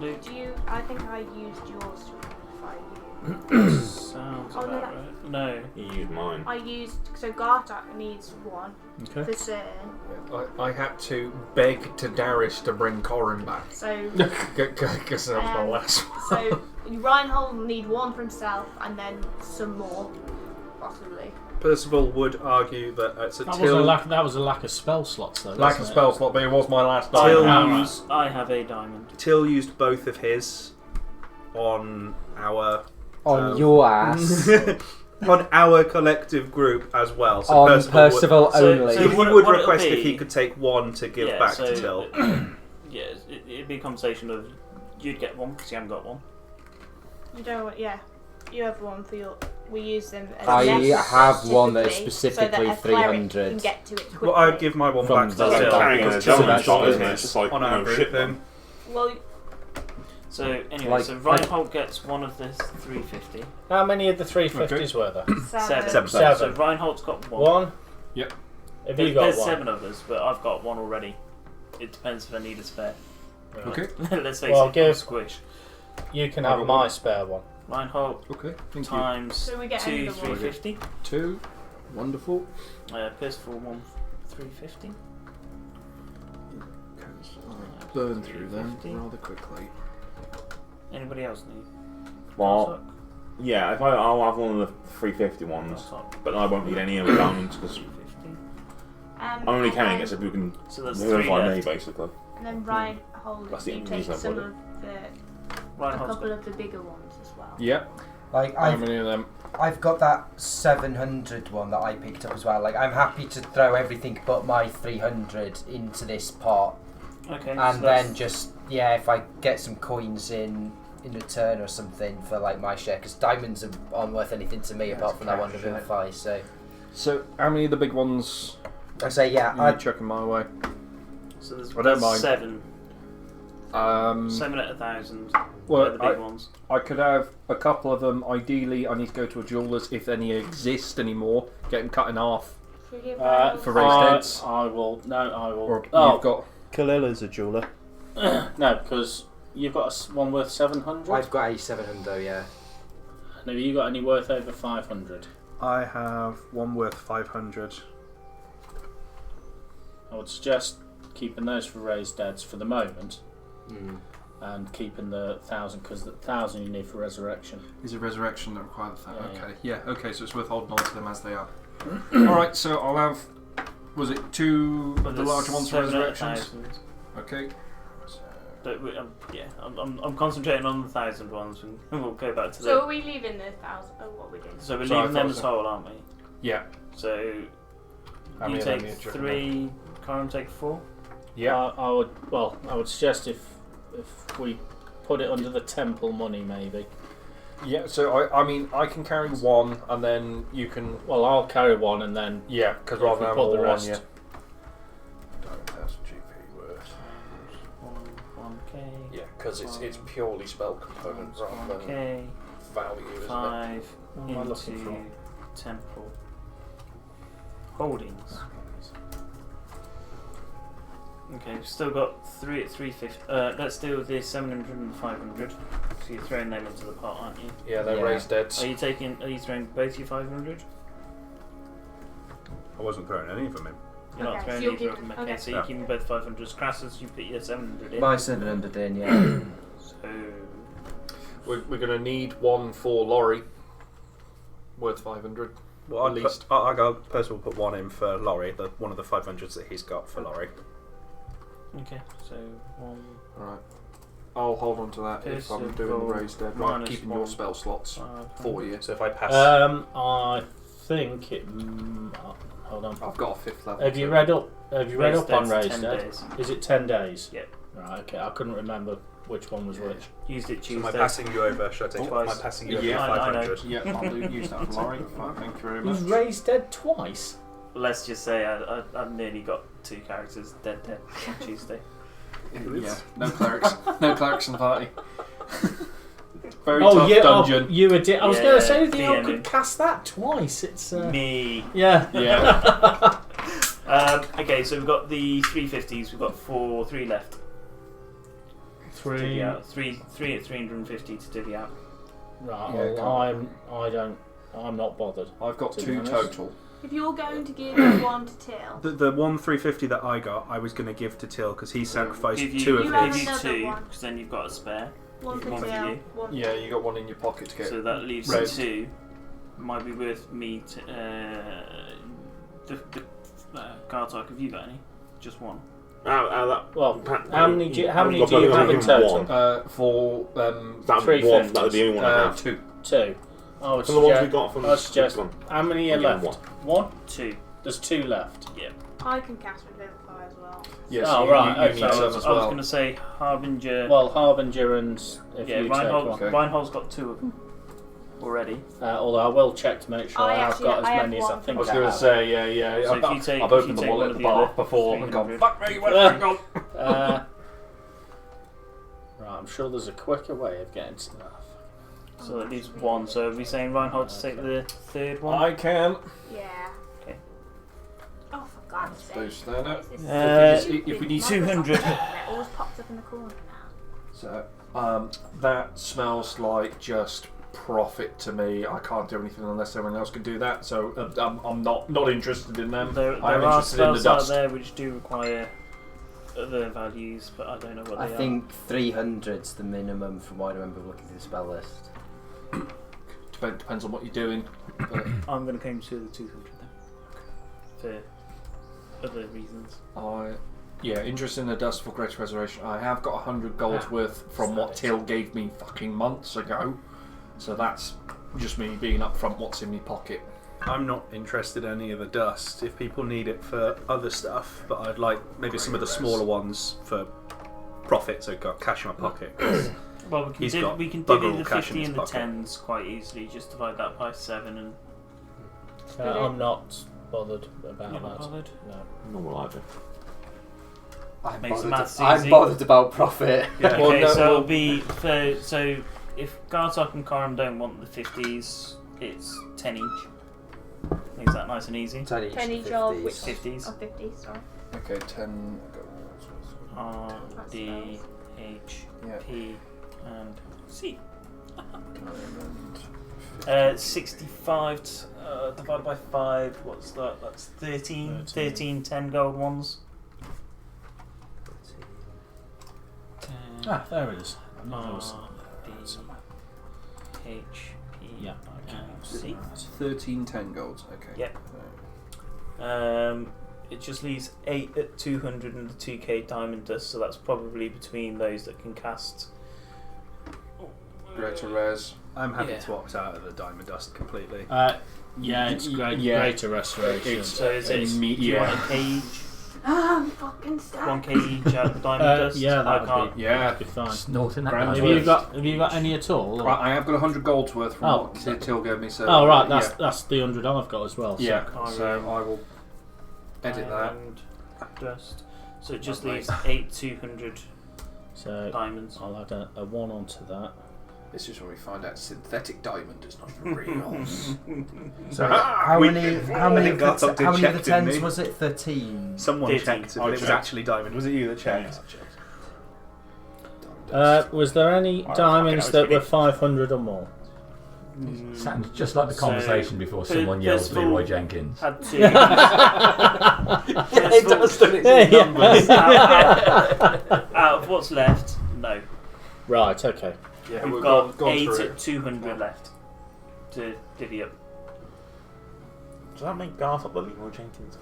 Luke? I think I used yours to identify you. Sounds Oh, no, about right. No. You used mine. I used... So Gartak needs one Okay. for certain. I had to beg to Darius to bring Corin back. So... Because that was my last one. So Reinhold will need one for himself and then some more, possibly. Percival would argue that it's a That Till... was a lack of spell slots, though. Lack of wasn't spell it? slot, but it was my last I diamond. have a diamond. Till used both of his on our... On your ass. on our collective group as well. So On Percival only. He what would it'll request be- if he could take one to give back to Till. Yeah, it'd be a conversation of you'd get one because you haven't got one. You don't... Yeah. You have one for your... We use them as I less have one that is specifically specifically so that a cleric 300. can get to it quickly. Well, I'd give my one From back to the- It's like Till. carrying a because Till diamond has shot, got isn't it? his It's just like, on you our know, group shit then. Well... So anyway, Like, so Reinhold gets one of this 350. How many of the 350s were there? Seven. So Reinhold's got one. One? Yep. Have you got There's one? 7 of us, but I've got one already. It depends if I need a spare. Right. Okay. Let's face Well, it, give- I'm squish. You can I have got my one. spare one. Reinhold Okay, thank you. times So we get 2 another one. 350. 2. Wonderful. Percival 1 350. Burn through them 350. rather quickly. Anybody else need? Well, yeah, I'll have one of the 350 ones, but I won't need any of the diamonds because 350. I'm only carrying it so people can So there's 3 verify me, left. basically. And then Reinhold, That's the you only take reason I some bought of the... A Reinhold's couple got of the bigger ones as well. Yep. Like How many of them? I've got that 700 one that I picked up as well. Like I'm happy to throw everything but my 300 into this pot, okay. and so then just if I get some coins in return or something for like my share, because diamonds aren't worth anything to me apart from that one to verify. So, how many of the big ones I say are you chucking my way? So there's, I don't mind. 7. 7 at 1,000. Well, They're the big ones. I could have a couple of them. Ideally, I need to go to a jeweler's if any exist anymore. Get them cut in half for raised heads. I will. No, I will. Or Oh, you've got. Kalila's a jeweler. no, because you've got one worth 700. I've got a 700, yeah. And have you got any worth over 500? I have one worth 500. I would suggest keeping those for raised deads for the moment, and keeping the 1,000 because the 1,000 you need for resurrection. Is a resurrection that requires that? Yeah, Okay, yeah, okay, so it's worth holding on to them as they are. Alright, so I'll have. Was it 2 of the larger ones for 7 at resurrections? 1,000. Okay. But I'm concentrating on the 1,000 ones, and we'll go back to So are we leaving the 1,000? Oh, what we doing? So we're So I leaving them thought as so. whole, aren't we? Yeah. So How you many of them take you chucking 3, Corin take 4. Yeah. I would. Well, I would suggest if we put it under the temple money, maybe. Yeah, so I mean, I can carry one and then you can. Well, I'll carry one and then. Yeah, because if rather we than put the all rest. on you. 1,000 GP worth. 1k. Yeah, because it's purely spell component rather than 1k. value, isn't it? 5 What am I looking into for? temple holdings. Okay, we've still got 3 at 350. Let's do the 700 and 500. So you're throwing them into the pot, aren't you? Yeah, they're Yeah. raised deads. Are you throwing both your 500? I wasn't throwing any of them in. You're not Okay, throwing so you're either of keeping- them. Okay, okay. so you're keeping both 500s. Crassus, you put your 700 in. My 700 in, yeah. So We're going to need one for Lorey. Worth 500. Well, At least. I got Percival put one in for Lorey, one of the 500s that he's got for Lorey. okay, so 1. Alright. I'll hold on to that if I'm doing the raised dead. Right, minus keeping 1. your spell slots 500. for you. So if I pass, I think it. Hold on. I've got a 5th level. Have you read up? Have you read Raised up on dead's raised 10 dead? days. Is it 10 days? Yep. Right. Okay. I couldn't remember which one was which. Used it so Tuesday. am I passing you over? Should I take it? Am I Twice. passing you over Yeah, I know. 500? Yeah, I'll use that for Lorey. Fine, thank you very much. You've raised dead twice. Let's just say I've nearly got 2 characters dead on Tuesday. Yeah, no clerics. No clerics in the party. Very tough dungeon. you were. I was Yeah, going to say the DMing. could cast that twice. It's Me. yeah. Yeah. Okay, so we've got the 350s. We've got 3 left. divvy out. Three at 350 to divvy out. Right. Yeah, Well, I'm not bothered. I've got To be 2 honest. total. If you're going to give one to Till, The one 350 that I got, I was going to give to Till because he sacrificed Give you, 2 of You have his. give you another 2, one. because then you've got a spare. one to One for Till, you. one. Yeah, you got one in your pocket to get. So that leaves raised. 2. Might be worth me to. The Gartark, have you got any? Just one. Well, Pat- how many do you I've have got in total? one. For That was 350. one. That was the only one I have. 2. 2. I would From the ones we suggest. got from I suggest. Gone. How many are I'll give left? them 1. 2. There's 2 left. Yeah. I can cast Revivify as well. Yes. Oh, you, right, You okay. need So I some was, as I was well. going to say Harbinger. Well, Harbinger and if yeah, you take Reinhold, one. Okay. Reinhold's got 2 of them already. Although I will check to make sure I I have actually- got as I have many as I one think I was I going to have. say, yeah. So if you take- I've if opened you the take one wallet of at the the bar other before and gone, 300. fuck me, where's it gone? Right, I'm sure there's a quicker way of getting to that. So that leaves 1. So are we saying Reinhold to take the 3rd one? I can. Yeah. Okay. Oh, for God's sake. Boost that up. What is this If we need stupid 200. Microsoft It always pops up in the corner now. So, that smells like just profit to me. I can't do anything unless everyone else can do that. So I'm not interested in them. There I'm are interested in the spells out dust. there which do require other values, but I don't know what I they think 300's the minimum from what I remember looking through the spell list. Depends on what you're doing. But are. I'm going to claim to the 200 then. For other reasons. Interested in the dust for Greater Restoration. I have got 100 gold's worth from what Till gave me fucking months ago. So that's just me being upfront what's in my pocket. I'm not interested in any of the dust. If people need it for other stuff, but I'd like maybe some of the smaller ones for profit, so I've got cash in my pocket. Well, He's got we can bugger divvy all the cash in 50 his and the pocket. 10s quite easily. Just divide that by 7 and I'm not bothered about you're not that. bothered. No. Normal either. I'm Makes bothered, maths I'm easy. bothered about profit. Yeah. Well, Okay, no, so well- it'll be so if Gartok and Karam don't want the 50s, it's 10 each. Is that nice and easy? 10 each. 10 each 50s. of which? 50s. Oh, 50, sorry. Okay, 10 gold's worth. R, That's D, nice. H, Yeah. P, and C. Diamond. 65 divided by 5, what's that? That's 13 10 gold ones. Ah, there it is. I knew there R, was D, H, P, Yeah, and C. 13 10 golds. Okay. Yep. It just leaves 8 at 200 and the 2k diamond dust, so that's probably between those that can cast. Greater res. I'm happy Yeah. to opt out of the diamond dust completely. Yeah, it's great. Yeah. Greater restoration. So is it? Do you want a k each? I'm fucking stuck. 1k each out of the diamond dust? Yeah, I that can't. would be, Yeah. that'd be fine. Snorting that Grand kind worth. of- Have you got any at all? or- Right, I have got 100 gold's worth from Oh. what Till gave me. So Oh right, that's the 100 I've got as well. So. yeah. Karam. So I will edit that. And dust. So it just Lovely. leaves 8 200 So diamonds. I'll add a 1 onto that. This is where we find out synthetic diamond is not real. So how many of Gartok did the check, didn't tens he? was it? 13. Someone 13. checked, but I it was checked. actually diamond. Was it you that checked? Was there any Oh, diamonds fucking hell, that it's were 500 or more? Sounds just like the So, conversation before so someone yells first of all- Leroy Jenkins. Had 2. It does, doesn't it? Yeah, yeah. Numbers out of what's left, no. Right. Okay. Yeah, We've we've got gone 8 through at 200 left to divvy up. Does that make Garth up the Leroy Jenkins?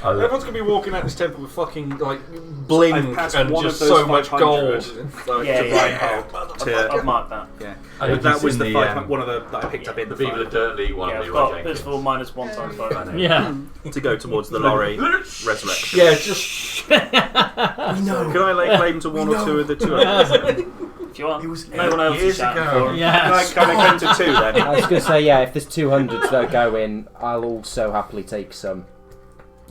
Everyone's gonna be walking out this temple with fucking like bling I've and passed just one of those so much 500 gold. Yeah, to yeah. to I've marked that. yeah. I think That it's was in the the, 500, one of the that I picked up in The the Viva the 500 Dirt League one Yeah, of I've Leroy got Jenkins. first of all minus 1 times 5. Yeah. to go towards the Lorey resurrection. Yeah, just Can I claim to 1 or 2 of the 200? If you want, It was no one else is years shouting ago. for it. Yes. Can I claim to 2 then? I was going to say, yeah, if there's 200s that go in, I'll also happily take some.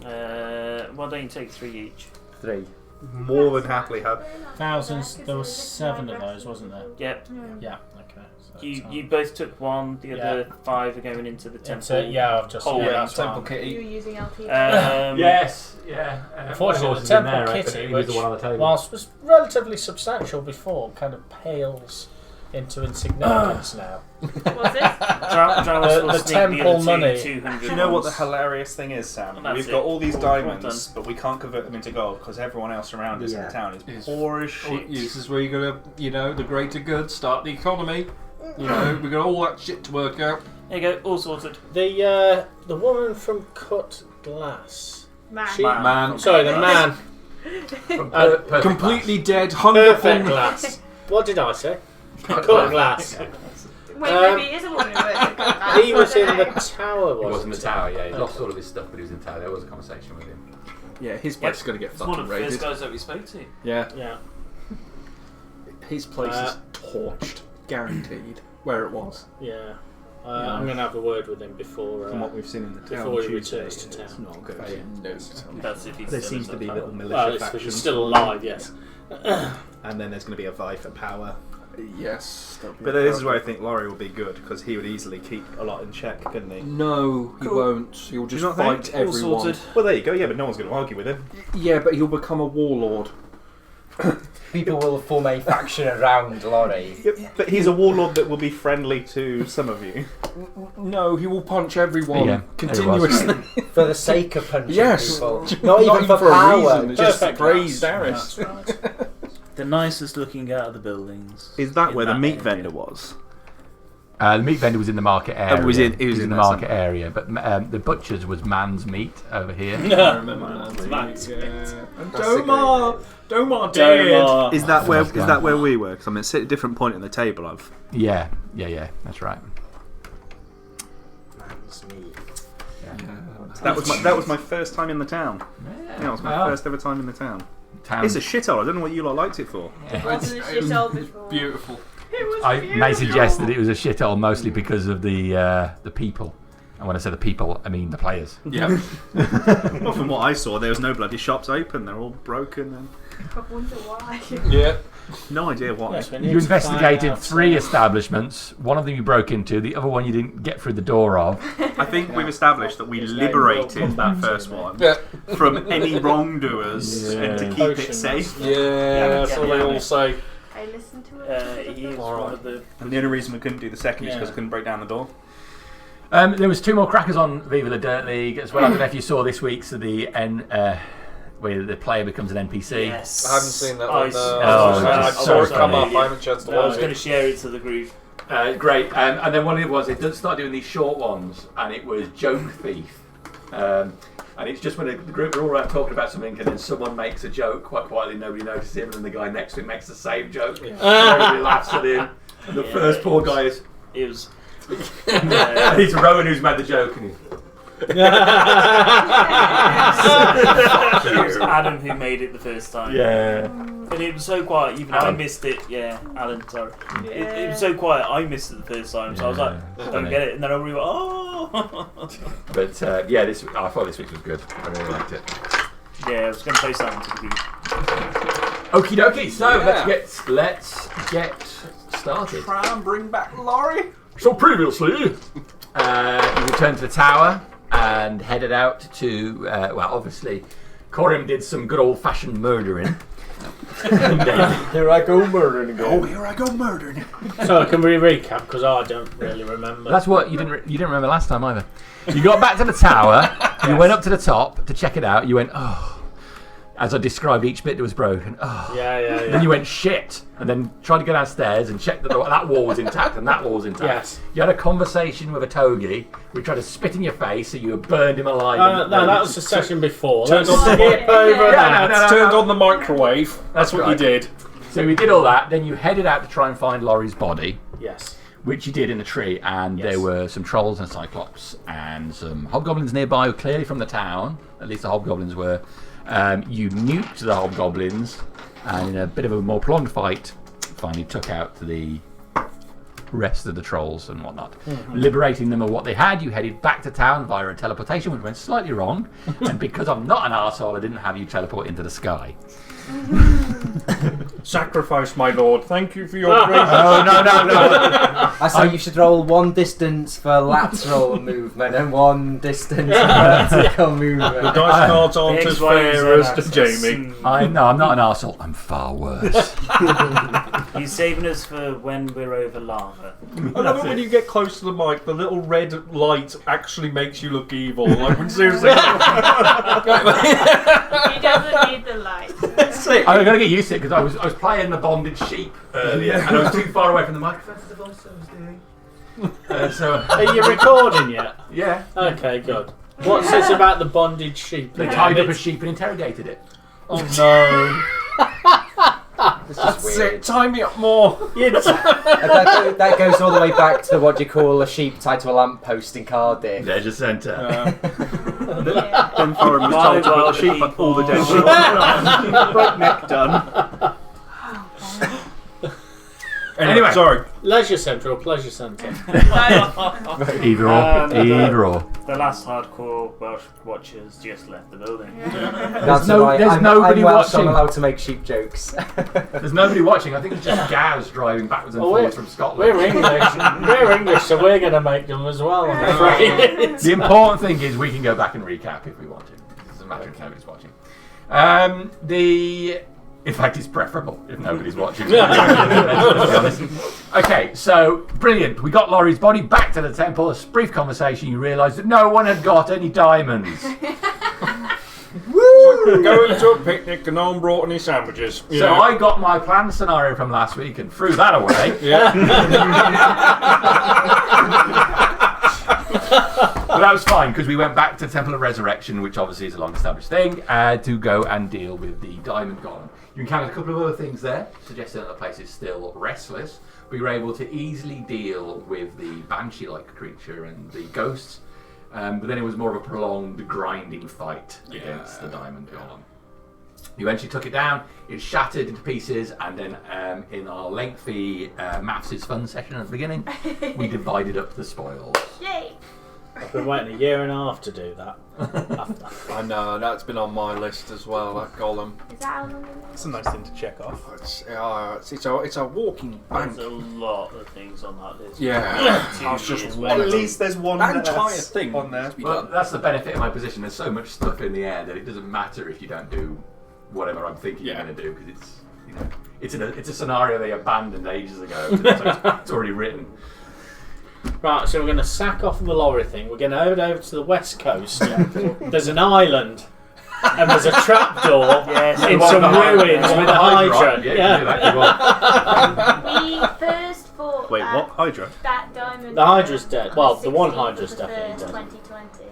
Why don't you take 3 each? 3. more than happily have. Thousands. There were 7 of those, wasn't there? Yep. Yeah. Okay. So You both took one. The other 5 are going into the temple. I've just that's Temple fine. You're Kitty. using LP. Yes, yeah. Unfortunately, the Temple Kitty, he was the which, one on the table. whilst was relatively substantial before, kind of pales into insignificance now. What's this? The temple money. Do you know what the hilarious thing is, Sam? Well, We've got all these diamonds, but we can't convert them into gold because everyone else around us in the town is poor as shit. This is where you're gonna, the greater good, start the economy. We've got all that shit to work out. There you go, all sorted. The woman from Cut Glass. Man. Man. Sorry, the man. Completely dead, hung up Perfect on glass. What did I say? Cut Glass. Wait, maybe it is a woman who works at Glass. He was in the tower, He was wasn't in the tower, yeah. He lost all of his stuff, but he was in the tower. There was a conversation with him. Yeah, his place is going to get It's one fucking of the first raided. guys that we spoke to. Yeah, Yeah. his place is torched, guaranteed. Where it was. Yeah. I'm going to have a word with him before From what we've seen in the town, before he Tuesday, returns to it's town. not good. That's if he's There still seems in to the be tower. little militia Well, factions. he's still alive, yes. And then there's going to be a vie for power. Yes. But this is where I think Lorey will be good because he would easily keep a lot in check, couldn't he? No, he won't. He'll just not fight think? All everyone. sorted. Well, there you go. Yeah, but no one's going to argue with him. Yeah, but he'll become a warlord. People will form a faction around Lorey. Yep. But he's a warlord that will be friendly to some of you. No, he will punch everyone Yeah, continuously. For the sake of punching Yes. people. Not even for a power. reason. Just Perfect praise glass. Darius. That's right. The nicest looking out of the buildings. Is that in where the meat area. vendor was? The meat vendor was in the market area. he was in the there market area, but the butcher's was man's meat over here. I remember That's that. it. And Domar dead. Is that where we were? Because I'm at a different point in the table. Yeah, that's right. That was my first time in the town. Yeah, it was my first ever time in the town. It's a shithole. I don't know what you lot liked it for. It wasn't a shithole before. Beautiful. It was I beautiful. may suggest that it was a shithole mostly because of the people. And when I say the people, I mean the players. Yeah. Well, from what I saw, there was no bloody shops open. They're all broken. And I wonder why. Yeah. no idea why. Yes, we need You to find investigated out, 3 establishments. One of them you broke into. The other one you didn't get through the door of. I think we've established that we His name will liberated come that back to first me. one Yeah. from any wrongdoers and to keep it Potions. safe. Yeah, that's all they all say. I listened to it. He was one of the. And the only reason we couldn't do the second is Yeah. because we couldn't break down the door. There was 2 more crackers on Viva la Dirt League as well. I don't know if you saw this week's where the player becomes an NPC. Yes. I haven't seen that I one. saw- I saw it come funny. up. I haven't chanced to I was watch going it. to share it to the group. Great. And then one of it was, it does start doing these short ones, and it was Joke Thief. And it's just when the group are all around talking about something, and then someone makes a joke quite quietly, nobody notices him, and then the guy next to him makes the same joke. And everybody laughs at him. And the first poor guy is. It was. And it's Rowan who's made the joke. And It was Adam who made it the first time. yeah. And it was so quiet, even I missed it. Yeah, Alan, sorry. It was so quiet, I missed it the first time, so I was like, Yeah. don't get it. And then everybody went, oh! But I thought this week was good. I really liked it. Yeah, I was going to post that into the group. Okie dokie. So Yeah. let's get started. Try and bring back Lorey. So previously, you returned to the tower and headed out to, obviously, Corim did some good old-fashioned murdering. Here I go murdering again. Oh, here I go murdering. So can we recap? Because I don't really remember. That's what you didn't remember last time either. You got back to the tower. You went up to the top to check it out. You went, oh. As I described each bit that was broken. Oh. Yeah. Then you went shit, and then tried to go downstairs and check that that wall was intact and that wall was intact. Yes. You had a conversation with a togi. We tried to spit in your face, so you burned him alive. No, that was the session before. Turned Let's on skip the over that. no. Turned on the microwave. That's what right. you did. So we did all that. Then you headed out to try and find Laurie's body, Yes. which you did in the tree. And Yes. there were some trolls and a cyclops and some hobgoblins nearby, clearly from the town. At least the hobgoblins were. You nuked the hobgoblins, and in a bit of a more prolonged fight, finally took out the rest of the trolls and whatnot. Liberating them of what they had, you headed back to town via a teleportation, which went slightly wrong. And because I'm not an arsehole, I didn't have you teleport into the sky. Sacrifice, my lord. Thank you for your grace. Oh, no. I say you should roll 1 distance for lateral movement and 1 distance for vertical The movement. dice cards aren't The as X, Y, and Z fair as to axis. Jamie. I'm not an arsehole. I'm far worse. He's saving us for when we're over lava. I love it when you get close to the mic, the little red light actually makes you look evil. Like, when seriously. He doesn't need the light. I'm going to get used to it because I was playing the bonded sheep earlier and I was too far away from the microphone for the voice I was doing. Are you recording yet? Yeah. Okay, good. What's this about the bonded sheep? They tied up a sheep and interrogated it. Oh no. That's it. Tie me up more. That goes all the way back to what do you call a sheep tied to a lamppost in Cardiff. Leisure Centre. Then Foreign was told to put the sheep up all the dead sheep. Right neck done. Anyway, sorry. Leisure Centre or Pleasure Centre? Either or. The last hardcore Welsh watchers just left the building. That's no- why there's I'm nobody Welsh, so I'm watching. allowed to make sheep jokes. There's nobody watching. I think it's just Gaz driving backwards and forwards from Scotland. We're English, so we're going to make them as well, I'm afraid. The important thing is we can go back and recap if we want to. It doesn't matter if nobody's watching. In fact, it's preferable if nobody's watching. Let's be honest. Okay, so brilliant. We got Lorey's body back to the temple. A brief conversation. You realise that no one had got any diamonds. Woo! Going to a picnic and no one brought any sandwiches. You So know. I got my plan scenario from last week and threw that away. Yeah. But that was fine because we went back to Temple of Resurrection, which obviously is a long-established thing, to go and deal with the Diamond Golem. You encountered a couple of other things there, suggesting that the place is still restless. We were able to easily deal with the Banshee-like creature and the ghosts, but then it was more of a prolonged, grinding fight against the Diamond Golem. You eventually took it down, it shattered into pieces, and then in our lengthy Maths is Fun session at the beginning, we divided up the spoils. Yay! I've been waiting a year and a half to do that. I know, that's been on my list as well, that golem. Is that how long it It's a nice thing to check off. It's a walking bank. There's a lot of things on that list. Yeah. 2 I was just years one At of them. least there's one That entire that's thing on there. Well, that's the benefit of my position. There's so much stuff in the air that it doesn't matter if you don't do whatever I'm thinking you're going to do, because it's it's a scenario they abandoned ages ago. So it's already written. Right, so we're going to sack off the Lorey thing. We're going to head over to the west coast. There's an island. And there's a trapdoor in some ruins with a Hydra. We first fought Wait, what? Hydra? that diamond. The Hydra's dead. Well, the one 16th Hydra's of the definitely 1st, dead. 2020.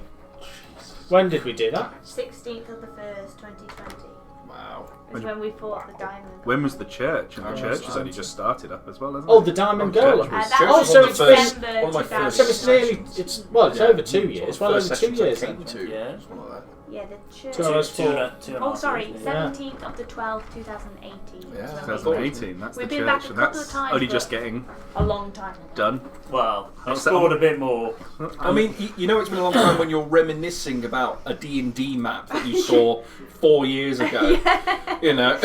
When did we do that? 16th of the 1st, 2020. Wow. Is when we fought the diamond. When was the church? And the Oh, church that's has only right. just started up as well, hasn't Oh, it? the Diamond Oh, Golem. church That Oh, was so in it's been- December one of my first 2000. So it's nearly, sessions. it's over 2 years. It's well over 2 years then. Yeah. Yeah, the church. Two hours Two and a Oh, half sorry, years, 17th of the 12th, 2018. Yeah. is when we 2018, that's We've the been back church, a and couple that's of times, only but- just getting A long time ago. done. Well, I How's that scored on? a bit more. I mean, you know, it's been a long time when you're reminiscing about a D&D map that you saw 4 years ago. You know,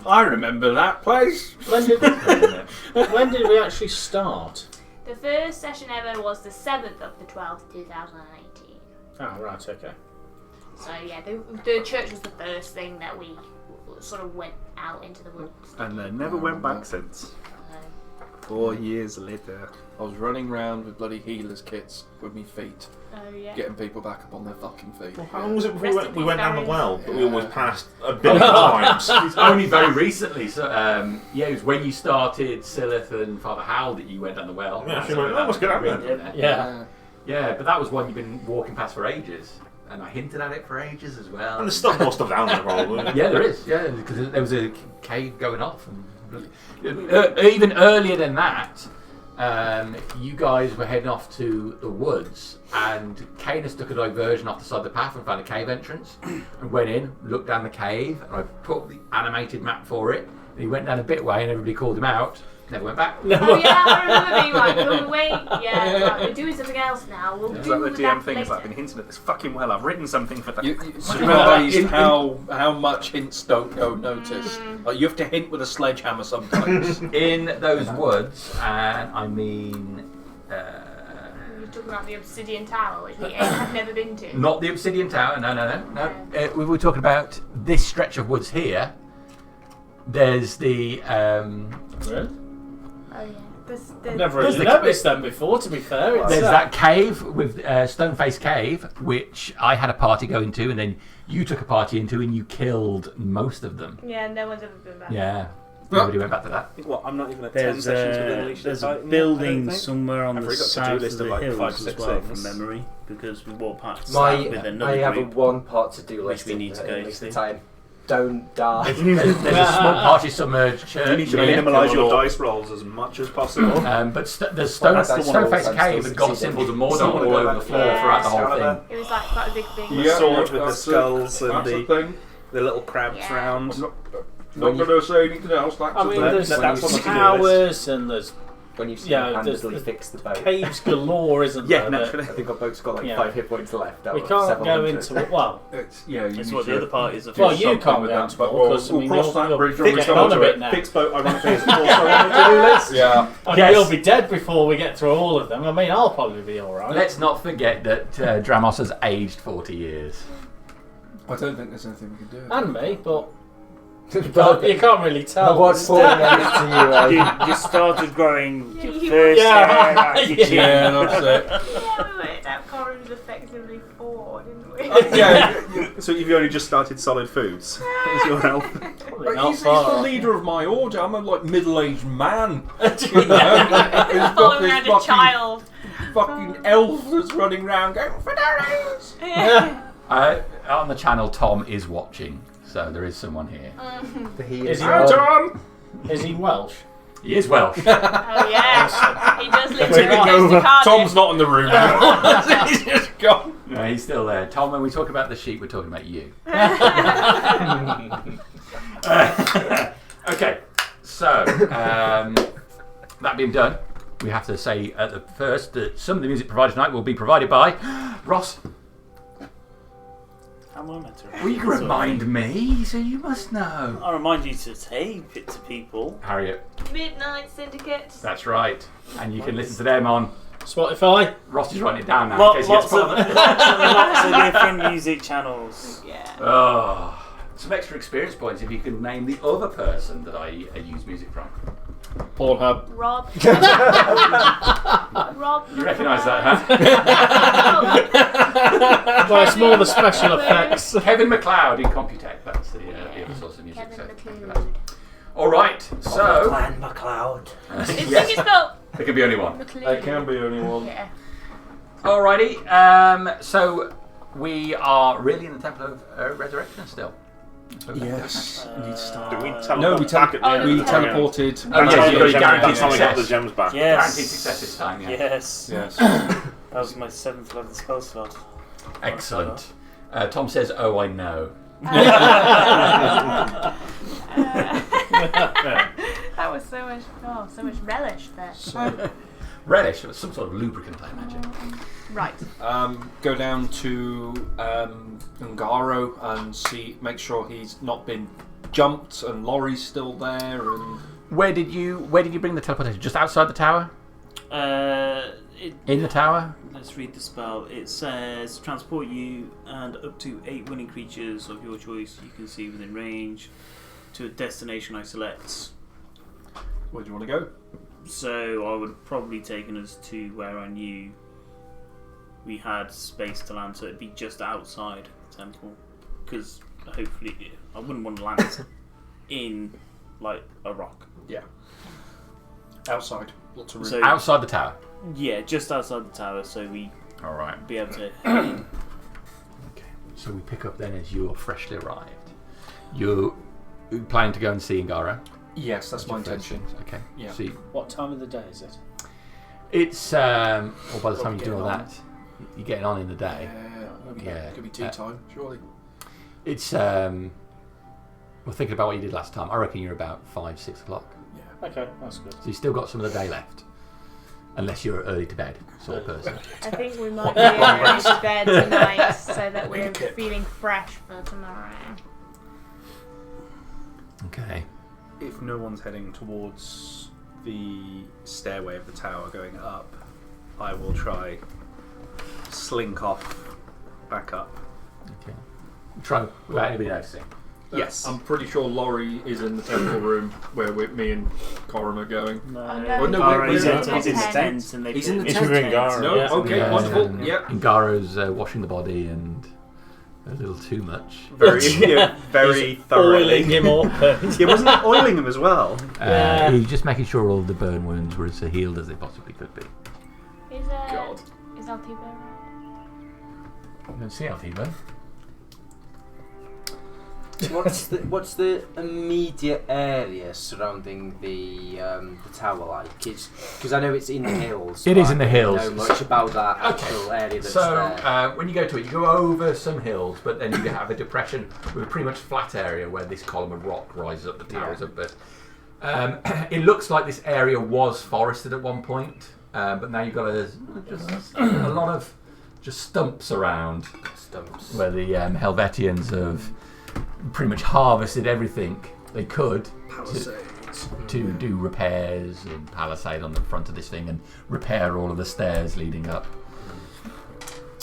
I remember that place. When did we actually start? The first session ever was the 7th of the 12th, 2018. Oh, right, okay. So yeah, the church was the first thing that we sort of went out into the woods. And they never went back since. 4 years later. I was running around with bloody healers kits with me feet, Oh yeah. getting people back up on their fucking feet. How long was it before Rest we in we went down the peace, well? But we Yeah. almost passed a billion times. It's only very recently. So it was when you started Silith and Father Hal that you went down the well. Yeah, she went, "Oh, what's going on there?" Yeah. But that was one you've been walking past for ages, and I hinted at it for ages as well. And there's still more stuff down there, probably. Yeah, there is. Yeah, because there was a cave going off, and even earlier than that, you guys were heading off to the woods, and Canis took a diversion off the side of the path and found a cave entrance, and went in, looked down the cave, and I put up the animated map for it. And he went down a bit way, and everybody called him out. Never went back. Oh yeah, I remember being like, will we wait? Yeah, right, we're doing something else now. We'll It's do like the that DM thing is later. I've been hinting at this fucking well. I've written something for that. So remember how much hints don't go noticed. Like, you have to hint with a sledgehammer sometimes. In those woods, and I mean... You're talking about the Obsidian Tower, which we have never been to. Not the Obsidian Tower, no. We were talking about this stretch of woods here. There's the... Really? Oh yeah. Never There's really the- noticed them before, to be fair. It's, There's that cave with Stoneface Cave, which I had a party go into, and then you took a party into, and you killed most of them. Yeah, no one's ever been back. Yeah, nobody went back to that. What? I'm not even at 10 There's sessions with Unleashed. there's a I don't building think. somewhere on I've the already got a to-do south of list the of like hills 5, as 6 well things. from memory, because we walked past My, that with another I have group. a one part to do which list. we need to go at least to. the time. Don't die. There's a small party submerged church. You need to near minimalise your Mordor. dice rolls as much as possible. But the Well, that's the one all Stoneface I'm Cave still had got succeeding. symbols of Mordor Someone all go over back the to floor the throughout the whole Excalibur. thing. It was like quite a big thing. The sword with the that's skulls and that's the thing. little crabs Yeah. round. Not going to say anything else. That's I mean, a there's that's on the to-do towers and there's When you Yeah, single-handedly there's- fix the boat. caves galore, isn't Yeah, there? naturally. I think our boat's got like Yeah. 5 hit points left. out We of can't go 700. into it. Well, It's, yeah, you It's need what the to other parties have do Well, you something can't with go that, into but it, we'll, 'cause, I we'll mean, cross you'll- that you'll bridge when fix we it come on to a bit it. now. Fixed boat, ironically, is also on the to-do list. Yeah. and Yes. we'll be dead before we get through all of them. I mean, I'll probably be alright. Let's not forget that Dramos has aged 40 years. I don't think there's anything we can do. And me, but But you can't really I tell. was falling to you. You started growing your You- first Yeah, hair out your yeah. chin. Yeah, that's it. Yeah, we worked out Cora was effectively 4, didn't we? So you've only just started solid foods. Is your health? Probably But not he's the far. leader of my order. I'm a like middle-aged man. Following He's got around this a child. fucking elf that's running around going for Darius. On the channel, Tom is watching, so there is someone here. Is he, Tom! is he Welsh? He is Welsh. Oh yeah, he does live Taking next to over. Cardiff. Tom's not in the room now. He's just gone. No, he's still there. Tom, when we talk about the sheep, we're talking about you. Okay, so that being done, we have to say at the first that some of the music provided tonight will be provided by Ross. How am I meant to Will you remind me? So you must know. I'll remind you to tape it to people. Harriet, Midnight Syndicate. that's right. And you can listen to them on. Spotify? Ross is writing it down now. in case he gets Lots of, put on lots of different music channels. Yeah. Oh, some extra experience points if you can name the other person that I use music from. Pornhub. Rob. Rob. You recognise that, huh? Well, it's more the special effects. Kevin MacLeod in Computech. That's the other source of music. Kevin So, MacLeod. all right, so Clan MacLeod. It's yes, think it's spelled there can be only one. MacLeod. There can be only one. Yeah. Alrighty, so we are really in the Temple of Resurrection still. Yes. Do we No, teleport we, back at the end? we yeah. teleported. Oh, yeah, you Guaranteed guaranteed gems, got the success. gems back. Yes. Guaranteed success this time, yeah. Yes. Yes. That was my 7th level spell slot. Excellent. Tom says, "Oh, I know." That was so much relish there. Relish, some sort of lubricant, I imagine. Right. Go down to Ungaro and make sure he's not been jumped and Lorey's still there. And Where did you bring the teleportation? Just outside the tower? In the tower? Let's read the spell. It says transport you and up to 8 winning creatures of your choice you can see within range to a destination I select. where do you want to go? So I would have probably taken us to where I knew we had space to land, so it'd be just outside the temple. Because hopefully I wouldn't want to land in like a rock. Yeah. Outside. Lots of room. So Outside the tower. yeah, just outside the tower, so we All right. be able to head in. Okay. So we pick up then as you're freshly arrived. You're planning to go and see Ungaro? Yes, that's my intention. Okay. Yeah. See, What time of the day is it? it's well, by the time you do getting all on. that, you're getting on in the day. Okay. Yeah. Could be tea time, surely. It's well, thinking about what you did last time, I reckon you're about 5-6 o'clock. Yeah. Okay, that's good. So you've still got some of the day left. Unless you're early to bed sort of person. I think we might be going to bed tonight so that we're feeling fresh for tomorrow. Okay. If no one's heading towards the stairway of the tower going up, I will try slink off back up. Okay. Try without anybody noticing. Yes. I'm pretty sure Lorey is in the temple room where me and Coram are going. Oh, Oh, no, He's wait, in his tent and He's in the It's tent. with Ngaro. No, Yeah. okay, Yeah. wonderful. Yep. Ngaro's washing the body and a little too much. Very, very thoroughly. Oiling him up. He wasn't oiling him as well. Yeah. He's just making sure all the burn wounds were as healed as they possibly could be. Is God. Altiba around? You don't see Altiva. What's the immediate area surrounding the tower like? Because I know it's in the hills. It but is in the I don't hills. know much about that actual area that's So there. when you go to it, you go over some hills, but then you have a depression with a pretty much flat area where this column of rock rises up the towers up. But it looks like this area was forested at one point, but now you've got just a lot of just stumps around Stumps. where the Helvetians have pretty much harvested everything they could to do repairs and palisade on the front of this thing and repair all of the stairs leading up.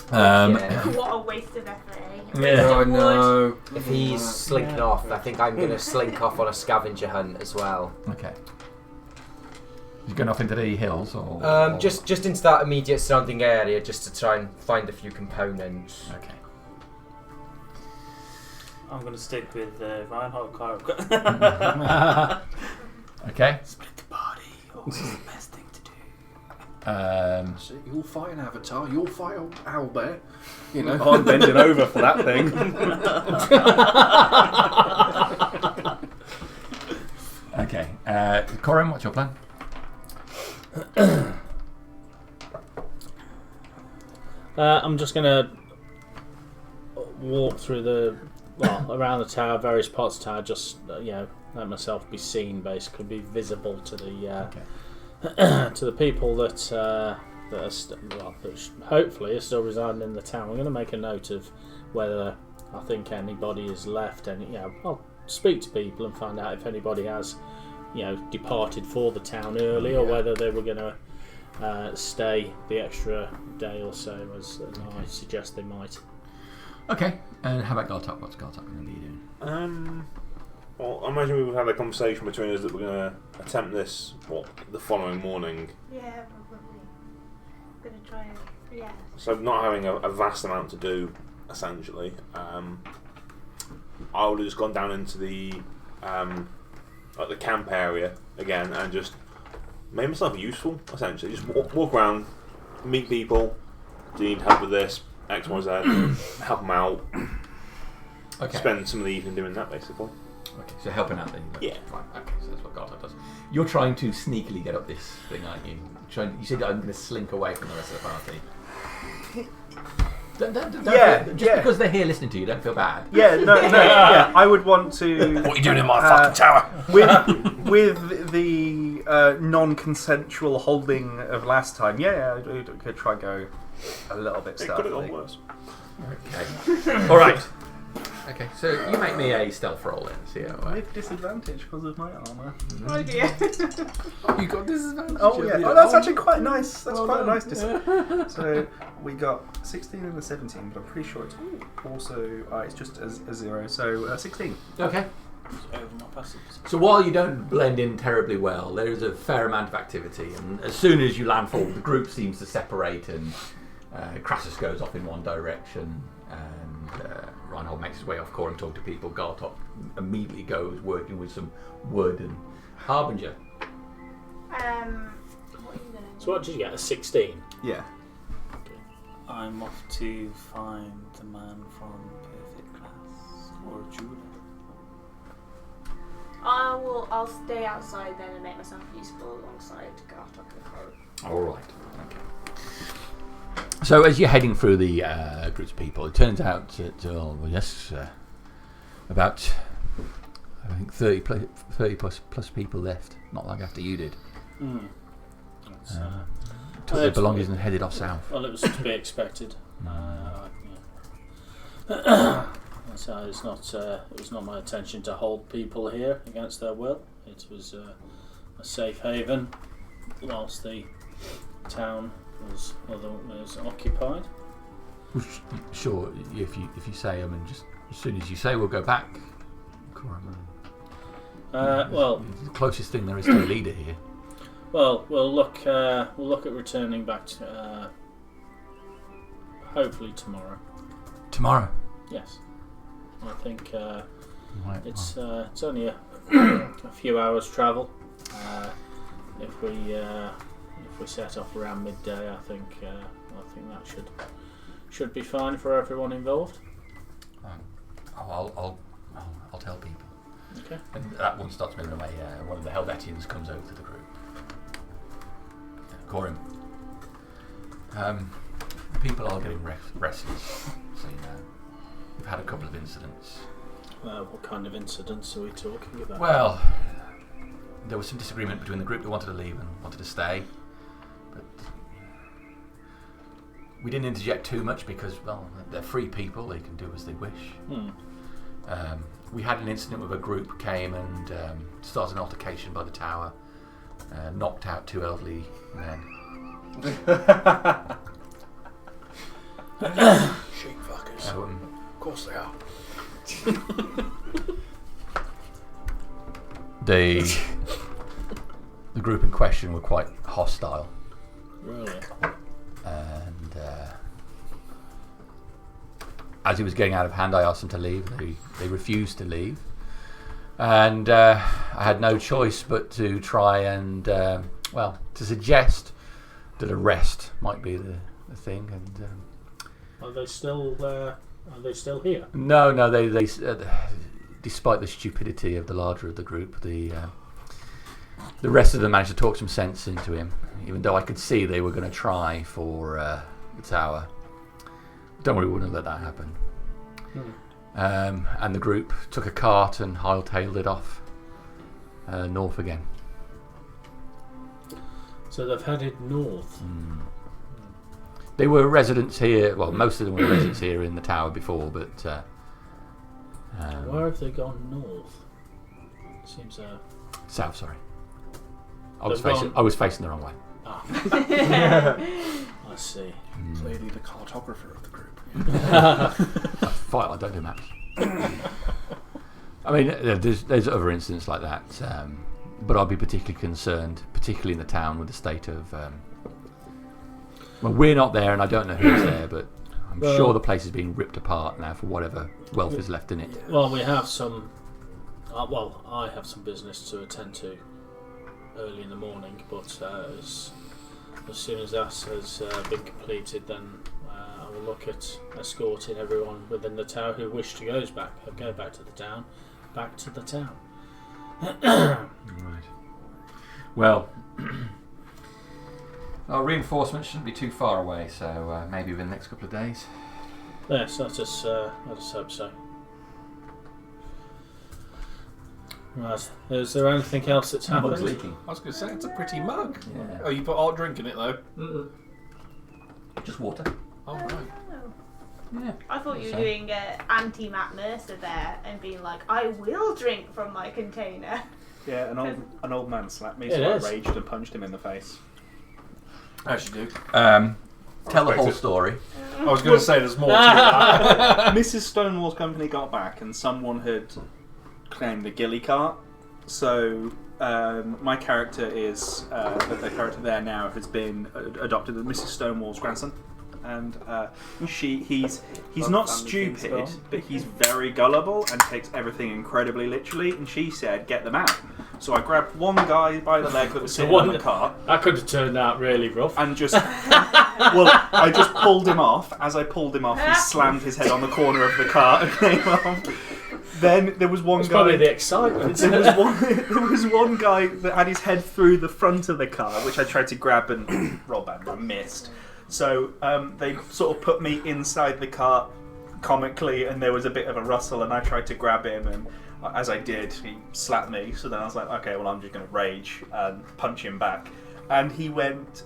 What a waste of effort, eh? Yeah. Oh, no. If he's slinking off, I think I'm going to slink off on a scavenger hunt as well. Okay. You going off into the hills or? Just into that immediate surrounding area, just to try and find a few components. Okay. I'm going to stick with Reinhold Kyro. Okay. Split the body. Always the best thing to do. So you'll fight an avatar, you'll fight an owlbear. You know. I'm bending over for that thing. Okay. Corin, what's your plan? I'm just gonna walk through around the tower, various parts of the tower, just let myself be seen, basically, be visible to the to the people that hopefully are still residing in the town. I'm going to make a note of whether I think anybody is left. I'll speak to people and find out if anybody has, departed for the town early, or whether they were going to stay the extra day or so, as I suggest they might. Okay. And how about Gartok? What's Gartok going to be doing? Well, I imagine we would have a conversation between us that we're going to attempt this, the following morning. Yeah, probably. I'm going to try it. Yeah. So not having a vast amount to do, essentially. I would have just gone down into the the camp area again and just made myself useful, essentially. Just walk around, meet people. Do you need help with this? X, Y, Z. Help them out. Okay. Spend some of the evening doing that, basically. Okay, so helping out then. Yeah. Fine. Okay, so that's what Gartok does. You're trying to sneakily get up this thing, aren't you? You said I'm going to slink away from the rest of the party. Because they're here listening to you, don't feel bad. Yeah, yeah. I would want to. What are you doing in my fucking tower? With the non-consensual holding of last time, I could try and go a little bit It could have gone stealthily. worse. Okay. All right. Okay, so you make me a stealth roll then. See how With disadvantage because of my armour. Oh dear. You got disadvantage. Oh yeah, that's actually quite nice. That's quite a nice disadvantage. So we got 16 and a 17, but I'm pretty sure it's also it's just a 0. So 16. Okay. Over my passive. So while you don't blend in terribly well, there is a fair amount of activity, and as soon as you landfall, the group seems to separate, and Crassus goes off in one direction, and Reinhold makes his way off core and talk to people. Gartok immediately goes working with some wood and Harbinger. What are you going to do? So what did you get? A 16? Yeah. I'm off to find the man from Perfect Class or a jeweler. I'll stay outside then and make myself useful alongside Gartok and Coral. All right. Okay. So as you're heading through the groups of people, it turns out that about I think 30 plus people left. Not long after you did. Took their belongings and headed off south. Well, it was to be expected. So it was not my intention to hold people here against their will. It was a safe haven whilst the town was occupied. Well, sure, if you say, I mean, just as soon as you say we'll go back. Well, the closest thing there is to a leader here. Well, we'll look at returning back to hopefully tomorrow. Tomorrow. Yes, I think Right, it's only a few hours travel. If we set off around midday, I think that should be fine for everyone involved. I'll tell people. Okay. And that one starts moving away. One of the Helvetians comes over to the group. Corim. People are getting restless, so you know. We've had a couple of incidents. What kind of incidents are we talking about? Well, there was some disagreement between the group who wanted to leave and wanted to stay, but we didn't interject too much because, well, they're free people; they can do as they wish. We had an incident with a group came and started an altercation by the tower, knocked out 2 elderly men. Sheep fuckers. Of course they are. The group in question were quite hostile. Really? And as it was getting out of hand, I asked them to leave. They refused to leave. And I had no choice but to try and, to suggest that a rest might be the thing. And Are they still here? No. They despite the stupidity of the larger of the group, the rest of them managed to talk some sense into him. Even though I could see they were going to try for the tower. Don't worry, we wouldn't let that happen. And the group took a cart and hightailed it off north again. So they've headed north. They were residents here. Well, most of them were residents here in the tower before, but where have they gone north? Seems south. Sorry, I They've was facing the wrong way. I see. Clearly the cartographer of the group. I don't do maps. I mean, there's other incidents like that, but I'd be particularly concerned, particularly in the town, with the state of. Well, we're not there, and I don't know who's there, but I'm sure the place is being ripped apart now for whatever wealth is left in it. Well, we have some. I have some business to attend to early in the morning, but as soon as that has been completed, then I will look at escorting everyone within the tower who wish to go back to the town. Back to the town. Right. Well, our reinforcements shouldn't be too far away, so maybe within the next couple of days. Yes, let us hope so. Right. Is there anything else that's happened? Leaking. I was going to say, it's a pretty mug. Yeah. Oh, you put hot drink in it though? Just water. Oh, right. Yeah. I thought you were doing anti-Matt Mercer there and being like, I will drink from my container. Yeah, an old man slapped me, It so I is. raged and punched him in the face. As you do. Tell the whole story. I was going to say there's more to that. Mrs. Stonewall's company got back and someone had claimed the ghillie cart. So my character is the character there now has been adopted as Mrs. Stonewall's grandson, and he's not stupid, but he's very gullible and takes everything incredibly literally. And she said, "Get them out." So I grabbed one guy by the leg that was sitting on the cart. That could have turned out really rough. And I just pulled him off. As I pulled him off, he slammed his head on the corner of the cart and came off. Then there was one It's guy. probably the excitement. There was one guy that had his head through the front of the car, which I tried to grab and rob and I missed. So they sort of put me inside the cart comically, and there was a bit of a rustle, and I tried to grab him, and as I did, he slapped me. So then I was like, okay, well, I'm just going to rage and punch him back. And he went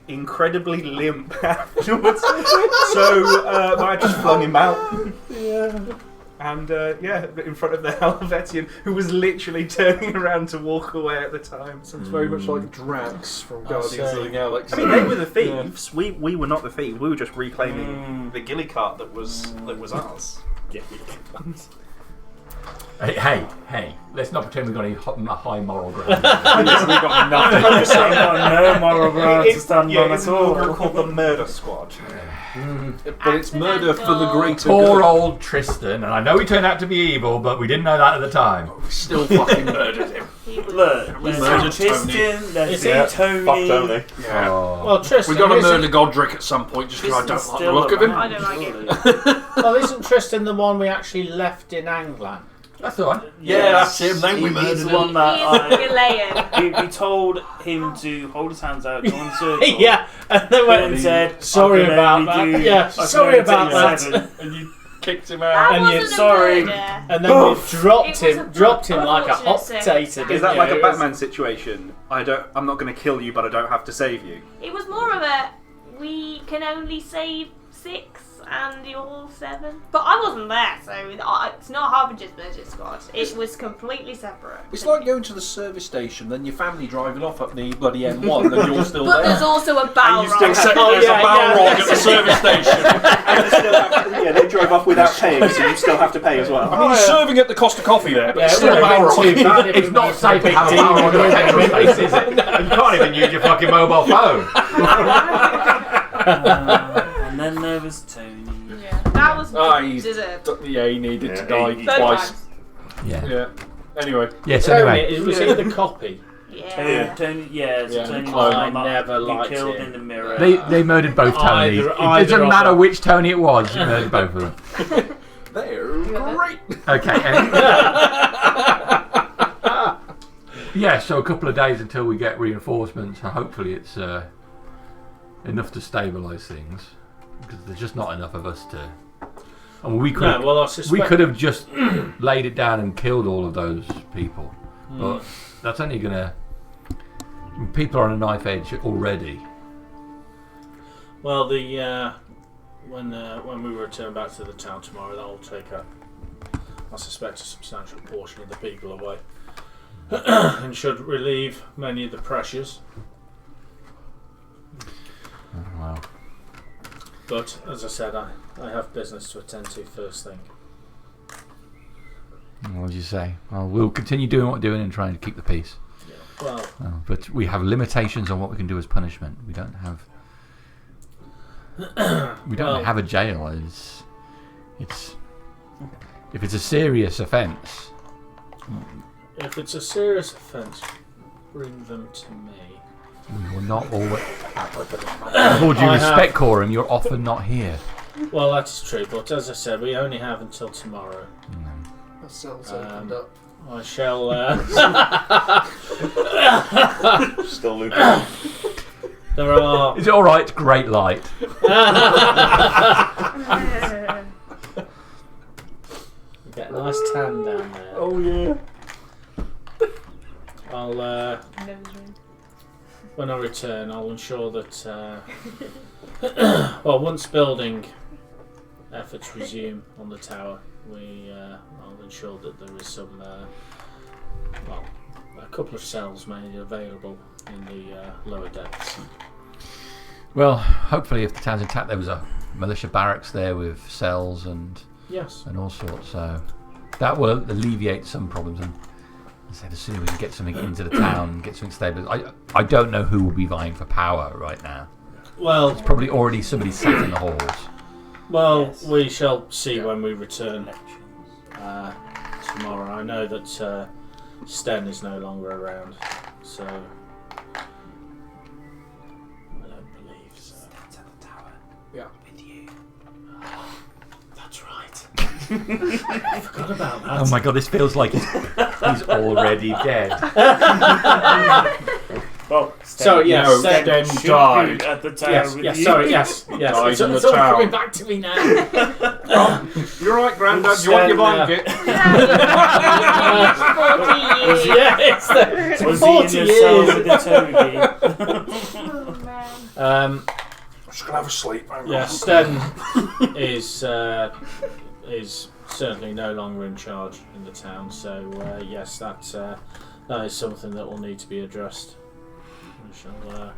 incredibly limp afterwards. So I just flung him out. Yeah. And in front of the Helvetian, who was literally turning around to walk away at the time. Sounds very much like Drax from Guardians of the Galaxy. I mean, they were the thieves. Yeah. We were not the thieves. We were just reclaiming the ghillie cart that was ours. Hey, let's not pretend we've got any high moral ground. We've got nothing. We've got no moral ground to stand on at all. We're called the Murder Squad. But it's murder for the greater Poor good. old Tristan, and I know he turned out to be evil, but we didn't know that at the time. We still fucking murdered him. Look, We there's murdered Tristan, there's Fuck Tony. Tony. Yeah. Oh. Well, Tristan. We got to isn't- murder Godric at some point just because I don't like the Tristan's look of still him. I don't like it. Well, isn't Tristan the one we actually left in Anglan? That's all right. Yeah, that's him. Then we He's murdered the him. one that Gillian. we told him to hold his hands out, join the circle. Yeah, and then went And said, sorry "I can about only that." do- Yeah, I can sorry only about take that. 7. And you kicked him That out. And wasn't you- a sorry. murder. And then It we was dropped him like a hot unfortunate potato. circumstance. Is that didn't like you? a Batman situation? I'm not going to kill you, but I don't have to save you. It was more of a, we can only save 6 and you're 7. But I wasn't there, so it's not Harbinger's Murder Squad. It was completely separate. It's like going to the service station, then your family driving off up the bloody M1, and you're still But there. there's also a Balrog. Except Oh, there's yeah, a Balrog yeah. at the service station. And they still have to, they drove off without paying, so you still have to pay as well. I mean, he's serving at the cost of coffee there, but Yeah, it's it still a would have been Balrog. too bad if It's it not was safe a to have a big power deal. on your petrol space, is it? You can't even use your fucking mobile phone. And then there was Tony. Yeah, that was He's deserved. Yeah, he needed to Yeah, die he- Third twice. times. Yeah. Yeah. Anyway. Yeah, so Tony, anyway. it was he the copy? Yeah. Tony, Yeah, Tony clone. was I the one never that liked we killed him. in the mirror. They murdered both Tonys. It Either doesn't of matter them. which Tony it was, you murdered both of them. They're great. Okay. Yeah, so a couple of days until we get reinforcements, and hopefully it's enough to stabilise things. Because there's just not enough of us to. I mean, we could No, well, I suspect we could have just laid it down and killed all of those people, but that's only gonna. People are on a knife edge already. Well, when we return back to the town tomorrow, that will take I suspect, a substantial portion of the people away, and should relieve many of the pressures. Oh, wow. But as I said, I have business to attend to first thing. What did you say? Well, we'll continue doing what we're doing and trying to keep the peace. Well, But we have limitations on what we can do as punishment. We don't have. We don't Well- have a jail. It's if it's a serious offence. if it's a serious offence, bring them to me. We will not always. With all due I respect, have- Coram, you're often not here. Well, that's true, but as I said, we only have until tomorrow. That cell's opened up. I shall. Still looking. There are. Is it all right? Great light. Get a nice tan down there. Oh, yeah. I'll. When I return, I'll ensure that. Well, once building efforts resume on the tower, I'll ensure that there is some. Well, a couple of cells made available in the lower depths. Well, hopefully, if the town's intact, there was a militia barracks there with cells and Yes. all sorts. So that will alleviate some problems. And I said, the sooner we can get something into the town, get something stable. I don't know who will be vying for power right now. Well, It's probably already somebody sat in the halls. Well, we shall see when we return tomorrow. I know that Sten is no longer around, so I don't believe so. Sten's at the tower. Yeah. With you. That's right. I forgot about that. Oh my god, this feels like he's already dead. Well, Well, So yeah, No, Sten then should died. be at the tower Yes, with yes, you. sorry, yes. Died It's, in the it's all tower. coming back to me now. You're right, Grandad. You want your blanket? 40 years. Yeah, it's Was 40 he in the cell years. with the toady? Oh, man. I'm just gonna have a sleep. Hang on. Yeah, Sten is certainly no longer in charge in the town. So yes, that is something that will need to be addressed. We shall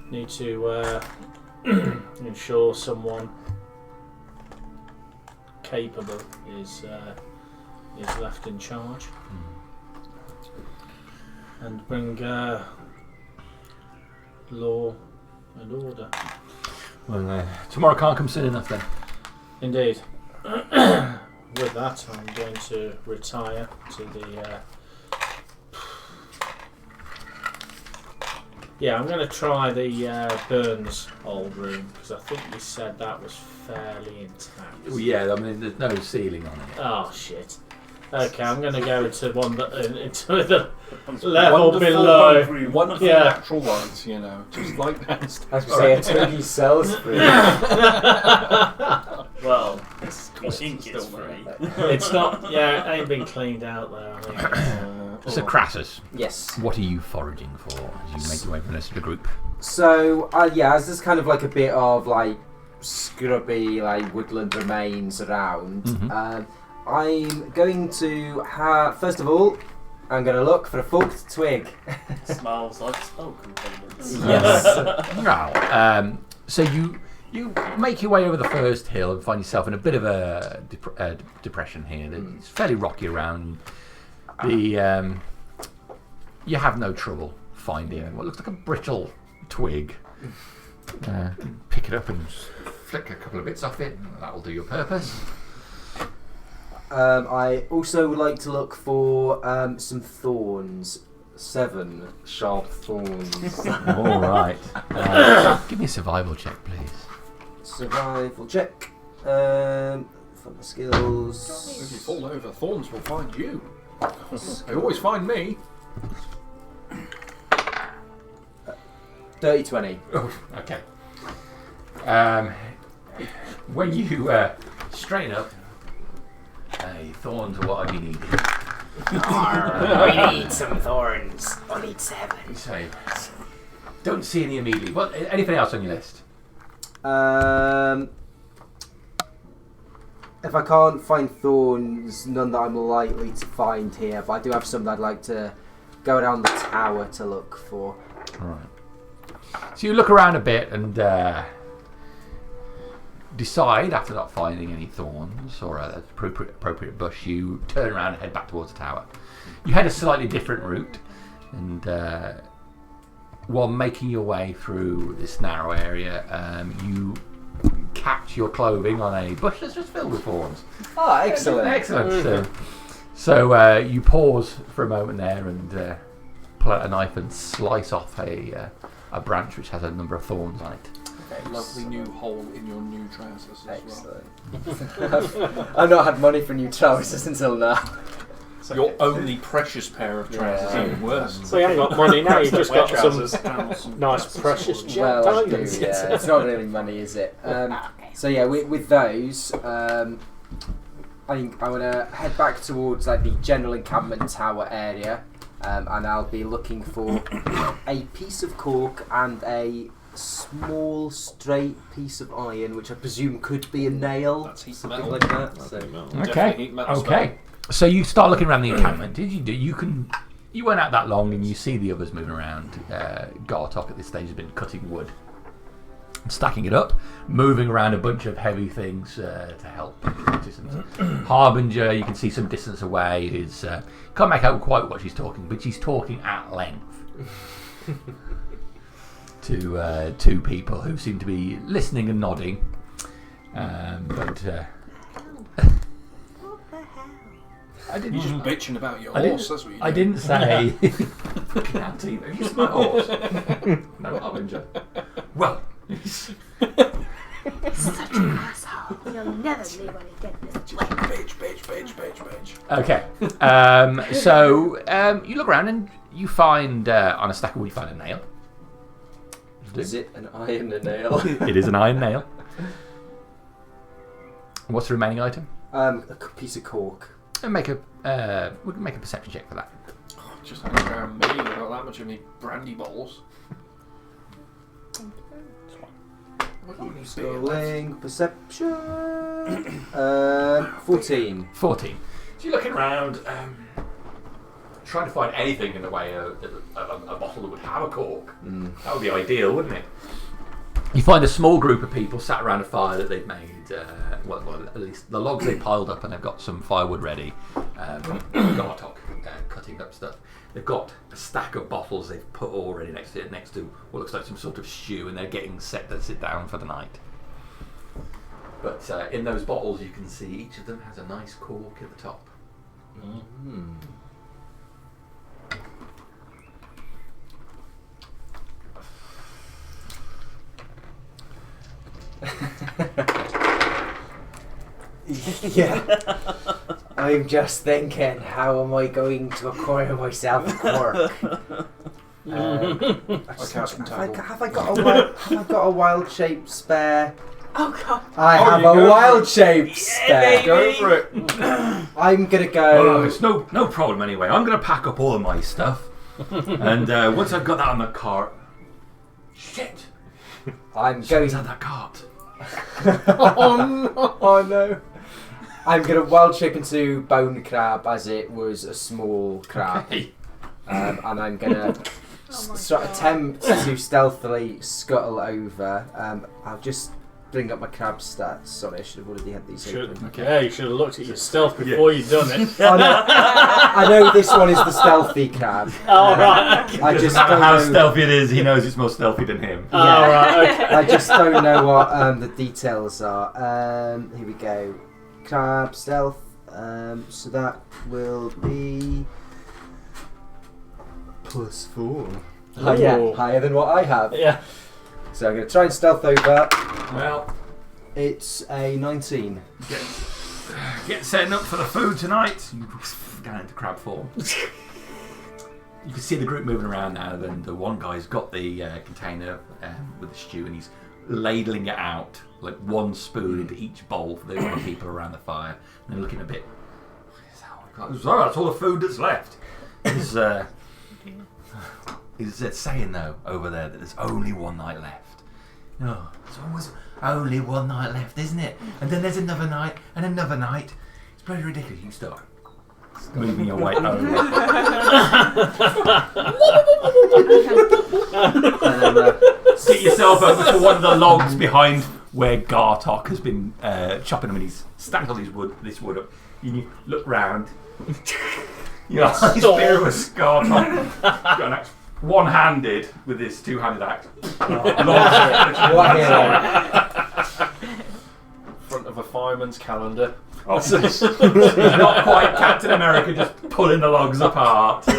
need to ensure someone capable is left in charge and bring law and order. Well, tomorrow can't come soon enough then. Indeed. With that, I'm going to retire to the. Yeah, I'm going to try the Burns old room because I think you said that was fairly intact. Well, yeah, I mean, there's no ceiling on it. Oh shit. Okay, I'm going to go into one that into the level Wonderful below. room, wonderful Yeah. natural light, you know, just like downstairs. As we say, a Twiggy sells free. Well, we think it's free. It's not. Yeah, it ain't been cleaned out there. I think. So, Crassus, Yes. what are you foraging for as you make your way from the rest of the group? So, yeah, as there's kind of like a bit of like scrubby, like woodland remains around, I'm going to have, first of all, I'm going to look for a forked twig. Smells like smoke components. Yes. Well, so you make your way over the first hill and find yourself in a bit of a depression here. It's fairly rocky around. You have no trouble finding what looks like a brittle twig. Pick it up and flick a couple of bits off it. That will do your purpose. I also would like to look for some thorns. 7 sharp thorns. All right. Give me a survival check, please. Survival check. Fun skills. If you fall over, thorns will find you. They always find me. Dirty 20. Oh, okay. When you straighten up, thorns are what I needed. I need some thorns. I need 7. So, don't see any immediately. What? Anything else on your list? If I can't find thorns, none that I'm likely to find here, but I do have some that I'd like to go down the tower to look for. All right. So you look around a bit and decide, after not finding any thorns or an appropriate bush, you turn around and head back towards the tower. You head a slightly different route, and while making your way through this narrow area, you catch your clothing on a bush that's just filled with thorns. Oh, excellent. Excellent. So you pause for a moment there and pull out a knife and slice off a branch which has a number of thorns on it. A lovely new hole in your new trousers as Excellent. I've not had money for new trousers until now. well. Your only precious pair of trousers, Yeah. even worse. So you ain't got money now. You've just got Trousers some and some nice precious Well, I do, diamonds. yeah. It's not really money, is it? So yeah, with those, I think I want to head back towards like the general encampment tower area, and I'll be looking for a piece of cork and a small straight piece of iron, which I presume could be a nail, That's heat something metal. like that. So. Definitely heat metal Okay. So you start looking around the encampment. You weren't out that long, and you see the others moving around. Gartok at this stage has been cutting wood, stacking it up, moving around a bunch of heavy things to help. Harbinger, you can see some distance away, is can't make out quite what she's talking, but she's talking at length to two people who seem to be listening and nodding. I You're didn't. just bitching about your I didn't- horse, that's what you I do. didn't say. Fucking anti. Have you seen my horse? No, Harbinger. Well. Such an asshole. You'll never leave when you get this way. Bitch. Okay. So you look around and You find on a stack of wood, you find a nail. Is it an iron nail? It is an iron nail. What's the remaining item? A piece of cork. And we can make a perception check for that. Just hang around me. I've got that much of any brandy bottles. Scrolling perception. 14. 14. So you're looking around, trying to find anything in the way of a bottle that would have a cork. That would be ideal, wouldn't it? You find a small group of people sat around a fire that they've made. Well, at least the logs they piled up, and they've got some firewood ready. Gartok cutting up stuff. They've got a stack of bottles they've put already next to what looks like some sort of stew, and they're getting set to sit down for the night. But in those bottles, you can see each of them has a nice cork at the top. Yeah. I'm just thinking, how am I going to acquire myself a cork? Have I got a wild shape spare? Oh god. I have a wild shape spare. Go for it. I'm gonna go. Oh, it's no problem anyway. I'm going to pack up all of my stuff, and once I've got that on the cart, shit, I'm going. someone's had that cart. Oh no. I'm going to wild shape into bone crab as it was a small crab. Okay. And I'm going to attempt to stealthily scuttle over. I'll just bring up my crab stats. Sorry, I should have already had these open. Yeah, you should have looked at your stealth before you'd done it. I know this one is the stealthy crab. Oh, right. Okay. I just No matter don't how know. stealthy it is, he knows it's more stealthy than him. Oh, right, okay. I just don't know what the details are. Here we go. Crab stealth. So that will be +4. Higher than what I have. Yeah. So I'm going to try and stealth over. Well, It's a 19. get setting up for the food tonight. You down into crab form. You can see the group moving around now. Then the one guy's got the container with the stew, and he's ladling it out, like one spoon into each bowl for the other people around the fire. And they're looking a bit. So that's all the food that's left. Is it saying though over there that there's only one night left? No, there's always only one night left, isn't it? And then there's another night and another night. It's pretty ridiculous. You start moving your way over. Get yourself over to one of the logs behind where Gartok has been chopping them, and he's stacked all this wood up. You look round. Your eyes bear with Gartok. Got an axe, one-handed with this two-handed axe. Front of a fireman's calendar. Oh. He's not quite Captain America, just pulling the logs apart. So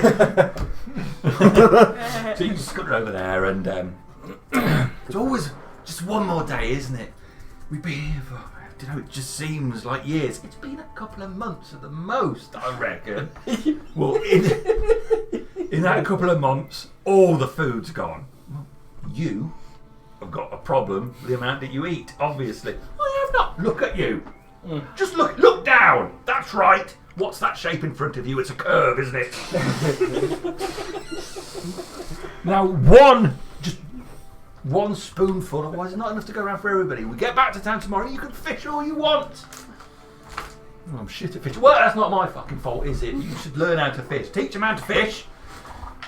you just scutter over there, and there's always just one more day, isn't it? We've been here for, it just seems like years. It's been a couple of months at the most, I reckon. Well, in that couple of months, all the food's gone. Well, you have got a problem with the amount that you eat, obviously. I have not. Look at you. Just look down. That's right. What's that shape in front of you? It's a curve, isn't it? Now, just one spoonful, otherwise it's not enough to go around for everybody. We get back to town tomorrow, you can fish all you want. Oh, I'm shit at fishing. Well, that's not my fucking fault, is it? You should learn how to fish. Teach a man to fish.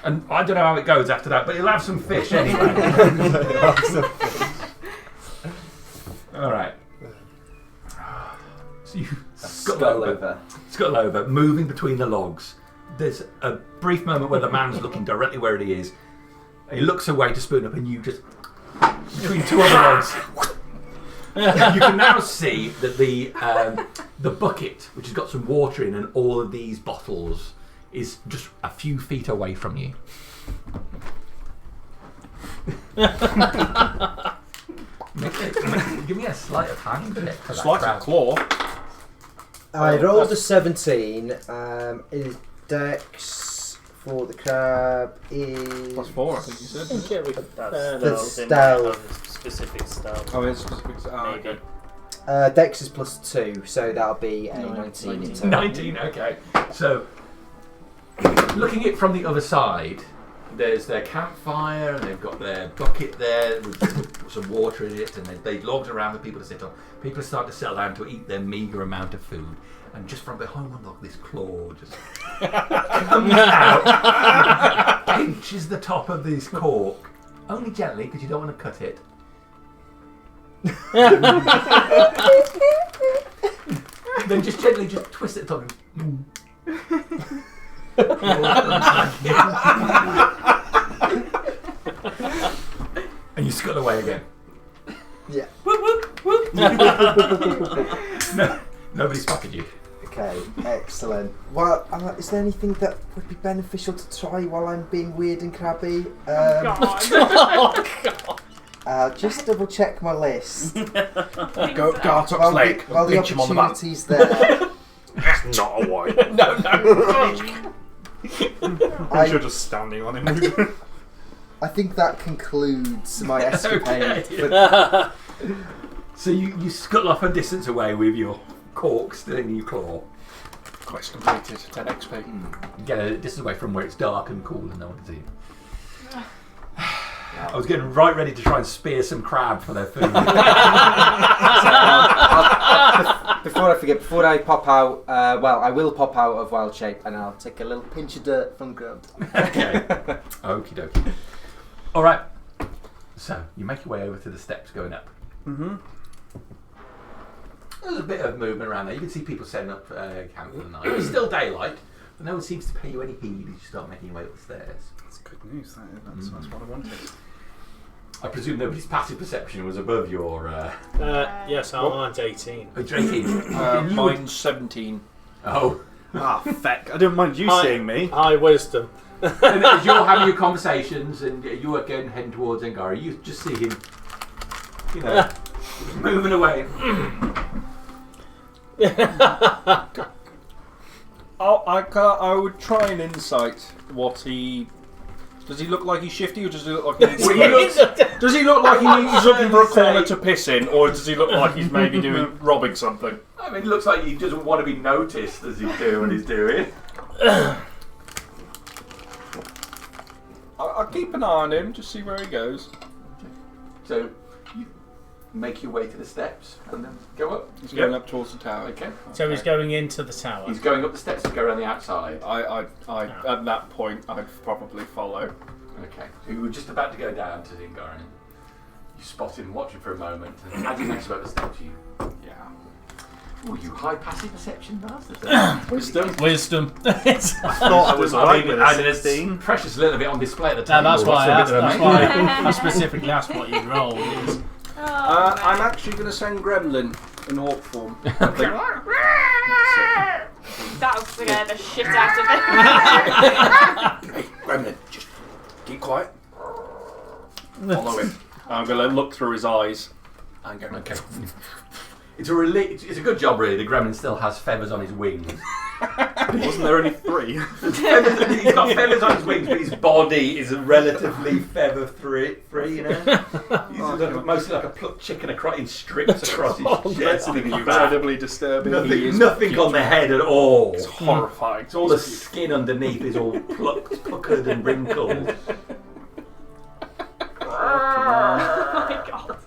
And I don't know how it goes after that, but he'll have some fish anyway. Alright. So you scuttle over, moving between the logs. There's a brief moment where the man's looking directly where it is. He looks away to spoon up, and you just between two other logs. You can now see that the bucket, which has got some water in, and all of these bottles, is just a few feet away from you. Give me a sleight of hand check for that. Sleight of claw. I rolled a 17. Is Dex for the crab is +4, I think you said. Yeah, we The Stealth. It might stealth. have a specific stealth. Oh, it's specific. Maybe. Okay. Dex is +2, so that'll be a 19 in total. 19, okay. So, looking at it from the other side, there's their campfire, and they've got their bucket there with some water in it, and they logs around for people to sit on. People start to settle down to eat their meagre amount of food, and just from behind one log, this claw just comes out, pinches the top of this cork, only gently because you don't want to cut it. Then just gently just twist it at the top. And you scuttle away again. Yeah. No, nobody spotted you. Okay, excellent. Well, is there anything that would be beneficial to try while I'm being weird and crabby? Just double check my list. Go Gartok's While leg. the Pinch him on the back. opportunity's there, That's not a white. You're just standing on him. I think that concludes my escapade. Okay. So you scuttle off a distance away with your cork still in your claw. Quest completed. 10 XP. You get a distance away from where it's dark and cool and no one can see you. I was getting right ready to try and spear some crab for their food. Before I forget, before I pop out, I will pop out of wild shape and I'll take a little pinch of dirt from the ground. Okay. Okie dokie. Alright. So, you make your way over to the steps going up. Mm-hmm. There's a bit of movement around there. You can see people setting up camp for the night. It's still daylight, but no one seems to pay you any heed as you start making your way up the stairs. That's good news. That's what I wanted. I presume nobody's passive perception was above your... Yes, mine's 18. Oh, 18. Mine's 17. Oh. Ah, feck. I don't mind you seeing me. High wisdom. And as you're having your conversations and you are heading towards Angara, you just see him, moving away. I would try and insight what he... Does he look like he's shifty, or does he look like he's... Does he look like he's looking for a corner to piss in, or does he look like he's maybe robbing something? I mean, it looks like he doesn't want to be noticed as he's doing what he's doing. I'll keep an eye on him, just see where he goes. So, you make your way to the steps and then go up. He's going up towards the tower. Okay. So he's going into the tower. He's going up the steps to go around the outside. At that point, I'd probably follow. Okay. So you were just about to go down to Zingaran. You spot him watching for a moment, and as he makes about the steps, you... Yeah. Oh, you high passive perception bastards. Wisdom. I thought I was right with a 16. Precious little bit on display at the No, table. that's why What's a bit of a that's why I specifically asked what you rolled. Is I'm actually going to send Gremlin in hawk form. That'll scare the shit out of it. Hey, Gremlin, just keep quiet. Follow him. I'm going to look through his eyes and go, Okay. It's a good job, really. The gremlin still has feathers on his wings. Wasn't there only 3? He's got feathers on his wings, but his body is relatively feather-free, you know? He's mostly like a plucked chicken in strips across his chest. That's incredibly disturbing. Nothing on the head at all. It's horrifying. It's all the skin underneath is all puckered and wrinkled. Oh my god.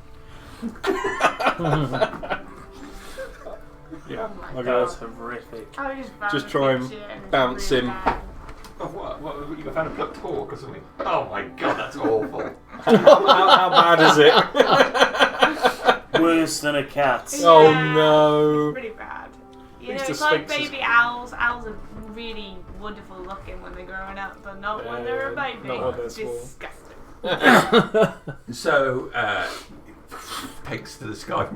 yeah. Oh my god, that's horrific. Just try and bounce him. Oh, what, you found a plucked hawk or something? Oh my god, that's awful. How bad is it? Worse than a cat. Oh no. It's pretty bad. You know, least it's the like Sphinx is- baby owls. Owls are really wonderful looking when they're growing up, but not when they're a baby. not when they're It's small. disgusting. So, pegs to the sky.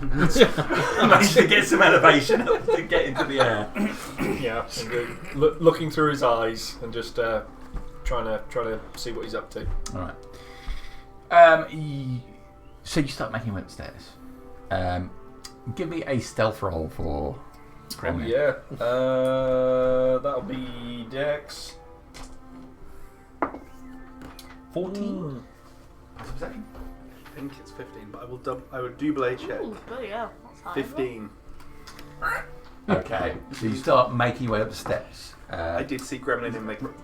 Managed to get some elevation up to get into the air. Yeah, and looking through his eyes and just trying to see what he's up to. All right. So you start making your way upstairs. Give me a stealth roll for Gremlin. Yeah. That'll be Dex. 14. What's the perception? I think it's 15, but I would do blade check. Ooh, bloody hell, that's high. 15. Okay, so you start making your way up the steps. I did see Gremlin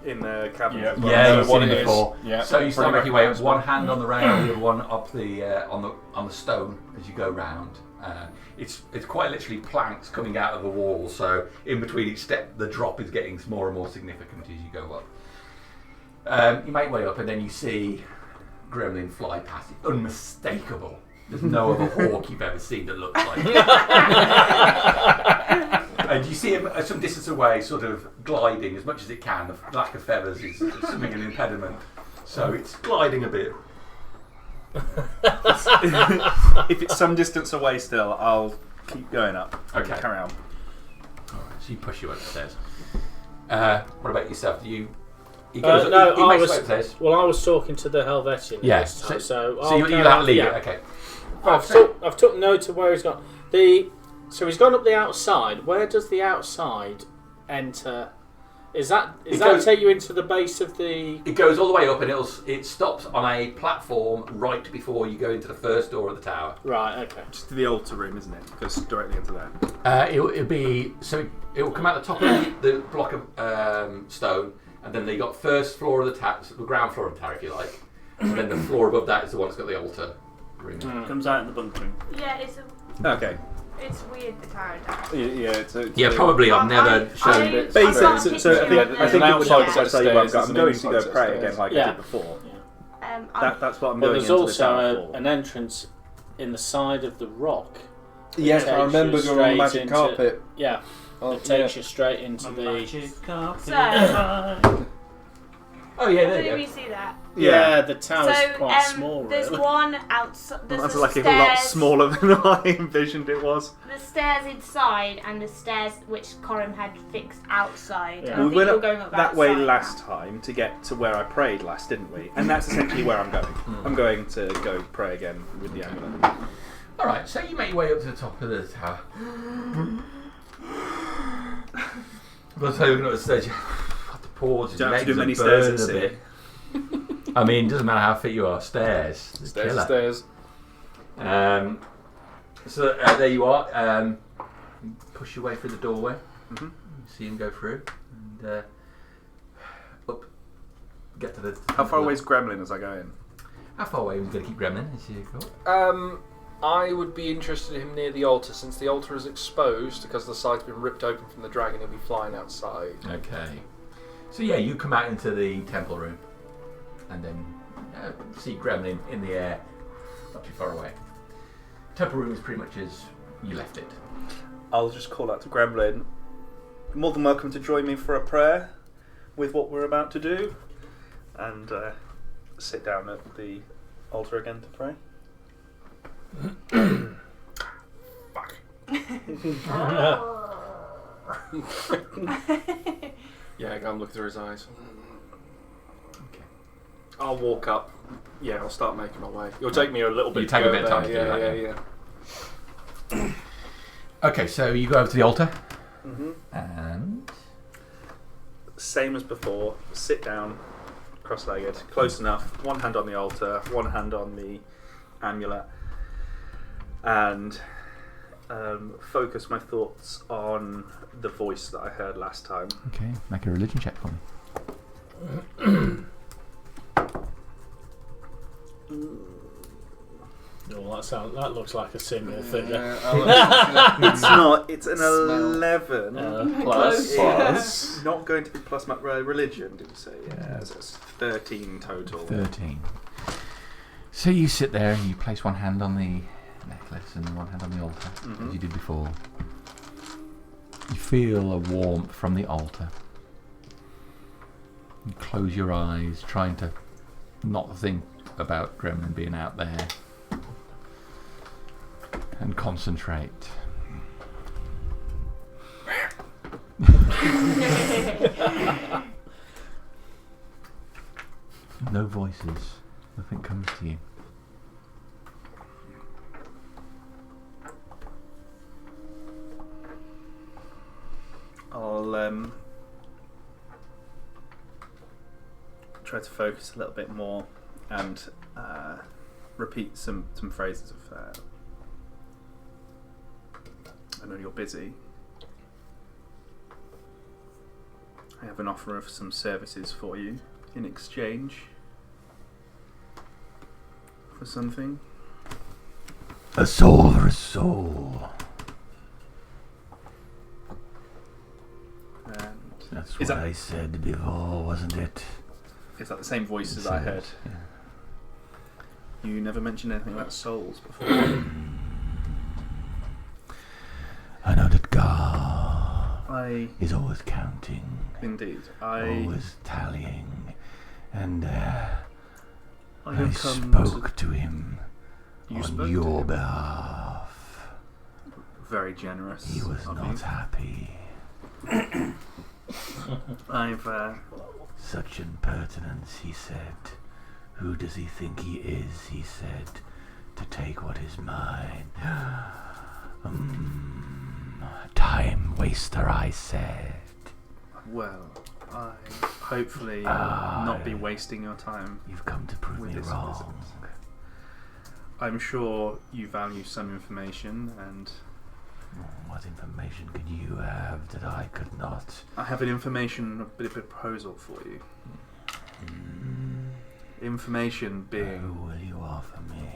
in the cabin. Yeah. as well. Yeah, So you've what seen it it is, before. yeah, So you start pretty making your way up, recognisable. one hand on the rail, the other one up on the stone as you go round. It's quite literally planks coming out of the wall. So in between each step, the drop is getting more and more significant as you go up. You make your way up, and then you see Gremlin fly past. It's unmistakable. There's no other hawk you've ever seen that looks like it. And you see him at some distance away, sort of gliding as much as it can. The lack of feathers is something an impediment. So it's gliding a bit. If it's some distance away still, I'll keep going up. Okay. Carry on. Alright, so you push you up the stairs. What about yourself? Do you... He goes, No, he I makes was. his way upstairs. Well, I was talking to the Helvetian. Yeah, This time, so so you carry that on. lead Yeah. it, okay. I've took note of where he's gone. So he's gone up the outside. Where does the outside enter? Does that take you into the base of the? It goes all the way up, and it stops on a platform right before you go into the first door of the tower. Right. Okay. Just to the altar room, isn't it? It goes directly into there. It'll be so it will come out the top of the block of stone, and then they got first floor of the tower, the ground floor of the tower, if you like, and then the floor above that is the one that's got the altar room. Comes out in the bunkering. Yeah, Okay. it's weird the tower down. Yeah, probably. I've never shown I- it. Basically, can't so picture I think it. it There's would an help outside if I set tell you what stairs, I'm there's going to an go inside pray set again like I Yeah. did before. I'm- That's what I'm Well, going there's into the also tower for. an entrance in the side of the rock. Yes, takes I remember you going on straight magic into- carpet. Yeah. Oh, It takes you straight into the. Magic carpet. So- Oh yeah, there Did you we go. see that? Yeah, the tower's So quite small. there's Really. one outside. There's That's the like stairs, a lot smaller than I envisioned it was. The stairs inside and the stairs which Coram had fixed outside. Yeah. And I We think went you're up going up that way outside last now. time to get to where I prayed last, didn't we? And that's essentially where I'm going. I'm going to go pray again with the amulet. All right, so you make your way up to the top of the tower. By the time you're looking at the stage, you have to pause. Don't have to do your many legs stairs are and burning a bit. I mean, it doesn't matter how fit you are. Stairs. It's Stairs, killer. stairs. So there you are. You push your way through the doorway. Mhm. You see him go through and up. Get to the. How far away is Gremlin as I go in? How far away are we going to keep Gremlin? As you go? I would be interested in him near the altar, since the altar is exposed because the side's been ripped open from the dragon. He'll be flying outside. Okay. So yeah, you come out into the temple room, and then see Gremlin in the air, not too far away. Temple room is pretty much as you left it. I'll just call out to Gremlin. More than welcome to join me for a prayer with what we're about to do, and sit down at the altar again to pray. Fuck. Yeah, go and look through his eyes. Okay. I'll walk up. Yeah, I'll start making my way. It'll take me a little bit You to take a go bit of there. time to do yeah, that, yeah. Okay, so you go over to the altar, Mm-hmm. and Same as before. Sit down, cross-legged, close enough. One hand on the altar, one hand on the amulet, and focus my thoughts on the voice that I heard last time. okay, make a religion check for me. Oh, that looks like a similar figure. It's not. It's an Smell. 11. Plus. It's not going to be plus my religion, did you say? Yeah, so it's 13 total. 13. So you sit there and you place one hand on the necklace and one hand on the altar, Mhm. as you did before. You feel a warmth from the altar. You close your eyes, trying to not think about Gremlin being out there, and concentrate. No voices. Nothing comes to you. try to focus a little bit more and repeat some phrases of. I know you're busy. I have an offer of some services for you in exchange for something. A soul for a soul. And That's is what that- I said before, wasn't it? is that the same voice as I heard? Yeah. You never mentioned anything about souls before. I know that God I is always counting, indeed. always tallying, and I I have come spoke to him You on spoke to your him? behalf. Very generous. He was of not you. happy. I've Such impertinence, he said. Who does he think he is, he said, to take what is mine? Time waster, I said. well, I hopefully not be wasting your time. You've come to prove With me this wrong. visit. I'm sure you value some information, and What information could you have that I could not? I have an information bit of a proposal for you. Information being. Who will you offer me?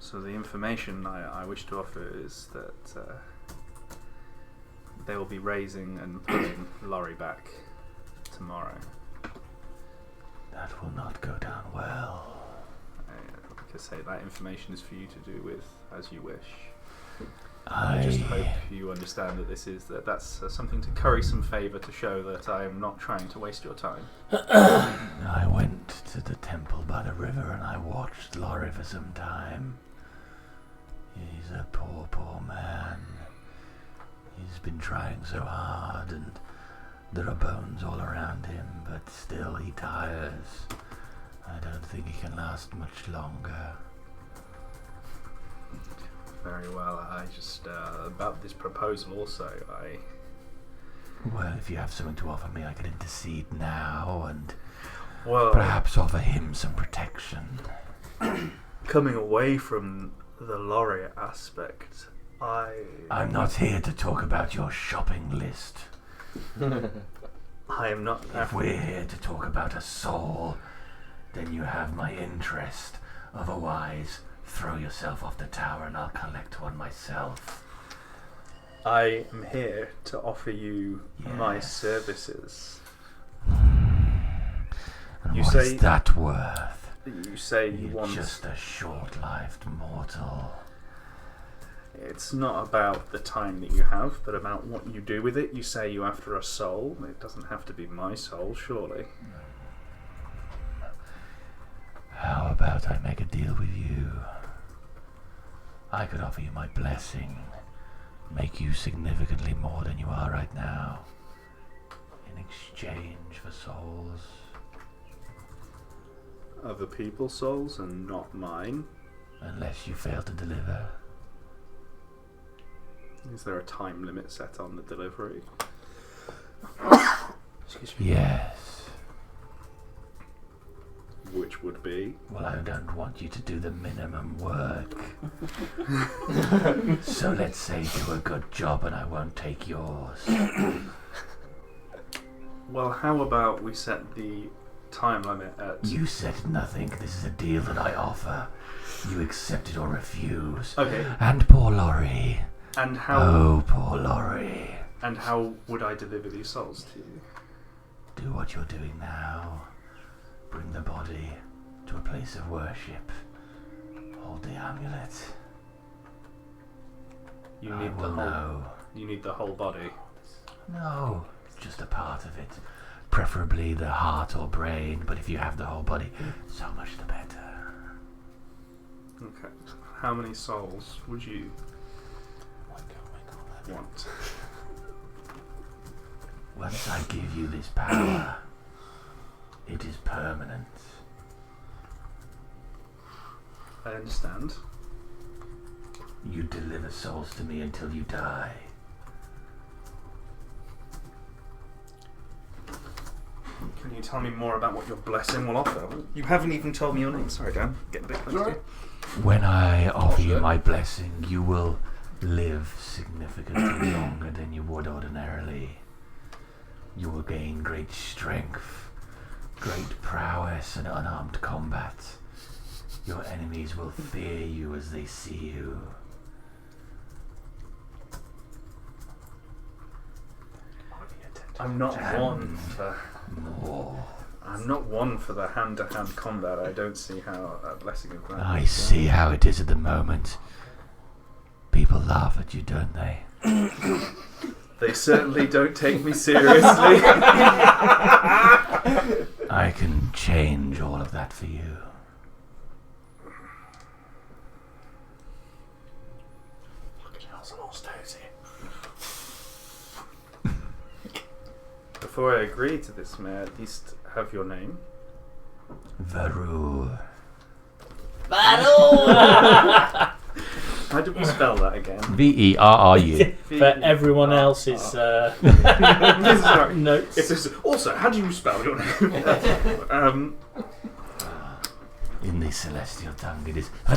So the information I wish to offer is that they will be raising and pulling Lorey back tomorrow. That will not go down well. Like I say, that information is for you to do with as you wish. I I just hope you understand that that's something to curry some favour to show that I am not trying to waste your time. I went to the temple by the river and I watched Lorey for some time. He's a poor, poor man. He's been trying so hard and there are bones all around him, but still he tires. I don't think he can last much longer. Very well. I just about this proposal also. Well, if you have something to offer me, I can intercede now and Well, perhaps offer him some protection. coming away from the Lorey aspect, I'm not here to talk about your shopping list. I am not. If we're here to talk about a soul, then you have my interest. Otherwise, throw yourself off the tower and I'll collect one myself. I am here to offer you my Yes. services. And You what say- is that worth? You say you You're want. just a short-lived mortal. It's not about the time that you have, but about what you do with it. You say you're after a soul. It doesn't have to be my soul, surely. How about I make a deal with you? I could offer you my blessing, make you significantly more than you are right now, in exchange for souls. Other people's souls and not mine. Unless you fail to deliver. Is there a time limit set on the delivery? Excuse me. Yes. Which would be? Well, I don't want you to do the minimum work. So let's say do a good job and I won't take yours. Well, how about we set the time limit at... You said nothing. This is a deal that I offer. You accept it or refuse. Okay, And poor Lorey. and how... Oh, poor Lorey. And how would I deliver these souls to you? Do what you're doing now. Bring the body to a place of worship. Hold the amulet. You I need the will whole... know. You need the whole body. No, just a part of it. Preferably the heart or brain, but if you have the whole body, so much the better. Okay. How many souls would you want? Once I give you this power, it is permanent. I understand. You deliver souls to me until you die. Can you tell me more about what your blessing will offer? You haven't even told me your name. Sorry, Dan. Getting a bit close to you. When I offer you my blessing, you will live significantly longer than you would ordinarily. You will gain great strength, great prowess and unarmed combat. Your enemies will fear you as they see you. I'm not one for. More. I'm not one for the hand-to-hand combat. I don't see how a blessing of that. I see how it is at the moment. People laugh at you, don't they? They certainly don't take me seriously. I can change all of that for you. Before I agree to this, may I at least have your name? Varu. How did we spell that again? Verru. For everyone else's notes. It says, also, how do you spell your name? In the celestial tongue, it is. I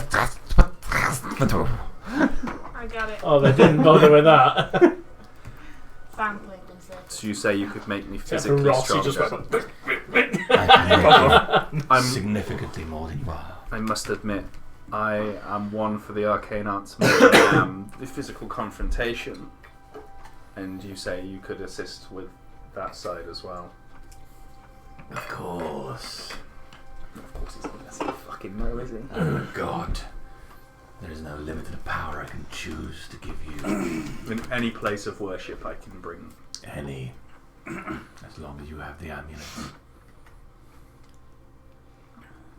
got it. Oh, they didn't bother with that. Fan played instead. So you say you could make me Except for physically Ross, he stronger? just went. I'm significantly more than you are. I must admit, I am one for the arcane arts more than I am the physical confrontation. And you say you could assist with that side as well. Of course. Of course he's going to say fucking no, is he? Oh God. There is no limit to the power I can choose to give you. In any place of worship I can bring. Any. As long as you have the amulet.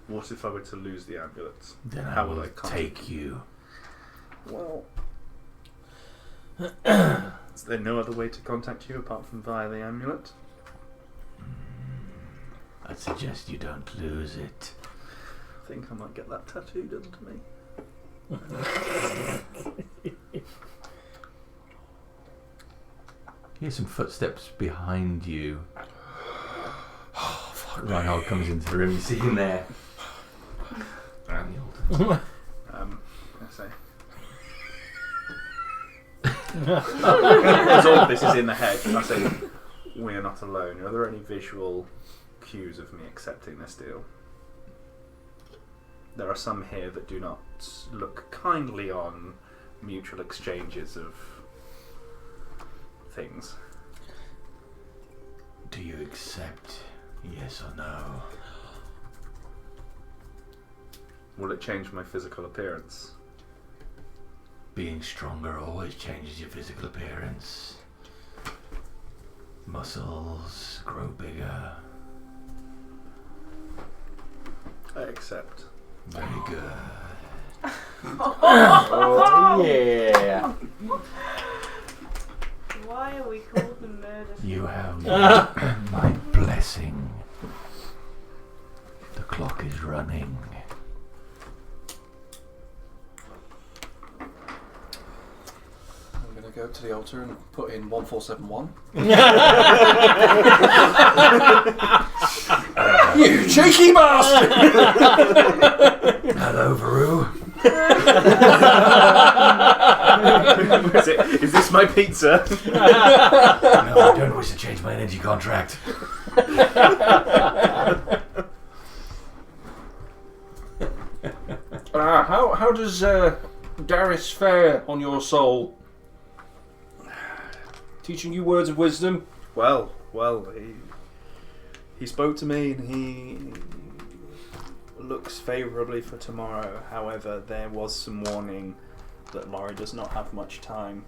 What if I were to lose the amulet? Then How I will will I contact take you. Well, is there no other way to contact you apart from via the amulet? I'd suggest you don't lose it. I think I might get that tattooed onto me. Hear some footsteps behind you. Oh, fuck. Reinhold comes into the room. You see him there. Reinhold. I say. As all of this is in the head, I say, we are not alone. Are there any visual cues of me accepting this deal? There are some here that do not look kindly on mutual exchanges of things. Do you accept? Yes or no? Will it change my physical appearance? Being stronger always changes your physical appearance. Muscles grow bigger. I accept. Very good. Oh, yeah. Why are we called the murder? You have my blessing. The clock is running. I'm going to go to the altar and put in 1471. You cheeky bastard! Hello, Varu. Is this my pizza? No, I don't wish to change my energy contract. How does Darius fare on your soul? Teaching you words of wisdom? Well, he spoke to me and he looks favourably for tomorrow. However, there was some warning that Lorey does not have much time.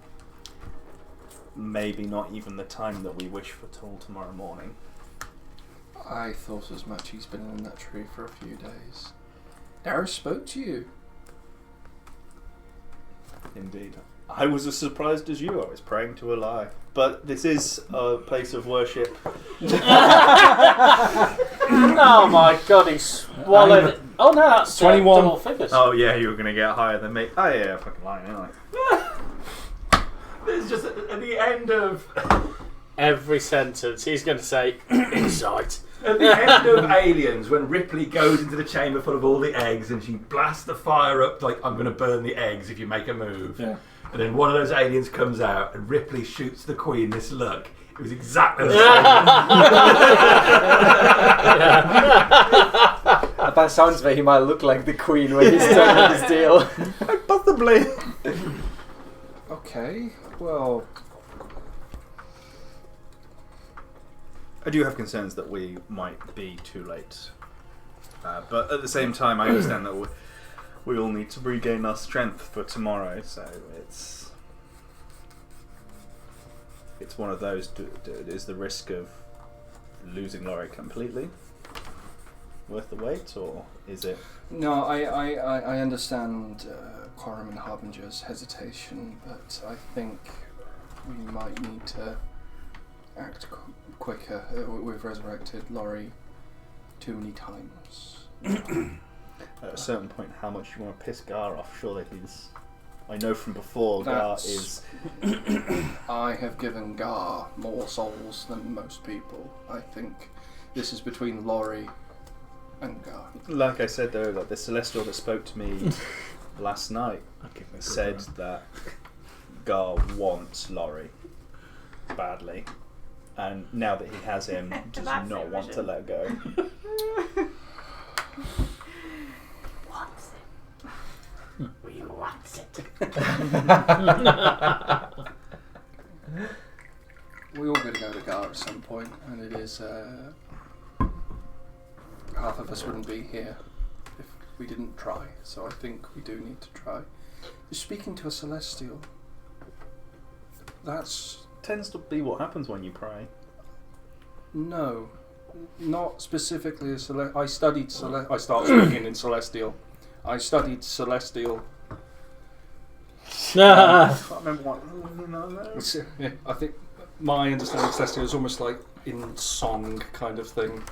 Maybe not even the time that we wish for till tomorrow morning. I thought as much. He's been in that tree for a few days. Darius spoke to you. Indeed. I was as surprised as you. I was praying to a lie. But this is a place of worship. Oh my god, he swallowed it. Oh no, that's 21. double figures. Oh yeah, you were going to get higher than me. Oh yeah, fucking lying, ain't I? It's just at the end of every sentence he's going to say, insight. At the end of Aliens, when Ripley goes into the chamber full of all the eggs and she blasts the fire up, like, I'm going to burn the eggs if you make a move. Yeah. And then one of those aliens comes out and Ripley shoots the Queen this look. It was exactly the same. By the sounds of it, he might look like the Queen when he's done his deal. Possibly. Okay, well, I do have concerns that we might be too late. But at the same time, I understand that we all need to regain our strength for tomorrow, so it's one of those. Is the risk of losing Lorey completely worth the wait, or is it? no, I understand Quorum and Harbinger's hesitation, but I think we might need to act quicker. We've resurrected Lorey too many times. At a certain point, how much you want to piss Gar off? Surely he's. I know from before Gar is. I have given Gar more souls than most people. I think this is between Lorey and Gar. Like I said though, like the Celestial that spoke to me last night said that Gar wants Lorey badly, and now that he has him, does That's not it, want to vision. let go. What's it? We want it. We all got to go to Gar at some point, and it is half of us wouldn't be here if we didn't try. So I think we do need to try. Speaking to a Celestial, that's Tends to be what happens when you pray. no, not specifically a Celestial. I studied I started speaking in Celestial. I studied Celestial. I can't remember what. Yeah, I think my understanding of Celestial is almost like in song kind of thing.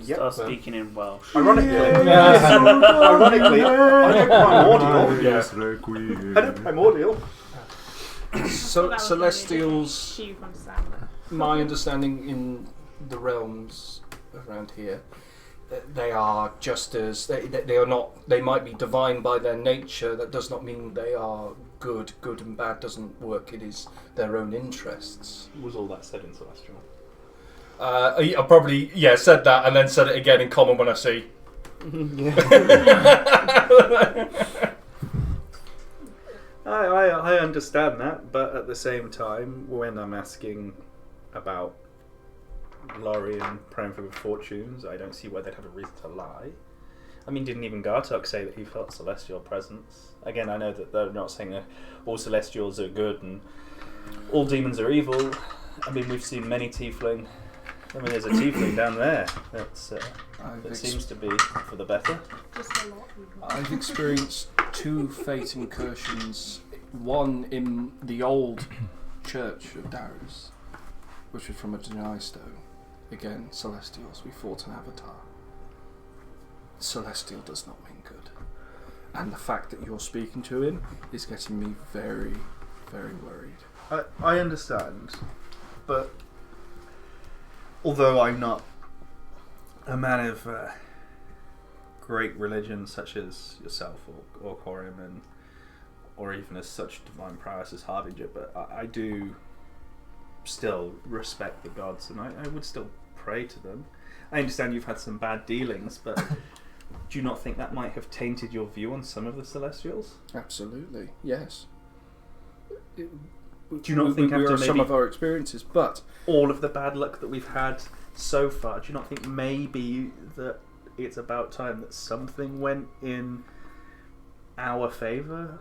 Start speaking in Welsh. Ironically, ironically, I know Primordial. So That was Celestials. Shoe from Sandler. My understanding in the realms around here, they are just as they are not. They might be divine by their nature. That does not mean they are good. Good and bad doesn't work. It is their own interests. Was all that said in Celestial? I probably said that and then said it again in common when I see. I understand that, but at the same time, when I'm asking about Lorey and praying for good fortunes, I don't see why they'd have a reason to lie. I mean, didn't even Gartok say that he felt celestial presence? Again, I know that they're not saying that all celestials are good and all demons are evil. I mean, we've seen many tiefling. I mean, there's a tiefling down there that seems to be for the better. Just a lot. I've experienced 2 fate incursions. One in the old church of Darius, which was from a Deny Stone. Again, Celestials. We fought an avatar. Celestial does not mean good. And the fact that you're speaking to him is getting me very, very worried. I understand, but although I'm not a man of great religion such as yourself or Corim, or even as such divine prowess as Harbinger, but I do still respect the gods, and I would still pray to them. I understand you've had some bad dealings, but do you not think that might have tainted your view on some of the Celestials? Absolutely, yes. Do you not think we after are some maybe of our experiences, but all of the bad luck that we've had so far, do you not think maybe that it's about time that something went in our favour?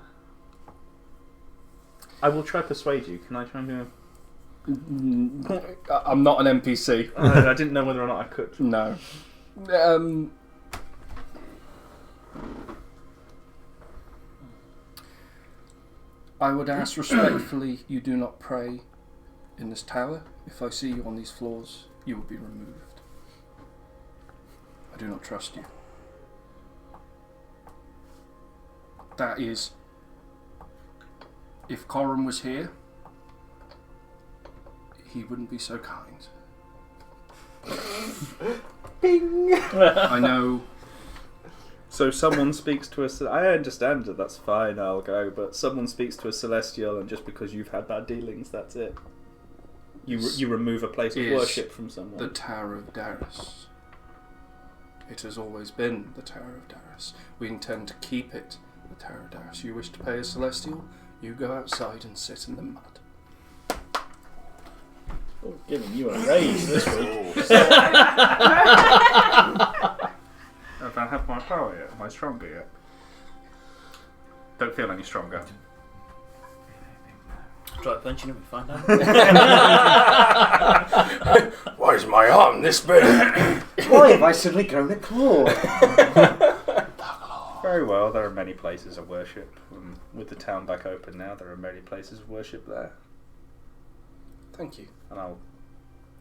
I will try to persuade you. Can I try and do I'm not an NPC. I didn't know whether or not I could. No. I would ask respectfully you do not pray in this tower. If I see you on these floors, you will be removed. I do not trust you. That is, if Coram was here, he wouldn't be so kind. Bing! I know. So someone speaks to us. I understand that. That's fine. I'll go. But someone speaks to a celestial, and just because you've had bad dealings, that's it. You remove a place of Is worship from someone. The Tower of Darius. It has always been the Tower of Darius. We intend to keep it the Tower of Darius. You wish to pay a celestial? You go outside and sit in the mud. Oh, giving you a raise this week. Have I had my power yet? Am I stronger yet? Don't feel any stronger. Try punching him and find out. Why is my arm this big? Why have I suddenly grown a claw? Very well. There are many places of worship. With the town back open now, there are many places of worship there. Thank you. And I'll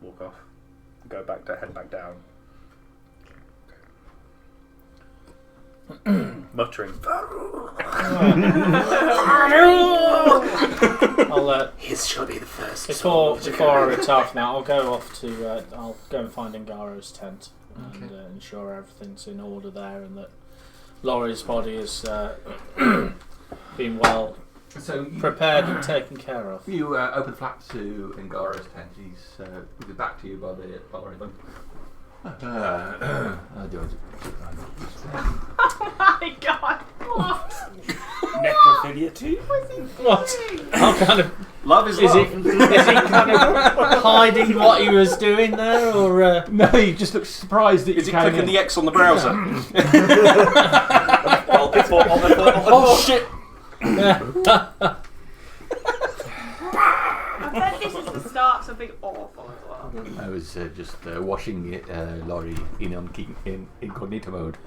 walk off. Head back down. Muttering. I'll His shall be the first. before I retire from that, I'll go off to I'll go and find Ngaro's tent and ensure everything's in order there, and that Lorey's body has been well prepared and taken care of. You open the flap to Ngaro's tent. He's with his back to you by the Lorey. Oh my god! What? Necrophilia too? What? How kind of Love is is love. he kind of hiding what he was doing there, or No, you just look surprised that Is you he clicking came the X on the browser? Oh shit! I bet this is the start of something awful as well. I was just washing Lorey in incognito mode.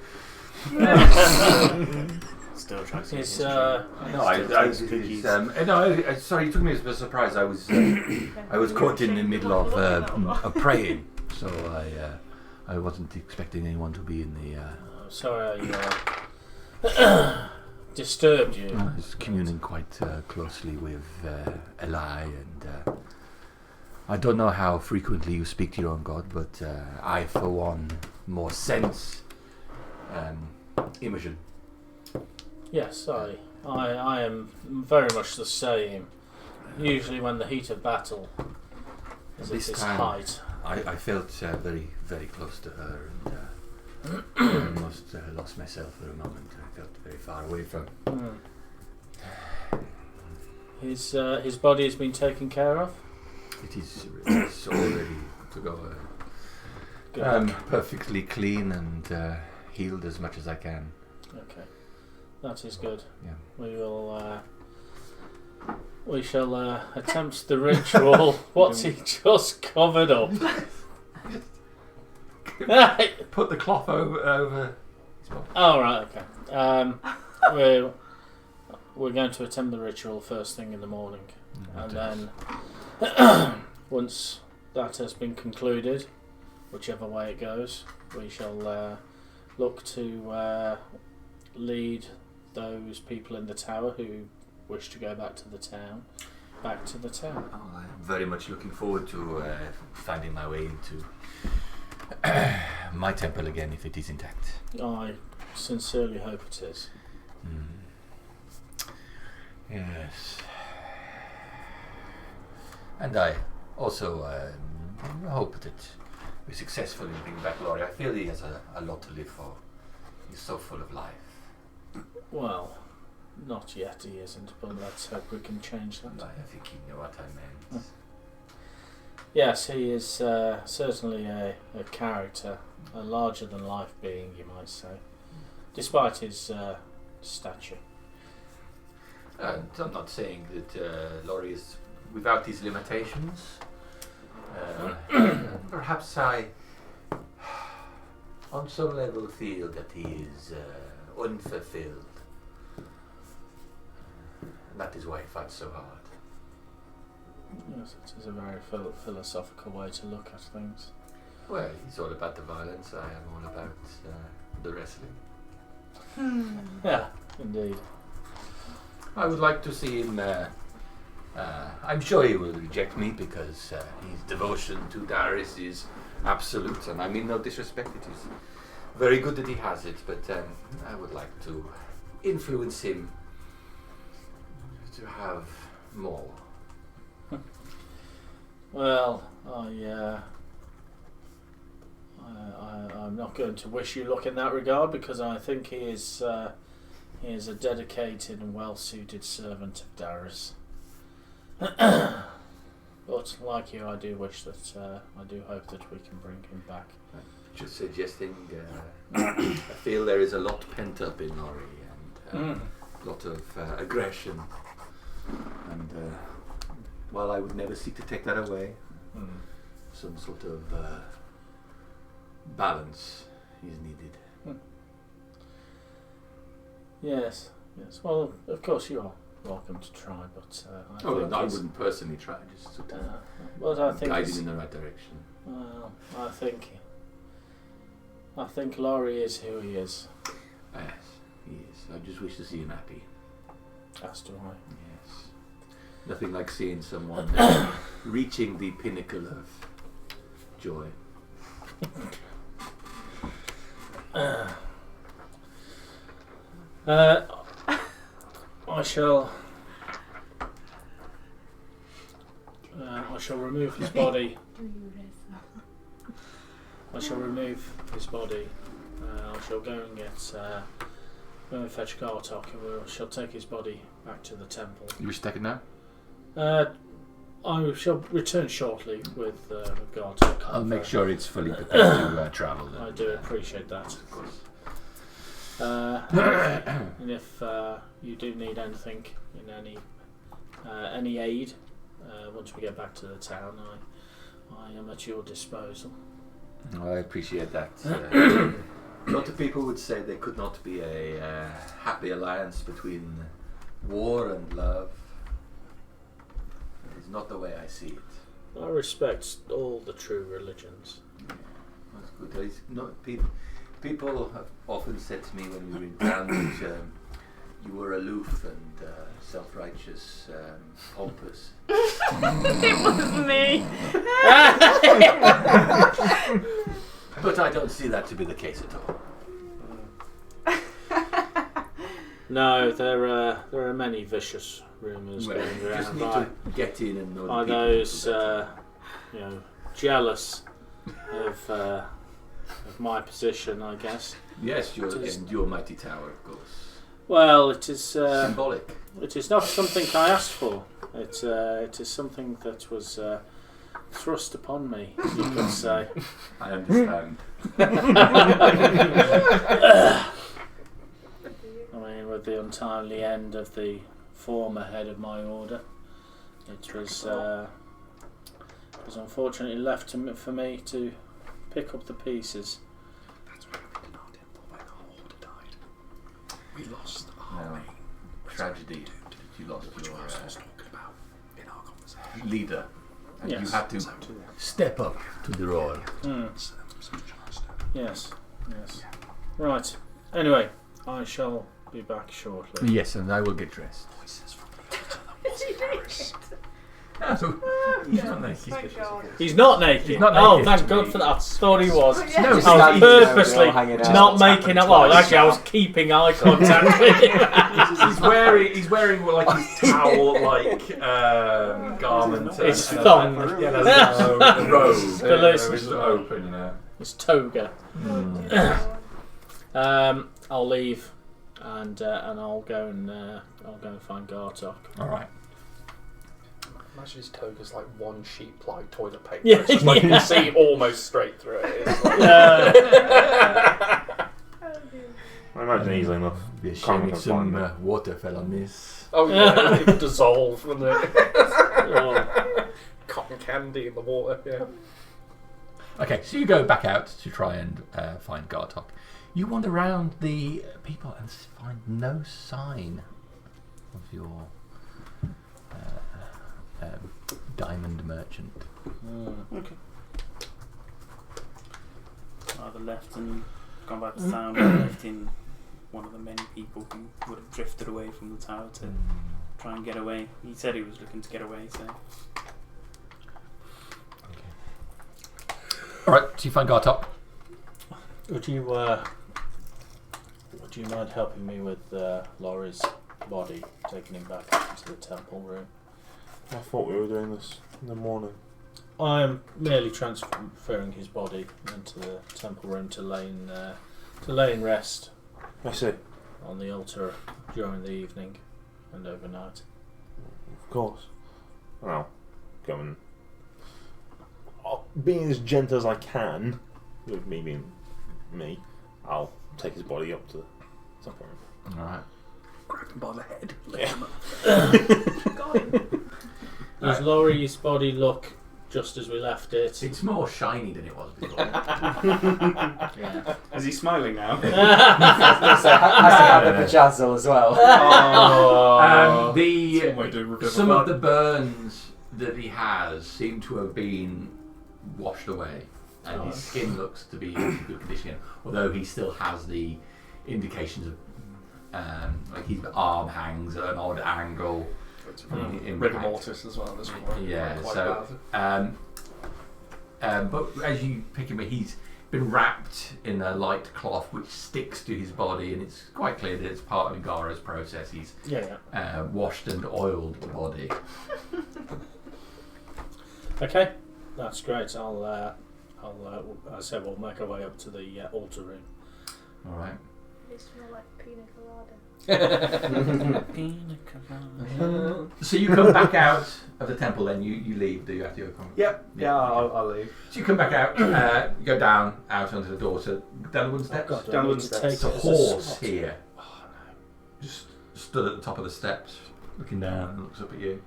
Still trying to It's, sorry, it took me as a surprise. I was caught in the middle of praying, so I wasn't expecting anyone to be in the. sorry, I disturbed you. I was communing quite closely with Eli, and I don't know how frequently you speak to your own god, but I, for one, more sense immersion. Yes, I am very much the same. Usually when the heat of battle is at This its time, height. I felt very, very close to her, and I almost lost myself for a moment. I felt very far away from. His body has been taken care of? It's all ready to go. Perfectly clean and healed as much as I can. Okay, that is good. Yeah. We shall attempt the ritual. What's he just covered up? Put the cloth over. Oh right, okay. We're going to attempt the ritual first thing in the morning, and then once that has been concluded, whichever way it goes, we shall look to lead those people in the tower who wish to go back to the town. Oh, I'm very much looking forward to finding my way into my temple again, if it is intact. I sincerely hope it is. Yes. And I also hope that we're successful in bringing back Lorey. I feel he has a lot to live for. He's so full of life. Well, not yet he isn't, but let's hope we can change that. I think you know what I meant. Yes, he is certainly a character, a larger-than-life being, you might say, despite his stature. I'm not saying that Lorey is without his limitations. Perhaps I, on some level, feel that he is unfulfilled. And that is why I fight so hard. Yes, it is a very philosophical way to look at things. Well, he's all about the violence. I am all about the wrestling. Yeah, indeed. I would like to see him I'm sure he will reject me because his devotion to Darius is absolute, and I mean no disrespect. It is very good that he has it, but I would like to influence him to have more. Well, I'm not going to wish you luck in that regard because I think he is a dedicated and well-suited servant of Darius. But like you, I do wish that I do hope that we can bring him back. Just suggesting, I feel there is a lot pent up in Lorey and a lot of aggression, and while I would never seek to take that away, some sort of balance is needed. Yes. Well, of course you are welcome to try, but I wouldn't personally try, just sort of guide him in the right direction. Well, I think Lorey is who he is. Yes, he is. I just wish to see him happy. As do I. Yes. Nothing like seeing someone reaching the pinnacle of joy. I shall remove his body. I shall remove his body. I shall go and go and fetch Gartok, and we shall take his body back to the temple. You wish to take it now? I shall return shortly with Gartok. I'll make sure it's fully prepared to travel then. I do appreciate that. Of course. And if you do need anything in any aid, once we get back to the town, I am at your disposal. I appreciate that. A lot of people would say there could not be a happy alliance between war and love. It is not the way I see it. I respect all the true religions. Yeah, that's good. People have often said to me when we were in town that you were aloof and self-righteous, pompous. It was me. But I don't see that to be the case at all. No, there are many vicious rumours going around. Just need to get in and know by the people those jealous of my position, I guess. Yes, your mighty tower, of course. Well, it is symbolic. It is not something I asked for. It is something that was thrust upon me, you could say. I understand. I mean, with the untimely end of the former head of my order, it was unfortunately left for me to pick up the pieces. That's what we did not temple when our order died. We lost our main tragedy. You lost your talking about in our conversation. Leader. And yes. You had to step up to the role. Yes. Right. Anyway, I shall be back shortly. Yes, and I will get dressed. No, he's not naked. He's not naked. He's not oh, naked. thank God for that. I thought he was. Yeah. No, I was purposely not making up. Well, actually, I was keeping eye contact with him. He's wearing like his towel-like garment. It's thong. Yeah, that's a robe. It's open, you know. It's toga. I'll leave, and I'll go and find Gartok. All right. Imagine his toga's like one sheet ply toilet paper. Yeah, It's just like you can see almost straight through it. It's like I imagine easily enough. Be a shame if some water fell on this. oh yeah, it would dissolve, wouldn't it? Oh. Cotton candy in the water. Yeah. Okay, so you go back out to try and find Gartok. You wander around the people and find no sign of your diamond merchant. Okay. Either left and gone back to town, or left in one of the many people who would have drifted away from the tower to try and get away. He said he was looking to get away, so. Alright, so you find Gartop. Would you mind helping me with Lorey's body, taking him back into the temple room? I thought we were doing this in the morning. I am merely transferring his body into the temple room to lay in rest. I see. On the altar during the evening and overnight. Of course. I'll go and... being as gentle as I can, with me being me, I'll take his body up to the top room. Alright. Grab him by the head. Does Lorey's body look just as we left it? It's more shiny than it was before. Yeah. Is he smiling now? So has to have a vajazzle as well. Some of the burns that he has seem to have been washed away, and his skin looks to be in good condition, although he still has the indications of like his arm hangs at an odd angle. Rigor mortis as well. But as you pick him, he's been wrapped in a light cloth which sticks to his body, and it's quite clear that it's part of Igara's process. He's washed and oiled the body. Okay, that's great. I said we'll make our way up to the altar room. All right. They smell like pina colada. So you come back out of the temple, then you leave. Do you have to go? Yep. Yeah, I'll leave. So you come back out. You go down out onto the door. So down the wooden steps. Down the wooden steps. There's a horse here. Oh no! Just stood at the top of the steps, looking down, and looks up at you.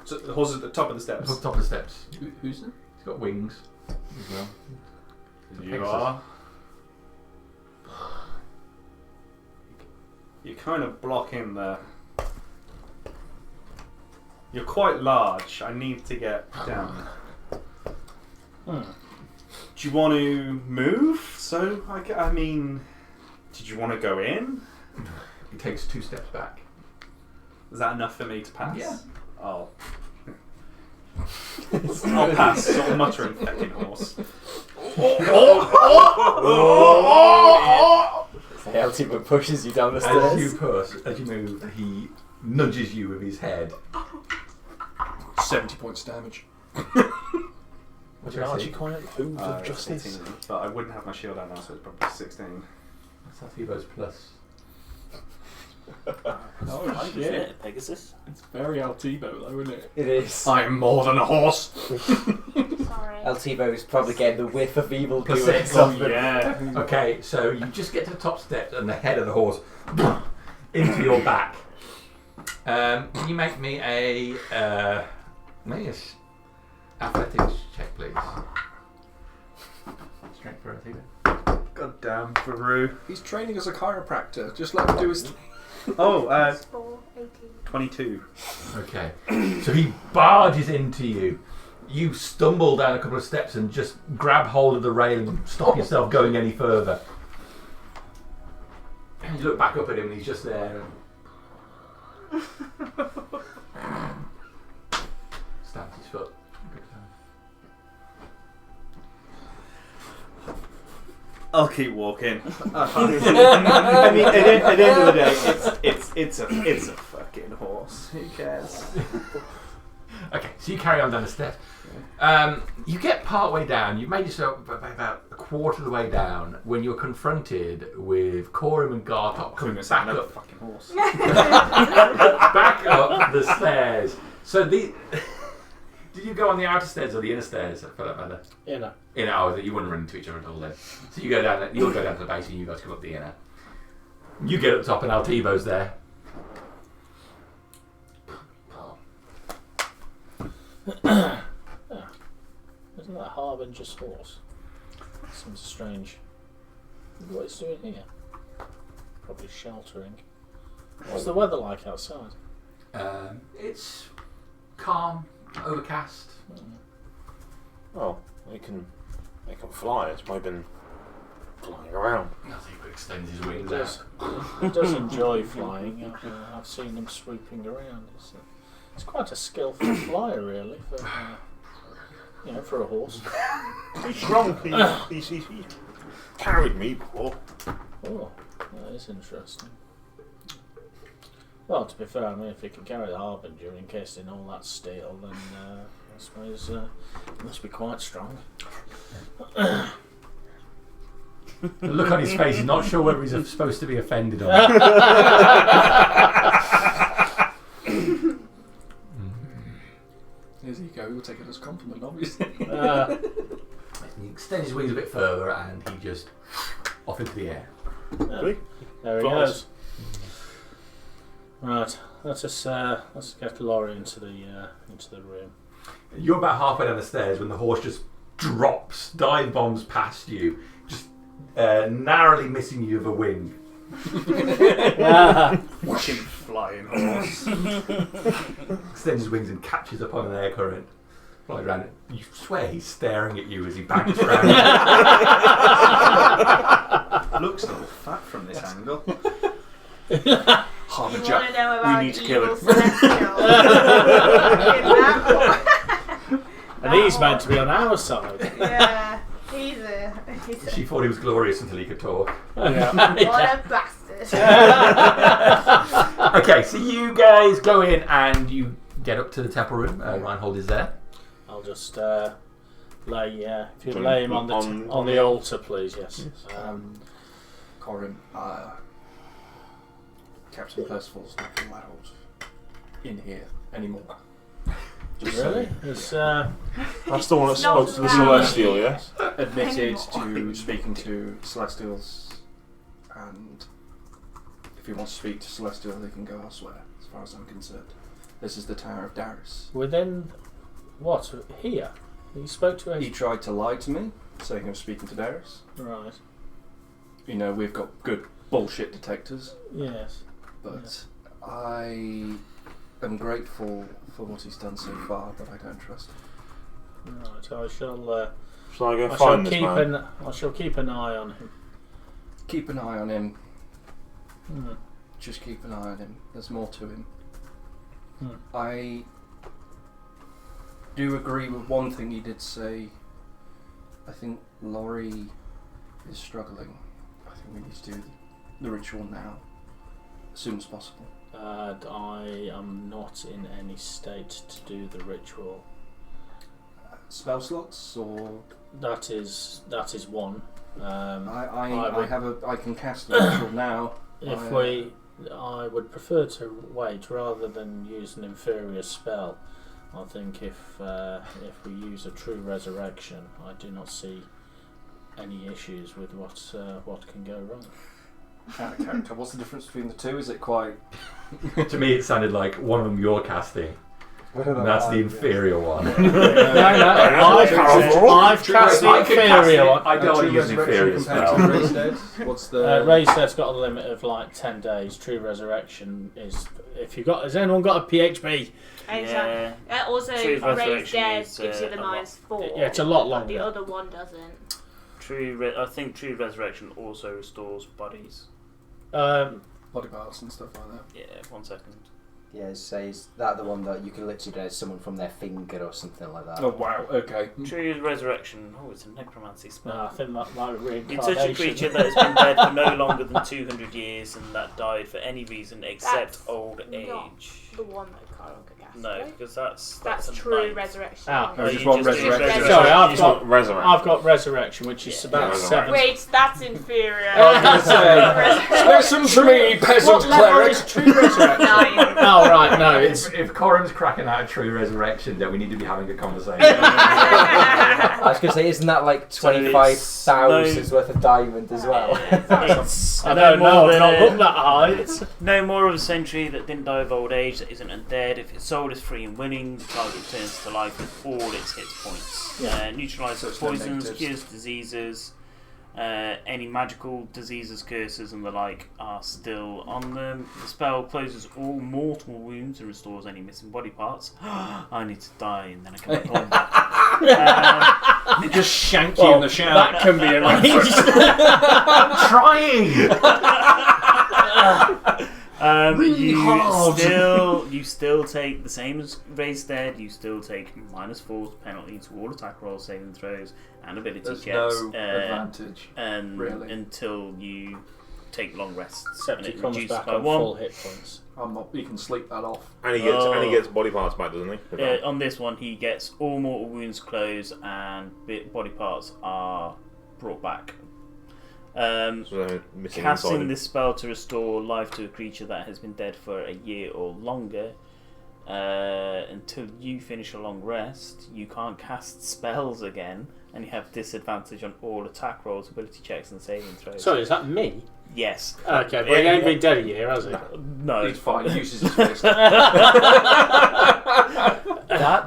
So the horse is at the top of the steps. Top of the steps. Who's that? He's got wings as well. You are. You kind of block him there. You're quite large. I need to get down. Do you want to move? So, I mean, did you want to go in? He takes 2 steps back. Is that enough for me to pass? Yeah. I'll pass, sort of muttering fucking horse. The LT pushes you down the stairs. As you move, he nudges you with his head. 70 points damage. What's your AC? Who's of justice? 18, but I wouldn't have my shield out now, so it's probably 16. That's Evo's plus. Oh shit. Pegasus. It's very Altivo though, isn't it? It is. I'm more than a horse. Sorry. Altivo's probably getting the whiff of evil Plus doing 6. something. Yeah. Okay, so you just get to the top steps and the head of the horse into your back. Can you make me a athletics check, please? Strength for Altivo. God damn, Peru. He's training as a chiropractor. Just let him do his. Oh, 4, 18. 22. Okay, so he barges into you. You stumble down a couple of steps and just grab hold of the rail and stop yourself going any further. And you look back up at him and he's just there. Stamps his foot. I'll keep walking. I mean, at the end of the day, it's a fucking horse. Who cares? Okay, so you carry on down the steps. You get part way down. You've made yourself about a quarter of the way down when you're confronted with Corum and Gartop coming back up. Fucking horse. Back up the stairs. So did you go on the outer stairs or the inner stairs for that matter? Inner. Inner. Oh, you wouldn't run into each other at all then. So you go down. You'll go down to the base, and you guys come up the inner. You get up top, and Altivo's there. Isn't that Harbinger's horse? Seems strange. What it's doing here? Probably sheltering. What's the weather like outside? It's calm, overcast. Well, they can fly. It's probably been flying around. I think he extends his wings He does enjoy flying. I've seen him swooping around. It's quite a skillful flyer, really, for a horse. He's strong. He's carried me before. Oh, that is interesting. Well, to be fair, I mean, if he can carry the Harbinger encased in all that steel, then I suppose he must be quite strong. The look on his face, he's not sure whether he's supposed to be offended or not. Here you go, we'll take it as a compliment, obviously. He extends his wings a bit further and he just off into the air. Really? There he goes. Right, let's get Lorey into the room. You're about halfway down the stairs when the horse just drops, dive bombs past you, just narrowly missing you of a wing. Watching flying horse. Extends his wings and catches up on an air current. Flies around. You swear he's staring at you as he bangs around. Looks a little fat from this angle. You want to know about we need to kill evil him. celestial? And he's meant to be on our side. Yeah, he's a She thought he was glorious until he could talk. what a bastard. Okay, so you guys go in and you get up to the temple room. Reinhold is there. I'll just lay him on the altar, please. Yes. Corin, Captain Percival's not allowed in here anymore. Really? It's, That's the one that spoke to the not Celestial, yes? Admitted to speaking to Celestials, and if he wants to speak to Celestial, they can go elsewhere, as far as I'm concerned. This is the Tower of Darius. within what? Here? You spoke to He us? tried to lie to me, saying he was speaking to Darius. Right. You know, we've got good bullshit detectors, Yes. but I am grateful for what he's done so far, but I don't trust him. Right. I shall. Shall I go I shall find this keep man? I shall keep an eye on him. Keep an eye on him. Hmm. Just keep an eye on him. There's more to him. Hmm. I do agree with one thing he did say. I think Lorey is struggling. I think we need to do the ritual now, as soon as possible. I am not in any state to do the ritual. Spell slots, or That is one. I can cast the ritual now. I would prefer to wait rather than use an inferior spell. I think if we use a true resurrection, I do not see any issues with what can go wrong. Out of character. What's the difference between the two? Is it quite? To me, it sounded like one of them you're casting. And that's the inferior one. I've cast the inferior one. I don't want to use an inferior spell. What's the Raised Dead's got a limit of like 10 days. True Resurrection is if you got. Has anyone got a PHP? Exactly. Also, True Raised Resurrection Dead is, gives you the a lot- -4. Yeah, it's a lot but longer. the other one doesn't. I think True Resurrection also restores bodies. body parts and stuff like that? Yeah, 1 second. Yeah, so is that the one that you can literally raise someone from their finger or something like that? Oh wow, okay. True Resurrection. Oh, it's a necromancy spell. No, I think that might be You reincarnation. touch a creature that has been dead for no longer than 200 years and that died for any reason except That's old not age. The one that Carl could cast. No, right? because that's That's a true knight. resurrection. Ah, Oh, I you just want just do resurrection. Sorry, You I've just want got resurrect. Resurrection, which is about Yeah, 7. Wait, that's inferior. Listen to me, peasant What level cleric. is True Resurrection? 9. Oh right, no, it's If Corin's cracking out a true resurrection, then we need to be having a conversation. I was going to say, isn't that like 25,000 worth of diamond as well? It's I don't know, I've not looked that high. It's no more of a sentry that didn't die of old age, that isn't undead. If its soul is free and winning, the target returns to life with all its hit points. Neutralises it's no poisons, negatives. cures diseases. Any magical diseases, curses, and the like are still on them. The spell closes all mortal wounds and restores any missing body parts. I need to die and then I can come back. Just shank you in the shower. That can be arranged. I'm trying. You still take the same as raised dead. You still take -4 penalty to all attack rolls, saving throws, and ability There's checks. no advantage. Really, until you take long rests. Except and he it comes reduces back by on 1. full hit points. You can sleep that off. And he gets body parts back, doesn't he? On this one, he gets all mortal wounds closed and body parts are brought back. Casting this spell to restore life to a creature that has been dead for a year or longer. Until you finish a long rest, you can't cast spells again, and you have disadvantage on all attack rolls, ability checks, and saving throws. Sorry, is that me? Yes. Okay, but he ain't been dead a year, has he? No. He's fine. He uses his fist.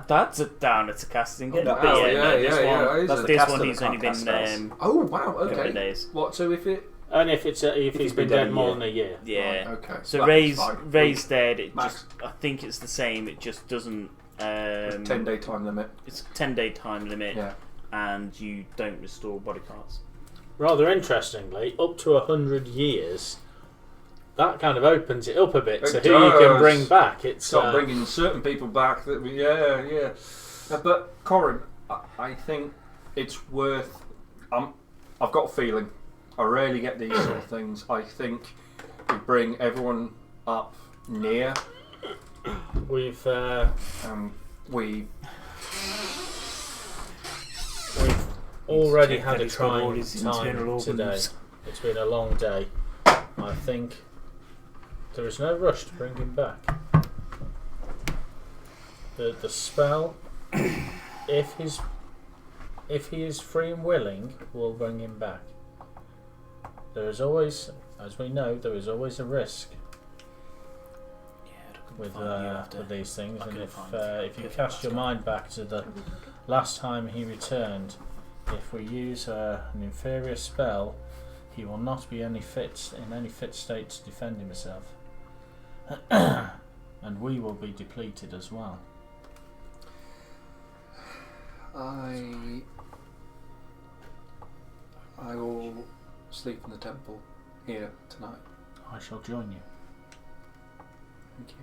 That's a downer to casting it. Oh, But this one he's only been oh wow, a couple okay. of days. What? So if it? Only if he's been dead more than a year. Yeah. Right, okay. So raised dead. It just, I think it's the same. It just doesn't. 10-day time limit. It's a 10-day time limit. Yeah. And you don't restore body parts. Rather interestingly, up to 100 years, that kind of opens it up a bit to who you can bring back. It's start bringing certain people back. But Corin, I think it's worth. I've got a feeling. I rarely get these sort of things. I think we bring everyone up near. We've already had a trying time today. It's been a long day. I think there is no rush to bring him back. The spell, if he is free and willing, will bring him back. There is always, as we know, there is always a risk with these things, and if you cast your mind back to the last time he returned, if we use an inferior spell, he will not be in any fit state to defend himself, and we will be depleted as well. I will sleep in the temple here tonight. I shall join you. Thank you.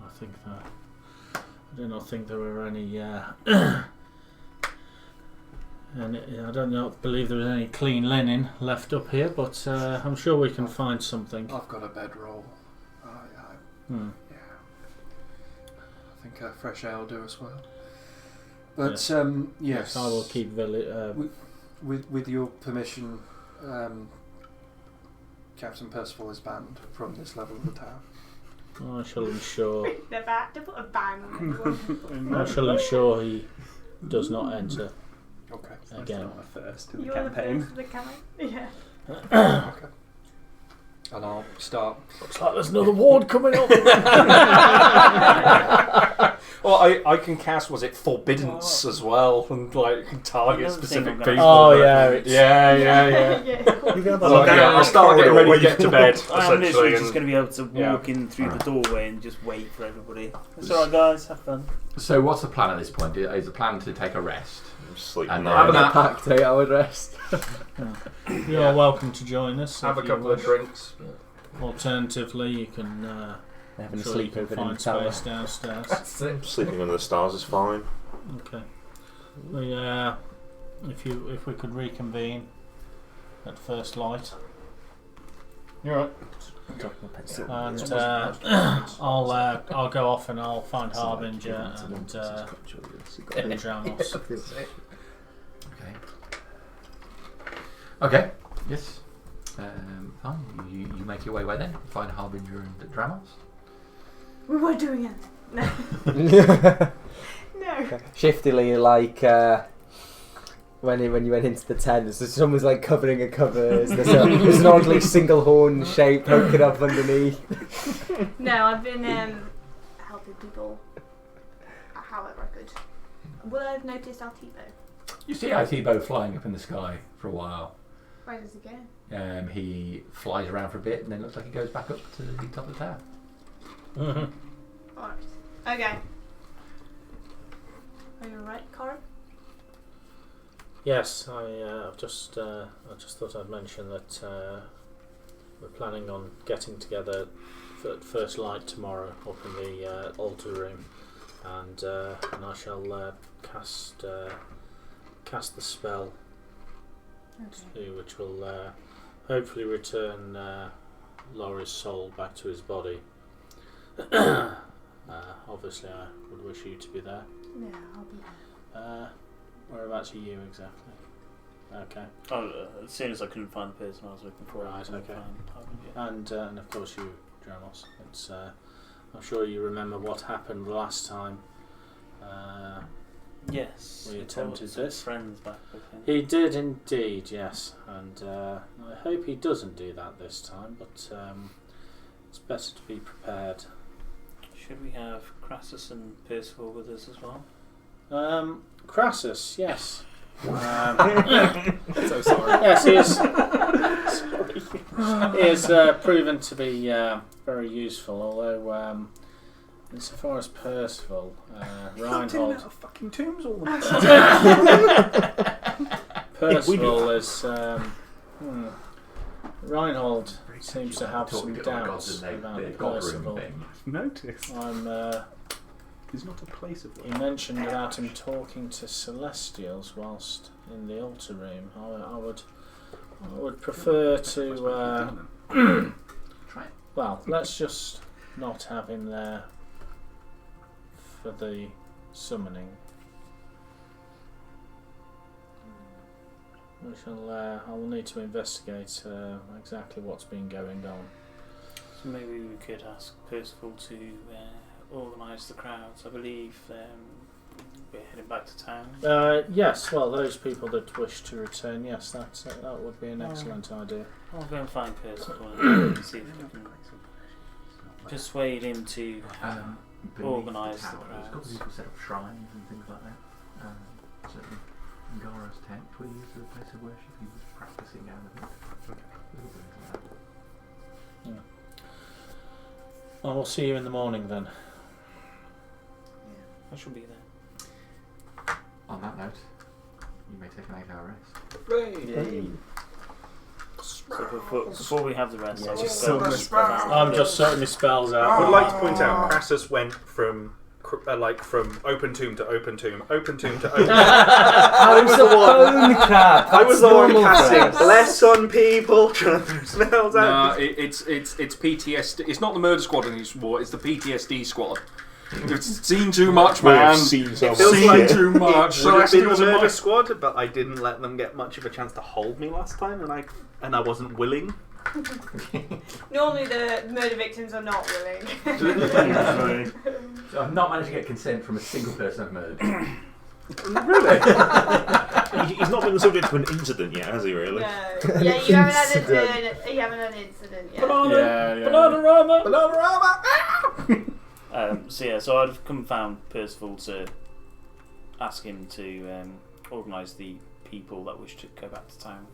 I think that I do not think there were any and I don't believe there was any clean linen left up here, but I'm sure we can find something. I've got a bedroll. Yeah. I think fresh ale will do as well. But yes, I will keep with your permission, Captain Percival is banned from this level of the tower. I shall ensure. They're back to put a ban on everyone. I shall ensure he does not enter. Okay. Again. First in the You're campaign. the first of the campaign. Yeah. Okay. And I'll start. Looks like there's another ward coming up. Well, I can cast, was it Forbiddance as well, and like can target specific people. Oh yeah, yeah. I'll start getting ready to get to bed. I'm literally essentially, just going to be able to walk in through the doorway and just wait for everybody. It's alright, guys, have fun. So, what's the plan at this point? Is the plan to take a rest? Sleep And and have Having an a packed 8-hour rest. You are welcome to join us. Have a if couple you of wish. drinks. Alternatively, you can Having a sure you can sleepover in the find tower. space downstairs. Sleeping under the stars is fine. Okay. If we could reconvene at first light. You're right. And I'll go off and I'll find Harbinger and Dramos. Okay. Yes. Fine. You make your way away then. Find Harbinger and Dramos. We were doing it. No. No. Shiftily, like when you went into the tent, so someone's like covering a cupboard. There's an oddly single horn shape poking up underneath. No, I've been helping people however I could. Will I've noticed Altibo? You see Altibo flying up in the sky for a while. Where does he go? He flies around for a bit and then looks like he goes back up to the top of the tower. Alright. Okay. Are you alright, Corin? Yes, I just thought I'd mention that we're planning on getting together for first light tomorrow up in the altar room, and I shall cast the spell, which will hopefully return Lorey's soul back to his body. Obviously, I would wish you to be there. Yeah, I'll be there. Whereabouts are you exactly? Okay. As soon as I couldn't find the person I was looking for, Right, okay. Yeah. And of course you, Jonas. It's I'm sure you remember what happened last time. Yes. We he attempted brought some this. friends back with him. He did indeed, yes, and I hope he doesn't do that this time. But it's better to be prepared. Should we have Crassus and Percival with us as well? Crassus, yes. So sorry. Yes, he is. He has proven to be very useful. Although, insofar as Percival, Reinhold, out of fucking tombs all the time. Percival is. Reinhold seems to have some Talking to our doubts gods and about they've got room Percival. thing. Notice. I'm. He's not a place of He mentioned about him talking to Celestials whilst in the altar room. I would prefer to. Try it. Well, let's just not have him there for the summoning. We shall. I will need to investigate exactly what's been going on. So maybe we could ask Percival to organise the crowds. I believe we're heading back to town. Yes. Well, those people that wish to return, yes, that would be an excellent idea. I'll go and find Percival and see if we can persuade him to organise the There's got crowds. people set up shrines and things like that. Certainly, Ngara's tent we use as a place of worship. He was practicing out of it. Little things like that. I will see you in the morning then. I shall be there. On that note, you may take an 8-hour rest. So before we have the rest, I'll just so go much and spell out. I'm just sorting my spells out. I would like to point out, Crassus went from from open tomb to open tomb, open tomb to open tomb. I was the one. Crap. I was the one casting Crap. bless on people, trying to throw spells No, out. it's PTSD. It's not the murder squad anymore. It's the PTSD squad. It's seen too much, man. Seen so It feels much. like too much. It would have been the Celestials are murder my- squad, but I didn't let them get much of a chance to hold me last time, and I wasn't willing. Normally the murder victims are not willing. So I've not managed to get consent from a single person I've murdered. Really? He's not been the subject of an incident yet, has he? Really? No. Yeah, you haven't had an incident yet. So I'd come and found Percival to ask him to organise the people that wish to go back to town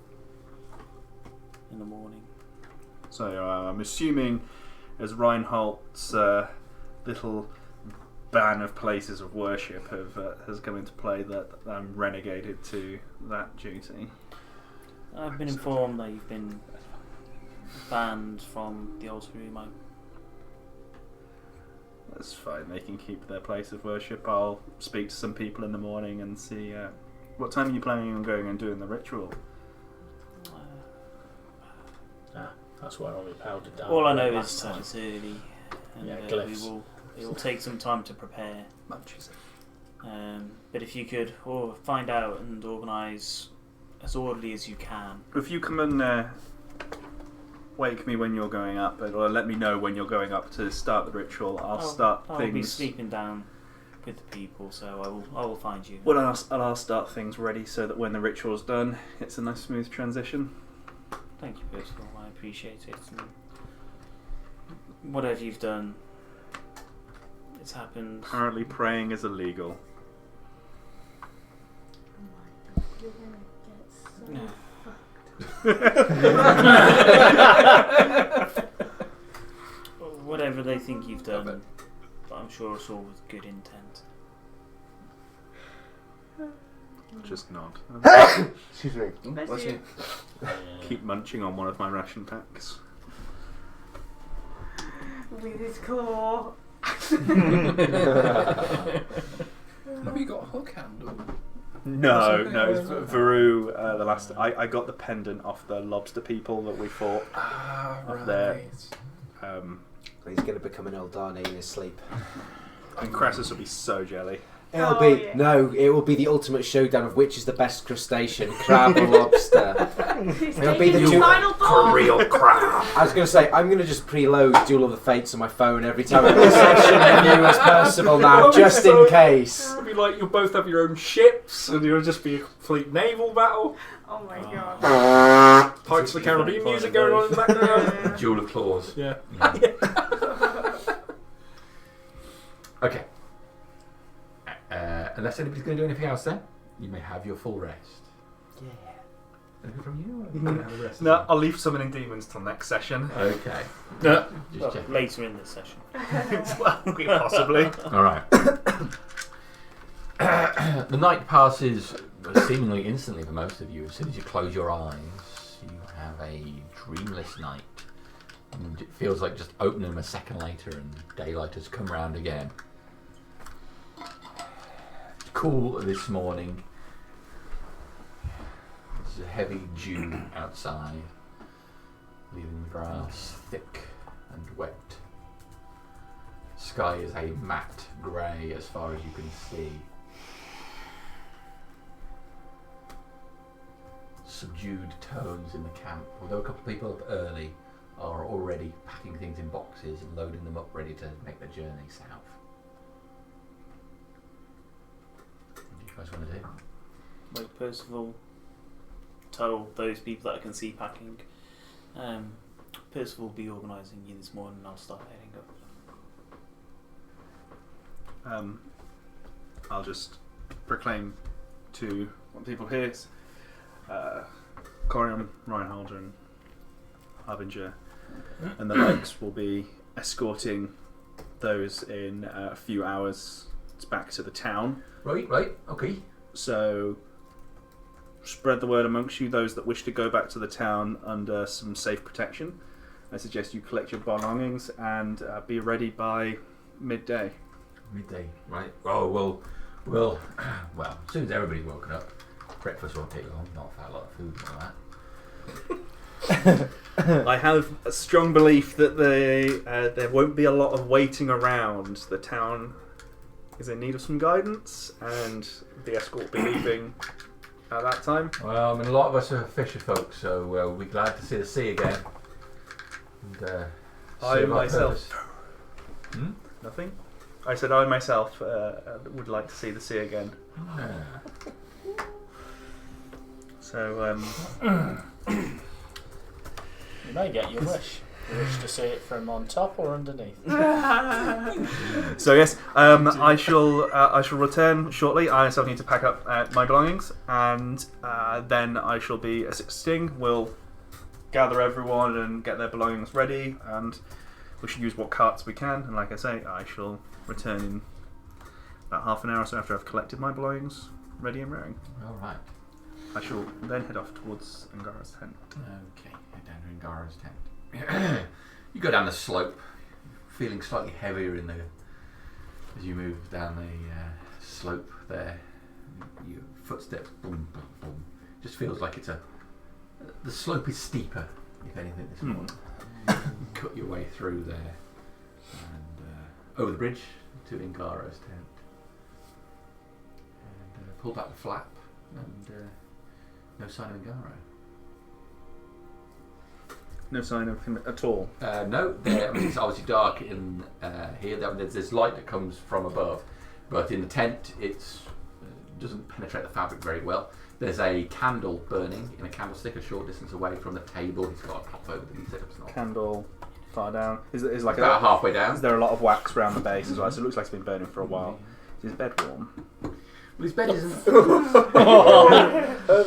in the morning. So I'm assuming as Reinhold's little ban of places of worship has come into play that I'm renegated to that duty. I've been informed that you've been banned from the altar room. That's fine, they can keep their place of worship. I'll speak to some people in the morning and see what time are you planning on going and doing the ritual? That's why we powdered down. All I know last is time. that it's early, and Yeah, it glyphs. will take some time to prepare. Munchies. But if you could find out and organise as orderly as you can. If you come and wake me when you're going up, or let me know when you're going up to start the ritual, I'll be sleeping down with the people, so I will find you. Well, I'll start things ready so that when the ritual's done, it's a nice smooth transition. Thank you, Percival. I appreciate it. And whatever you've done, it's happened. Apparently praying is illegal. You're gonna get so Whatever they think you've done, I'm sure it's all with good intent. just nod. Excuse me. Bless you. Keep munching on one of my ration packs. With his claw. Have you got a hook handle? No, it's Veru. The last I got the pendant off the lobster people that we fought up there. He's going to become an Eldani in his sleep. And Crassus will be so jelly. It will be the ultimate showdown of which is the best crustacean, crab or lobster. It'll be the final thought. Real crap. I was going to say, I'm going to just preload Duel of the Fates on my phone every time I do a section and you as Percival now, just in case. It'll be like you'll both have your own ships, and it'll just be a complete naval battle. Oh my god. Pirates of the Caribbean music going on in the background. Duel of claws. Yeah. Okay. Unless anybody's going to do anything else, then you may have your full rest. Yeah. Anything from you? Or you can have a rest No, I'll leave summoning demons till next session. Okay. Well, Just check. later in this session. Well, possibly. All right. The night passes seemingly instantly for most of you. As soon as you close your eyes, you have a dreamless night. And it feels like just opening them a second later and daylight has come round again. It's cool this morning. There's a heavy dew outside, leaving the grass thick and wet. Sky is a matte grey as far as you can see. Subdued tones in the camp, although a couple of people up early are already packing things in boxes and loading them up ready to make the journey south. What do you guys want to do? Like Percival told those people that I can see packing. Percival will be organising you this morning and I'll start heading up. I'll just proclaim to what people hear. Corium, Reinhold and Harbinger and the likes will be escorting those in a few hours back to the town. Right, okay. So spread the word amongst you, those that wish to go back to the town under some safe protection. I suggest you collect your belongings and be ready by midday. Midday, right. Oh, well, as soon as everybody's woken up, breakfast won't take long, not a lot of food and all that. I have a strong belief that there won't be a lot of waiting around. The town is in need of some guidance, and the escort will be leaving at that time. Well, I mean, a lot of us are fisher folk, so we'll be glad to see the sea again. And, I serve our myself... purpose. Nothing? I said I myself would like to see the sea again. So, You may get your wish. You wish to see it from on top or underneath. so yes, I shall return shortly. I myself need to pack up my belongings, and then I shall be assisting. We'll gather everyone and get their belongings ready, and we should use what carts we can. And like I say, I shall return in about half an hour or so after I've collected my belongings, ready and raring. All right. I shall then head off towards Angara's tent. Okay, head down to Angara's tent. You go down the slope, feeling slightly heavier as you move down the slope there. Your footsteps, boom, boom, boom. Just feels like the slope is steeper, if anything, this morning. You cut your way through there and over the bridge to Angara's tent. And pull back the flap and no sign of Angara. No sign of him at all. No, I mean, it's obviously dark in here. There's this light that comes from above, but in the tent it doesn't penetrate the fabric very well. There's a candle burning in a candlestick a short distance away from the table. He's got a cloth over the set up. Candle far down. Is like About halfway down. Is there a lot of wax around the base as well? So it looks like it's been burning for a while. Is his bed warm? Well, his bed isn't.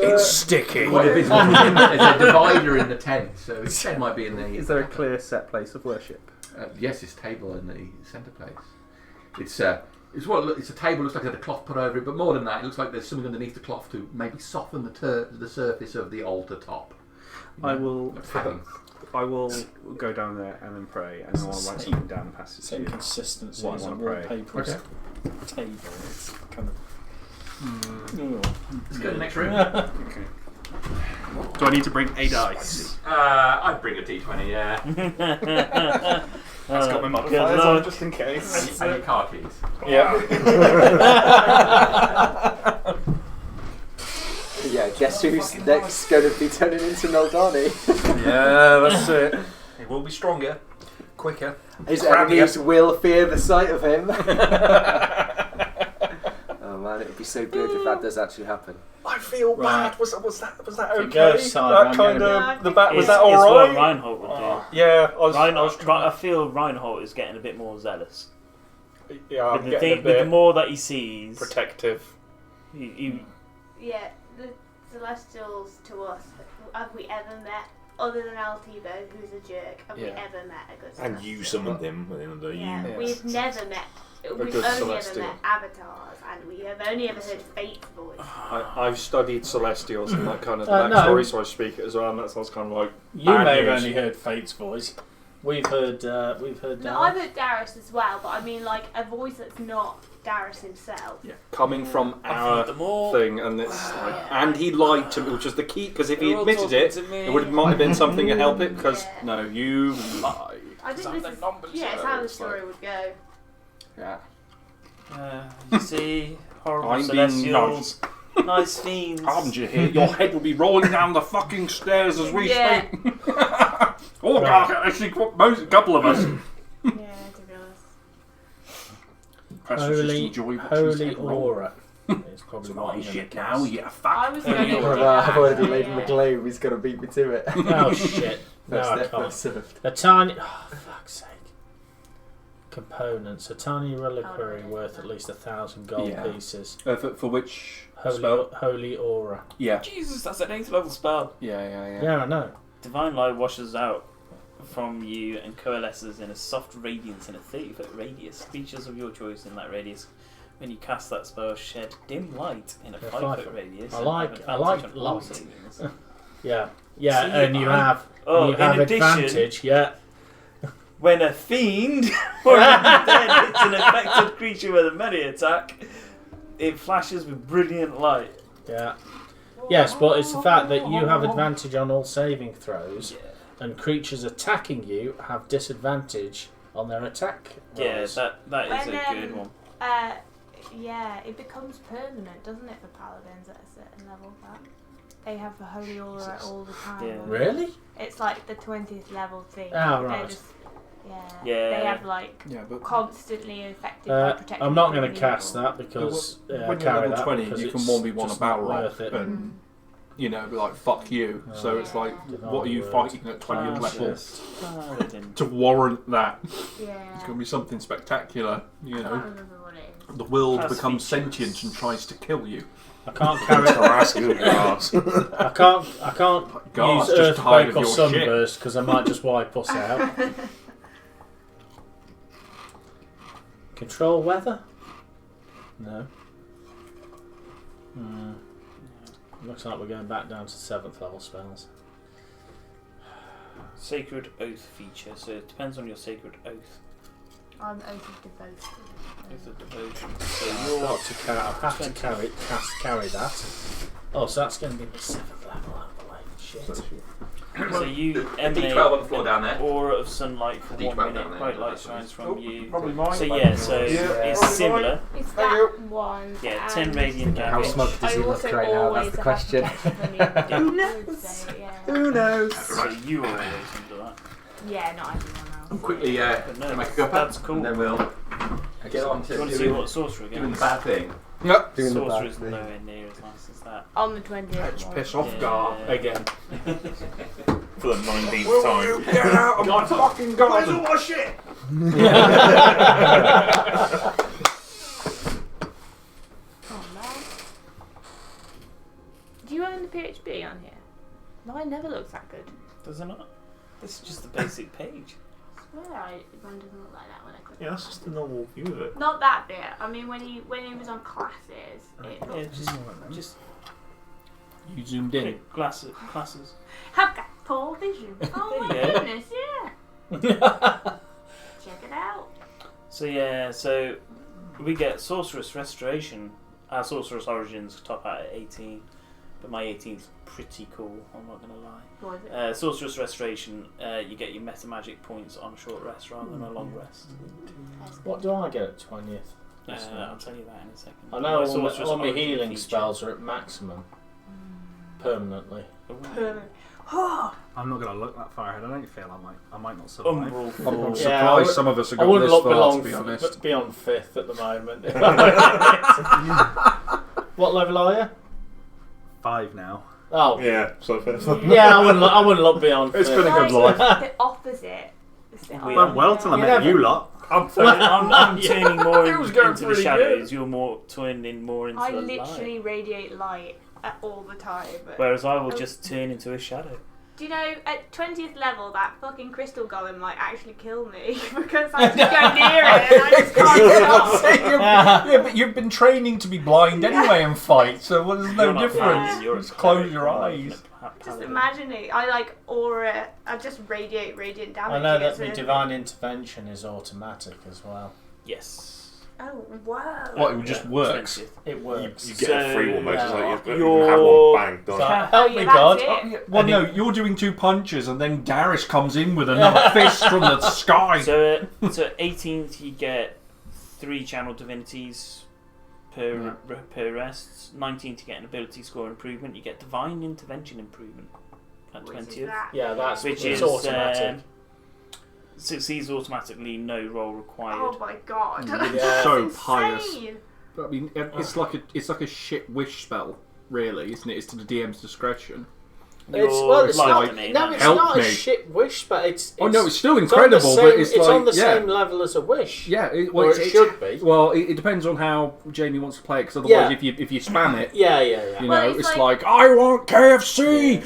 It's sticky. Well, there's a divider in the tent, so his bed might be in the. Is there a clear set place of worship? Yes, his table in the centre place. It's It's a table. Looks like it had a cloth put over it, but more than that, it looks like there's something underneath the cloth to maybe soften the surface of the altar top. I will. Tagging. I will go down there and then pray, and then I'll write something down and pass it to Same you. consistency What I as a wanna pray. wallpaper Okay. table. It's kind of. Let's go to the next room. Okay. Do I need to bring a dice? I'd bring a d20, yeah. That's got my modifiers on just in case. And your car keys. Yeah. Yeah, guess who's next going to be turning into Noldani? Yeah, that's it. He will be stronger, quicker. His crappier. enemies will fear the sight of him. Oh man, it would be so good if that does actually happen. I feel Right. bad. Was that If it okay? goes side, That I'm kind gonna of the bat was It's- that it's all what right? Reinhold would do. Yeah, I feel Reinhold is getting a bit more zealous. Yeah, I'm With getting a with bit the more that he sees, protective. Yeah, the Celestials to us, have we ever met, other than Altibo, who's a jerk, have we Yeah. ever met a good And you Celestial? summoned him at the end of the day. Yeah, Yes. we've never met, we've good only Celestial. ever met avatars, and we have only ever heard Fate's voice. I've studied Celestials and that kind of the No. backstory, so I speak it as well, and that's what's kind of like. You bad may have news. only heard Fate's voice. We've heard. No, Darius. I've heard Darius as well, but I mean like a voice that's not Darius himself. Yeah, coming from I've our heard them all. thing, and it's like, Yeah. and he lied to me, which is the key. Because if he They're all admitted talking it, to me. it might have been something to help it. Because Yeah. no, you lied. I think Some this of is, the numbers yeah, it's are- how the it's story like- would go. Yeah, You see, horrible I'm being celestials, nice. nice fiends. Haven't you hear? Your head will be rolling down the fucking stairs as we Yeah. speak. Oh God, actually, a couple of us. Yeah, to be honest. Perhaps we should Holy, enjoy watching holy his head roll. aura. It's probably what I'm shit gonna now, cast. you I fuck. was going to do Aura. that. I've already so, laid him the yeah. gloom, he's going to beat me to it. Oh shit! No, First I step, can't. first served. A tiny. Oh fuck's sake! Components. A tiny reliquary Oh, no. worth at least 1,000 gold Yeah. pieces. For which spell? Holy aura. Yeah. Jesus, that's an 8th level spell. Yeah. Yeah, I know. Divine light washes out from you and coalesces in a soft radiance in a 30-foot radius. Creatures of your choice in that radius. When you cast that spell, shed dim light in a Yeah, 5-foot 5 radius. I and like- have I like advantage on all light. savings. Yeah, So and you have. Oh, you have in addition, advantage. Yeah. when a fiend or undead hits an affected creature with a melee attack, it flashes with brilliant light. Yeah. Yes, but it's the fact that you have advantage on all saving throws, and creatures attacking you have disadvantage on their attack Yeah, rolls. that is When, a good one. Yeah, it becomes permanent, doesn't it, for paladins at a certain level? That they have the holy aura all the time. Yeah. Really? It's like the 20th level thing. Oh, They're right. just, Yeah. They have like Yeah, but constantly affected by protection. I'm not from going to cast evil. that because when I you're carry level that 20, because you can it's 1v1 a just battle not roll, worth it. and you know, like fuck you. So it's like, what are you fighting at 20th level to warrant that? Yeah. It's going to be something spectacular. You I can't know, remember what it is. the world Has becomes features. sentient and tries to kill you. I can't carry. Harass you with your ass. I can't God, use just tired earthquake of or your shit. sunburst because I might just wipe us out. Control weather? No. Looks like we're going back down to 7th level spells. Sacred Oath feature, so it depends on your Sacred Oath. I'm Oath of Devotion. Oath of Devotion. So I've got to carry that. Oh, so that's going to be the 7th level out of the way. Shit. So you D12 emanate on the floor down there. an aura of sunlight for D12 1 down minute. there. Bright light shines from you. Probably mine. So yeah, so it's similar. It's Thank that one. Yeah, and 10 radiant How damage. smug does I he look also right now? That's always the have question. protection from you. Who Yeah. Who knows? So you are always under that. Yeah, not everyone else. Quickly, But no, make a go that's cool. and then we'll get on Do to you want to see doing, what sorcerer doing gets? the bad thing. Yep. Doing the Sorcerer bad is thing. nowhere near as nice as that. On the 20th. Let's one. piss off Yeah. Gar again. For the 19th time. Get out of my fucking garden! Where's all my shit? Oh man. Do you own the PHP on here? Mine never looks that good. Does it not? This is just the basic page. swear one doesn't look like that when I click. Yeah, that's just a normal view of it. Not that bit. I mean, when he was on classes, it Yeah, looked. just You zoomed in. pick classes. Have got poor vision. Oh my There you go. goodness, yeah. Check it out. So we get Sorcerous Restoration. Our Sorcerous Origins top out at 18, but my 18's pretty cool. I'm not gonna lie. What is it? Sorcerous Restoration. You get your meta magic points on a short rest rather than a long rest. What do I get at 20th? I'll tell you that in a second. I know My Sorcerous all my Origin healing feature. spells are at maximum. Permanently. Permanent. Oh, I'm not going to look that far ahead. I don't feel I might not survive. Umbral I'm Forge. surprised Yeah, I would- some of us have I got wouldn't this look far, to be honest. beyond 5th at the moment. What level are you? 5 now. Oh, Yeah, so fair. yeah, I wouldn't look beyond 5th. It's been a good like life. the opposite. It's the We opposite. Well, till I You met never- you lot. I'm turning more It was going into the pretty shadows. good. You're more turning more into I the literally light. radiate light all the time. But Whereas I will just turn into a shadow. do you know, at 20th level, that fucking crystal golem might actually kill me because I just go near it and I just can't stop. Yeah, but you've been training to be blind anyway and fight, so well, there's no You're not difference. blind, you're a Just close cleric, your you're not eyes. a Just paladin. imagine it. I like aura. I just radiate radiant damage. I know that against the it. divine intervention is automatic as well. Yes. Oh wow. What, it just works? 20th. It works. You get a free So, almost. It's like you can you're- have one bang done. So, Ca- help yeah, me, that's God. it. Well, And no, you're doing 2 punches, and then Darius comes in with another fist from the sky. So 18th you get 3 channel divinities per rest. 19th you get an ability score improvement. You get divine intervention improvement at Which is 20th. that? Yeah, that's Which it's is automatic. Succeeds automatically, no roll required. Oh my god. Yeah. So That's pious. insane. I mean, it's like a shit wish spell, really, isn't it? It's to the DM's discretion. It's Like not. me, No, man. it's Help not me. a shit wish, but it's. Oh no, it's still on the incredible, same- but it's like on the yeah. same level as a wish. Yeah, Or it should be. Well, it depends on how Jamie wants to play it, because otherwise, Yeah. if you spam it, Yeah, yeah, you Well, know, it's it's like- like I want KFC.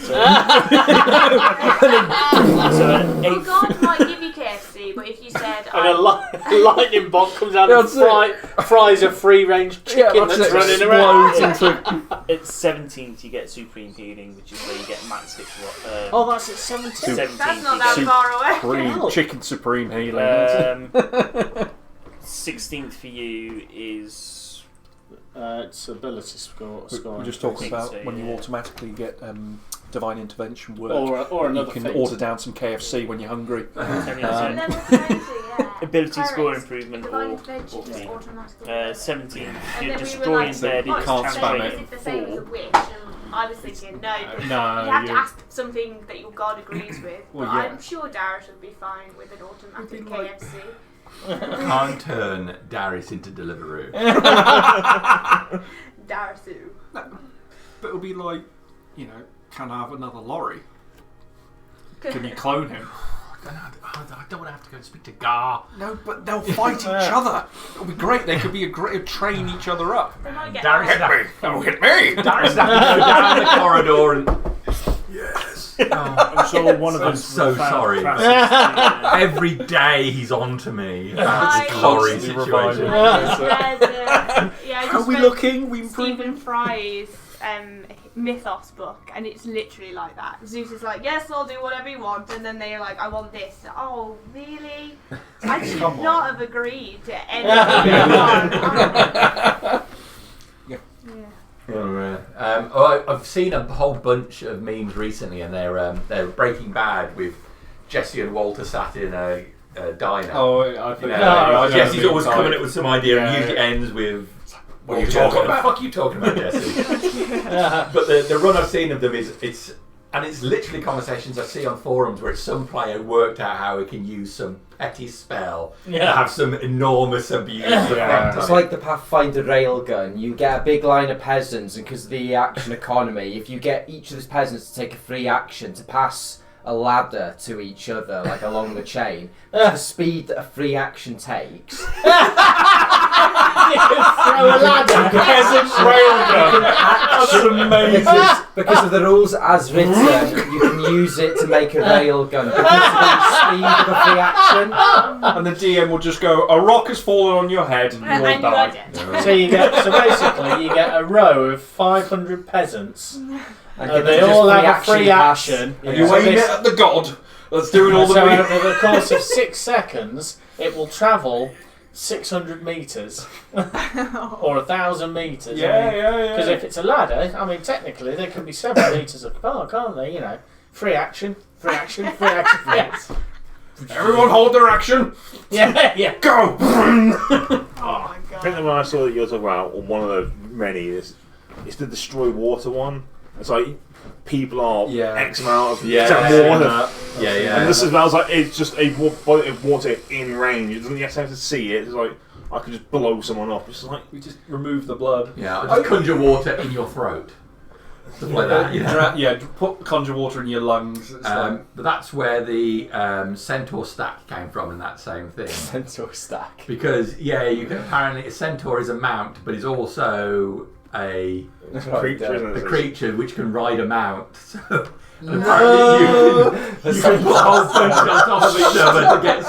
Oh god might give you KFC, but if you said And a lightning bolt comes out and That's fries a free-range chicken that's running around. It's 17th you get supreme healing, which is where you get max hit. Oh, that's at 17. 17th that's not you that get far away. Supreme, chicken supreme healing. 16th for you is It's ability score. We're just talking think about so, when you yeah. automatically get divine intervention work. Or another you can feat. order down some KFC when you're hungry. Level 20, yeah. ability score Pirates, improvement divine or intervention is 14. automatically. 17th And you're then we were destroying like, dead. you It's can't spam translated Is it the same as a 4. wish? And I was thinking, no, because No, you have to you- ask something that your god agrees with. Well, But yeah. I'm sure Darius would be fine with an automatic KFC. Can't turn Darius into Deliveroo. Darisu. But it'll be like, can I have another Lorey? Can you clone him? I don't want to have to go and speak to Gar. No, but they'll fight each other. It'll be great. They could be train each other up. They might get Darius out. hit me. Don't hit me. Darius has to go down the corridor and. Yes. I'm sure one of I'm us so will find sorry. Francis Every day he's on to me about I- this Lorry Constantly situation. reviving. I just How are we read looking? We improving? Stephen Fry's Mythos book, and it's literally like that. Zeus is like, yes, I'll do whatever you want, and then they're like, I want this. Oh, really? I should Come on. not have agreed to anything. I've seen a whole bunch of memes recently, and they're Breaking Bad with Jesse and Walter sat in a diner. Oh, I think Jesse's always coming up with some idea, and usually ends with. What are you talking about? Fuck you talking about, Jesse? But the run I've seen of them is it's literally conversations I see on forums where some player worked out how he can use some petty spell to have some enormous abuse. effect on It's it. like the Pathfinder railgun. You get a big line of peasants, and because of the action economy, if you get each of those peasants to take a free action to pass a ladder to each other, like along the chain, the speed that a free action takes. Throw a ladder. Peasant railgun. That's amazing. Because of the rules as written, you can use it to make a rail gun because of the speed of a free action. And the DM will just go, a rock has fallen on your head, you will And you die. are dead. So basically you get a row of 500 peasants, And they all have a free action. And you aim it at the god that's doing all the So meat. over the course of 6 seconds, it will travel 600 metres or 1,000 metres. Yeah. Because if it's a ladder, I mean, technically they can be several metres apart, can't they? You know, free action, free action, free action, free action. Everyone hold their action. Yeah. Go. Oh my I think god. the one I saw that you're talking about, or one of the many, is the destroy water one. It's like people are X amount of water. And this is I was like, it's just a body of water in range. It doesn't have to see it. It's like I could just blow someone up. It's like We just remove the blood. Yeah, I just conjure water in your throat. Stuff like that. Put conjure water in your lungs. It's But that's where the centaur stack came from in that same thing. Centaur stack. Because you can, apparently a centaur is a mount, but is also a creature, isn't it? creature which can ride a mount. So apparently you can put a whole bunch on top of each other to get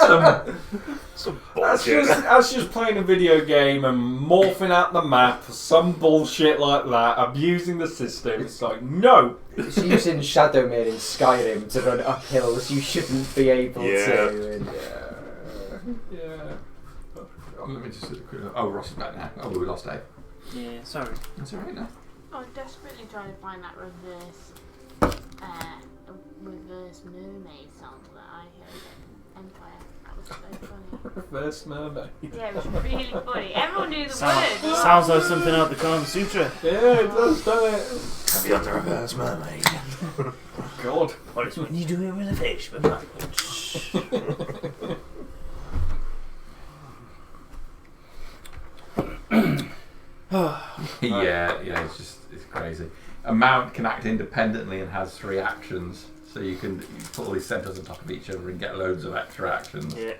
some bullshit. That's just playing a video game and morphing out the map, some bullshit like that, abusing the system. It's like, no! It's using Shadowmere in Skyrim to run up hills you shouldn't be able to. And, Let me just. Oh, Ross is back now. Oh, we lost Dave. Yeah, sorry. That's alright now. I'm desperately trying to find that reverse mermaid song that I heard at Empire. That was so funny. Reverse mermaid. Yeah, it was really funny. Everyone knew the Sounds words. like something out of the Kama Sutra. Yeah, it does, doesn't it? Have you done the reverse mermaid? God. It's when you do it with a fish, but backwards. It's crazy. A mount can act independently and has 3 actions, so you put all these centaurs on top of each other and get loads of extra actions. Yeah.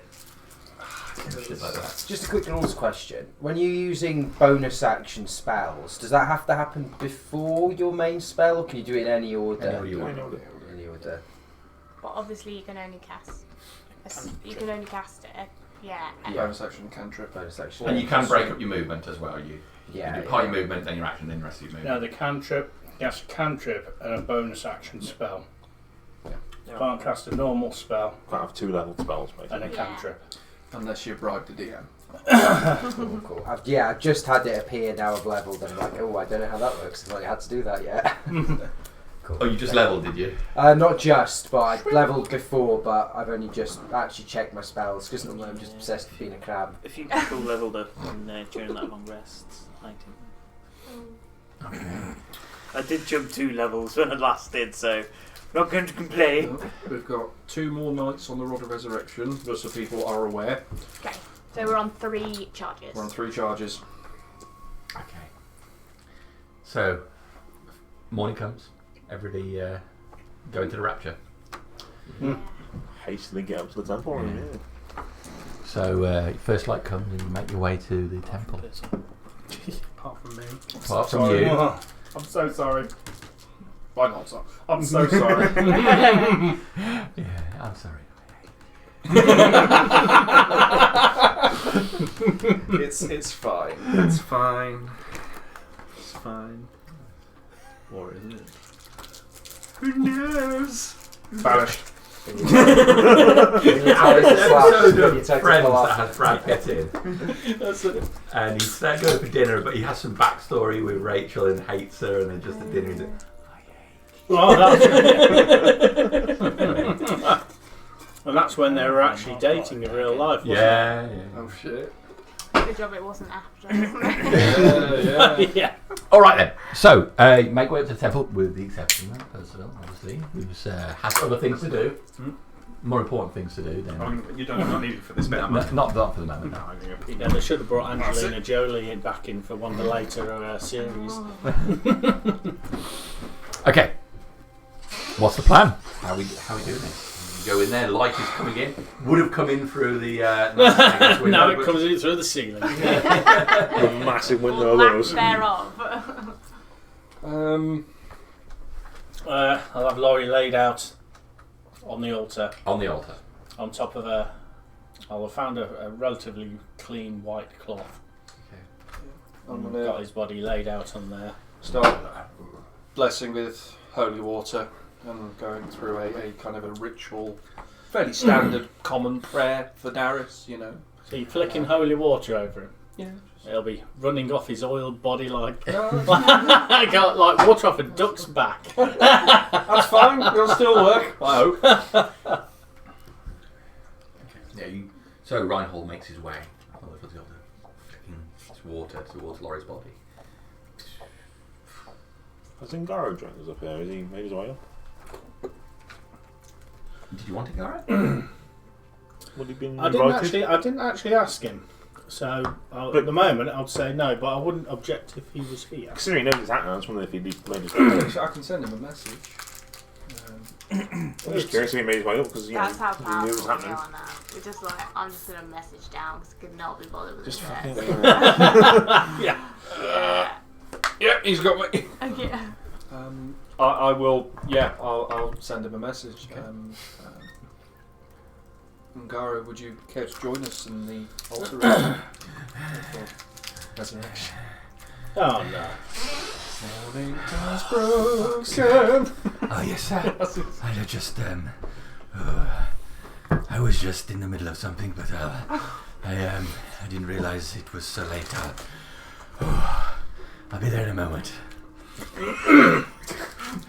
Shit like that. Just a quick rules question. When you're using bonus action spells, does that have to happen before your main spell, or can you do it in any order? Any order you want. Any order. But obviously you can only cast. You can only cast it. Bonus action cantrip. Bonus action. And you can break up your movement as well. You do part of your movement, then your action, then the rest of your No, movement. the cantrip. Yes, cantrip and a bonus action spell. Yeah. Can't cast a normal spell Can't have 2 level spells, and a basically. cantrip. Unless you bribe the DM. Cool. I've just had it appear now. I've leveled, and I'm like, oh, I don't know how that works. I've not had to do that yet. Cool. Oh, you just leveled, did you? Not just, but I leveled before, but I've only just actually checked my spells because normally I'm just obsessed with being a crab. A few people leveled up during that long rest. I did jump 2 levels when I last did, so not going to complain. We've got 2 more nights on the Rod of Resurrection, just so people are aware. Okay. So we're on 3 charges. We're on 3 charges. Okay. So, morning comes. Everybody go into the rapture. Hastily get up to the temple. Yeah. So, first light comes and you make your way to the temple. Apart from me. Apart from you. I'm so sorry. I'm not sorry. I'm so sorry. Yeah, I'm sorry. It's fine. It's fine. It's fine. Or isn't it? Who knows? Banished. Episode of Friends that has Brad Pitt in. That's it. And he's going for dinner, but he has some backstory with Rachel and hates her, and then just at dinner he's like, And that's when they were actually dating in real life, wasn't yeah. Oh shit. Good job it wasn't after. it? Yeah. All right then. So make way up to the temple, with the exception of Percival, obviously, who has other things to do, more important things to do. Then You don't need it for this bit. not for the moment. No. Yeah, they should have brought Angelina Jolie back in for one of the later series. Okay. What's the plan? How we doing this? You go in there. Light is coming in. Would have come in through the. Now it comes in through the ceiling. A massive window of Lack those. thereof. I'll have Lorey laid out on the altar. On the altar. On top of a... I'll have found a relatively clean white cloth. I'm And gonna got his body laid out on there. start blessing with holy water and going through a kind of a ritual, fairly standard common prayer for Darius, you know. So you're flicking holy water over him. Yeah. It'll be running off his oiled body like... No, got like water off a duck's back. that's fine. It'll still work, I hope. Yeah, so Reinhold makes his way over the altar, flicking his water towards Lorry's body. Has Ngaro joined us up here? Is he made his way up? Did you want to go? Would he been I didn't actually ask him. So at the moment I'd say no, but I wouldn't object if he was here. Considering he knows it's happening, I was wondering if he'd made his way up. I can send him a message. I'm just curious if he made his way up because That's how he knew it was powerful we happening. are now. We're just like, I'm just going to message down because I could not be bothered with Just this. fucking. Yeah. Yeah, he's got me. Okay. I will. Yeah, I'll send him a message. Okay. Ngaro, would you care to join us in the altar resurrection? Oh no. Morning has broken. Oh yes, I I was just in the middle of something, but I didn't realise it was so late. I'll be there in a moment.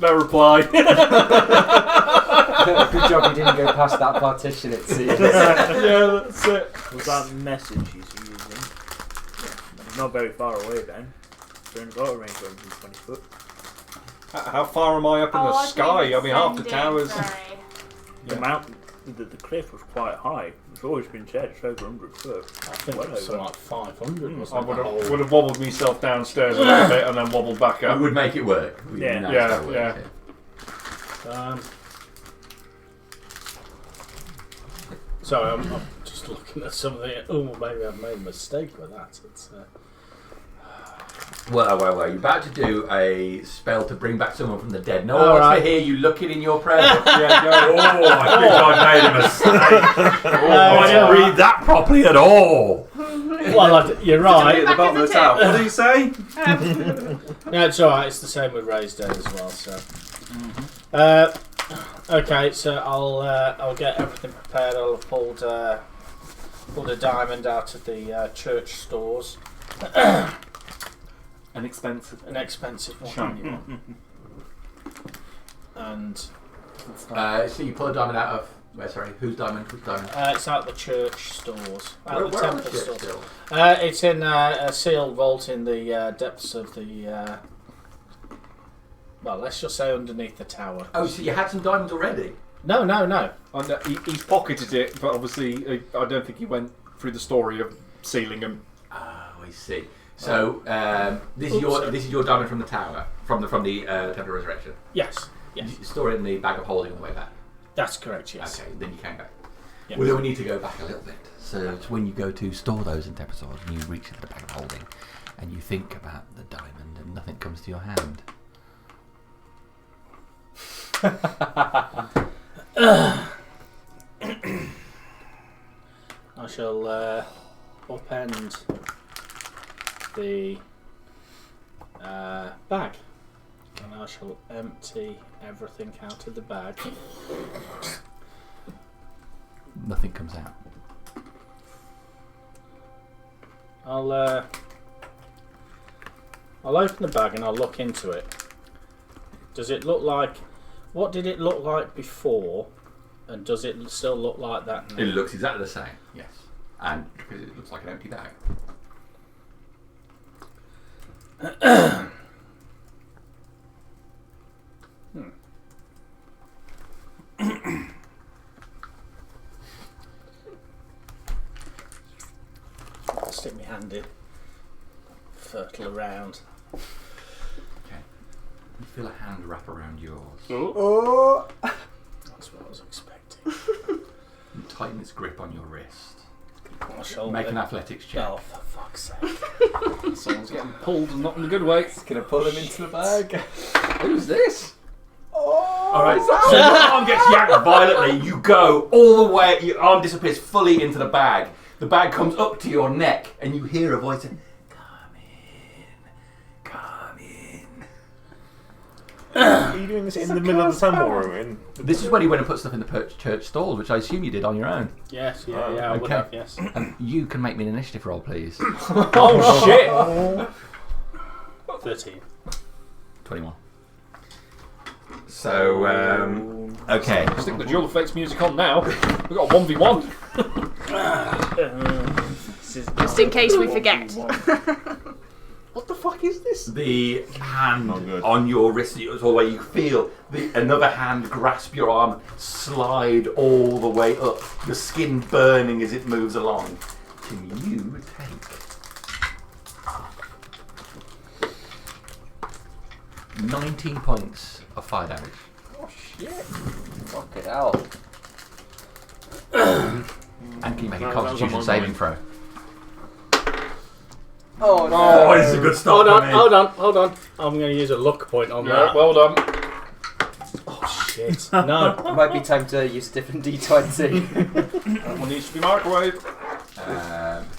No reply. Good job you didn't go past that partition, it seems. Yeah, that's it. Was that message he's using? He's not very far away then. He's only got a range of 120 foot. How far am I up in the sky? I mean, half the towers. The mountain, the cliff was quite high. It's always been said it's over 100 foot. I think it was something like 500. I Wasn't would have wobbled myself downstairs a little bit and then wobbled back We up. would make it work. We Yeah. know Yeah, how it works, it? Sorry, I'm just looking at something. Oh, maybe I've made a mistake with that. It's. Well, you're about to do a spell to bring back someone from the dead. No one wants to hear you looking in your prayer book. Yeah, go. I think I made a mistake. I didn't read that properly at all. Well, you're right. At the bottom of the tower. What do you say? No, it's alright. It's the same with raised dead as well. So. Okay, so I'll get everything prepared. I'll have pulled a diamond out of the church stores. An expensive one. shiny one. And So you pull a diamond out of... sorry, whose diamond? Which diamond? it's out the church stores. Out Where the are temple the church stores. still? It's in a sealed vault in the depths of the... well, let's just say underneath the tower. Oh, so you had some diamonds already? No. He's pocketed it, but obviously I don't think he went through the story of sealing them. Oh, I see. So this is your diamond from the tower, from the Temple of Resurrection. Yes. You store it in the bag of holding on the way back. That's correct. Yes. Okay, then you came back. Yes. Well, then we need to go back a little bit. So it's when you go to store those in Temple Swords and you reach into the bag of holding, and you think about the diamond, and nothing comes to your hand. I shall upend the bag, and I shall empty everything out of the bag. Nothing comes out. I'll open the bag and I'll look into it. Does it look like... What did it look like before, and does it still look like that now? It looks exactly the same, yes. And because it looks like an empty bag. I'll stick my hand in. Fertile around. Okay. You feel a hand wrap around yours. That's what I was expecting. And tighten its grip on your wrist. I shall Make an athletics check. Oh, for fuck's sake. Someone's getting pulled and not in a good way. It's going to pull him into the bag. Who's this? Alright, so your arm gets yanked violently, you go all the way, your arm disappears fully into the bag. The bag comes up to your neck, and you hear a voice saying, "Come in, come in." Are you doing this in the middle of the temple room? This is when he went and put stuff in the church stalls, which I assume you did on your own. Yes, I would Okay. have, yes. And you can make me an initiative roll, please. Oh shit! 13. 21. So, okay. Stick the dual effects music on now. We've got a 1v1. Just in case we forget. What the fuck is this? The hand on your wrist, all the way you feel another hand grasp your arm, slide all the way up, the skin burning as it moves along. Can you take 19 points of fire damage? Oh shit. Fucking hell. And can you make a constitution saving throw? Oh no. Oh, this is a good start for me. Hold on. I'm going to use a luck point on Yeah, that. well done. Oh shit. No. It might be time to use a different D20. That one needs to be microwave.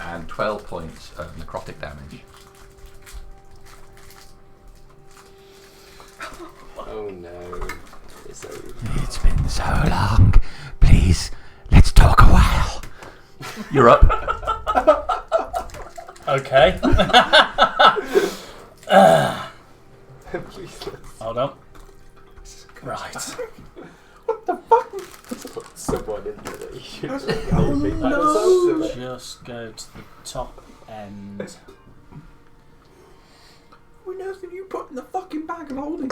And 12 points of necrotic damage. Oh no. It's over. It's been so long. Please, let's talk a while. You're up. Okay. Hold on. Right. What the fuck? Someone in there. You should Let's just go to the top end. What else did you put in the fucking bag and holding?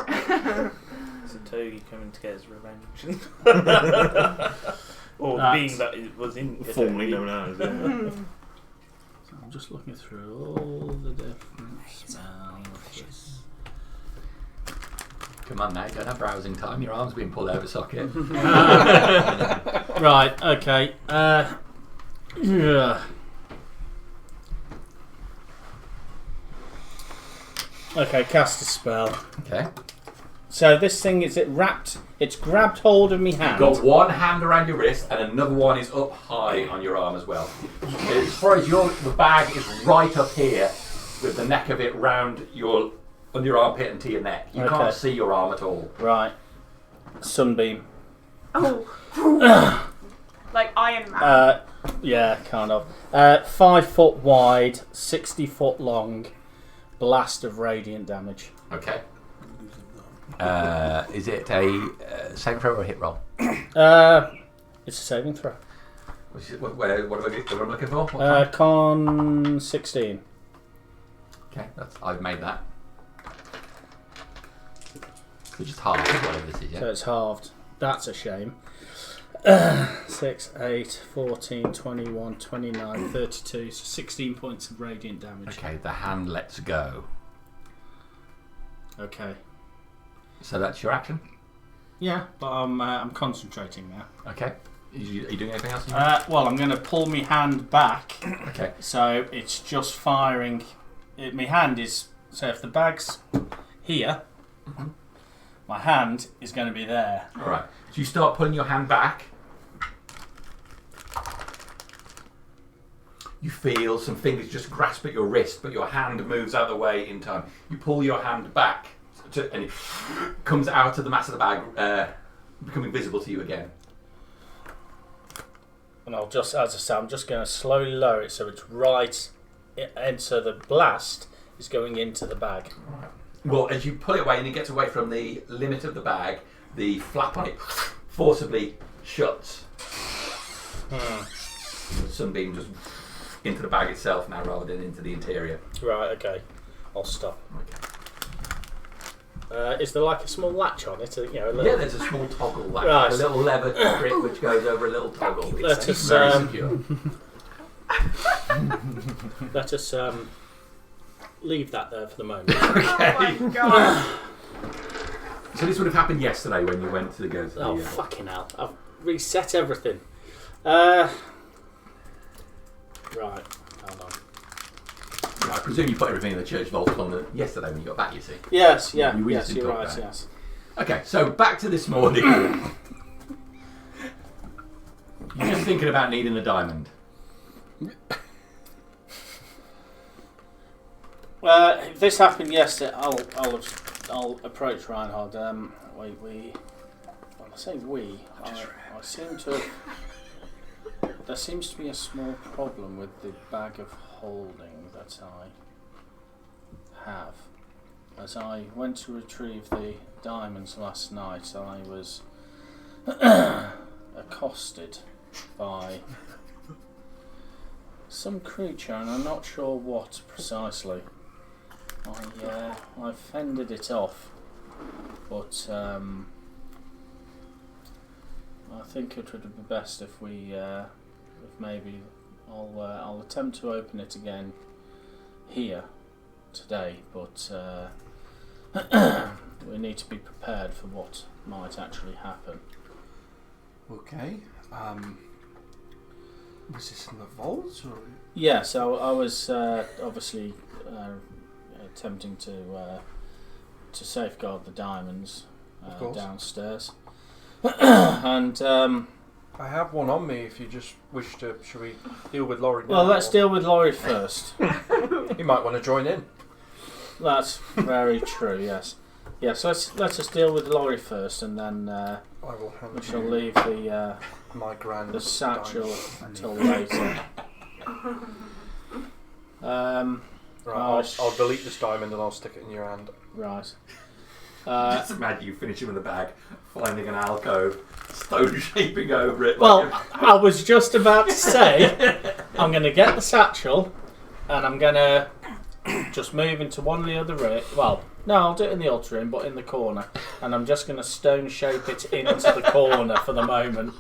It's a Togi coming to get his revenge. Or being that it was in Formerly known as. Yeah. So I'm just looking through all the different spells. Come on now, don't have browsing time. Your arm's being pulled out of socket. Right, okay. Yeah. Okay, cast a spell. Okay. So this thing, is it wrapped? It's grabbed hold of me hand. You've got one hand around your wrist and another one is up high on your arm as well. As far as the bag is right up here with the neck of it round under your armpit and to your neck. You can't see your arm at all. Right. Sunbeam. Oh. Like Iron Man. Yeah, kind of. 5 foot wide, 60 foot long, blast of radiant damage. Okay. Is it a saving throw or a hit roll? It's a saving throw. What am I looking for? What Con 16. Okay, I've made that. Which is half, whatever this is, yeah? So it's halved. That's a shame. 6, 8, 14, 21, 29, 32. So 16 points of radiant damage. Okay, the hand lets go. Okay. So that's your action? Yeah, but I'm concentrating now. Okay. Are you doing anything else? Well, I'm going to pull my hand back. Okay. So it's just firing. My hand is. So if the bag's here, my hand is going to be there. Alright. So you start pulling your hand back. You feel some fingers just grasp at your wrist, but your hand moves out of the way in time. You pull your hand back, and it comes out of the mass of the bag, becoming visible to you again. And I'll just, as I say, I'm just going to slowly lower it so it's right, and so the blast is going into the bag. Well, as you pull it away and it gets away from the limit of the bag, the flap on it forcibly shuts. The sunbeam just into the bag itself now rather than into the interior. Right, okay. I'll stop. Okay. Is there like a small latch on it? Yeah, there's a small toggle latch, Right. a little lever grip which goes over a little toggle. Let It's us, very secure. Let us leave that there for the moment. Okay. Oh my god. So this would have happened yesterday when you went to go to the... Oh, fucking hell. I've reset everything. Right, hold on. I presume you put everything in the church vault on yesterday when you got back, you see. Yes, yeah, We yes, just you're talked right, about it. yes. Okay, so back to this morning. You're just thinking about needing the diamond. If this happened yesterday, I'll approach Reinhold. I say we. I seem to. There seems to be a small problem with the bag of holding that I have. As I went to retrieve the diamonds last night, I was accosted by some creature, and I'm not sure what precisely. I fended it off, but I think it would be best if we, if maybe I'll attempt to open it again here today, but we need to be prepared for what might actually happen. Okay. Was this in the vault or? Yeah, so I was obviously attempting to safeguard the diamonds downstairs, and I have one on me. If you just wish to, should we deal with Lorey now? well, let's deal with Lorey first. You might want to join in. That's very true. Yes, yes. Let's just deal with Lorey first, and then I will hand we shall you leave the my grand the satchel diamond. until later. Right, I'll delete this diamond and I'll stick it in your hand. Right. Just imagine you finishing with the bag, finding an alcove, stone shaping over it. Well, I was just about to say, I'm going to get the satchel, and I'm going to just move into one of the other rooms. Well, no, I'll do it in the altar room, but in the corner. And I'm just going to stone shape it into the corner for the moment.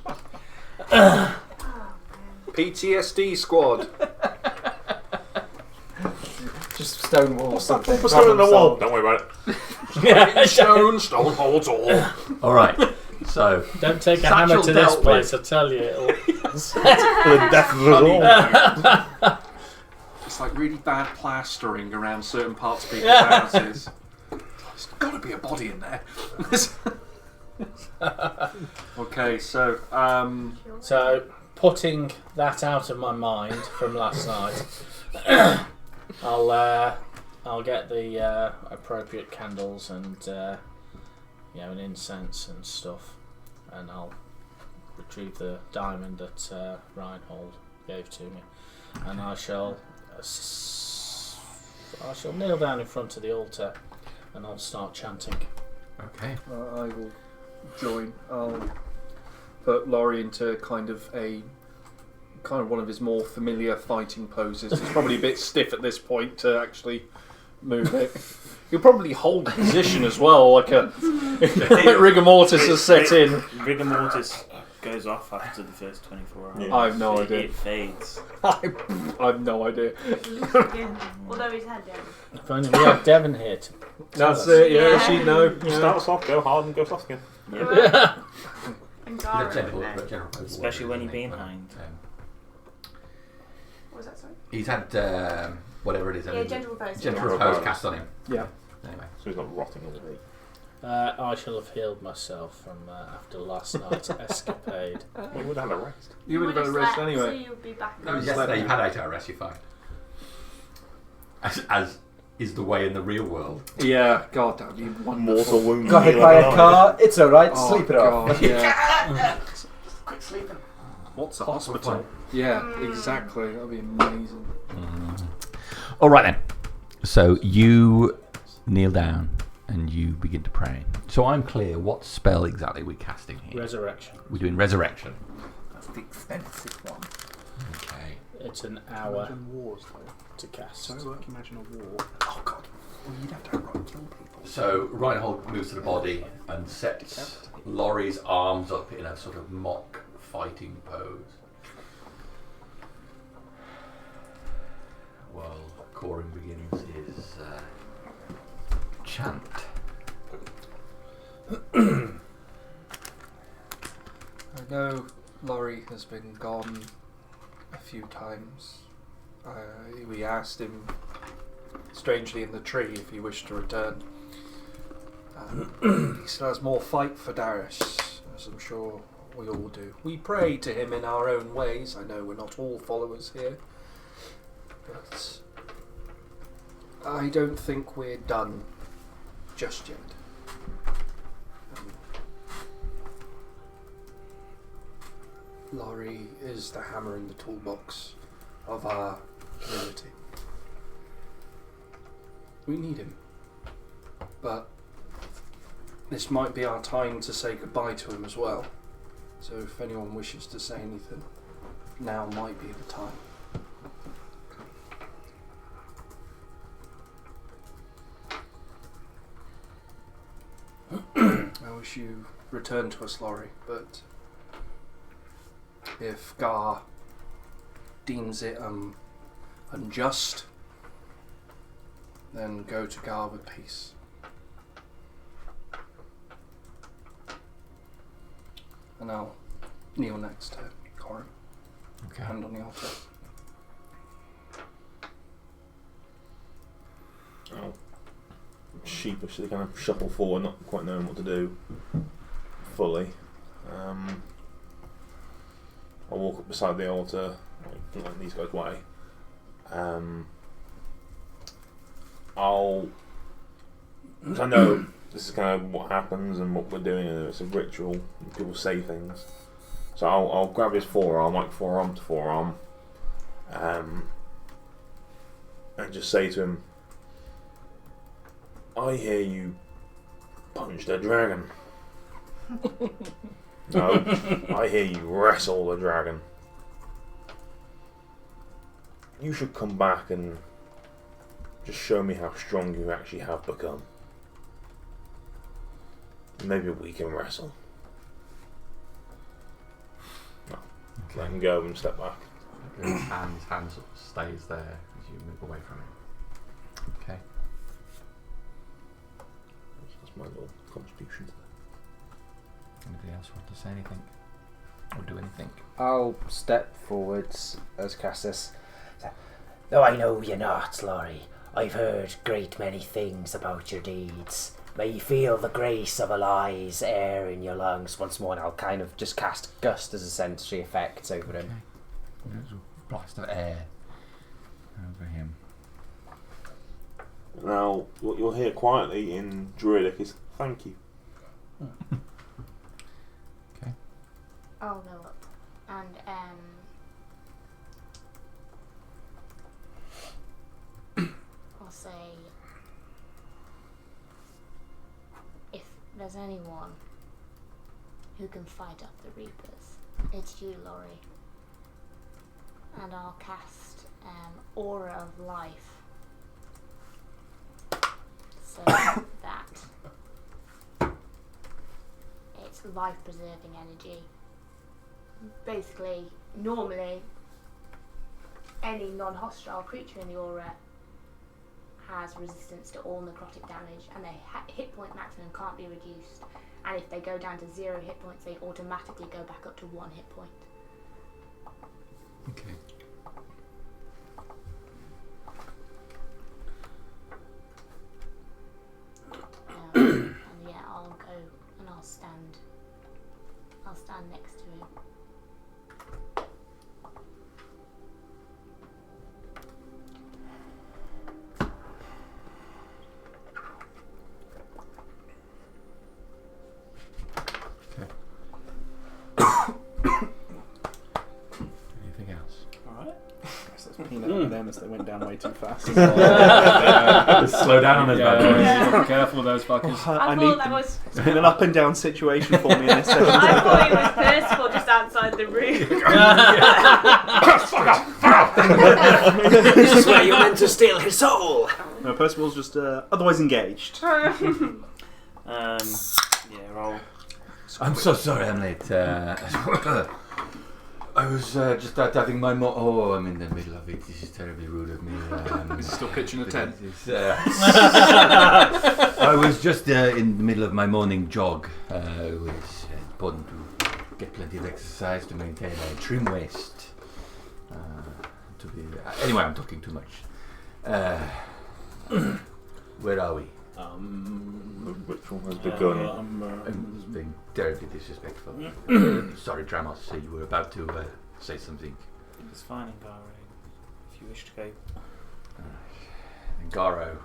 PTSD squad. Just stone wall something. Put stone on the wall. Don't worry about it. Yeah, Stone holds all. All right. So don't take a satchel hammer to this dealt place, with. I tell you. It'll... The death of us all. It's like really bad plastering around certain parts of people's houses. There's got to be a body in there. Okay, so So, putting that out of my mind from last night, I'll get the appropriate candles and an incense and stuff, and I'll retrieve the diamond that Reinhold gave to me, and I shall kneel down in front of the altar, and I'll start chanting. Okay. I will join. I'll put Lorey into kind of one of his more familiar fighting poses. It's probably a bit stiff at this point to actually move it. He'll probably hold the position as well, like a rigor mortis has set in. Rigor mortis goes off after the first 24 hours. Yeah. I have no idea. It fades. I have no idea. Although he's had Devon. If only we had Devon here to That's it, yeah, she'd know. Start soft, go hard, and go soft again. Yeah. And He's a Gara general, over there. general pose Especially warrior, when isn't you're being he? hanged. What was that, sorry? He's had whatever it is. Yeah, gentle repose. Gentle Yeah. repose cast on him. Yeah. Anyway. So he's not rotting already. I shall have healed myself from after last night's escapade. Well, you would have had a rest. You would have had a rest slept, anyway. So you'll be back. No, yesterday you had 8 hour rest, you're fine. As is the way in the real world. Yeah, God, that would be wonderful. Mortal wound. Got hit by a car. It's alright. Sleep it off. God, yeah. Quit sleeping. What's a hospital? Yeah, exactly. That would be amazing. All right then. So you kneel down and you begin to pray. So I'm clear. What spell exactly we're casting here? Resurrection. We're doing resurrection. That's the expensive one. Okay. It's an hour Imagine wars, though. to cast. So like imagine a war. Oh God. Well, you'd have to outright kill people. So Reinhold moves to the body and sets Lorey's arms up in a sort of mock fighting pose. While Corin begins his chant. I know Lorey has been gone a few times. We asked him strangely in the tree if he wished to return. He still has more fight for Darius, as I'm sure we all do. We pray to him in our own ways. I know we're not all followers here, but I don't think we're done just yet. Lorey is the hammer in the toolbox of our community. We need him, but this might be our time to say goodbye to him as well. So if anyone wishes to say anything, now might be the time. I wish you returned to us, Lorey, but if Gar deems it unjust, then go to Gar with peace. And I'll kneel next to Corin. Okay. Hand on the altar. I'll sheepishly kind of shuffle forward, not quite knowing what to do fully. I'll walk up beside the altar, like these guys' way. I know this is kind of what happens and what we're doing, and it's a ritual, and people say things. So I'll grab his forearm, like forearm to forearm, and just say to him, I hear you punched a dragon. No, I hear you wrestle a dragon. You should come back and just show me how strong you actually have become. Maybe we can wrestle. No, let him go and step back. His hand sort of stays there as you move away from him. Okay. That's my little contribution to that. Anybody else want to say anything? Or do anything? I'll step forwards as Crassus. Though I know you're not, Lorey, I've heard great many things about your deeds. May you feel the grace of Eli's air in your lungs once more, and I'll kind of just cast Gust as a sensory effect over him. There's a blast of air over him. Now, what you'll hear quietly in Druidic is thank you. Okay. I'll go up and I'll say, if there's anyone who can fight up the Reapers, it's you, Lorey. And I'll cast Aura of Life, so that it's life-preserving energy. Basically, normally, any non-hostile creature in the aura has resistance to all necrotic damage, and their hit point maximum can't be reduced. And if they go down to 0 hit points, they automatically go back up to 1 hit point. Okay. And yeah, I'll go and I'll stand next to him. Anything else? Alright. Guess that's peanut on them as they went down way too fast. Slow down on those bad boys. Yeah. Be careful with those fuckers. I thought that was. It's been an up and down situation for me in this session. I thought it was Percival just outside the room. This is where you're meant to steal his soul. No, Percival's just otherwise engaged. Yeah, roll. I'm so sorry I'm late. I was just having my Oh, I'm in the middle of it. This is terribly rude of me. Still pitching a tent. I was just in the middle of my morning jog. It was important to get plenty of exercise to maintain a trim waist. Anyway, I'm talking too much. Where are we? Which one was the gun? I'm being terribly disrespectful. Sorry, Dramos, you were about to say something. It's fine in Garo, if you wish to go. Garo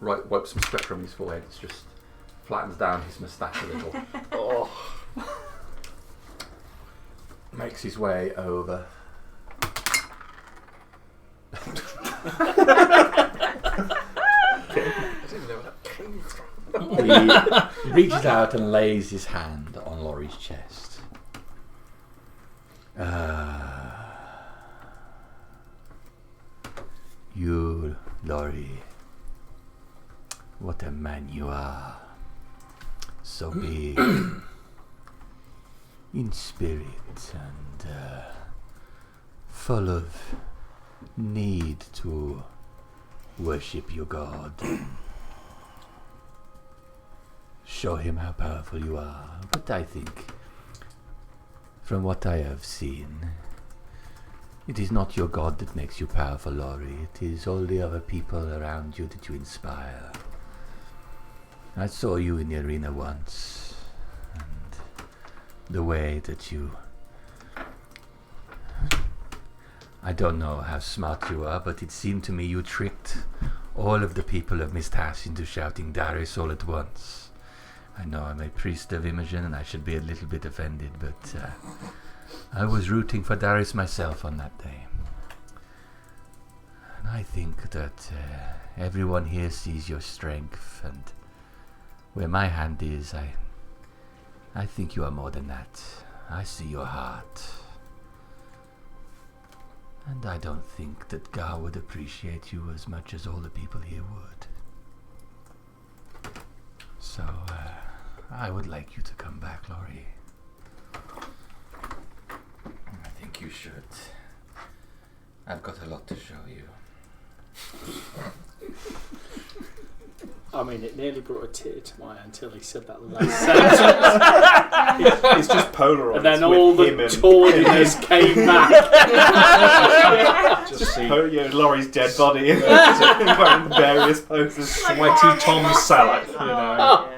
wipes some sweat from his forehead. It's just flattens down his moustache a little. Makes his way over. He reaches out and lays his hand on Lorey's chest. You, Lorey, what a man you are. So big in spirit and full of need to worship your God. Show him how powerful you are. But I think, from what I have seen, it is not your God that makes you powerful, Lorey. It is all the other people around you that you inspire. I saw you in the arena once, and the way that you... I don't know how smart you are, but it seemed to me you tricked all of the people of Mistash into shouting Darius all at once. I know I'm a priest of Imogen and I should be a little bit offended, but I was rooting for Darius myself on that day. And I think that everyone here sees your strength, and where my hand is, I think you are more than that. I see your heart. And I don't think that Gar would appreciate you as much as all the people here would. So, I would like you to come back, Lorey. I think you should. I've got a lot to show you. I mean, it nearly brought a tear to my eye until he said that last sentence. It's just Polaroids. And then all the tawdiness came back. Just see Laurie's dead body wearing various poses. Sweaty Tom Selleck, you know.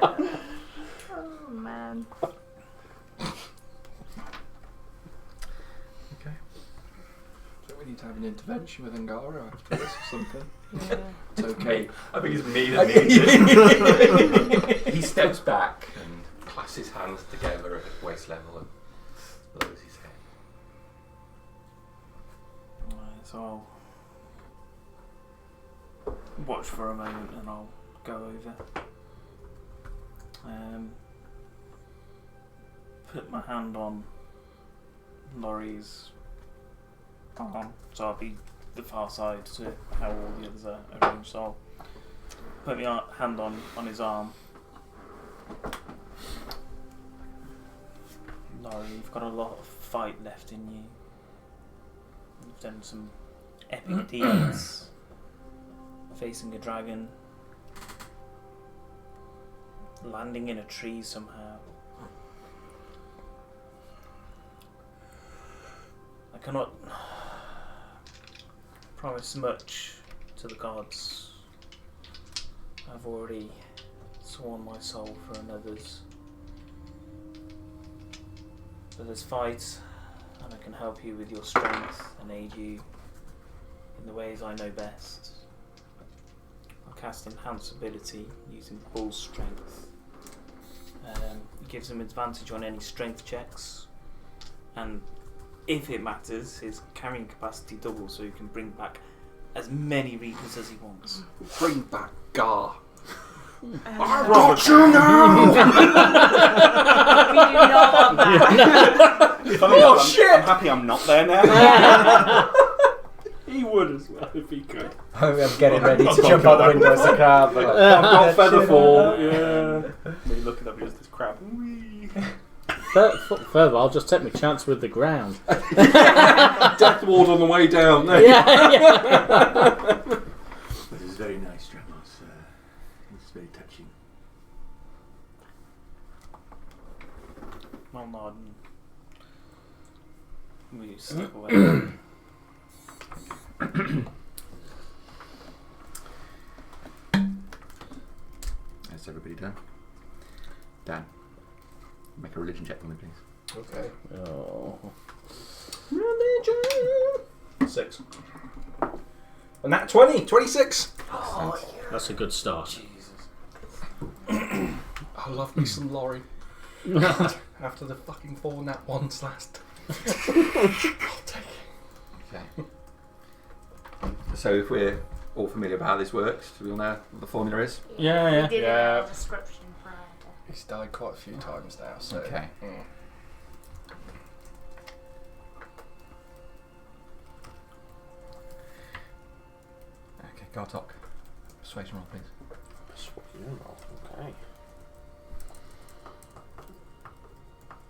Oh man. Okay. So we need to have an intervention with Angara after this or something. Yeah. It's okay. I think it's me that needs it. He steps back and clasps his hands together at waist level and lowers his head. Right, so I'll watch for a moment and I'll go over. Put my hand on Lorey's arm, so I'll be the far side to how all the others are arranged. So I'll put my hand on his arm. Lorey, you've got a lot of fight left in you. You've done some epic deeds, facing a dragon, landing in a tree somehow. I cannot promise much to the gods. I've already sworn my soul for another's. But there's fight, and I can help you with your strength and aid you in the ways I know best. I'll cast Enhance ability using Bull Strength. It gives him advantage on any strength checks, and if it matters, his carrying capacity doubles, so he can bring back as many Reapers as he wants. Bring back Gar. I've got you now! We do not want that. Oh shit! I'm happy I'm not there now. He would as well if he could. I'm getting ready to jump out the window as a crab. But I've got Featherfall. Yeah. Me looking up against this crab. Further, I'll just take my chance with the ground. Death ward on the way down. No. Yeah. This is very nice, Dramos. It's very touching. I'll nod and we step away. That's everybody done. Dan, make a religion check for me, please. Okay. Oh. Religion. 6. And that 20. 26. Oh, that's a good start. I love me some Lorey. After the fucking 4 nat 1s last. I'll take it. Okay. So if we're all familiar with how this works, do we all know what the formula is? Yeah, We yeah. did Yeah. a description prior to. He's died quite a few times now, so. Okay. Okay, Gartok. Persuasion roll, please. Persuasion roll, okay.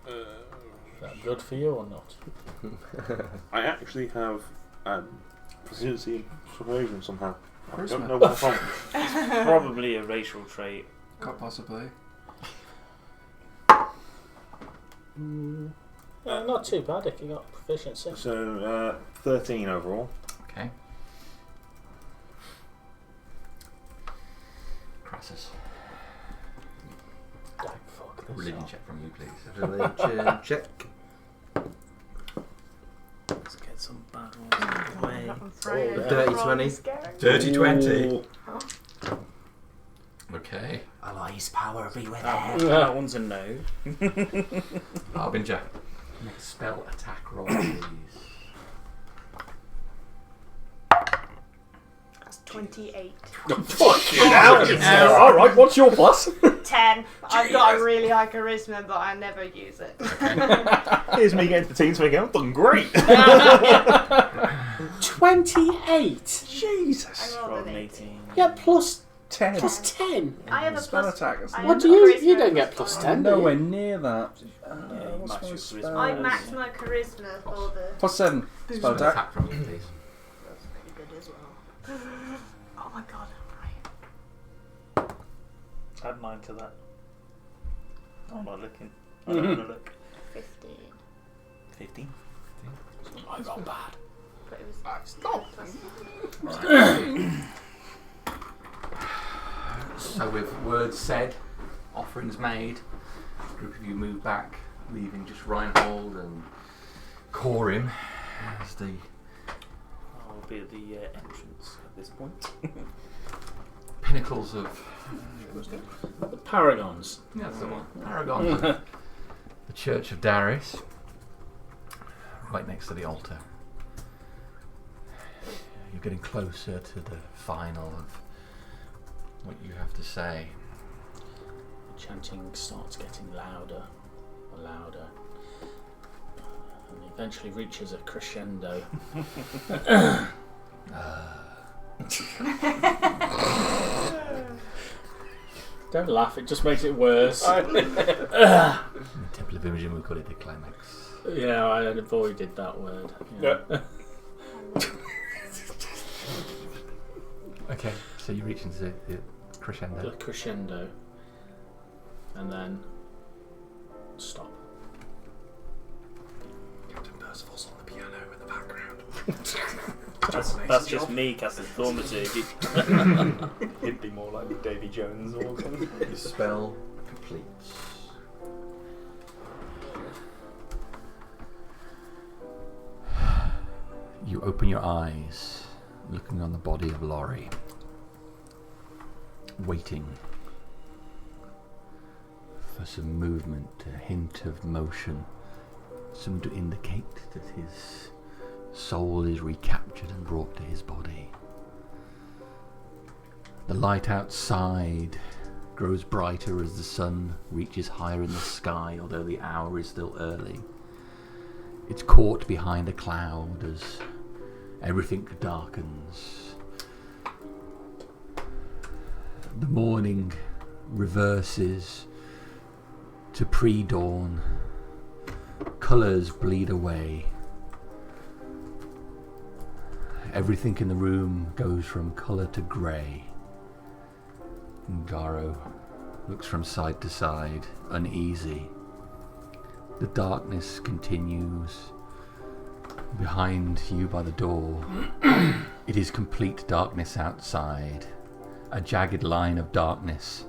Is that good for you or not? I actually have proficiency in persuasion somehow. I Charisma. don't know where from. Probably a racial trait. Quite possibly. Not too bad if you got proficiency. So 13 overall. Okay. Crassus. Don't fuck this Religion up. check from you, please. Religion check. Let's get some bad ones out of the way. Dirty 20. Dirty 20. Ooh. Okay. Allah's power be with That one's a no. Harbinger. Make a spell attack roll, please. That's 28. Fucking hell. Alright, what's your plus? 10. I've got a really high charisma, but I never use it. Here's me getting to the team speaking. I'm done great. 28. Jesus. I rolled Rolled an an 18. 18. Yeah, plus 10. 10. I have a Spell plus. attack. Isn't I it? have What a do you? charisma You don't get plus plus 5. 10. do you? Nowhere near that. you What's match my your spell? charisma. I max my charisma for the. Plus 7. Spell Spell attack. attack from you, please. That's pretty good as well. Oh my god, right. Add 9 to that. I'm not looking. I don't want to look. 15. 15. I got bad. But it was. So with words said, offerings made, a group of you move back, leaving just Reinhold and Corim as the I'll be at the entrance at this point. pinnacles of The Paragons. yeah, that's the one. Paragon of the Church of Darius, right next to the altar. You're getting closer to the final of what you have to say. Chanting starts getting louder and louder, and eventually reaches a crescendo. Don't laugh; it just makes it worse. In the Temple of Imogen, we call it the climax. Yeah, I avoided that word. Yeah. Okay, so you reach into the The crescendo. crescendo, and then stop. Captain Percival's on the piano in the background. That's just me casting Thaumaturgy. It'd be more like Davy Jones or something. The spell completes. You open your eyes, looking on the body of Lorey, waiting for some movement, a hint of motion, something to indicate that his soul is recaptured and brought to his body. The light outside grows brighter as the sun reaches higher in the sky, although the hour is still early. It's caught behind a cloud as everything darkens. The morning reverses to pre-dawn. Colours bleed away. Everything in the room goes from colour to grey. Garo looks from side to side, uneasy. The darkness continues. Behind you by the door, it is complete darkness outside. A jagged line of darkness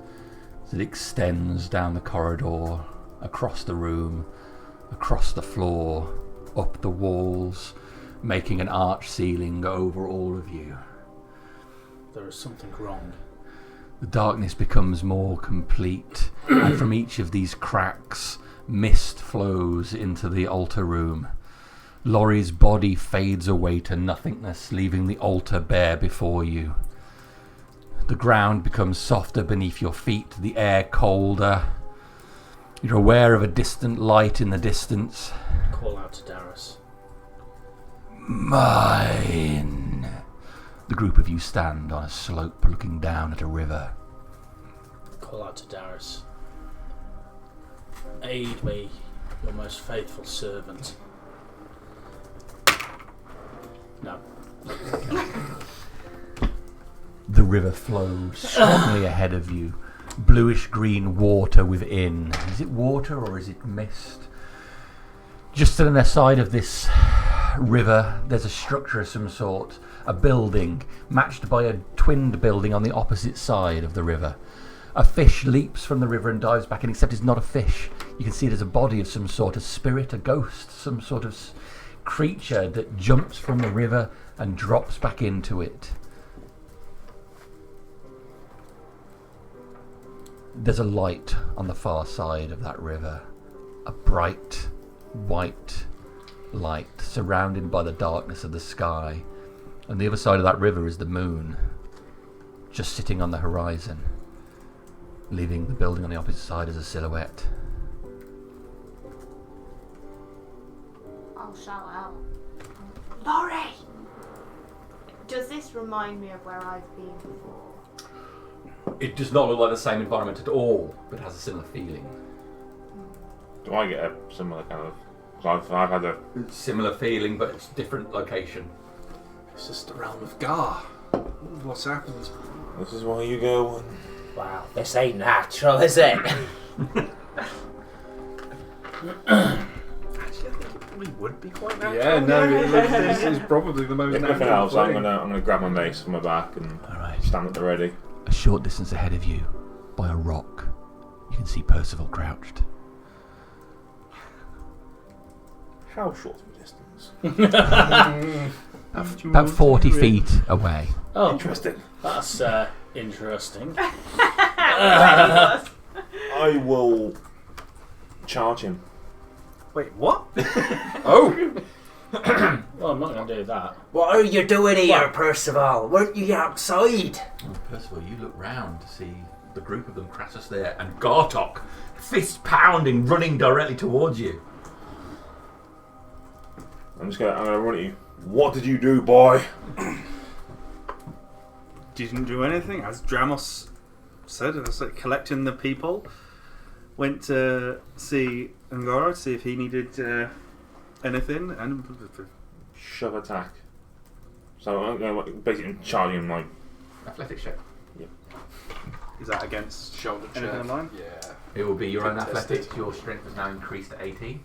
that extends down the corridor, across the room, across the floor, up the walls, making an arch ceiling over all of you. There is something wrong. The darkness becomes more complete, and from each of these cracks, mist flows into the altar room. Lorey's body fades away to nothingness, leaving the altar bare before you. The ground becomes softer beneath your feet, the air colder. You're aware of a distant light in the distance. Call out to Darius. Mine. The group of you stand on a slope looking down at a river. Call out to Darius. Aid me, your most faithful servant. No. The river flows strongly ahead of you. Bluish-green water within. Is it water or is it mist? Just to the side of this river, there's a structure of some sort. A building, matched by a twinned building on the opposite side of the river. A fish leaps from the river and dives back in, except it's not a fish. You can see it as a body of some sort, a spirit, a ghost, some sort of creature that jumps from the river and drops back into it. There's a light on the far side of that river. A bright, white light surrounded by the darkness of the sky. On the other side of that river is the moon, just sitting on the horizon, leaving the building on the opposite side as a silhouette. I'll shout out. Lorey! Does this remind me of where I've been before? It does not look like the same environment at all, but has a similar feeling. Do I get a similar kind of... Because I've had a... Similar feeling, but it's different location. It's just the realm of Gar. What's happened? This is why you go. Wow, this ain't natural, is it? Actually, I think it probably would be quite natural. Yeah, no, this is probably the most If natural nothing else, thing. I'm gonna grab my mace from my back and stand at the ready. A short distance ahead of you, by a rock, you can see Percival crouched. How short of a distance? About 40 feet away. Oh, interesting. That's interesting. I will charge him. Wait, what? Oh! Well, I'm not going to do that. What are you doing here, Percival? Weren't you outside? Well, Percival, you look round to see the group of them, Crassus there, and Gartok, fist pounding, running directly towards you. I'm gonna run at you. What did you do, boy? Didn't do anything. As Dramos said, I was like collecting the people. Went to see Ngoro to see if he needed anything, and Shove attack. So I'm going to basically charge him like... Athletics check. Yep. is that against Shoulder anything check. in line? Yeah. It will be your own Contested. athletics. Your strength has now increased to 18.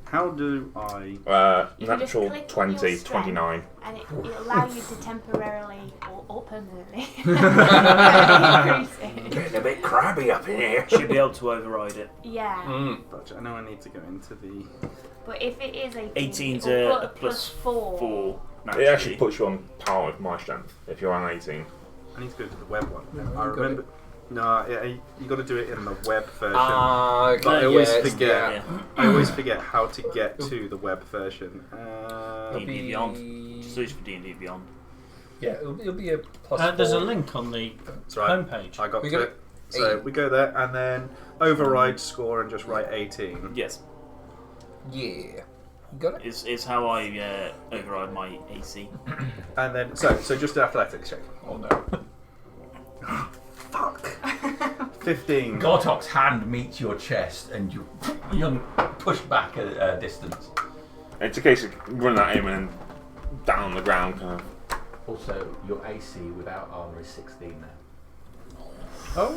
How do I? You can just Natural click on 20, your strength 29. And it'll allow you to temporarily or permanently increase it. Getting a bit crabby up in here. Should be able to override it. Yeah. But I know I need to go into the. But if it is 18, 18's it'll a put plus 4. It actually puts you on par with my strength if you're on 18. I need to go to the web one. I got remember. No, you got to do it in the web version. Okay, But I always yeah, forget. Yeah. I always forget how to get to the web version. D&D Beyond. Just search for D&D Beyond. Yeah, it'll be a plus There's a 4. link on the That's right. homepage. I got We to got it. So we go there and then override score and just write 18. Yes. Yeah. You got it? Is how I override my AC. And then so just an athletics check. Oh no. Fuck. 15. Gartok's hand meets your chest and you're pushed back a distance. It's a case of running at him and then down on the ground kind of. Also, your AC without armor is 16 now. Oh.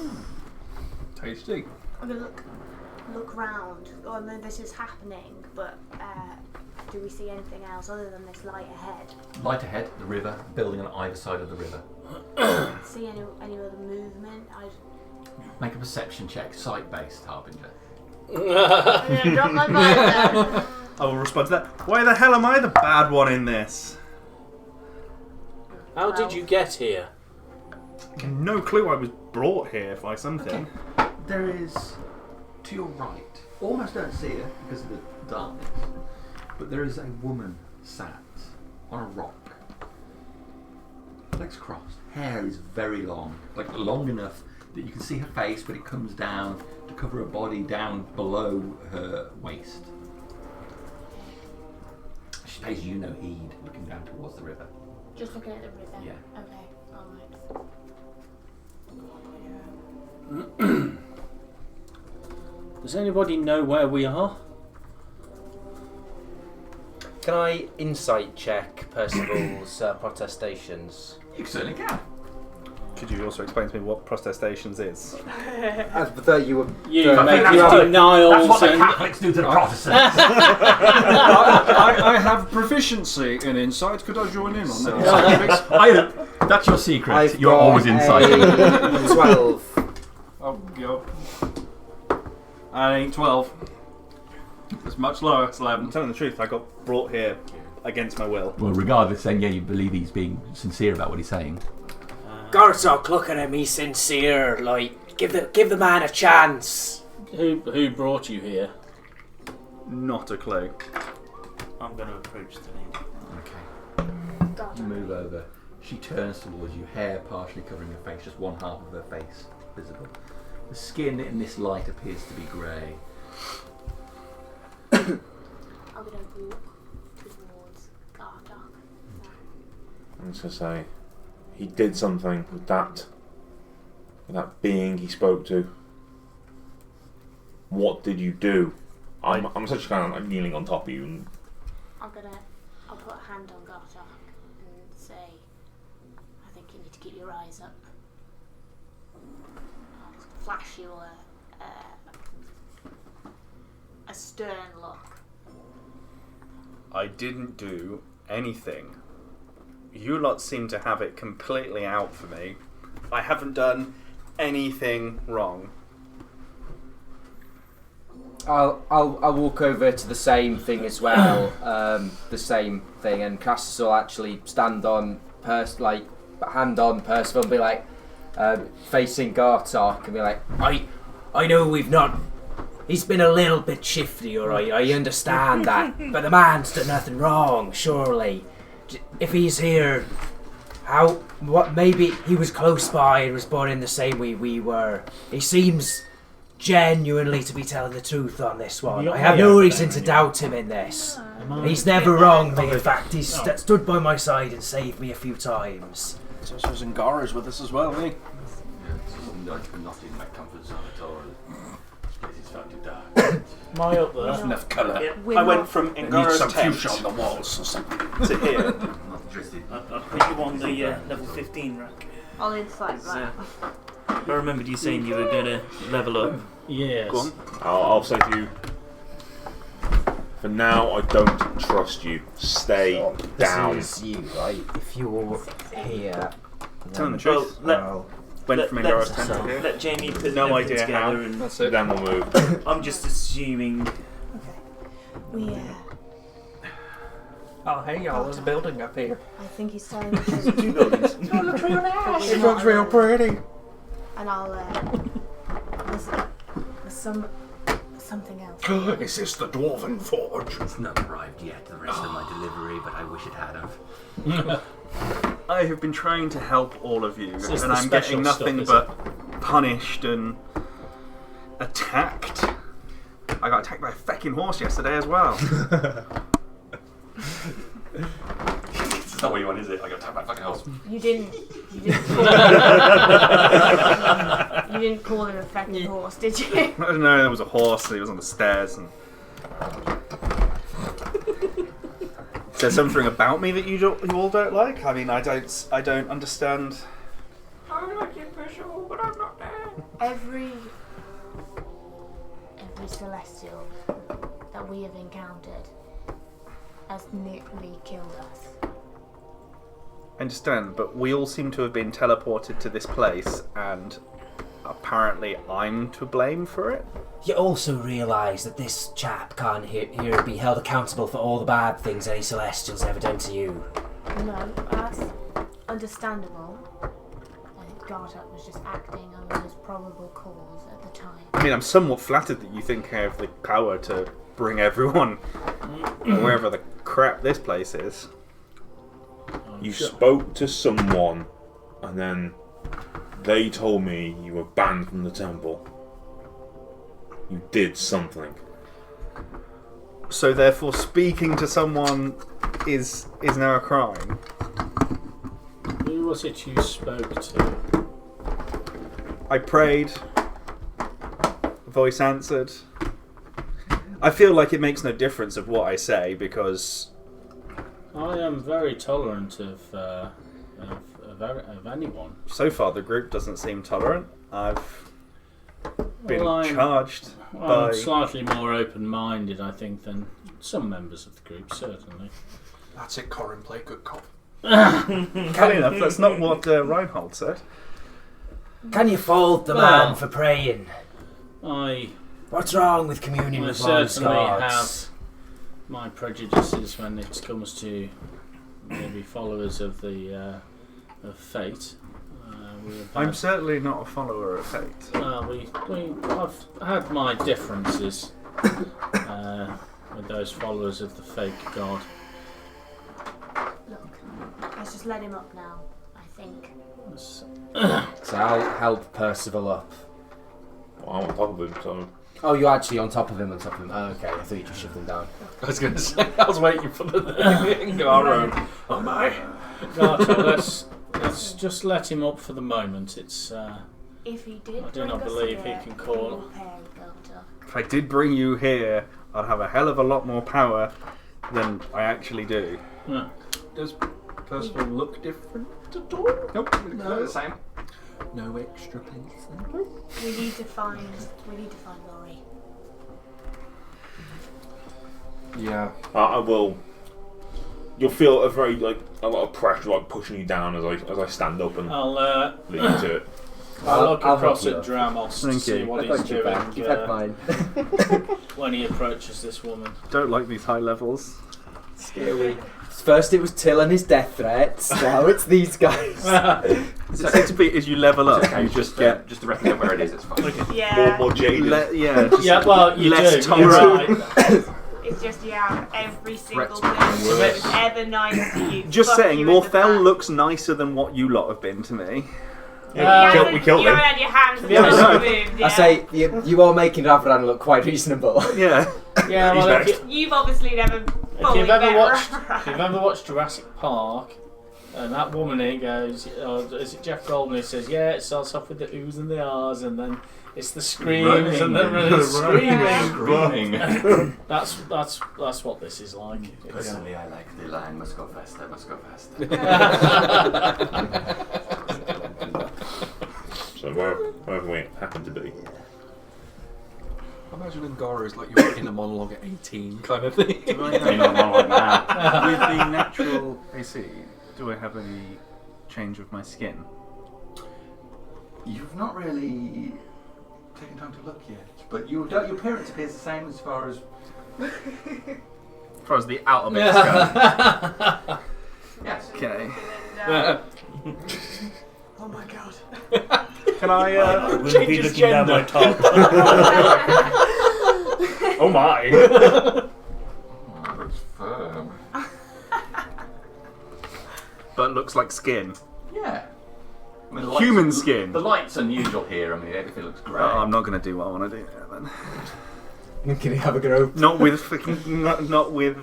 Tasty. I'm gonna look look round. Oh no, this is happening, but do we see anything else other than this light ahead? Light ahead, the river, building on either side of the river. See any other movement? Make a perception check, sight-based, Harbinger. I'm gonna drop my visor. I will respond to that. Why the hell am I the bad one in this? How did you get here? No clue I was brought here by something. There is, to your right, almost don't see her because of the darkness, but there is a woman sat on a rock. Legs crossed. Hair is very long, like long enough that you can see her face, but it comes down to cover her body down below her waist. She pays you no heed, looking down towards the river. Just looking at the river. Yeah. Okay. Alright. Does anybody know where we are? Can I insight check Percival's protestations? You certainly can. Could you also explain to me what protestations is? I thought you were. You I make think your that's denials. That's what the and Catholics do to the Protestants. I have proficiency in insight. Could I join in on that? That's your secret. I've You're got always inciting. a 12. Oh, go. I ain't 12. It's much lower. It's 11. I'm telling the truth, I got brought here against my will. Well, regardless, then, yeah, you believe he's being sincere about what he's saying. Garzok, look at him, he's sincere. Like, give the man a chance. Who brought you here? Not a clue. I'm going to approach the lady. Okay. You move over. She turns towards you, hair partially covering her face, just one half of her face visible. The skin in this light appears to be grey. I'm gonna walk towards Gardock. I'm just gonna say, he did something with that being he spoke to. What did you do? I'm such kind of like kneeling on top of you. And I'll put a hand on Gardock and say, I think you need to keep your eyes up. I'll flash you a stern look. I didn't do anything. You lot seem to have it completely out for me. I haven't done anything wrong. I'll walk over to the same thing as well. The same thing, and Cassus will actually stand on hand on Percival and be like, facing Gartok and be like, I know we've not. He's been a little bit shifty, alright, I understand that. But the man's done nothing wrong, surely. If he's here, maybe he was close by and was born in the same way we were. He seems genuinely to be telling the truth on this one. I have no reason to doubt him in this. He's never wronged me. In fact, he's stood by my side and saved me a few times. So Zingara's with us as well, isn't he? Not in my comfort zone at all. This place is far too dark. Am I up there? Enough colour. I went from Need Ingara's some tent fuchsia on the walls or something. to here. Not interested. I'll put you on the level 15 rack. I'll insight that. I remembered you saying you were going to level up. Yes. Go on. I'll say to you, for now, I don't trust you. Stay down. this is you, right? If you're here, Telling the truth. Went from Ingara's tent to here. Let Jamie put No everything idea how. together. And That's it. Then we'll move. I'm just assuming. We Oh, hey y'all, there's a building up here. I think he's telling the truth. Two buildings. It looks real nice. It looks real pretty. And I'll there's something else. Is this the Dwarven Forge? It's not arrived yet, the rest of my delivery, but I wish it had have. I have been trying to help all of you, This is and the I'm special getting nothing stuff, but punished and attacked. I got attacked by a fecking horse yesterday as well. It's not what you want, is it? I got attacked by a fucking horse. You didn't call him a fucking horse, did you? I don't know, there was a horse and he was on the stairs and is there something about me that you all don't like? I mean, I don't understand. I like you, Percival, but I'm not there. Every celestial that we have encountered has nearly killed us. I understand, but we all seem to have been teleported to this place, and apparently I'm to blame for it? You also realise that this chap can't here be held accountable for all the bad things any Celestials ever done to you. No, that's understandable. I think Gartup was just acting on the most probable cause at the time. I mean, I'm somewhat flattered that you think I have the power to bring everyone wherever the crap this place is. You spoke to someone, and then they told me you were banned from the temple. You did something. So therefore, speaking to someone is now a crime. Who was it you spoke to? I prayed. Voice answered. I feel like it makes no difference of what I say because I am very tolerant of anyone. so far the group doesn't seem tolerant. I've been Well, charged I'm by... slightly more open-minded, I think, than some members of the group, certainly. That's it, Corin. Play good cop. Funny enough, that's not what Reinhold said. Can you fault the man for praying? What's wrong with communion I with one's certainly gods? have my prejudices when it comes to maybe followers of the of fate. I'm certainly not a follower of fate. I've had my differences with those followers of the fake god. Look, let's just let him up now, I think. So I'll help Percival up. Well, I'm on top of him, so... Oh, you're actually on top of him, Oh, okay, I thought you just shoved him down. I was going to say, I was waiting for the Garo. Oh my. Garto, let's just let him up for the moment. It's If he did, I do not believe he can call. If I did bring you here, I'd have a hell of a lot more power than I actually do. Yeah. Does Percival look different at all? Nope, we look the same. No extra please. We need to find Lorey. Yeah. I will. You'll feel a lot of pressure pushing you down as I stand up and lead you to it. I'll look across help at you. Dramos to Thank see you. what I he's got your doing back. You've had mine. when he approaches this woman. Don't like these high levels. Scary. First it was Till and his death threats, now it's these guys. So 6 feet as you level up, Okay, you just get... just to recognize where it is, it's fine. Yeah. More jaded. just Yeah, well, you less do. tolerant. You're right. It's just every single Threats person worse. that was ever nice to you. Just fuck saying, you in the Morthel back. looks nicer than what you lot have been to me. Yeah, we killed You him. haven't had your hands Yeah, on no. the wound, yeah. I say, you are making Ravran look quite reasonable. Yeah. Yeah, He's well, next. You've obviously never if fully you've ever met watched, Rara. if you've ever watched Jurassic Park, and that woman here goes, is it Jeff Goldblum who says, yeah, it starts off with the oohs and the ahs, and then it's the screams and then Screaming. That's what this is like. It's- Personally, I like the line, must go faster, must go faster. So wherever we happen to be. I'm imagining Garo is like you're in a monologue at 18 kind of thing. You know, not like that. With the natural AC, do I have any change of my skin? You've not really taken time to look yet, but your appearance appears the same as far as... As far as the outer bits go. Yes. Okay. Oh my god. Can I... I will be looking down my top. Oh my! Oh, looks firm. But looks like skin. Yeah. I mean, the Human light's- skin. The light's unusual here. I mean, everything looks great. Oh, I'm not going to do what I want to do now then. Can you have a go? Not with fucking... Not with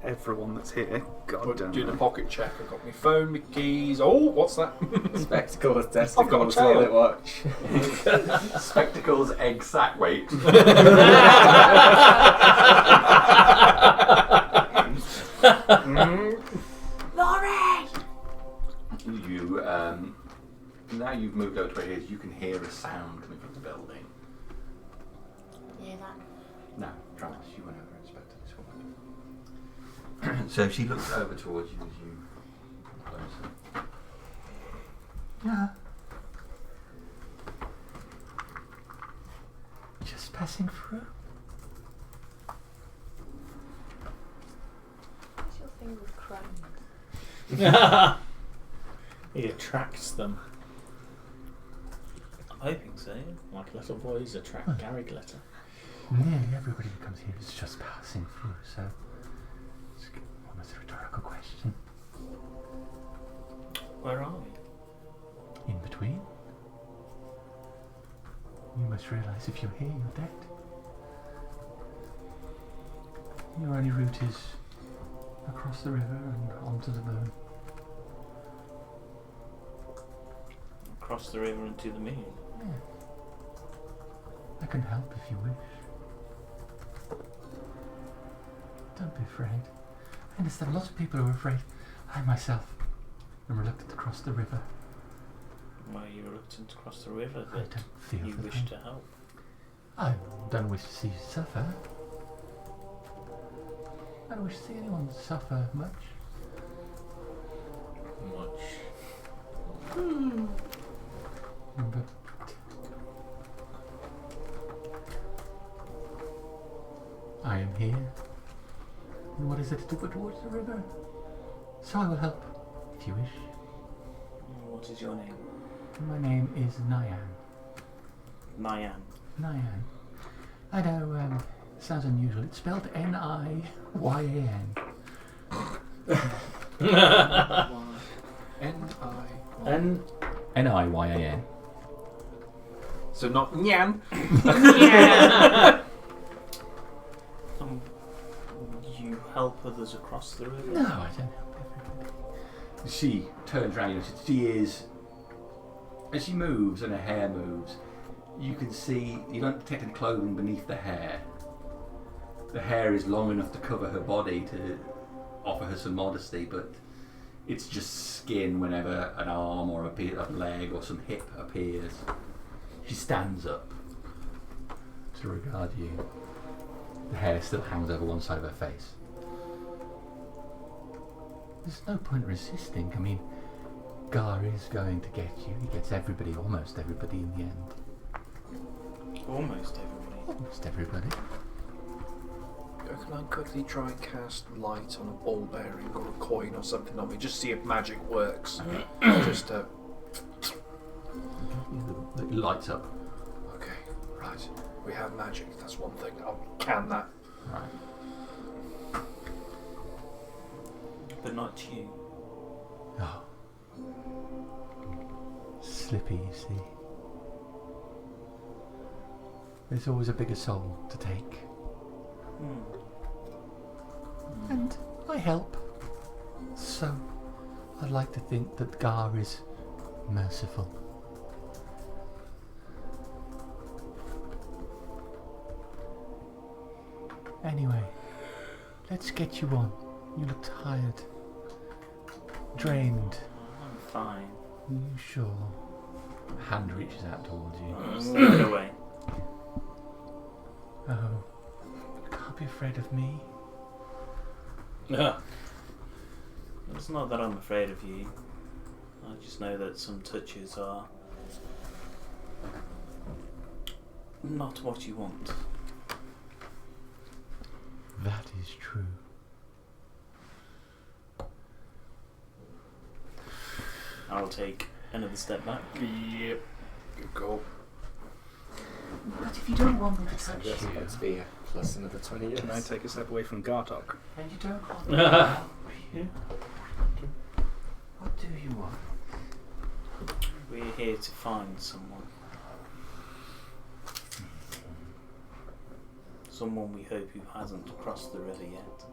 everyone that's here. God damn Do the it. pocket check. I've got my phone, my keys. Oh, what's that? Spectacles, I've got a testicles, tail. wallet watch. Spectacles, egg sack weight. Lorey! You, now you've moved over to where it is, you can hear a sound coming from the building. You hear that? No, Travis, you weren't ever expecting this woman. So she looks over towards you as you come closer. Yeah. Just passing through. What's your thing with crones? He attracts them. I'm hoping so. Like little boys attract Gary Glitter. Nearly everybody who comes here is just passing through, so it's almost a rhetorical question. Where are we? In between? You must realise if you're here, you're dead. Your only route is across the river and onto the moon. Across the river into the moon. Yeah. I can help if you wish. Don't be afraid. I understand lots of people who are afraid. I myself am reluctant to cross the river. Why are you reluctant to cross the river? I But don't feel you for wish them. to help. I don't wish to see you suffer. I don't wish to see anyone suffer much. But I am here. And what is it to do but towards the river? So I will help, if you wish. What is your name? My name is Nyan. Nyan. Nyan. I know, sounds unusual. It's spelled N-I-Y-A-N. N-I. N-I-Y-A-N. So not Nyan. You help others across the river? No, I don't help everybody. She turns around, she is... As she moves and her hair moves, you can see, you don't detect any clothing beneath the hair. The hair is long enough to cover her body to offer her some modesty, but it's just skin whenever an arm or a leg or some hip appears. She stands up to regard you. The hair still hangs over one side of her face. There's no point resisting. I mean, Gar is going to get you. He gets everybody, almost everybody in the end. Almost everybody. Almost everybody. Can I quickly try and cast light on a ball bearing or a coin or something on me, just see if magic works? Just to... It lights up. Okay, right. We have magic, that's one thing. I'll can that. Right. But not you. Oh. Slippy, you see. There's always a bigger soul to take. And I help. So, I'd like to think that Gar is merciful. Anyway, let's get you on. You look tired. Drained. I'm fine. Are you sure? Hand reaches out towards you. Stay away. Oh, can't be afraid of me. It's not that I'm afraid of you. I just know that some touches are not what you want. That is true. I'll take another step back. Yep. Good call. But if you don't want me to touch That's you, about to be plus another 20 years. Can I take a step away from Gartok? and you don't want me to help you, what do you want? We're here to find someone. Someone we hope who hasn't crossed the river yet.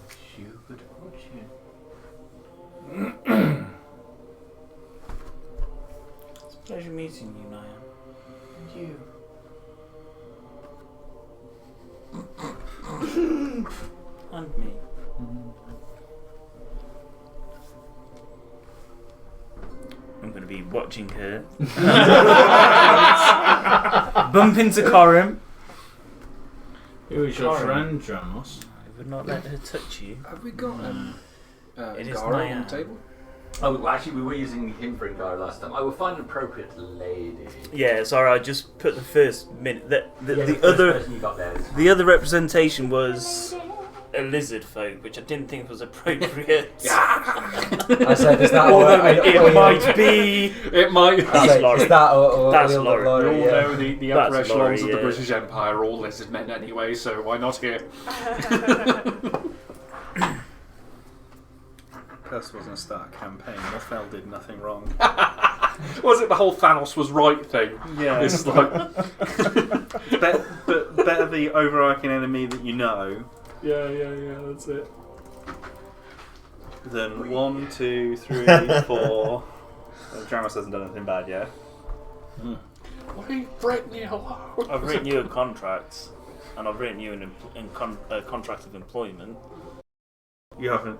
Wish you good fortune. It's a pleasure meeting you, Naya. And you. And me. I'm going going to be watching her. Bump into Corim. Who is your friend, Dramos? I would not let her touch you. Have we got It is Gara my on the table? Oh, well, actually, we were using him for Ingara last time. I will find an appropriate lady. Yeah, sorry, I just put the first minute. Yeah, The first other person you got there is- the other representation was a lizard folk, which I didn't think was appropriate. I said, is that Although or it might be. It might. I said, Lorey. is that or That's Lorey, Lorey. We all yeah. know the upper That's echelons Lorey, of the yeah. British Empire are all lizard men anyway, so why not here? Percival's going to start a campaign. Lothel did nothing wrong. Was it the whole Thanos was right thing? Yeah. It's like, better the overarching enemy that you know yeah, that's it. than 1, 2, 3, 4. Dramus hasn't done anything bad yet. Leave Brittany alone. I've written you a contract, and I've written you a contract of employment. You haven't.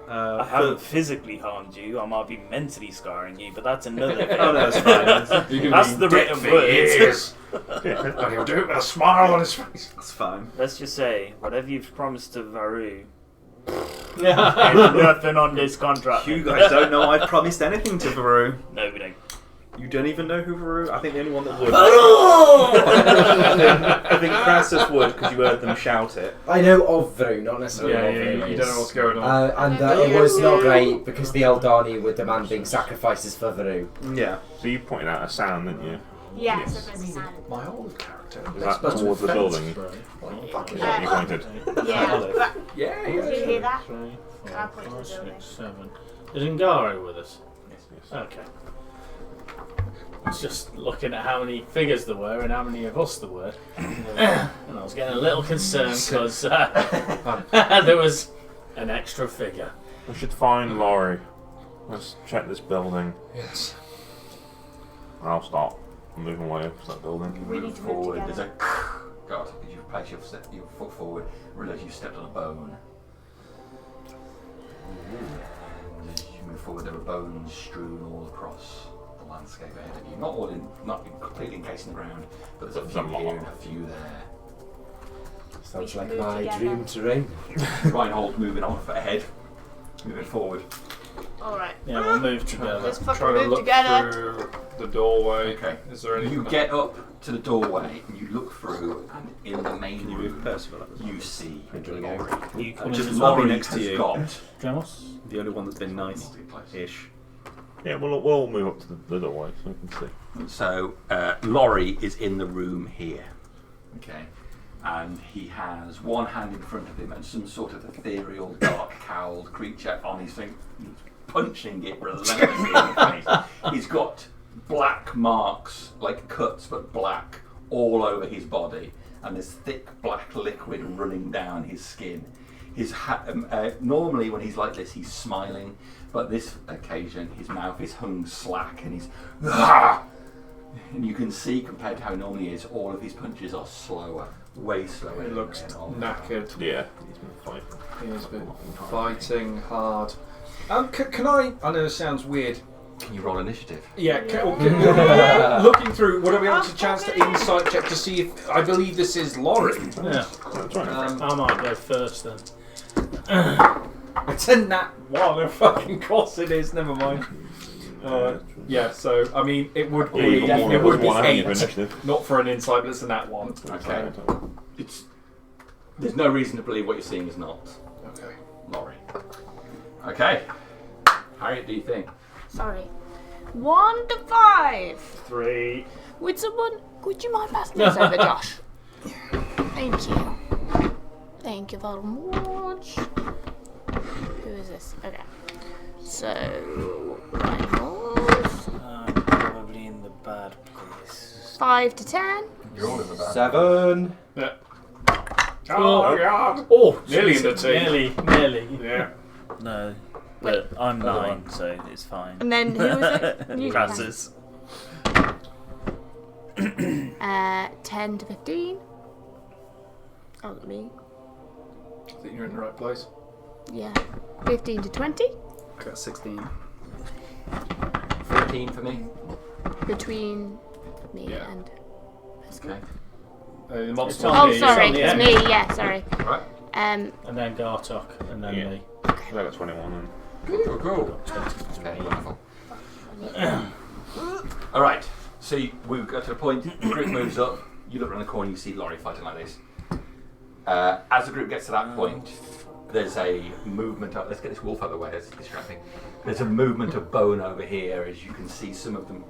I haven't physically harmed you. I might be mentally scarring you, but that's another thing. Oh, no, that's fine. That's the written words. And he'll do it with a smile on his face. That's fine. Let's just say, whatever you've promised to Varu, Yeah. there's nothing on this contract. You guys don't know I've promised anything to Varu. No, we don't. You don't even know who Varu. I think the only one that would. I think Crassus would because you heard them shout it. I know of Vru, not necessarily Yeah, of yeah, who you it don't know is. what's going on. And it was not great because the Eldani were demanding sacrifices for Vru. Yeah. So you pointed out a sound, didn't you? Yeah, so there's a sound. My old character. Is that towards the building? Is that you pointed? Yeah, but Yeah, did you hear that? 3, 4, Can I point to the 5, building? 6, 7. Is Ngaro with us? Yes. Okay. I was just looking at how many figures there were and how many of us there were. And I was getting a little concerned because there was an extra figure. We should find Lorey. Let's check this building. Yes. I'll start moving away from that building. We need to move forward. There's together. a God. You place your foot forward. Realise you stepped on a bone. And as you move forward, there are bones strewn all across the landscape ahead of you. Not completely encased in the ground, but there's a few here and a few there. Sounds should like move my together. dream terrain. Reinhold moving on ahead, moving forward. Alright. Yeah, we'll move together. Let's fucking Trying to move look together. through the doorway. Okay. Is there anything? You get up to the doorway and you look through, and in the main Can you move room Percival up? you see Where do we go? Lorey. You come Just into Lorey Lorey next to has you. got Dramos? The only one that's been Multi-place. nice-ish. Yeah, we'll move up to the doorway so we can see. So Lorey is in the room here, okay, and he has one hand in front of him and some sort of ethereal, dark, cowled creature on his thing, punching it relentlessly in the face. He's got black marks, like cuts, but black, all over his body, and there's thick black liquid running down his skin. His normally when he's like this, he's smiling, but this occasion his mouth is hung slack and he's and you can see compared to how he normally is, all of his punches are slower, way slower. He looks than normal. knackered. Yeah, he's been fighting. He's been fighting hard. Can I know this sounds weird. Can you roll initiative? Yeah, looking through, would I be able to chance to insight check to see if I believe this is Lorey? Yeah. That's right. I might go first then. It's a nat one, of fucking course it is, never mind. Yeah, so, I mean, it would be, it would be 8, not for an insight, but it's a nat 1. Okay. There's no reason to believe what you're seeing is not Okay. Lorey. Okay. Harriet, do you think? Sorry. 1 to 5. 3. Would you mind passing this over, Josh? Thank you. Thank you very much. Who is this? Okay. So, Reinhold. I'm probably in the bad place. 5 to 10. You're all in the back. 7. Yeah. Oh, God. Oh, Nearly in the team. Nearly. Yeah. No, but I'm Other 9, so it's fine. And then who was it? You. Crassus. 10 to 15. Oh, me. I think you're in the right place. Yeah. 15 to 20. I got 16. 14 17 for me. Between me Yeah. and. Okay. The mob's It's on Oh, me. sorry, on the it's end. me. Yeah, sorry. Right. And then Gartok, and then Yeah. me. I got 21 then. Cool. Okay, wonderful. Alright, so we got to the point, the group moves up, you look around the corner, you see Lorey fighting like this. As the group gets to that point, there's a movement up. Let's get this wolf out of the way, it's distracting. There's a movement of bone over here, as you can see some of them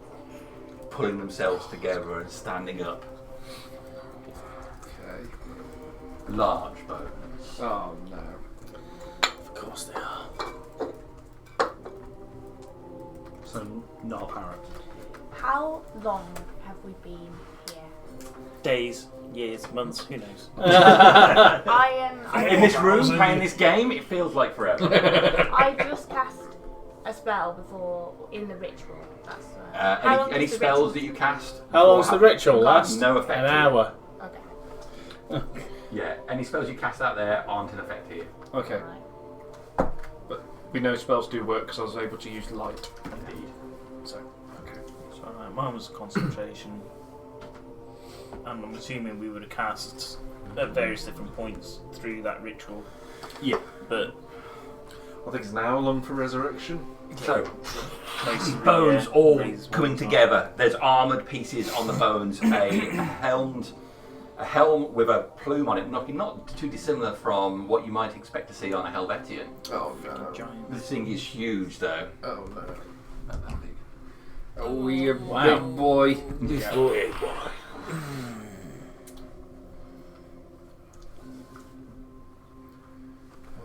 pulling themselves together and standing up. Okay. Large bones. Oh no. Of course they are. So, not a parrot. How long have we been here? Days, years, months, who knows? In this room, playing this game, it feels like forever. I just cast a spell before in the ritual. That's how long Any does the spells ritual- that you cast? How long's the ritual last? No effect. An here. hour. Okay. Yeah, any spells you cast out there aren't in effect here. Okay. Right. But we know spells do work because I was able to use light. Indeed. So, okay. So mine was concentration. And I'm assuming we would have cast at various different points through that ritual. Yeah. But I think it's an hour long for resurrection. So, basically, bones yeah, all raise coming one time. together. There's armoured pieces on the bones. A helm with a plume on it, not too dissimilar from what you might expect to see on a Helvetian. Oh no. Giant. This thing is huge, though. Oh no. Not that big. Oh, you Wow. big boy.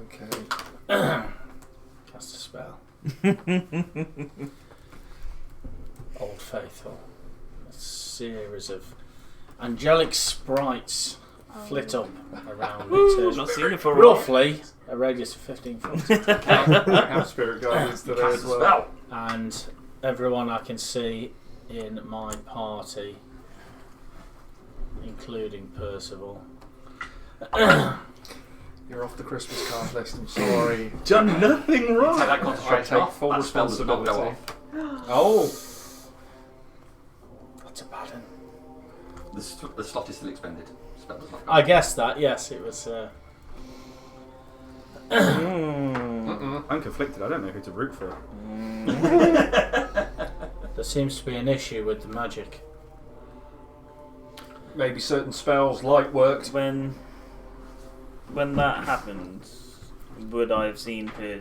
Okay. Cast a spell. Old Faithful. A series of angelic sprites flit up around it. Not seen it for a while. Roughly a radius of 15 foot. I have spirit guardians today Cast as a well. spell. And everyone I can see in my party, including Percival. You're off the Christmas card list. I'm sorry. Done nothing Take wrong. that I concentration take off. full That spell does not go responsibility. off. Oh. That's a bad one. The slot is still expended. Spell does not go I off. guessed that, yes, it was. I'm conflicted. I don't know who to root for. There seems to be an issue with the magic. Maybe certain spells, light worked. When that happened, would I have seen her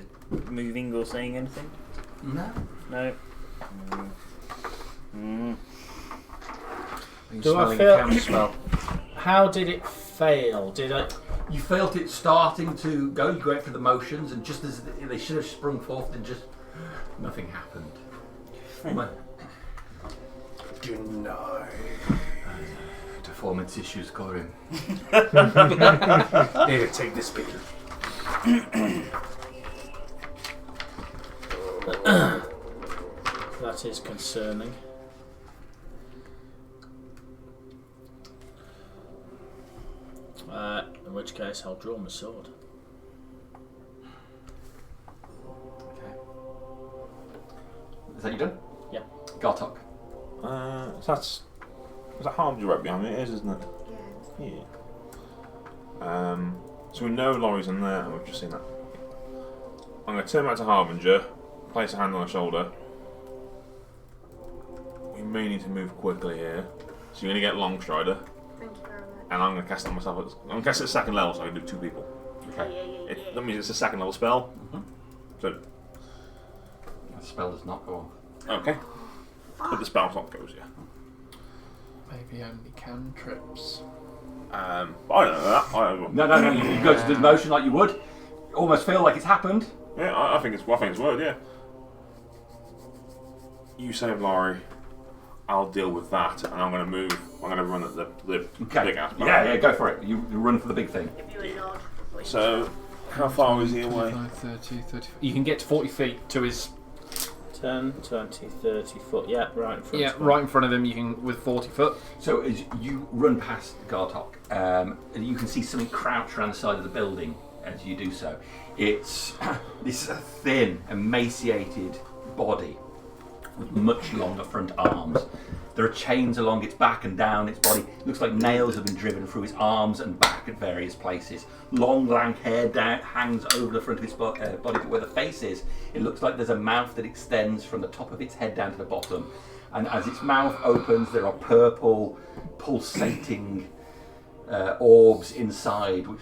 moving or saying anything? No. No. Are you Do I smelling feel- a counter spell? How did it fail? Did I? You felt it starting to go. You went through the motions, and just as they should have sprung forth, and just nothing happened. Deny. Performance issues, Corin. Here, take this bit. That is concerning. In which case, I'll draw my sword. Okay. Is that you done? Yeah. Gartok. So that's that Harbinger right behind me. It is, isn't it? Yeah. Yeah. So we know Lorry's in there, and we've just seen that. I'm going to turn back to Harbinger, place a hand on her shoulder. We may need to move quickly here. So you're going to get Longstrider, Thank you very much. and I'm going to cast it on myself. I'm going to cast it at second level, so I can do 2 people. Okay. That means it's a second level spell. Mhm. So, The spell does not go on. okay. But the spell slot goes, yeah. Maybe only cantrips. But I don't know that. No. You go to the motion like you would. Almost feel like it's happened. Yeah, I think it's word, yeah. You save Lorry. I'll deal with that, and I'm going to move. I'm going to run at the Okay. big ass. Yeah, go for it. You run for the big thing. If you a nod. So, how far is he away? 25, 30, 30. You can get to 40 feet to his. 10, 20, 30 foot. Yeah, right in front Yeah, of me. right in front of him. You can with 40 foot. So as you run past Gartok, you can see something crouched around the side of the building as you do so. It's this thin, emaciated body with much longer front arms. There are chains along its back and down its body. It looks like nails have been driven through its arms and back at various places. Long, lank hair hangs over the front of its body, but where the face is, it looks like there's a mouth that extends from the top of its head down to the bottom. And as its mouth opens, there are purple, pulsating orbs inside, which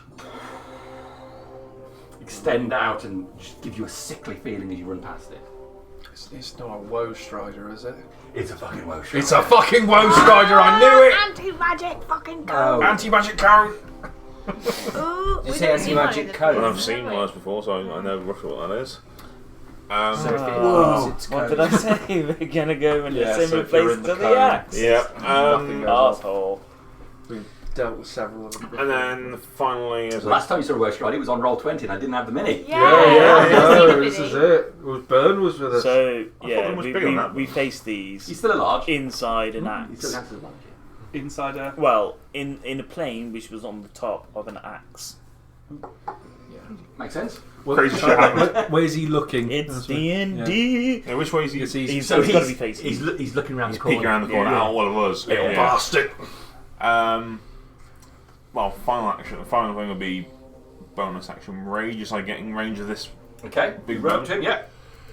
extend out and just give you a sickly feeling as you run past it. It's not a woe strider, is it? It's a fucking woe strider. It's a fucking woe strider, I knew it! Anti-magic fucking Oh. code! Anti-magic code! Ooh, Did you we say don't see one anti-magic in the code? Well, film, I've seen do we? worse before, so I know roughly what that is. So if it Whoa, its what code. did I say? We're gonna go in Yeah, a so similar if you're place in to the the cone, axe. Yeah. Nothing goes off. Arsehole. We've dealt with several of them. And then finally, as Last time you saw a woe strider, it was on roll 20 and I didn't have the mini. Yeah, Yeah, yeah, no, this is it. Burn was with us. So thought yeah, they were much bigger than that. we face these He's still a large. inside an He axe. still counts as a large. Insider. Well, in a plane which was on the top of an axe. Makes sense. crazy shit happened. Where's he looking? It's D&D. Yeah, which way is he? He's So got to be facing. he's looking around He's the corner. peeking around the corner. Yeah. Oh, well, it was. Yeah. Bastard. Well, final action. Final thing would be bonus action rage. Is like getting range of this. Okay, Big big rope to him. Yeah,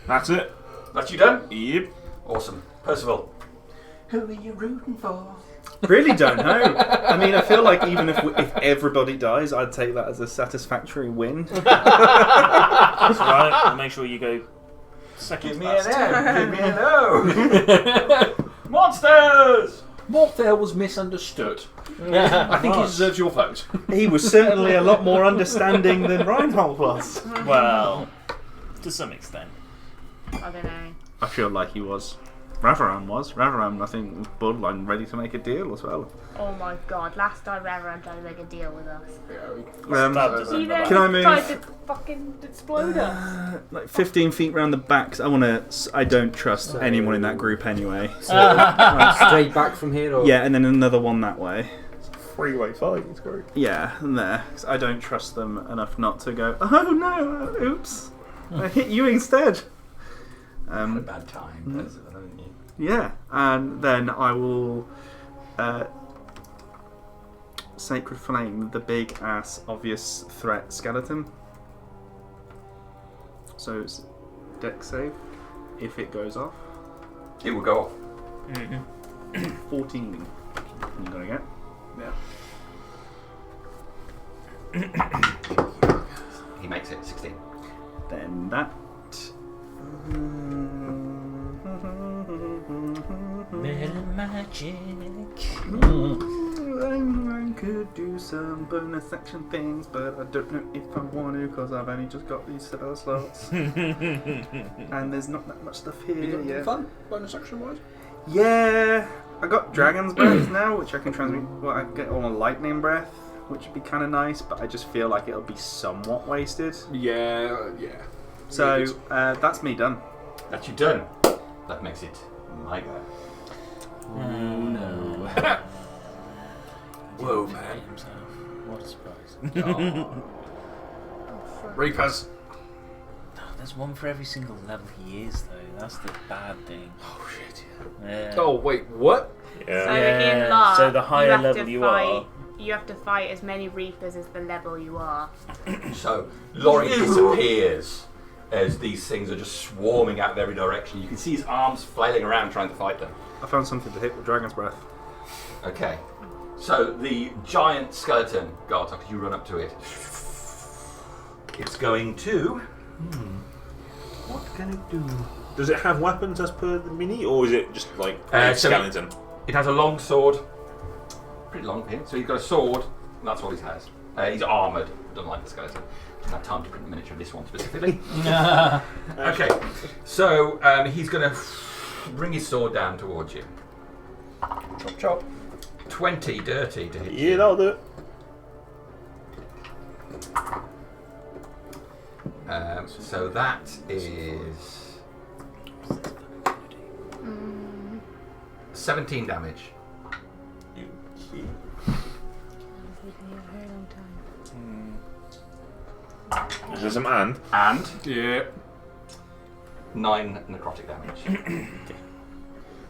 That's it. that's you done. Yep. Awesome. Percival. Who are you rooting for? Really don't know. I mean, I feel like even if everybody dies, I'd take that as a satisfactory win. That's right. And make sure you go second. Give me an M. Give me an O. Monsters. Morthail was misunderstood. I think he deserves your vote. He was certainly a lot more understanding than Reinhold was. Well, to some extent. I don't know. I feel like he was. Ravaran was. Ravaran, I think, was borderline ready to make a deal as well. Oh my god, last time Reverend tried to make a deal with us. Can Can I move? Tried to fucking explode us. Like 15 feet round the back. I don't trust anyone in that group anyway. Straight back from here, or Yeah, and then another one that way. Freeway fight. It's great. Yeah, and there. 'Cause I don't trust them enough not to go, oh no, oops. I hit you instead. Had a bad time. Percival, haven't you? Yeah, and then I will Sacred Flame, the big ass obvious threat skeleton. So it's dex save if it goes off. It will go off. 14. You gotta get. He makes it 16. Then that. magic. I could do some bonus action things, but I don't know if I want to because I've only just got these spell slots. And there's not that much stuff here yet. Fun, bonus action wise. Yeah, I got Dragon's Breath now, which I can transmute. Well, I get on a Lightning Breath, which would be kind of nice, but I just feel like it'll be somewhat wasted. Yeah. So that's me done. That's you done. That makes it my go. Oh no. Whoa, man. What a surprise. Reapers. There's one for every single level he is, though. That's the bad thing. Oh shit. Yeah. Oh wait, what? So Yeah. in LARP, So the higher you have level to you fight, are- you have to fight as many Reapers as the level you are. So Lorey disappears as these things are just swarming out in every direction. You can see his arms flailing around trying to fight them. I found something to hit with Dragon's Breath. Okay. So the giant skeleton, Gartok, you run up to it. It's going to. What can it do? Does it have weapons as per the mini, or is it just like So skeleton? It has a long sword. Pretty long pin. So he's got a sword, and that's all he has. He's armoured, unlike the skeleton. I didn't have time to print a miniature of this one specifically. Okay. So he's going to bring his sword down towards you. Chop chop. 20 dirty to hit Yeah, you. that'll do it. So that is 17 damage. Is there some and? And Yeah. 9 necrotic damage.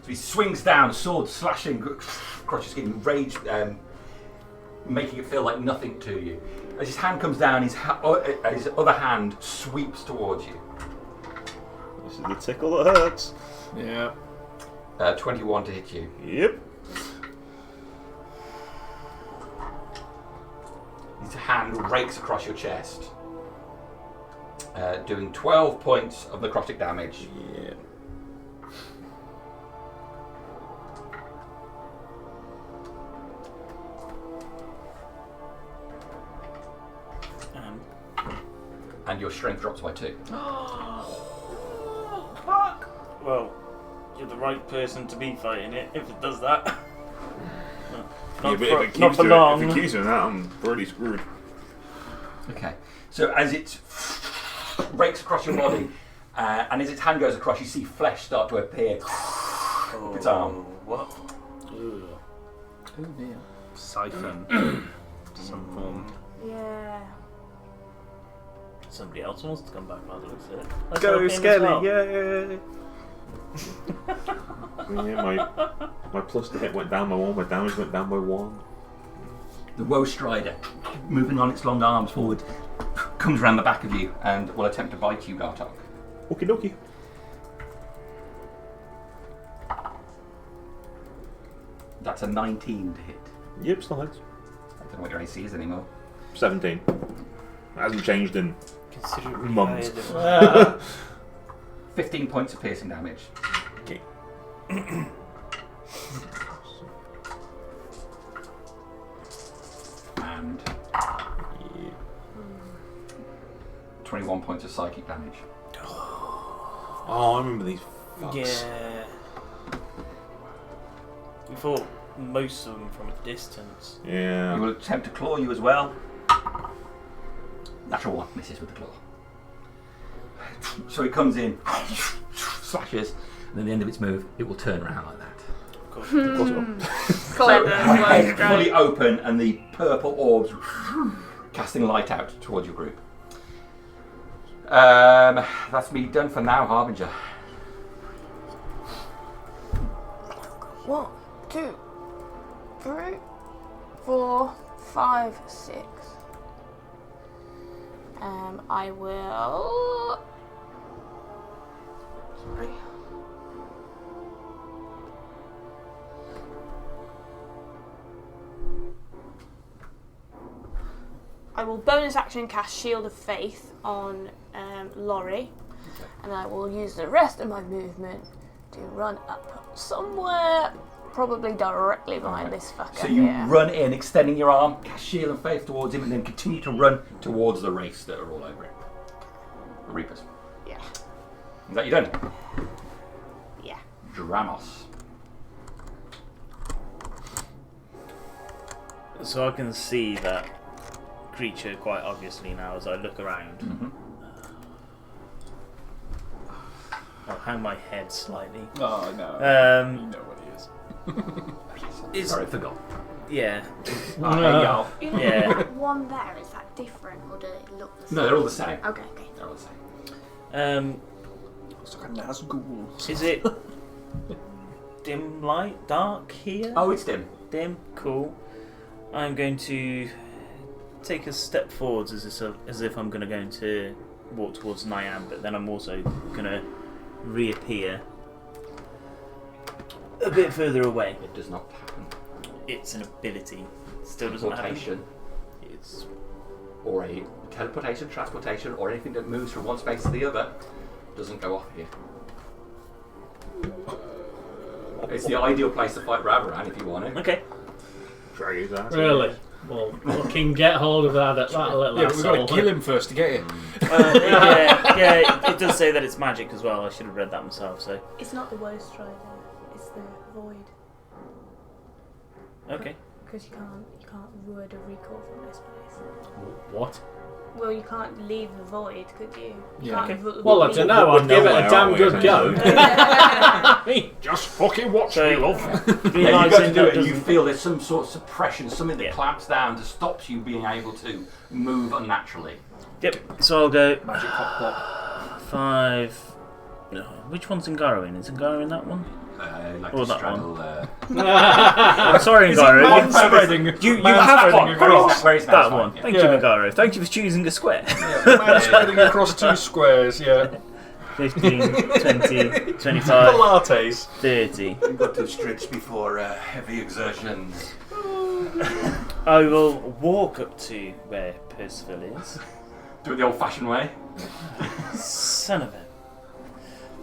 So he swings down, sword slashing across your skin, rage, making it feel like nothing to you. As his hand comes down, his other hand sweeps towards you. This is the tickle that hurts. Yeah. 21 to hit you. Yep. His hand rakes across your chest, doing 12 points of necrotic damage. Yeah. And your strength drops by 2. Fuck! Well, you're the right person to be fighting it if it does that. But if it not keeps for long. If it keeps doing that, I'm pretty screwed. Okay, so as it rakes across your body, and as its hand goes across, you see flesh start to appear. Its arm. What? Oh dear. Siphon. Some form. Yeah. Somebody else wants to come back by the looks of it. Let's Go help him as Skelly, well. yeah. Yeah, my plus to hit went down by 1, my damage went down by 1. The Woe Strider, moving on its long arms forward, comes around the back of you and will attempt to bite you, Gartok. Okie dokie. That's a 19 to hit. Yep, still hits. I don't know what your AC is anymore. 17. It hasn't changed in Considerably months. higher than- 15 points of piercing damage. Okay. And 21 points of psychic damage. Oh, I remember these fucks. Yeah. We fought most of them from a distance. He Yeah. will attempt to claw you as well. Natural 1, misses with the claw. So it comes in, slashes, and at the end of its move, it will turn around like that. Of course. Clever. Head fully open, and the purple orbs casting light out towards your group. That's me done for now, Harbinger. 1, 2, 3, 4, 5, 6. I will. Sorry. I will bonus action cast Shield of Faith on Lorey, and I will use the rest of my movement to run up somewhere, probably directly behind this fucker. So you here. run in, extending your arm, cast Shield of Faith towards him, and then continue to run towards the wraiths that are all over him. The Reapers. Yeah. Is that you done? Yeah. Dramos. So I can see that creature quite obviously now as I look around. Mm-hmm. I'll hang my head slightly. Oh, no. You know what he is. It's, Sorry, I forgot. yeah. You know, Yeah. that one there, is that different or does it look the same? No, they're all the same. Okay. They're all the same. It's like a Nazgul. Is it dim light, dark here? Oh, it's dim. Dim, cool. I'm going to take a step forwards as if I'm going to walk towards Nyam, but then I'm also going to reappear a bit further away. It does not happen. It's an ability. It still doesn't happen. Teleportation, It's or a teleportation, transportation, or anything that moves from one space to the other doesn't go off here. It's the ideal place to fight Ravaran if you want it. okay. Drag his ass. Really? Well, fucking get hold of that little Yeah, but we've got asshole. to kill him first to get him. Yeah, it does say that it's magic as well. I should have read that myself. So It's not the Woe Strider, it's the Void. okay. Because you can't word a recall from this place. What? Well, you can't leave the Void, could you? Yeah. Well, I don't know. I'd give it a damn good go. Just fucking watch So- me, love. Yeah, you go to do that it and you doesn't- feel there's some sort of suppression, something that Yeah. clamps down to stops you being able to move unnaturally. Yep. So I'll go Magic pop pop. 5, Which one's Ngaro in? Is Ngaro in that one? Like Or to that straddle, I'm sorry, Ngaro. Spreading. You have one. across. Where is That one. Thank you, Ngaro. Thank you for choosing a square. Man spreading across 2 squares, yeah. 15, 20, 25, Pilates. 30. We've got to stretch before heavy exertions. I will walk up to where Percival is. Do it the old-fashioned way. Son of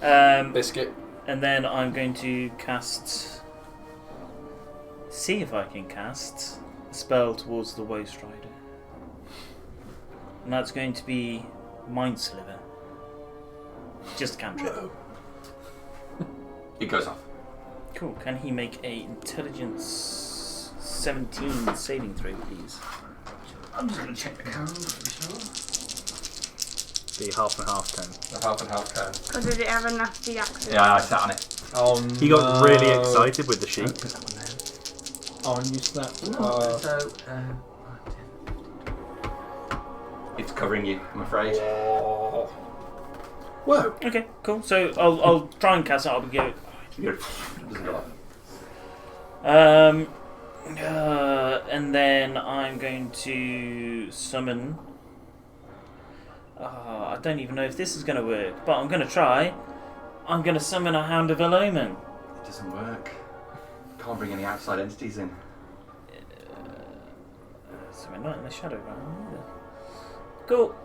a. Biscuit. And then I'm going to cast. See if I can cast a spell towards the Woe Strider. And that's going to be Mind Sliver. Just a cantrip. It goes off. Cool. Can he make a intelligence 17 saving throw, please? I'm just going to check the code for sure. The half and half 10. The half and half code. Or did it have a nasty accident? Yeah, I sat on it. He got really excited with the sheep. Put that one there. Oh, and you snapped. It's covering you, I'm afraid. Whoa. Okay, cool. So I'll try and cast it. I'll go. Doesn't go off. And then I'm going to summon. I don't even know if this is going to work, but I'm going to try. I'm going to summon a Hound of Eloman. It doesn't work. Can't bring any outside entities in. So we're not in the shadow realm either. Cool.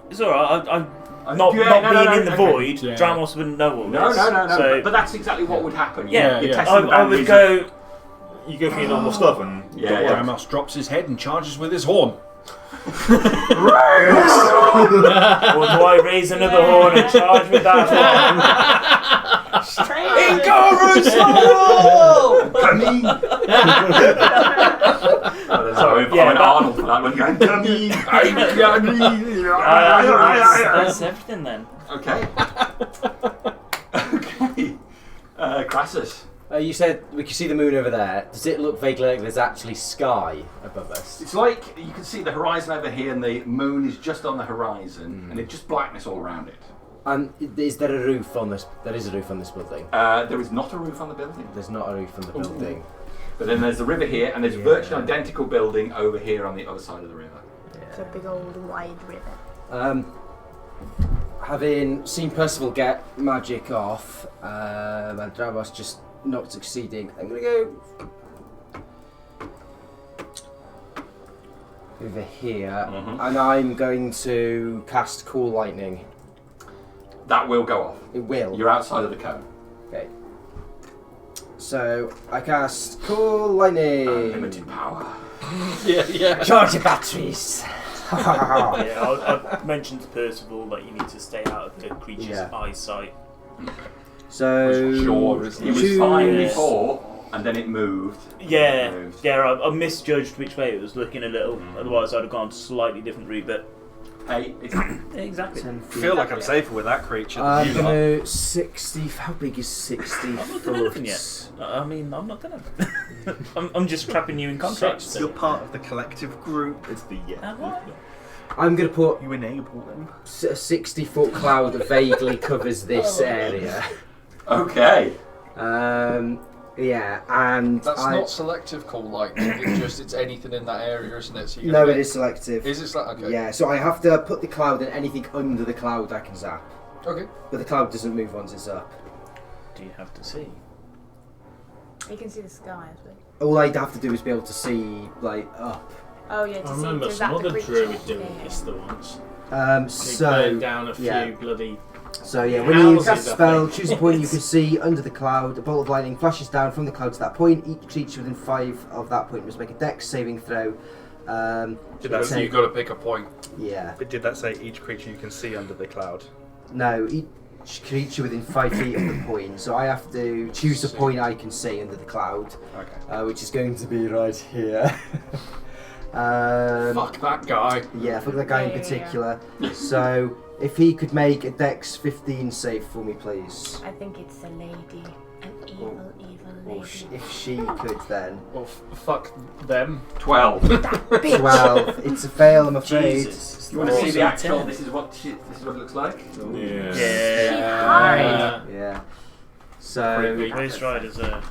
It's alright. I'm not being in the void. Yeah. Dramos wouldn't know all No. this. So, But that's exactly what would happen. yeah, You're yeah. testing the I would boundaries go. You go for your normal stuff and Yeah, Ramos drops his head and charges with his horn. Or do I raise another horn and charge with that Coming! Sorry, yeah, I'm Arnold for that one. Going, coming! that's everything then. Okay. Okay. Crassus. You said we can see the moon over there. Does it look vaguely like there's actually sky above us? It's like you can see the horizon over here and the moon is just on the horizon and it's just blackness all around it. And is there a roof on this? There is a roof on this building. There is not a roof on the building. There's not a roof on the building. But then there's the river here and there's a virtually identical building over here on the other side of the river. It's a big old wide river. Having seen Percival get magic off, and Dramos just not succeeding, I'm going to go over here, and I'm going to cast Cool Lightning. That will go off. It will. You're outside of the cone. Okay. So I cast Cool Lightning. Unlimited power. Yeah. Charge your batteries. I mentioned to Percival that you need to stay out of the creature's eyesight. So Sure, it was fine before, and then it moved. Yeah, I misjudged which way it was looking a little. Otherwise, I'd have gone a slightly different route. But hey, it's exactly. I feel like I'm safer with that creature than I'm you are. going to 60. How big is 60 I'm not done anything yet. I mean, I'm not done anything. I'm just trapping you in contracts. You're part of the collective group. it's the I'm going to put You enable them. a 60-foot cloud that vaguely covers this area. okay. Yeah, and That's not selective Cool Lightning, it's anything in that area, isn't it? So you No, get- it is selective. Is it selective? Okay. Yeah, so I have to put the cloud and anything under the cloud I can zap. Okay. But the cloud doesn't move once it's up. Do you have to see? You can see the sky as well. All I'd have to do is be able to see, like, up. Oh yeah, to I see remember does some that the other creature druid doing there? this the once. They So, burned down a few yeah. bloody. So yeah, when you houses, cast a I spell, think. choose a point you can see under the cloud. A bolt of lightning flashes down from the cloud to that point. Each creature within 5 of that point must make a dex saving throw. So you've got to pick a point. Yeah. But did that say each creature you can see under the cloud? No, each creature within 5 feet of the point. So I have to choose a point I can see under the cloud, Okay. which is going to be right here. Fuck that guy. Yeah, fuck that guy in Yeah. particular. So, if he could make a Dex 15 save for me, please. I think it's a lady. An evil, evil lady. Or if she could, then. Well, fuck them. 12. 12. It's a fail, I'm afraid. Jesus. You want to see the actual? 10. This is what it looks like. Yeah. Yeah. Yeah. So, Ghost Riders are.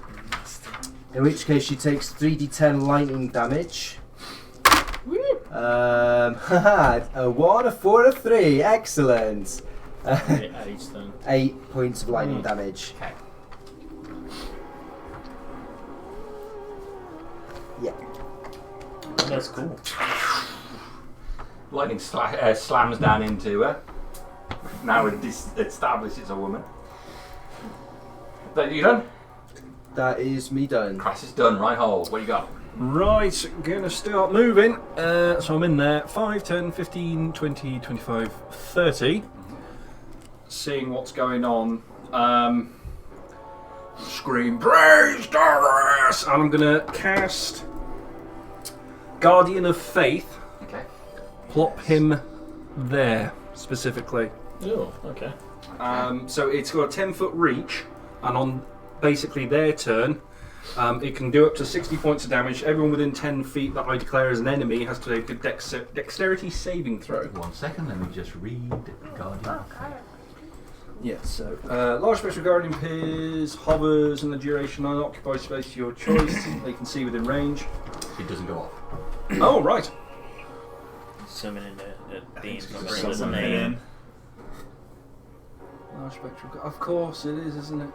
in which case she takes 3d10 lightning damage. A 1, a 4, a 3. Excellent. 8 then. 8 points of lightning damage. Okay. Yeah. That's cool. Lightning slams down into her. Now it established it's a woman. That you done? That is me done. Crass is done. Right hole. What you got? Right, gonna start moving. So I'm in there. 5, 10, 15, 20, 25, 30. Seeing what's going on. Scream, praise Darius! And I'm gonna cast Guardian of Faith. Okay. Plop him there, specifically. Oh, okay. So it's got a 10-foot reach, and on basically their turn, it can do up to 60 points of damage. Everyone within 10 feet that I declare as an enemy has to make a dexterity saving throw. 1 second. Let me just read Guardian. Yeah, so large special guardian appears, hovers, and the duration unoccupied space of your choice. They can see within range. It doesn't go off. Oh, right. Summoning a beam it's from got it, someone isn't it? in. Large spectral of course it is, isn't it?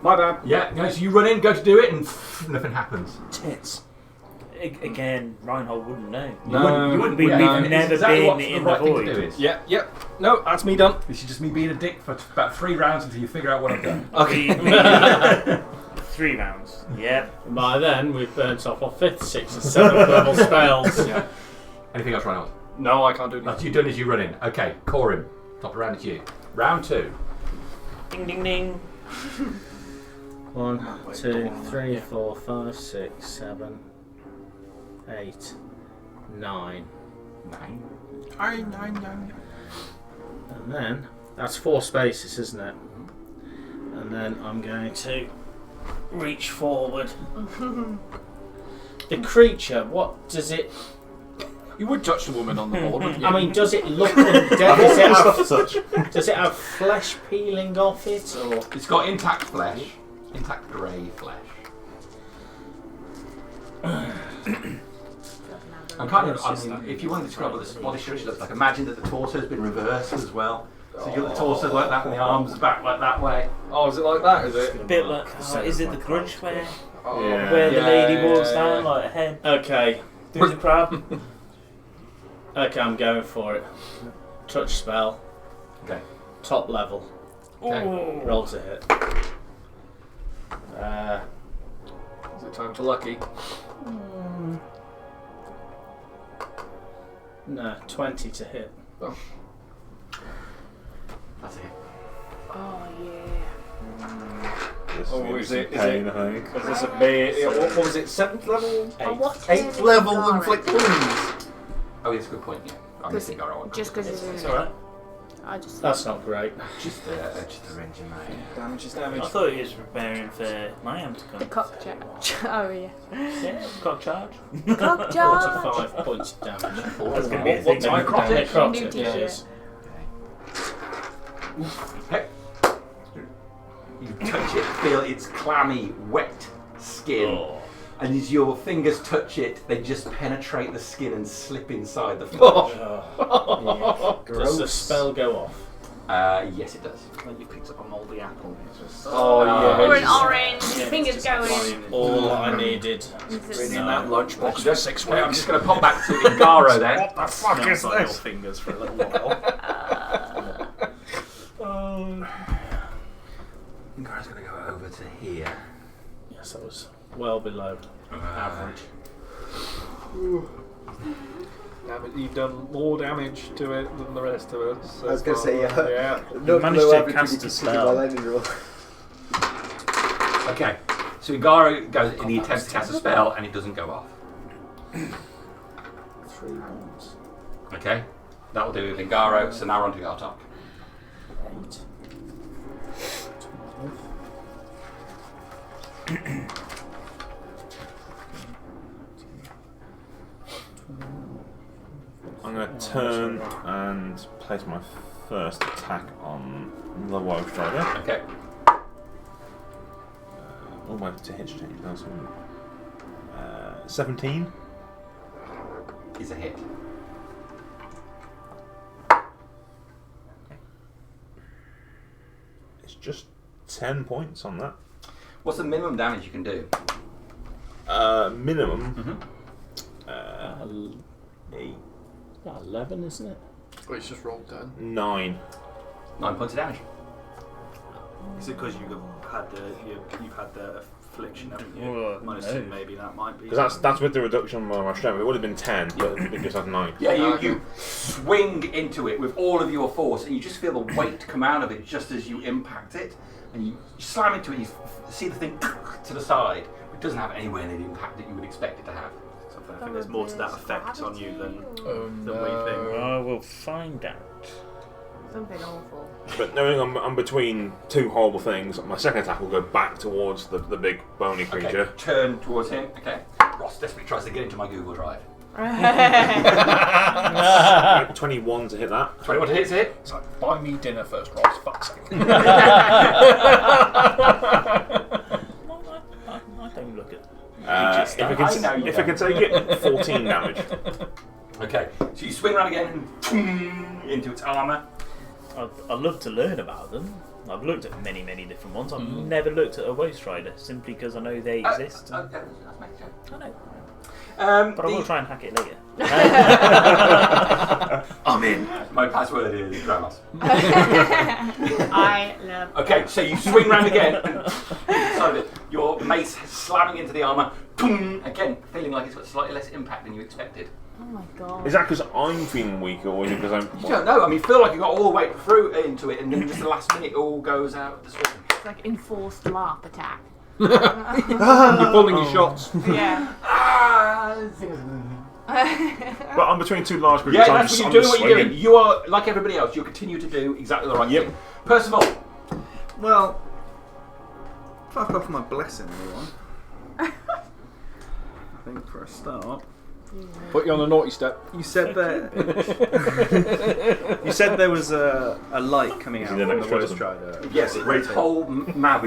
My bad. Yeah. No. So you run in, go to do it, and nothing happens. Tits. Again, Reinhold wouldn't know. No, You wouldn't. We've Yeah, never it's exactly been what in the right the thing to void. do is. Yeah, yep. No, that's me done. This is just me being a dick for about 3 rounds until you figure out what I've done. Okay. 3 rounds. Yep. By then, we've burnt off our 5th, 6th, and 7th level spells. Yeah. Anything else, Reinhold? No, I can't do that. That's you done as you run in. Okay, core him. Top of round, it's you. Round 2. Ding ding ding. 1, 2, 3, 4, 5, 6, 7, 8, 9. 9. And then, that's 4 spaces, isn't it? And then I'm going to reach forward. The creature, what does it... You would touch the woman on the board, wouldn't you? I mean, does it look undead? Does it have flesh peeling off it, or...? It's got intact flesh. Intact grey flesh. I'm kind of. I mean, if you want to describe what this body structure looks like, imagine that the torso's been reversed as well. So you've got the torso like that, and the arms back like that way. Oh, is it like that? Is it? A bit like. Is it the grudge where Yeah. where the lady Yeah, walks yeah, down yeah. like a head Okay. through the crab? Okay, I'm going for it. Touch spell. Okay. Top level. Okay. Roll to hit. Is it time to lucky? No, 20 to hit. That's it. Oh yeah. This Oh, is is it- is pain, it- I think. Is this a bit? What was it? 7th level? Oh, what's 8th the level Gara? inflict wounds. Oh, that's a good point. Yeah. I'm missing our one. Just because it's It's in alright. I just. That's not great. Just the range in my. Damage is I damage. thought he was preparing for my am to come. The cock charge. Oh yeah. Yeah, cock charge. Cock Up to charge. 5 points of damage. That's going to be a What thing. type? Necrotic, Necrotic, it yeah. is. Hey. You touch it, feel its clammy, wet skin, Oh. and as your fingers touch it, they just penetrate the skin and slip inside the flesh. Does the spell go off? Yes, it does. When you picked up a mouldy apple, it's just Oh yeah. Or an orange. Yeah, Fingers it's just going. All I needed. Into In that lunchbox for 6 Okay, I'm weeks. just going to pop back to Ingaro then. What the fuck is smells like your this? fingers for a little while. Ingaro's going to go over to here. Yes, that was well below average. Yeah, but you've done more damage to it than the rest of us. I was going to say, yeah. Yeah. No, managed no to average cast when you a consider spell. my lightning roll. Okay, so Ingaro goes in the attempt to cast a spell and it doesn't go off. 3 ones. Okay, that'll do Vingaro, so now we're on to Gartok. 8. 12. I'm going to turn and place my first attack on the Woe Strider. Okay. All my to hit change. That's 17. Is a hit. It's just 10 points on that. What's the minimum damage you can do? Minimum. 8. About 11, isn't it? Oh, it's just rolled down. 9. 9 points of damage. Is it because you've had the affliction, haven't you? Well, Minus no. 2, maybe that might be. Because that's with the reduction on my strength. It would have been 10, but it just had 9. Yeah, you swing into it with all of your force, and you just feel the weight come out of it just as you impact it, and you slam into it. You see the thing to the side. It doesn't have anywhere near the impact that you would expect it to have. I think there's more to that effect on you than we think. I will find out. Something awful. But knowing I'm between two horrible things, my second attack will go back towards the big bony creature. Okay, turn towards him. Okay. Ross desperately tries to get into my Google Drive. 21 to hit that. 21 to hit, hit. It's like, buy me dinner first, Ross. Fuck's sake. I don't look at. If I can take it, 14 damage. Okay, so you swing around again and into its armour. I'd love to learn about them. I've looked at many different ones. I've never looked at a Woe Strider simply because I know they exist. That's my joke. I know. But I will try and hack it later. I'm in. My password is Grandma's. I love. Okay, so you swing round again, and inside of it, your mace slamming into the armour. Again, feeling like it's got slightly less impact than you expected. Oh my god. Is that because I'm feeling weaker, or is it because I'm... You don't know. I mean, you feel like you got all the way through into it, and then just the last minute, it all goes out of the swing. It's like enforced LARP attack. You're pulling your shots. Yeah. But I'm between two large creatures. Yeah, that's what you're doing. What you're doing. You are like everybody else. You continue to do exactly the right thing. Percival. Well, fuck off my blessing, everyone. I think for a start. Put you on the naughty step. You said that. You said there was a light coming out from the Woe Strider. Yes, its whole map.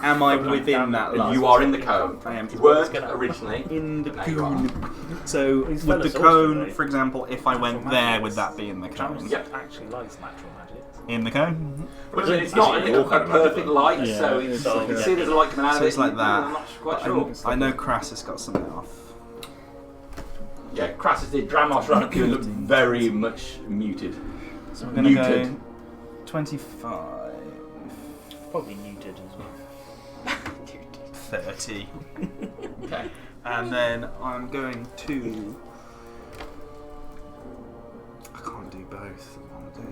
Am I within that light? You are in the cone. I am. You weren't originally. In the Now you are. cone. So, He's with the fellas cone, also, for example, if I went there, would that be in the cone? Yep. Actually likes natural magic. In the cone? But it's not a perfect light, Yeah, so you so can see there's a light coming out of So it. it's like I'm that. not quite But sure. I know Crassus got something off. Yeah, Crassus did. Dramos ran up to you and looked very much muted. So I'm going to Muted. go 25. Probably muted as well. 30. Okay. And then I'm going to... I can't do both. I want to do...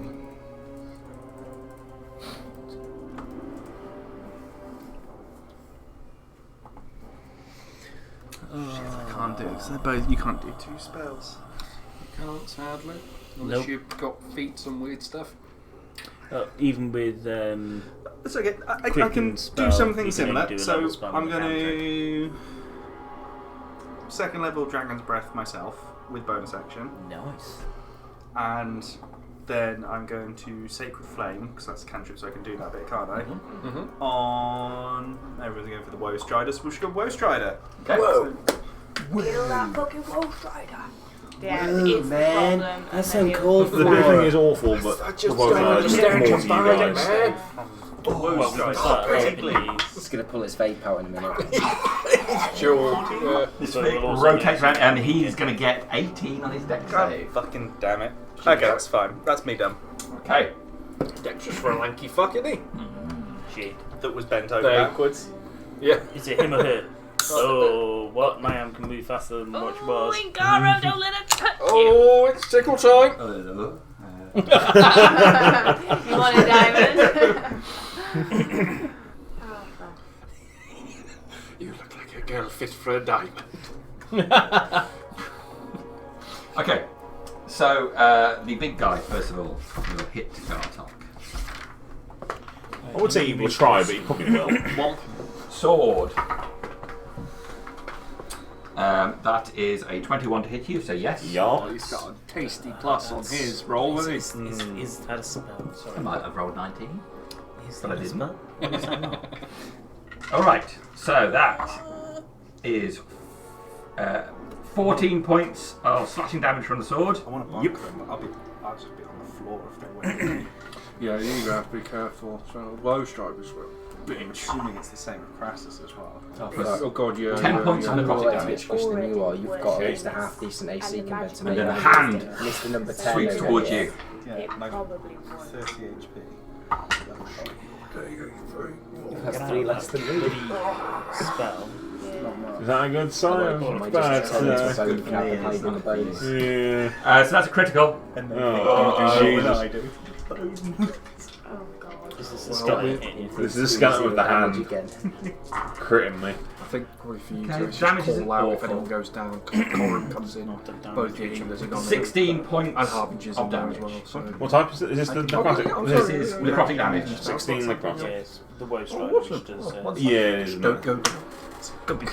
Shit, I can't do it because they're both. You can't do two spells. You can't, sadly. Unless Nope. you've got feats and weird stuff. Even with It's okay. I Quicken can do spell, something you can similar. only do a So level spell I'm with a going to second level Dragon's Breath myself with bonus action, nice. and then I'm going to Sacred Flame because that's a cantrip, so I can do that bit, can't I? Mm-hmm. On everyone's going for the Woe Strider, so we'll just go Woe Strider. Okay. Whoa. Kill that fucking Woe Strider. Yeah, Whoa, it's man, the problem. that's and then uncalled The big thing is awful, but I the just Woe don't Strider is more understand to your you bargain, guys. man. Woe Strider. critically. He's going to pull his vape out in a minute. Sure. This So thing we'll also rotates get- around, and he's going to get 18 on his dex God save. fucking damn it. Okay, that's fine. That's me done. Okay. Dexterous for a lanky fuck, isn't he? Shit. That was bent over Backwards. Yeah. Is it him or her? Oh, what man can move faster than much Oh, bars? Ingaro, don't let it touch you. Oh, it's tickle time. You want a diamond? Oh, fuck. You look like a girl fit for a diamond. Okay, so the big guy, first of all, will hit Gartok. I would say he will try, but he probably will. Sword. That is a 21 to hit you, so yes. Yeah. He's got a tasty plus on his roll, hasn't he? Is that a spell? Sorry. I might have rolled 19. Is But I that a didn't. spell? Or is that not? Alright, so that is 14 points of slashing damage from the sword. I want to bunker him, but I'll just be on the floor if they win. Yeah, you have to be careful. So low strike as well. I'm assuming it's the same with Crassus as well. Oh god, yeah. 10 yeah, points yeah. on the You're necrotic less damage. push than you are. You've got at Okay. least a half decent AC And the compared to magic- me. And then the hand Mr. number 10. sweeps over towards here. you. Yeah, It like probably would. 30 HP. That's 3 less than me. Bloody spell. Yeah. Is that a good sign? Am I Bad. just telling you so you can have them hide in the bones? Yeah. So that's a critical. And Oh, then Jesus. I do. Oh god. This is a Well, skeleton we- hitting you. This is a skeleton with the Damage hand. again. Critting me. I think probably for you Okay, to just damage isn't call out if awful. anyone goes down. Corin comes in. Not the damage. Both each of us are gone. 16 points And Harbingers of in there as damage. well. So. What type is it? Is this the necrotic? I'm This sorry, is yeah, necrotic damage. 16 necrotic. Yes, the woe strike what's which it? does. Yeah, it is. Don't go down. It's got to be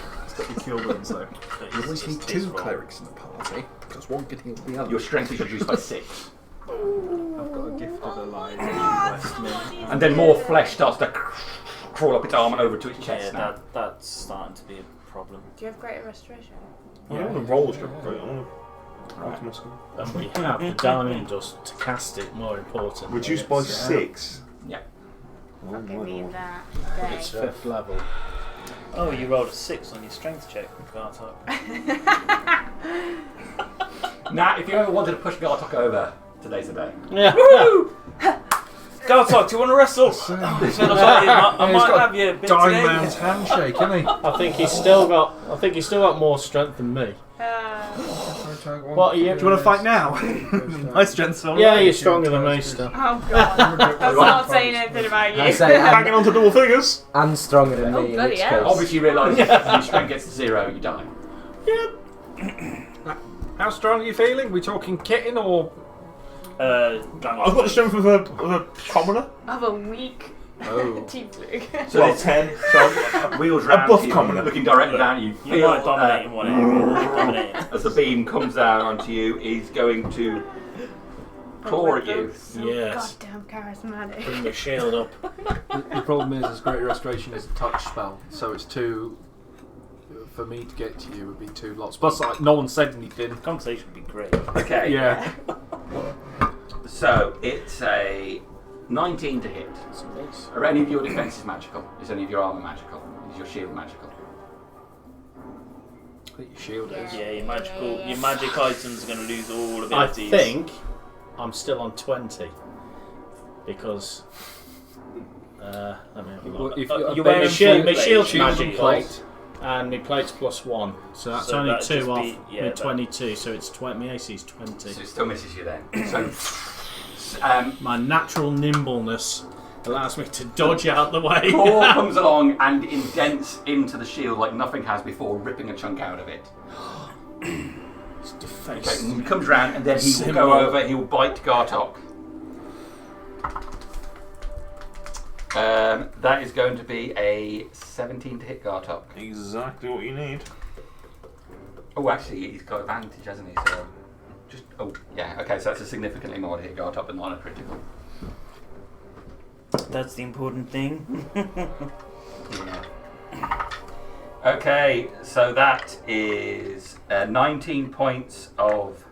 cure wounds though. You always need 2 clerics in the party because one can heal the other. Your strength is reduced by 6. I've got a gift of the light. And then more flesh starts to crawl up its arm and over to its Yeah, chest now. that's starting to be a problem. Do you have greater restoration? I don't want to roll strip. I want to muscle. And we have the diamond dust to cast it, more important. Reduced by 6. Yeah. Oh, I'll give my you lord. that. It's Today. 5th level. Oh, you rolled a 6 on your strength check, Gartok. Now, if you ever wanted to push Gartok over, today's the day. Yeah. Gartok, do you want to wrestle? I might have you a bit Dying today. man's handshake, isn't he? I think he's still got more strength than me. What are you? Do you want to fight now? My strength's all Yeah, right. you're stronger than me still. Oh god. That's not saying anything about you. I say, Hanging on to double figures. and stronger than Oh, me in bloody which hell. case. Obviously, you realise if your strength gets to 0, you die. How strong are you feeling? We talking kitten or? I've got the strength of a commoner. Of a weak Oh. tiefling. So Well, it's 10. wheels a round buff to you, commoner. looking directly down at you. You Feel, might dominate in one area. Dominating. as the beam comes down onto you, is going to claw at you. So Yes. goddamn charismatic. Bring your shield up. The problem is Greater Restoration is a touch spell, so it's 2. For me to get to you would be 2 lots. Plus, like, no one said anything. Conversation would be great. Okay. Yeah. So it's a 19 to hit. Are any of your defences magical? Is any of your armour magical? Is your shield magical? I think your shield is. Yeah, your magical, Yeah. your magic items are going to lose all I abilities. think I'm still on 20 because. Let me have a Well, look. if you're my wearing shield, my plate, shield's shield and magical, plate. and my plate's +1, so that's So only that'd 2 just off. be- yeah, with that- 22, so it's 20. My AC's 20. So it still misses you then. So, My natural nimbleness allows me to dodge out the way. Paul comes along and indents into the shield like nothing has before, ripping a chunk out of it. It's Okay, defaced. and he comes round and then he will Symbol. go over, he will bite Gartok. That is going to be a 17 to hit Gartok. Exactly what you need. Oh, actually, he's got advantage, hasn't he? So, just yeah. Okay, so that's a significantly more to hit Gartok, but not a critical. That's the important thing. Yeah. Okay, so that is 19 points of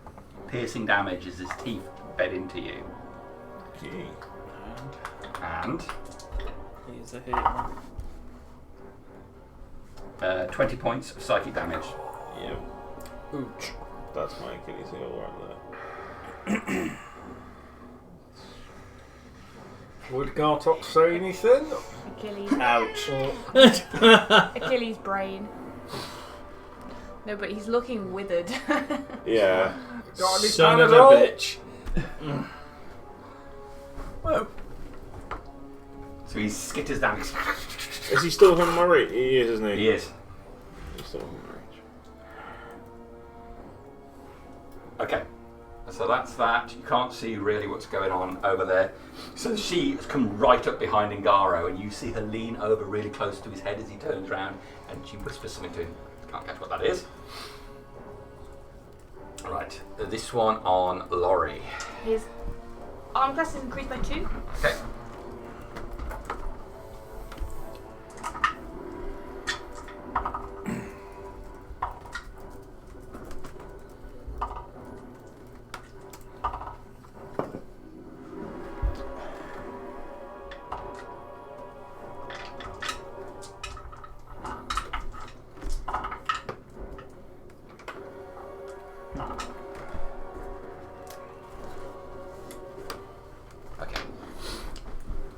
piercing damage as his teeth bed into you, Okay. And and here's a hurt one. 20 points of psychic damage. Yep. Ooch. That's my Achilles heel right there. Would Gartok say anything? Achilles. Ouch. Achilles' brain. No, but he's looking withered. Yeah. Got any Son of a Panadol? bitch. So he skitters down. Is he still on my reach? He is, isn't he? He is. He's still on my reach. Okay. So that's that. You can't see really what's going on over there. So she has come right up behind Ngaro, and you see her lean over really close to his head as he turns around, and she whispers something to him. Can't catch what that is. Right. This one on Lorey. His arm class is increased by 2. Okay.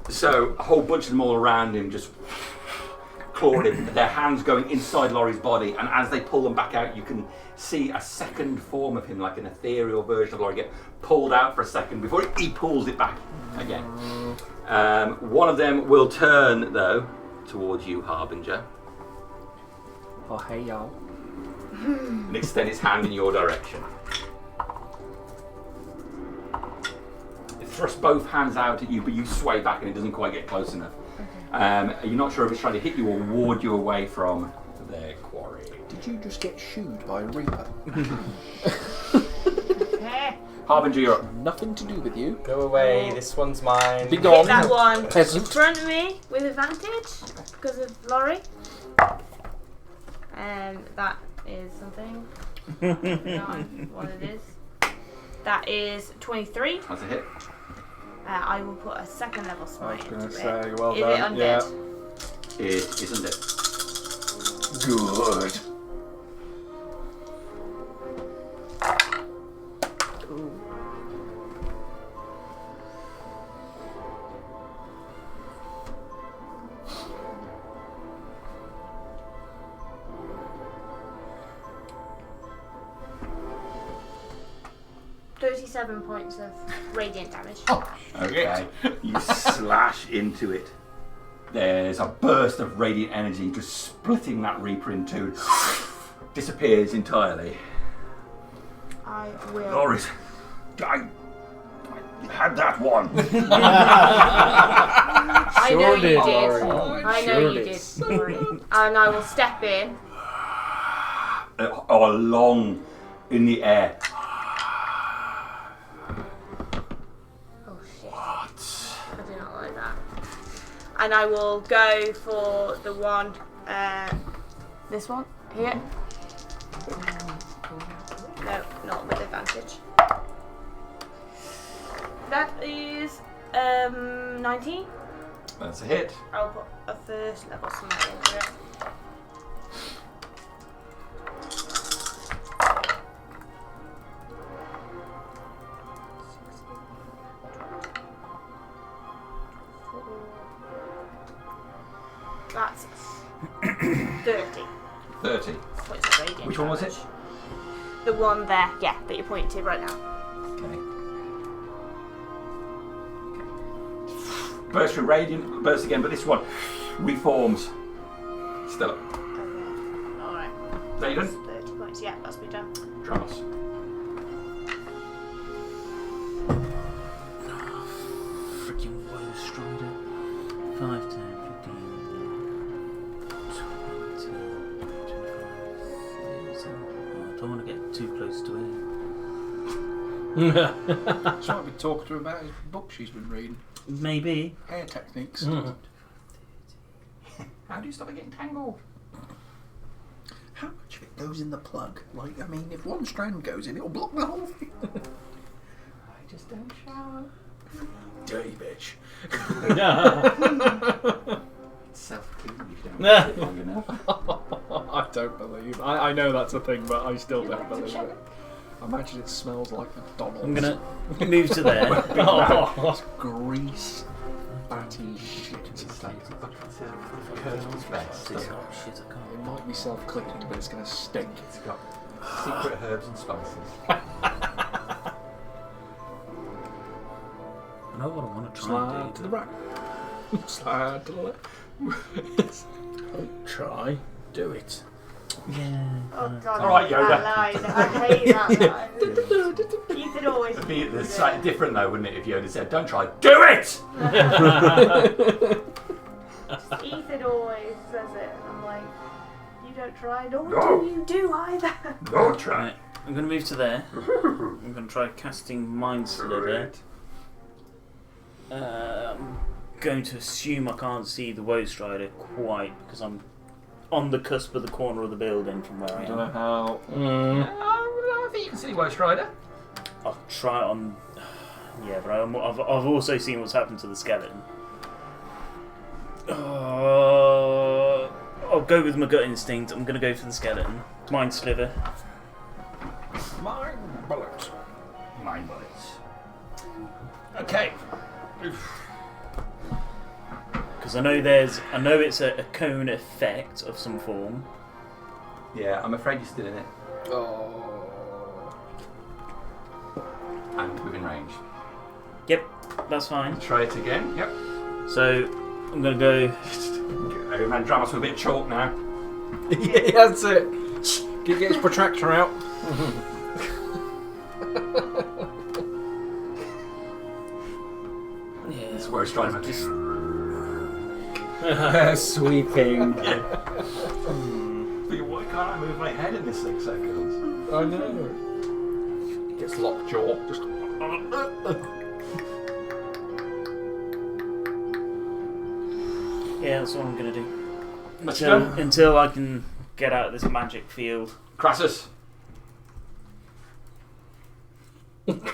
So a whole bunch of them all around him just clawing him, their hands going inside Lorry's body, and as they pull them back out, you can see a second form of him, like an ethereal version of Lorry, get pulled out for a second before he pulls it back again. One of them will turn, though, towards you, Harbinger, Oh, hey, y'all. and extend its hand in your direction. Thrust both hands out at you, but you sway back and it doesn't quite get close enough. You're not sure if it's trying to hit you or ward you away from their quarry. Did you just get shooed by a reaper? Harbinger, you're up. Nothing to do with you. Go away. This one's mine. Be Hit gone. that one Peasant. in front of me with advantage because of Lorry. That is something. Not what it is. That is 23. That's a hit. I will put a second level I was smite going into to say, it. well Is done. it Yeah. undead? It isn't it. Good. Ooh. .37 points of radiant damage. Okay. You slash into it. There's a burst of radiant energy just splitting that Reaper in two. Disappears entirely. I will. Loris, I had that one. I know you did. Lorry. I know you did. Sorry. And I will step in. Along in the air. Oh shit. What? I do not like that. And I will go for the one, this one, here. No, not with advantage. That is 19. That's a hit. I'll put a first level smite into it. That's 30 30. points of radiant Which one was damage. it? The one there, yeah, that you're pointing to right now. Okay. Burst through radiant, burst again, but this one reforms. Still up. Alright. Is that you done? 30 points, yeah, that's me done. Travis. Freaking woe strider. 5, 10, 15, 20, 25, 30. I don't want to get too close to it. She might be talking to her about his book she's been reading. Maybe. Hair techniques. How do you stop it getting tangled? How much of it goes in the plug? Like, I mean, if one strand goes in, it'll block the whole thing. I just don't shower. Dirty bitch. It's self-cleaning if you don't leave it long enough. I don't believe. I know that's a thing, but I still don't believe it. I imagine it smells like McDonald's. I'm gonna move to there. It's grease, fatty shit. It's like a bucket of Colonel's best. It's got shit I can't. It might be self-cleaning, but it's going to stink. It's got secret herbs and spices. I know what I want to try Slide and to do. the right. Slide to the left. Don't try. Do it. Yeah. Oh God, All right, that Yoda. line. I hate that line. Ethan always It'd be uses it's it. slightly different though, wouldn't it, if Yoda said, "Don't try, do it." Ethan always says it, and I'm like, you don't try, nor No. do you do either. Don't try. Right, I'm going to move to there. I'm going to try casting Mind Sliver. I'm going to assume I can't see the Woe Strider quite because I'm on the cusp of the corner of the building from where I I don't am. know how. I think you can see Woe Strider. I'll try it on. Yeah, but I've also seen what's happened to the skeleton. I'll go with my gut instinct. I'm going to go for the skeleton. Mind Sliver. Mind bullets. Mind bullets. Okay. Because I know it's a cone effect of some form. Yeah, I'm afraid you're still in it. Oh. And within range. Yep, that's fine. Try it again. Yep. So I'm going to go. Oh man, drum us with a bit of chalk now. Yeah, that's it. Get his protractor out. Yeah, That's where it's trying to just Sweeping. Why can't I move my head in this 6 seconds? I know. Gets lockjaw. Just. yeah, that's what I'm going to do. Let's go. Until I can get out of this magic field. Crassus.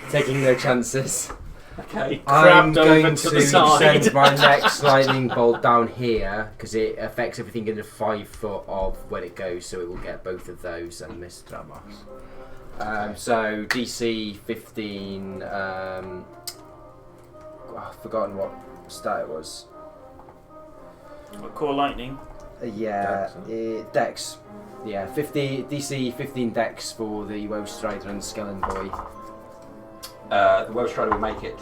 Taking no chances. Okay. I'm Crabbed over going to to the side. send my next lightning bolt down here because it affects everything in the 5 foot of when it goes, so it will get both of those and miss Dramos. So DC 15. I've forgotten what stat it was. Core lightning. Yeah, Dex. Yeah, 50 DC 15 Dex for the Woe Strider and Skeleton Boy. The Woe Strider will make it.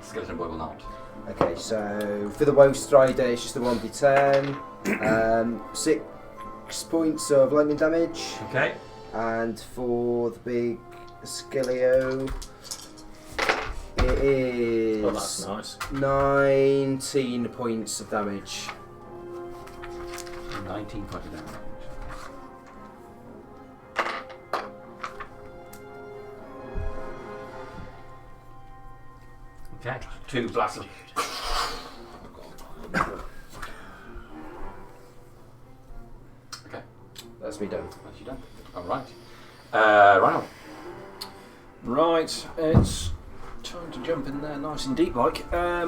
Skeleton Boy will not. Okay, so for the Woe Strider, it's just a 1d10. 6 points of lightning damage. Okay. And for the big Skellio, it is Oh, that's nice. 19 points of damage. 19 points of damage. Okay. 2 blasts. Okay. That's me done. That's you done. Alright. Rhino. Right, it's time to jump in there nice and deep like. Yeah,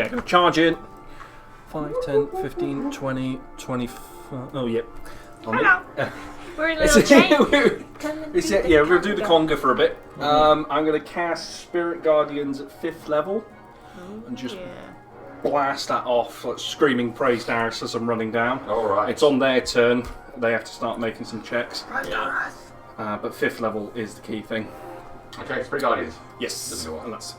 going to charge in. 5, 10, 15, 20, 25. Oh, yep. Hello. We're in a little chain. Yeah, we're going to do the conga for a bit. I'm going to cast Spirit Guardians at 5th level and just blast that off, like screaming praise Darius as I'm running down. Alright. It's on their turn. They have to start making some checks. Yeah. But 5th level is the key thing. Okay, Spirit Guardians. Yes. Doesn't go on. And that's...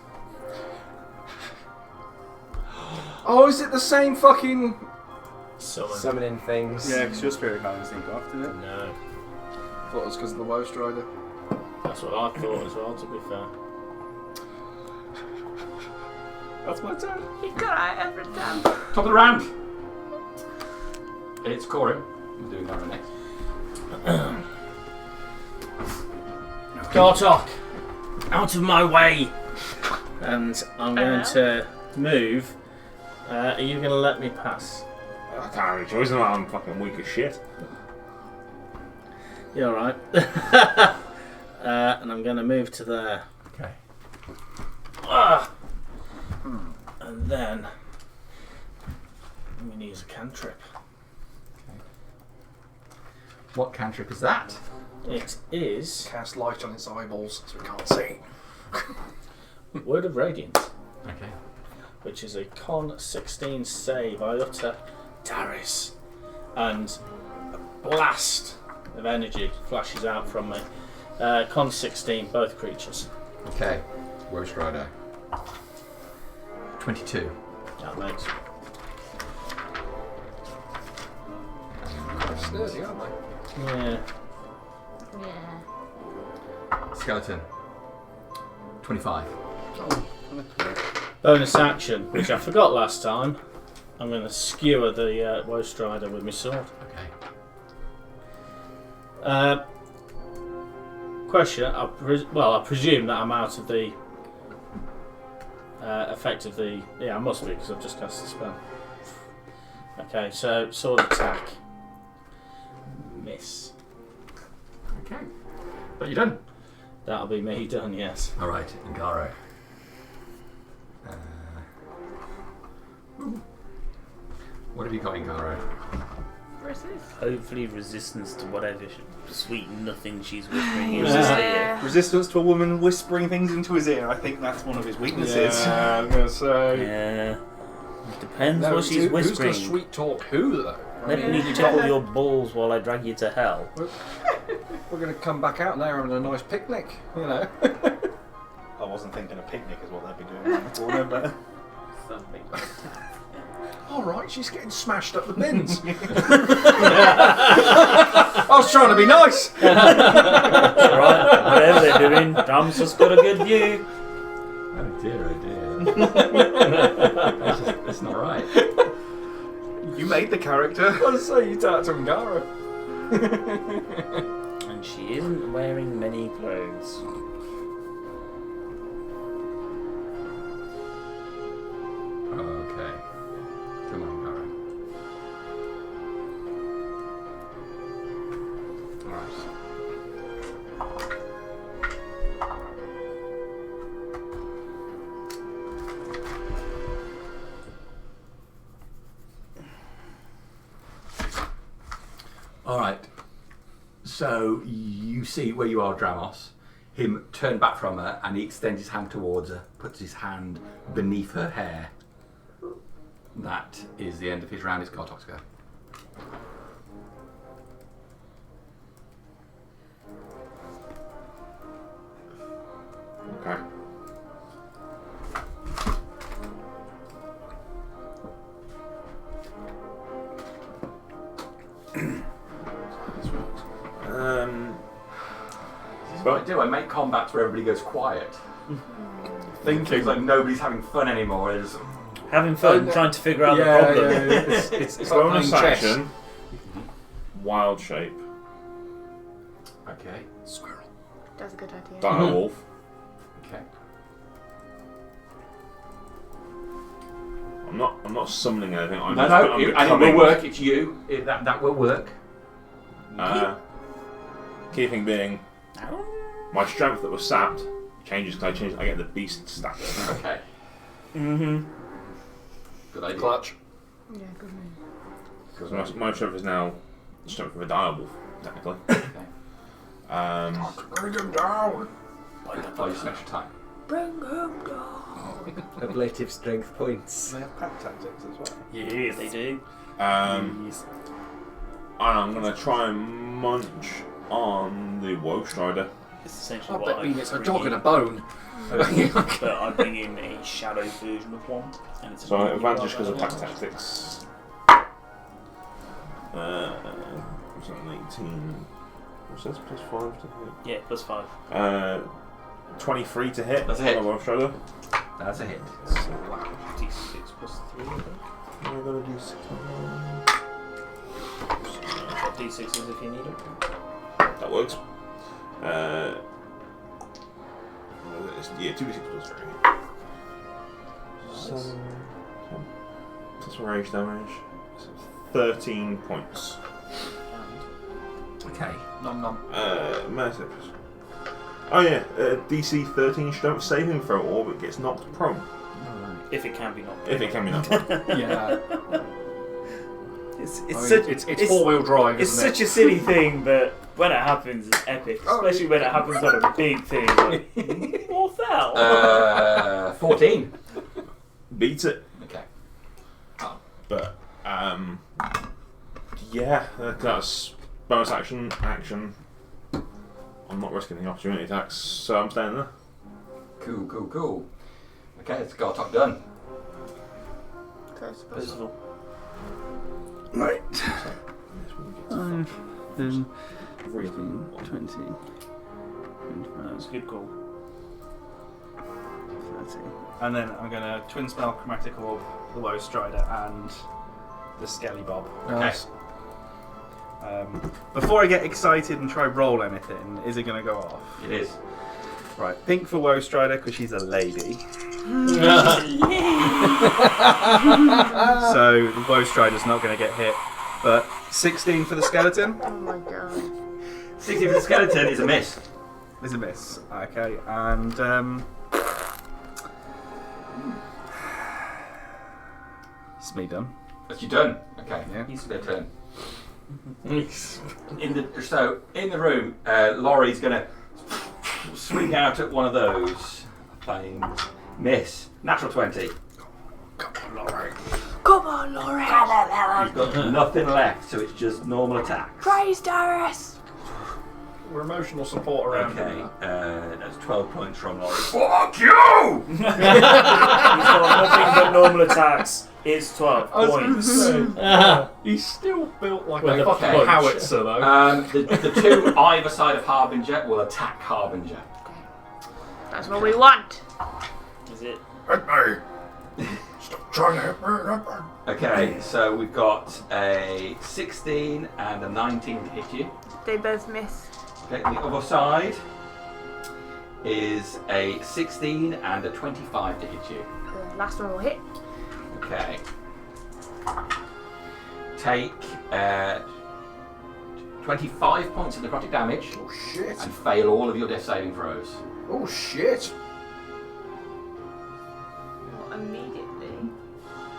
Oh, is it the same fucking... Summoning things. Yeah, because your Spirit Guardians didn't go after it. No, I thought it was because of the Woe Strider. that's what I thought as well, to be fair. That's my turn. You got it every time. Top of the round. It's Corin. I'm doing that next. Gartok, out of my way! And I'm going to move. Are you going to let me pass? I can't have any choice, I'm fucking weak as shit. You're alright. And I'm going to move to there. Okay. And then I'm going to use a cantrip. What cantrip is that? It is Cast light on its eyeballs so we can't see. Word of Radiance, Okay. which is a con 16 save. I utter Darius, and a blast of energy flashes out from me. Con 16, both creatures. Okay. Woe Strider. 22. That makes. sturdy, aren't they? Yeah. Yeah. Skeleton. 25. Bonus action, which I forgot last time. I'm going to skewer the Woe Strider with my sword. Okay. Question. I presume that I'm out of the effect of the... Yeah, I must be because I've just cast the spell. Okay, so sword attack. Miss. Okay. But you're done. That'll be me done, yes. Alright, Ngaro. What have you got, Ngaro? Hopefully resistance to whatever sweet nothing she's whispering in Yeah. his ear. Resistance to a woman whispering things into his ear. I think that's one of his weaknesses. Yeah, I'm going to say. Yeah. It depends No, what she's who's whispering. going to sweet talk who, though? Let me tickle your balls while I drag you to hell. We're going to come back out and they're having a nice picnic, you know. I wasn't thinking a picnic is what they'd be doing around the corner, but Something. All right, she's getting smashed up the bins. I was trying to be nice. Alright, whatever they're doing, Tom's just got a good view. Oh dear, That's not right. you made the character. I was say you talk to Ngaro. And she isn't wearing many clothes. Okay. Come on, Ngaro. Alright. Alright. So you see where you are, Dramos. Him turn back from her and he extends his hand towards her, puts his hand beneath her hair. That is the end of his round. It's Kartok's go. Okay. This is what I do. I make combats where everybody goes quiet. It's like nobody's having fun anymore. It's Having fun, trying to figure out the problem. It's like Bonus playing chess. action. Wild shape. okay. Squirrel. That's a good idea. Dire wolf. Okay. I'm not summoning anything. I'm No, just, no, I'm and it becoming, will work. It's you. That will work. Key thing being, my strength that was sapped changes because I get the beast status. Okay. Mm-hmm. Good idea. Clutch. Yeah, good move. Because my strength is now the strength of a dire wolf, technically. Okay. Bring him down. Oh, you special time. Bring him down. Ablative strength points. They have pack tactics as well. Yes, they do. And I'm going to try and munch on the Woe Strider. It's essentially I what bet mean I it's a bring dog in, and a bone. but I bring in a shadow version of one. And it's So a advantage because of attack. pack tactics. What's that, 19? What's this? Plus 5 to hit? Yeah, plus 5. 23 to hit. That's a hit. On the Woe Strider. That's a hit. So, D6 plus 3, I think. I'm going to do 6. D6s if you need it. That works. Yeah, 2d6 plus 3. Nice. 7, 10. Plus my rage damage. So 13 points. Okay. Nom nom. Medicine. Oh yeah, DC 13 strength saving throw or it gets knocked prone. If it can be knocked. If it can be knocked prone. Yeah. It's I mean, such it's four-wheel drive, It's isn't such a silly thing, but when it happens, it's epic. Especially when it happens on a big thing. Like, what the hell? 14. Beats it. Okay. But yeah, that's bonus action. I'm not risking the opportunity attacks, so I'm staying there. Cool. Okay, it's Gartok done. Close. Percival. Right. 25, then 15, 20, 25, That's a good call. 30. And then I'm going to twin spell Chromatic Orb, the Woe Strider, and the Skelly Bob. Nice. Before I get excited and try roll anything, is it going to go off? It is. Right, pink for Woe Strider because she's a lady. So the Woe Strider's not going to get hit. But 16 for the skeleton Oh my god. 60 for the skeleton is a miss. is a miss. Okay, and it's me done. That's you done. Okay. Yeah. It's their turn. In the room, Lorry's gonna swing out at one of those. Playing miss. Natural 20. Come on, Lorey. You've got nothing left, so it's just normal attacks. Praise Darius. We're emotional support around Okay, him. that's 12 points from Lorry. Fuck you! He's got nothing but normal attacks. It's 12 I was points. going to say, he's still built like With a a fucking punch. howitzer, though. The two either side of Harbinger will attack Harbinger. That's what we want. Is it? Stop trying to hit me. Okay, so we've got a 16 and a 19 to hit you. They both miss. Okay, the other side is a 16 and a 25 to hit you. The last one will hit. Okay. Take 25 points of necrotic damage Oh shit. and fail all of your death saving throws. Oh shit. What, immediately?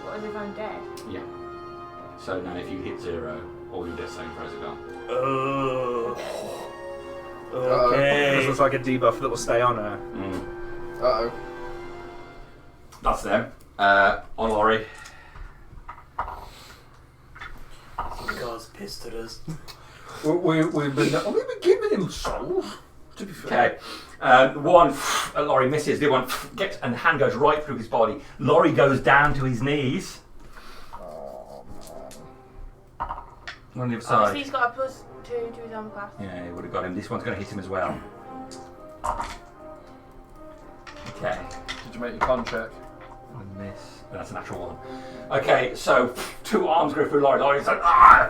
What if I'm dead? Yeah. So now if you hit 0, all your death saving throws are gone. This Okay. looks like a debuff that will stay on her. Uh-oh. That's them. On Lorry. God's pissed at us. We've been giving him souls, to be fair. Okay. One, Lorry misses. The other one gets, and the hand goes right through his body. Lorry goes down to his knees. Oh, On the other So side. he's got a +2 to his armor class. Yeah, he would have got him. This one's going to hit him as well. Okay. Did you make your con check? One miss. Oh, that's a natural one. Okay, so 2 arms go through Lorry. Lorry's like, ah!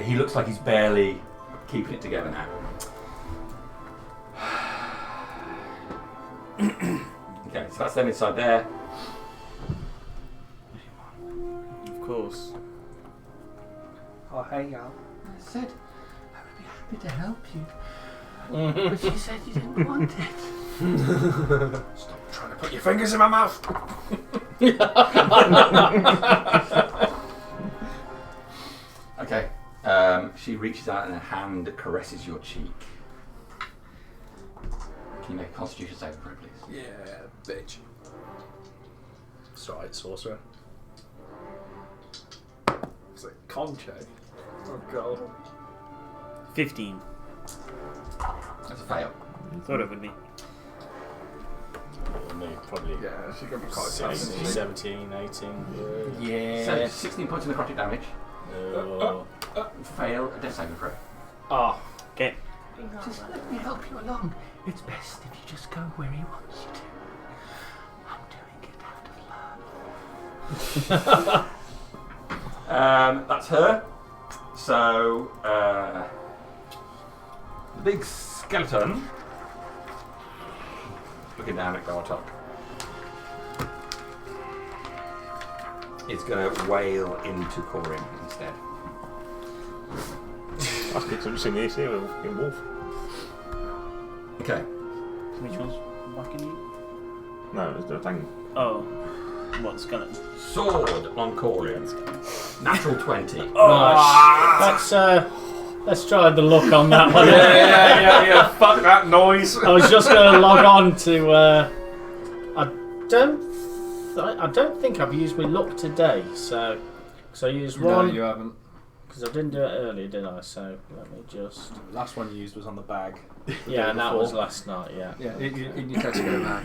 He looks like he's barely keeping it together now. Okay, so that's them inside there. Of course. Oh, hey, y'all. I said I would be happy to help you, but you said you didn't want it. Stop trying to put your fingers in my mouth. Okay. She reaches out and her hand caresses your cheek. Can you make a Constitution saving throw, please? Yeah, bitch. It's alright, sorcerer. It's a con check. Oh god. 15. That's a fail. Thought it would be. Me, probably Yeah, she's gonna be quite 16, tough. 17, 18. Yeah. So 16 points of necrotic damage. Fail a death saving throw. Oh, Okay. Just let me help you along. It's best if you just go where he wants you to. I'm doing it out of love. That's her. So, the big skeleton, looking down at Gartok, is going to wail into Corin instead. That's good, 'cause I've just seen the AC with a fucking wolf. Okay. Which one's whacking you? No, it's no thing. Oh. What, skeleton? Sword on Corin. Natural 20. let's try the look on that one. Yeah. Fuck that noise. I was just going to log on to. I don't think I've used my luck today, so I used No, one you haven't. because I didn't do it earlier, did I? So let me just. Last one you used was on the bag. Yeah, and that was before. last night. Yeah. Yeah, in your Tesco bag.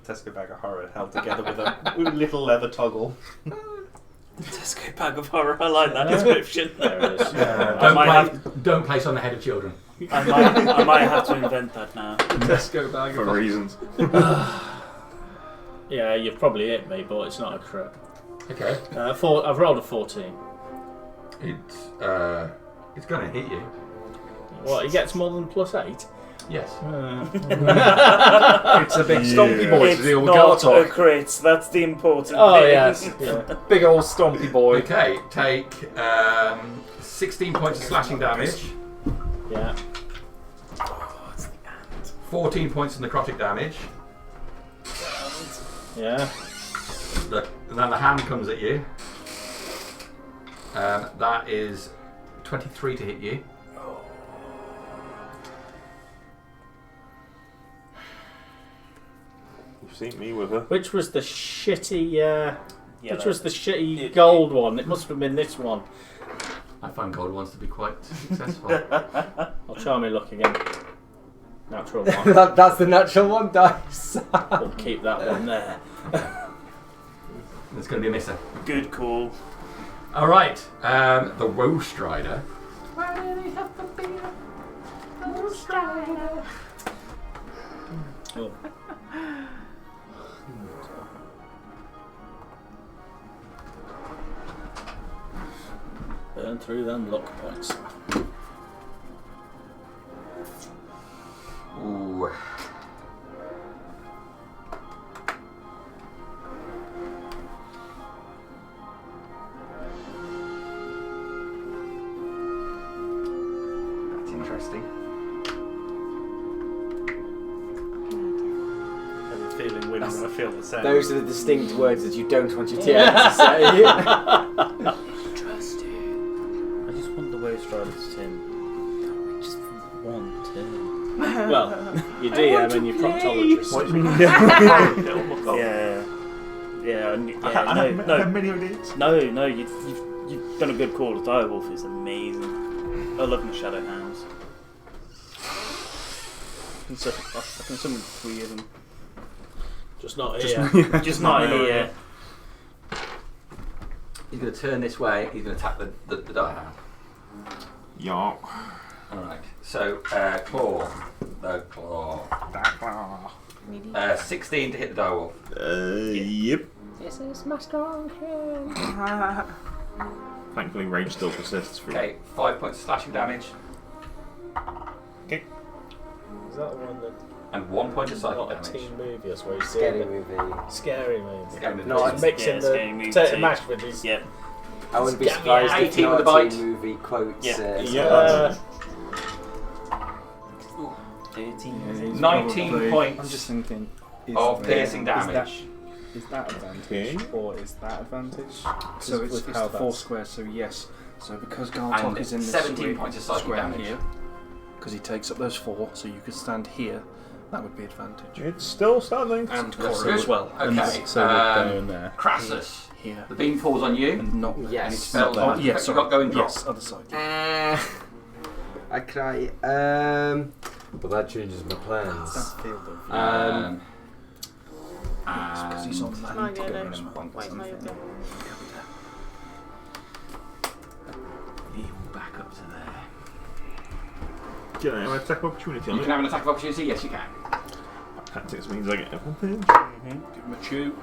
Tesco bag of horror held together with a little leather toggle. The Tesco bag of horror. I like that description. There it is. Don't place on the head of children. I might have to invent that now. Tesco bag For reasons. Yeah, you've probably hit me, but it's not a crit. Okay. I've rolled a 14. It's going to hit you. What, he gets more than +8? Yes. It's a big stompy boy to deal with not a Gartok. crit. That's the important thing. Yes. Yeah. Big old stompy boy. Okay, take 16 points of slashing damage, Yeah. 14 points of necrotic damage, Yeah. and then the hand comes at you. That is 23 to hit you. You've seen me with her. Which was the shitty? Yeah, which was the shitty gold one? It must have been this one. I find gold ones to be quite successful. I'll try my luck again. Natural one. That's the natural one dice. We'll keep that one there. It's going to be a misser. Good call. All right, the Woe Strider. Oh. Burn through them luck points. Ooh. That's interesting. I have a feeling women will feel the same. Those are the distinct words that you don't want your TM to say. Trust you. I just want the Woe Strider's tin. I just want tin. Well, you DM and you're proctologist. What do you mean? Yeah, no, many ideas. no, you've done a good call. The Direwolf is amazing. I love my Shadow Hounds. I can summon 3 of them. Just not here. Just not here. He's going to turn this way. He's going to attack the Direhound. Yeah. Alright, so Claw. The Claw. 16 to hit the Direwolf. Yep. This is my strong hand. Thankfully, rage still persists for Okay, 5 points of slashing damage, Okay. Is that the one that and 1 point of psychic not a damage. teen movie? That's where you see Scary it. movie. Scary movie. Scary movie. No, He's mixing Scary Movie the potato too. mash with his. Yep. I wouldn't be Get me surprised if 18 with a not bite. a movie quotes. Yeah. 13. 19 I'm points just thinking. of piercing damage. Is that advantage Okay. or is that advantage? So it's with the how 4 that's squares, so yes. So because Gartok And is in this 17 points of psychic square damage. here, because he takes up those 4, so you could stand here, that would be advantage. It's still standing. And That's Cora good. as well. Okay, So we're down there. Crassus. Here. The beam falls on you. And not there. Yes. And it spells Oh, what yes, effect you sorry. got going drop. Yes, other side. I cry. Well, that changes my plans. Because he's on land. My to go go then. in and bump Wait, my something. go. Back up to there. Can I have an attack of opportunity You on can it? have an attack of opportunity. Yes, you can. Tactics means I get advantage. Give him a chew.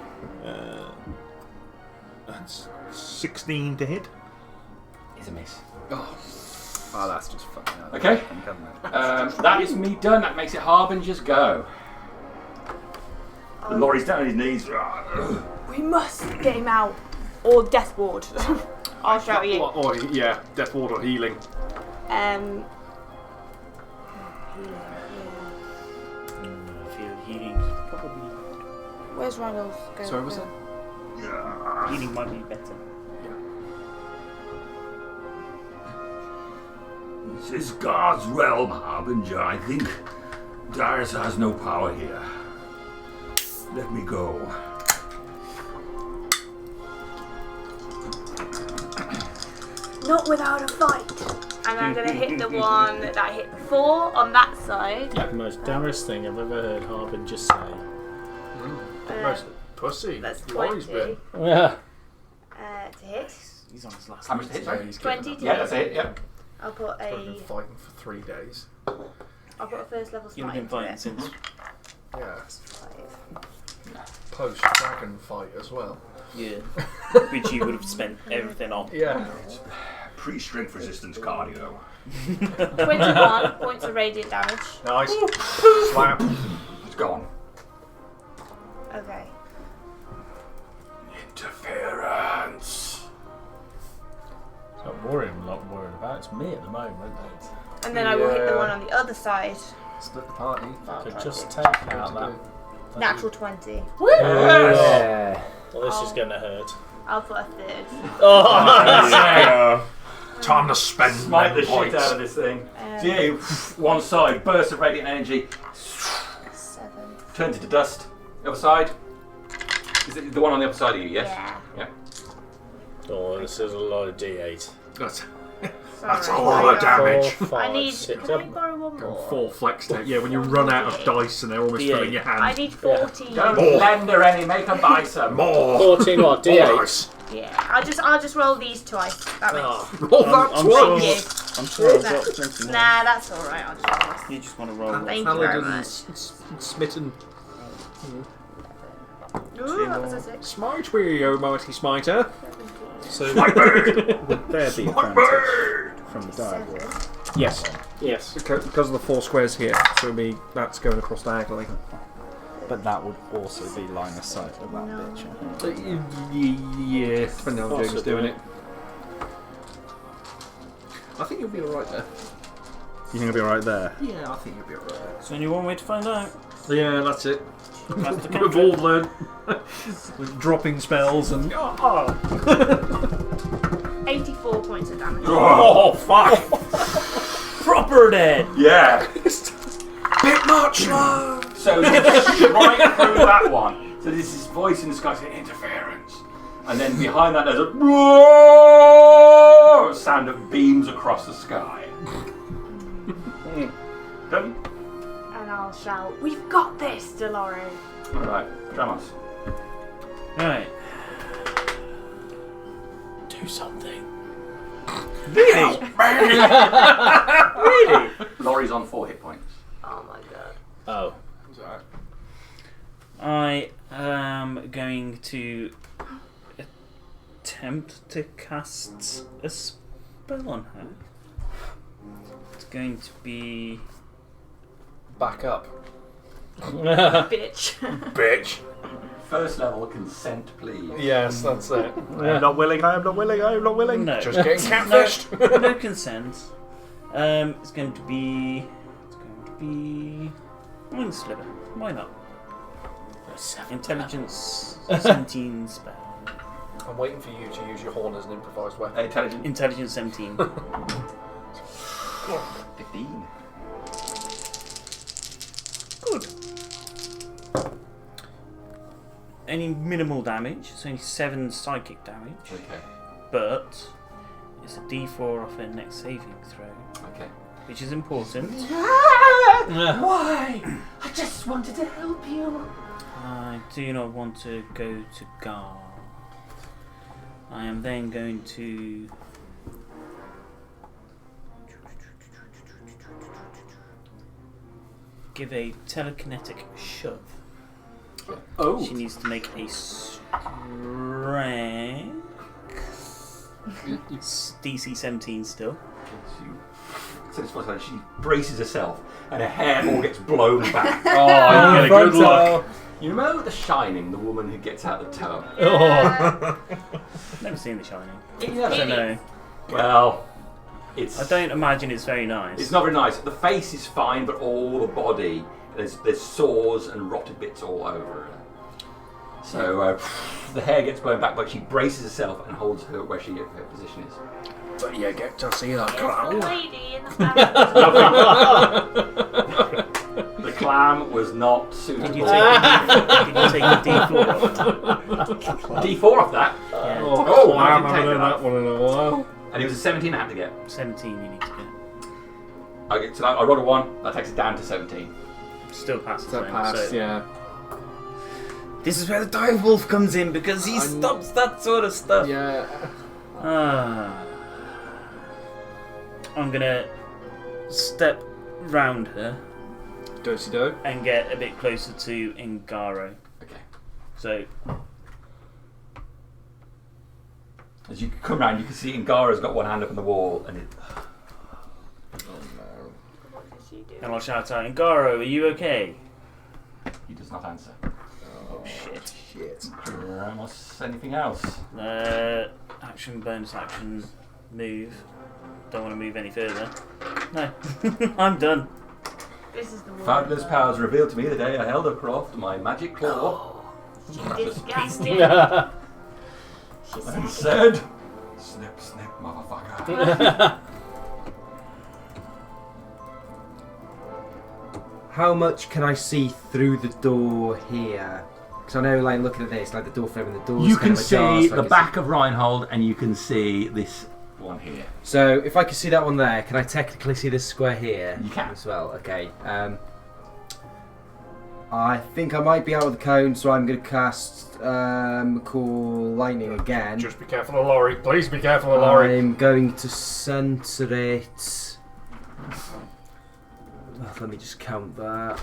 That's 16 to hit. It's a miss. Oh, that's just fucking hell. Okay. That is me done. That makes it Harbinger's go. Lorry's down on his knees. We must get him out, or Death Ward. I'll shout you. Or, yeah, Death Ward or healing. Um. I feel healing probably. Where's Randall's go? Sorry, was go? it? Healing might be better. This is God's realm, Harbinger. I think Darius has no power here. Let me go. Not without a fight. And I'm gonna hit the one that hit before on that side. The most Darius thing I've ever heard Harbinger say. Uh, Pussy. that's Lorry's 20. been. Yeah. to hit. He's on his last. How much to hit, sorry? He's given 20 up. to Yeah, hit. that's it. Yeah. I'll put He's been a fighting for 3 days. I'll put a first level You've smite been into fighting it. since. Yeah. 5. Post-dragon fight as well. Yeah. Which you would have spent everything on. Yeah. Pre-strength resistance cardio. 21 points of radiant damage. Nice. Slap. It's gone. Okay. Interference. So I'm worried about. It's me at the moment. And then I will hit the Yeah. one on the other side. Split the party. Could just take out that. Natural 20. Yeah. Well, this is going to hurt. I'll put a third. Yeah. Time to spend Smite the them shit points. out of this thing. So yeah, you, one side, burst of radiant energy, 7. turns into dust. The other side. Is it the one on the other side of you, yes? Yeah. Oh, this is a lot of D8. That's Sorry. a lot of damage. 4, 5, I need. 6. Can I borrow one more? 4 flex tape. Yeah, when you run out of dice and they're almost D8. filling your I hand. need 14. Don't More. lend her any, make her buy some. More. 14 what? More D8. dice. Yeah. I'll just roll these twice. That makes. Oh. Roll that I'm twice. I'm sure I've got plenty more. Nah, that's alright. I'll just roll this. You just want to roll. Thank you very Paladin much. smitten. Ooh, that was a 6. Smite me, O mighty smiter. So Smite me. would there be Smite me. advantage from the diagram? Yes, Yes. because of the 4 squares here. So it'll be that's going across diagonally. But that would also be line of sight of that No. bitch. I think. Yeah, depending on how James Possibly. doing it. I think you'll be alright there. You think I'll be alright there? Yeah, I think you'll be alright There's only one way to find out. there. Yeah, that's it. That's the We've all learned dropping spells and 84 points of damage. Oh, fuck! Proper dead. Yeah! bit much, love. So you strike through that one. So there's this voice in the sky saying interference. And then behind that there's a sound that beams across the sky. Done? And I'll shout, "We've got this, Lorey." Alright, Dramos. Right. Do something. Really? Really? Lorry's on 4 hit points. Oh my god. Oh. I am going to attempt to cast a spell on her. It's going to be. Back up. Bitch. Bitch. First level consent, please. Yes, that's it. I'm not willing. I am not willing. I am not willing. No. Just getting catfished. No consent. It's going to be. Wing Sliver. Why not? Intelligence 17 spell. I'm waiting for you to use your horn as an improvised weapon. Intelligent. Intelligence 17. 15. Good. Only minimal damage. It's only 7 psychic damage. Okay. But it's a D4 off her next saving throw, Okay. which is important. Why? I just wanted to help you. I do not want to go to Gar. I am then going to give a telekinetic shove. Oh. She needs to make a strength DC 17 still. So it's like she braces herself and her hair all gets blown back. Oh, you get a good look. You remember The Shining, the woman who gets out the tub? Never seen The Shining. It's I don't know. Well, it's. I don't imagine it's very nice. It's not very nice. The face is fine, but all the body, there's sores and rotted bits all over her. So the hair gets blown back, but she braces herself and holds her where her position is. But you get to see the It's the clown. lady in the back. The clam was not suitable. Did you take a D4 off? D4 off that? Yeah. Oh, I I haven't didn't take done that. that one in a while. And it was a 17 I had to get. 17 you need to get. Okay, so I rolled a 1, that takes it down to 17. Still passes That then, passed, so yeah. This is where the dire wolf comes in because he stops that sort of stuff. Yeah. I'm gonna step round her Do-si-do. and get a bit closer to Ingaro. Okay. So As you come round, you can see Ingara's got one hand up on the wall, and it. and I'll shout out, Ingaro, are you okay? He does not answer. Oh shit. What's anything else? Action, bonus action, move. Don't want to move any further. No, I'm done. This is the one. Fabulous powers revealed to me the day I held across my magic claw. Disgusting. And said, snip, snip, motherfucker. How much can I see through the door here? Because I know, like, looking at this, like the door frame and the door. You can see the back of Reinhold, and you can see this one here. So, if I can see that one there, can I technically see this square here? You can. As well, okay. I think I might be out of the cone, so I'm going to cast Call Lightning again. Just be careful of Lorey. Please be careful of Lorey. I'm going to centre it. Let me just count that.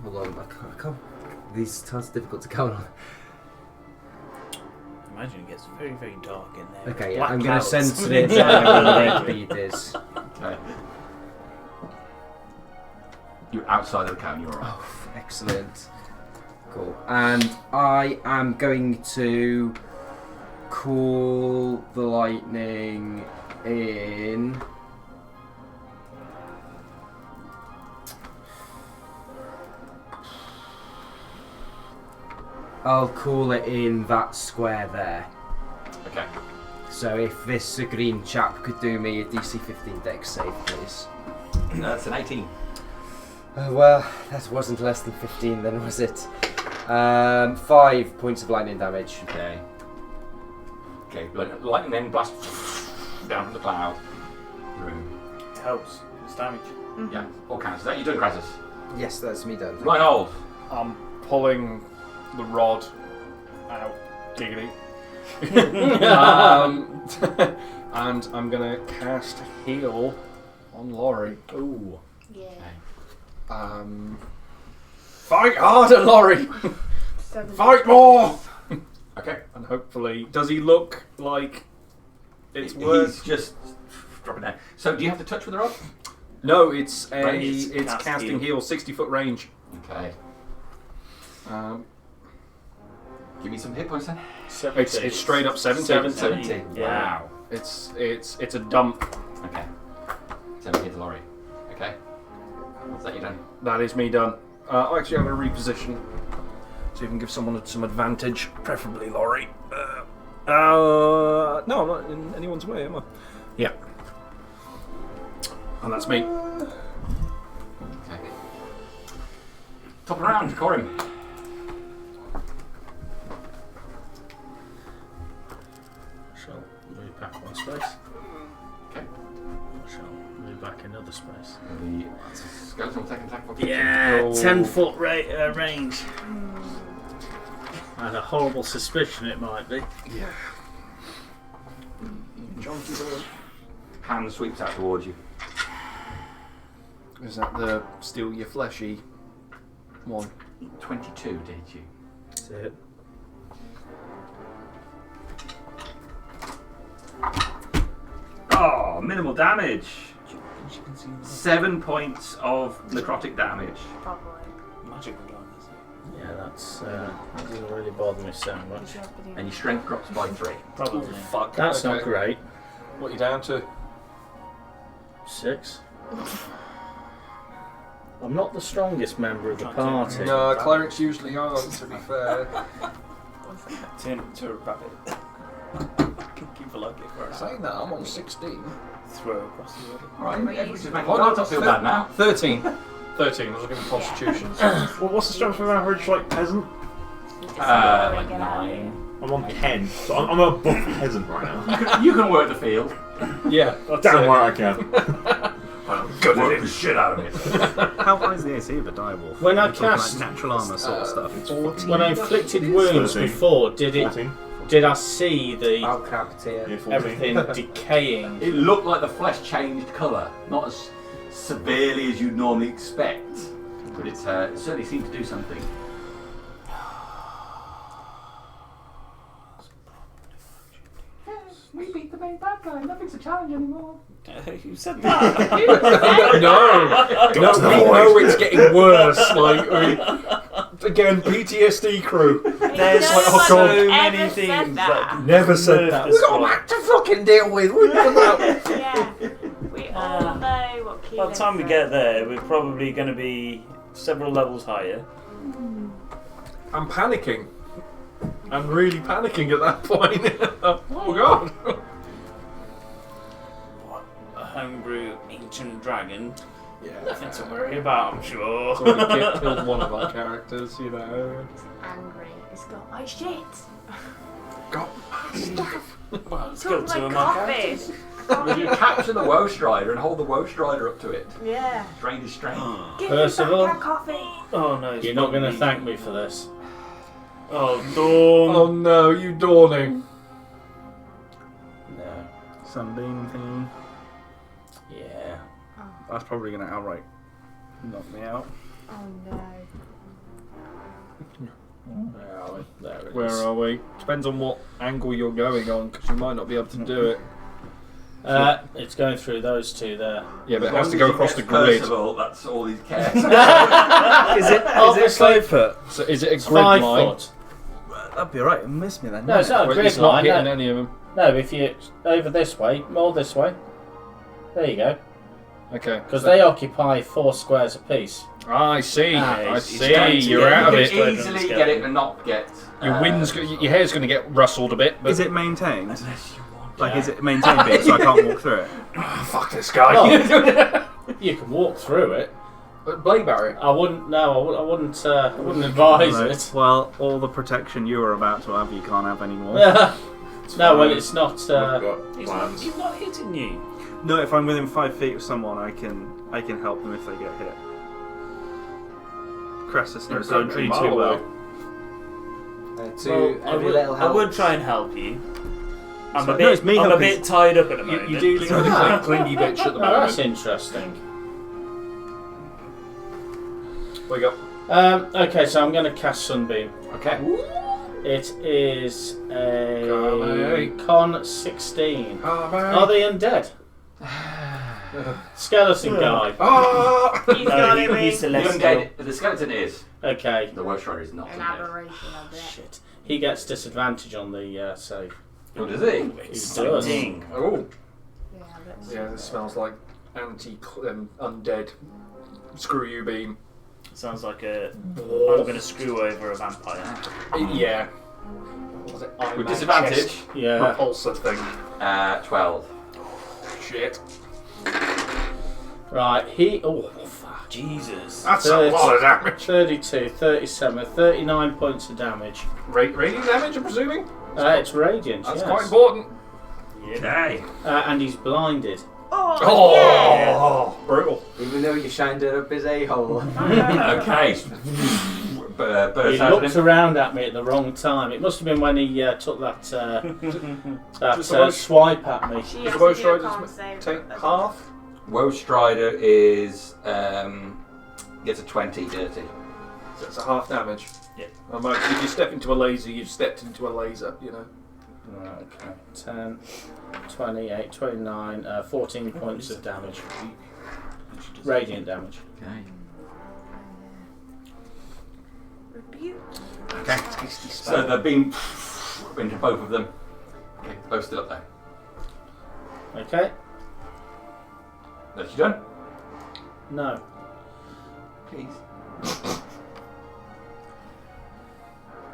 Hold on, I can't. These times are difficult to count on. Imagine it gets very, very dark in there. Okay, Black I'm going to clouds. centre it where the big bead is. Okay. You're outside of the cone, you're alright. Oh, excellent. Cool. And I am going to call the lightning in. I'll call it in that square there. Okay. So if this green chap could do me a DC 15 dex save, please. That's an 18. Well, that wasn't less than 15 then, was it? 5 points of lightning damage. Okay. Okay, lightning then blasts down from the cloud. Room. It helps. It's damage. Yeah, all counts. Is that you doing, Krasus? Yes, that's me done. Reinhold. I'm pulling the rod out. Giggity. And I'm going to cast Heal on Lorey. Ooh. Yeah. Fight harder, Lorey! 7. Fight more! Okay. And hopefully, does he look like it's He's worth? just dropping down. So, do you have to touch with the rod? No, it's Range. it's Cast casting heal, 60-foot range. Okay. Give me some hit points then. It's straight up 17. 17. Yeah. Wow. It's a dump. Okay. 17 to Lorey. Okay. What's that you done? That is me done. Actually, I'm going to reposition so you can give someone some advantage, preferably Lorey. No, I'm not in anyone's way, am I? Yeah. And that's me. Okay. Top round, Corin. Shall move back one space. Okay. Shall move back another space. The skeleton take attack for Yeah, Oh. 10-foot range. And a horrible suspicion it might be. Yeah. Hand sweeps out towards you. Is that the steal your fleshy one? 22 did you? That's it. Oh, minimal damage. 7 points of necrotic damage. Probably. Magical darkness. Yeah, that's that doesn't really bother me so much. And your strength drops by 3. Probably. Fuck. That's Okay. not great. What are you down to? 6. I'm not the strongest member of the party. No, clerics usually are, to be fair. Turn it into a rabbit. Keep a lucky for a Saying that, I'm on 16. throw across the water. Alright, everybody's making Oh, I don't feel bad now. 13. 13, I was looking at Constitution. Well, what's the strength of an average, like, peasant? Like 9. I'm on 10, so I'm a buff peasant right now. You can work the field. Yeah. Damn right I can. Good work the shit out of it. How high is the AC of a direwolf? When I We're talking cast- like natural armour sort of stuff. When I inflicted wounds 13. before, did 14. I see the I'll crap it here. Yeah, 14. everything decaying? It looked like the flesh changed colour, not as severely as you'd normally expect, but it certainly seemed to do something. We beat the main bad guy. Nothing's a challenge anymore. Who said that? No, we know it's getting worse. Like, again, PTSD crew. There's like, oh so God. many things that Never said nerf that. this We got a one. lot to fucking deal with. We know that. Yeah. We all know what By the time we get there, we're probably going to be several levels higher. I'm panicking. I'm really panicking at that point. Oh God. A homebrew ancient dragon. Yeah. Nothing to worry about, I'm sure. So we killed one of our characters, you know. It's angry. It's got my shit. Got Stuff. Well, let's Took go my to my coffee. characters. Would you capture the Woe Strider and hold the Woe Strider up to it? Yeah. Drain his strength. Give Percival? me back that coffee. Oh no, it's You're not going to probably- thank me for this. Oh, Dawn. Oh no, you dawning. No. Sunbeam thingy. Yeah. That's probably going to outright knock me out. Oh no. Where are we? There it is. Where are we? Depends on what angle you're going on, because you might not be able to do it. It's going through those two there. Yeah, but As it has long to as go he across the gets grid. Percival, that's all he cares. Is it Obviously- 5 foot? So is it a It's grid 5 line? foot. That'd be alright. It'll miss me then. No, it's not a Well, grid it's not line. hitting No. any of them. No, if you over this way, more this way. There you go. Okay. Because they occupy 4 squares apiece. I see. Ah, I he's see. trying to You're get- out of You it. can easily get it and not get. Your wind's, your hair's going to get rustled a bit. But Is it maintained? Unless you want. Like, is it maintained bit so I can't walk through it? fuck this guy. Oh, you can walk through it. Blade barrier. I wouldn't. No, I wouldn't advise Right. it. Well, all the protection you were about to have, you can't have anymore. No, well, it's not. I've got He's plans. not hitting you. No, if I'm within 5 feet of someone, I can help them if they get hit. Crassus knows You're a country country too mile well. Well, I would try and help you. I'm So- a no, it's me bit. I'm a helping. bit tied up at the moment. You're dealing with a clingy bitch at the Oh, that's moment. interesting. What you Okay, so I'm going to cast Sunbeam. Okay. It is a Come con 16. got? Are they undead? Skeleton guy. Ah! He's No, got he- it, he's The celestial. undead. The skeleton is. Okay. The Woe Strider is not An undead. aberration of it. Shit. He gets disadvantage on the save. Oh, does he? He does. Exciting. Oh. Yeah, but Yeah, this smells like undead. Screw you, beam. Sounds like I'm going to screw over a vampire. Yeah. What was it? Iron With Man disadvantage. chest Yeah. repulsor thing. 12. Shit. Right, oh, fuck. Jesus. That's a lot of damage. 32, 37, 39 points of damage. Radiant damage, I'm presuming? It's radiant, That's yes. quite important. Okay. And he's blinded. oh, yeah. Oh, brutal. Even though you shined it up his a-hole. Okay. He Burst out looked him. around at me at the wrong time. It must have been when he took that Just about- She Does swipe at me. has the to Woe do a Strider's con save. take half? Woe Strider is gets a 20 dirty. So it's a half damage. Yeah. If you step into a laser, you've stepped into a laser, you know. Right, okay. 10, 28, 29, 14 points of damage. Radiant damage. Okay. Rebuke. Okay. So they've been into both of them. Okay, both still up there. Okay? That's you done? No. Please.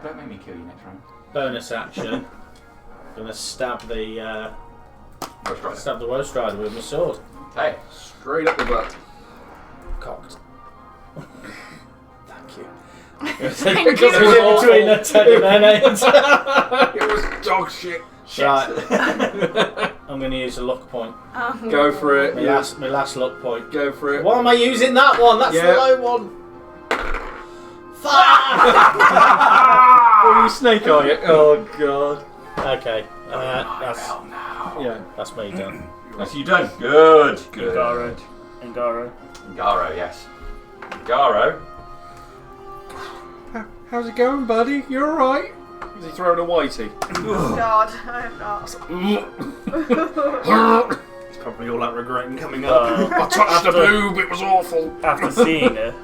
Don't make me kill you next round. Bonus action. Gonna stab the Woe Strider. stab the Woe Strider with my sword. Okay. Straight up the butt. Cocked. Thank you. Thank you. Between the 10 and an 8. It Dog shit. Right. I'm going to use a luck point. Go for it. My last luck point. Go for it. Why am I using that one? That's the low one. Fuck! What are you, snake eye it? Oh god. Okay. That's me done. That's you done. Good. Engaro, yes. Engaro. How's it going, buddy? You alright? Is he throwing a whitey? God, I hope not. It's probably all that regretting coming up. I touched the boob, it was awful. After seeing her,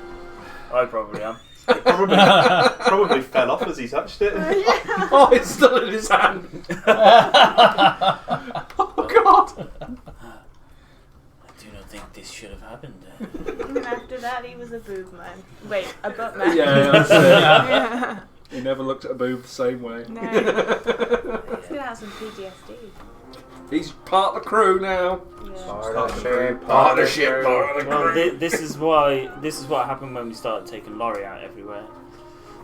I probably am. Probably fell off as he touched it. Oh, it's still in his hand. Oh god. I do not think this should have happened. And after that, he was a boob man. Wait, a butt man. Yeah, that's it. Yeah. He never looked at a boob the same way. No. He's gonna have some PTSD. He's part of the crew now. Yeah. Part of the ship. Well, this is what happened when we started taking Lorey out everywhere.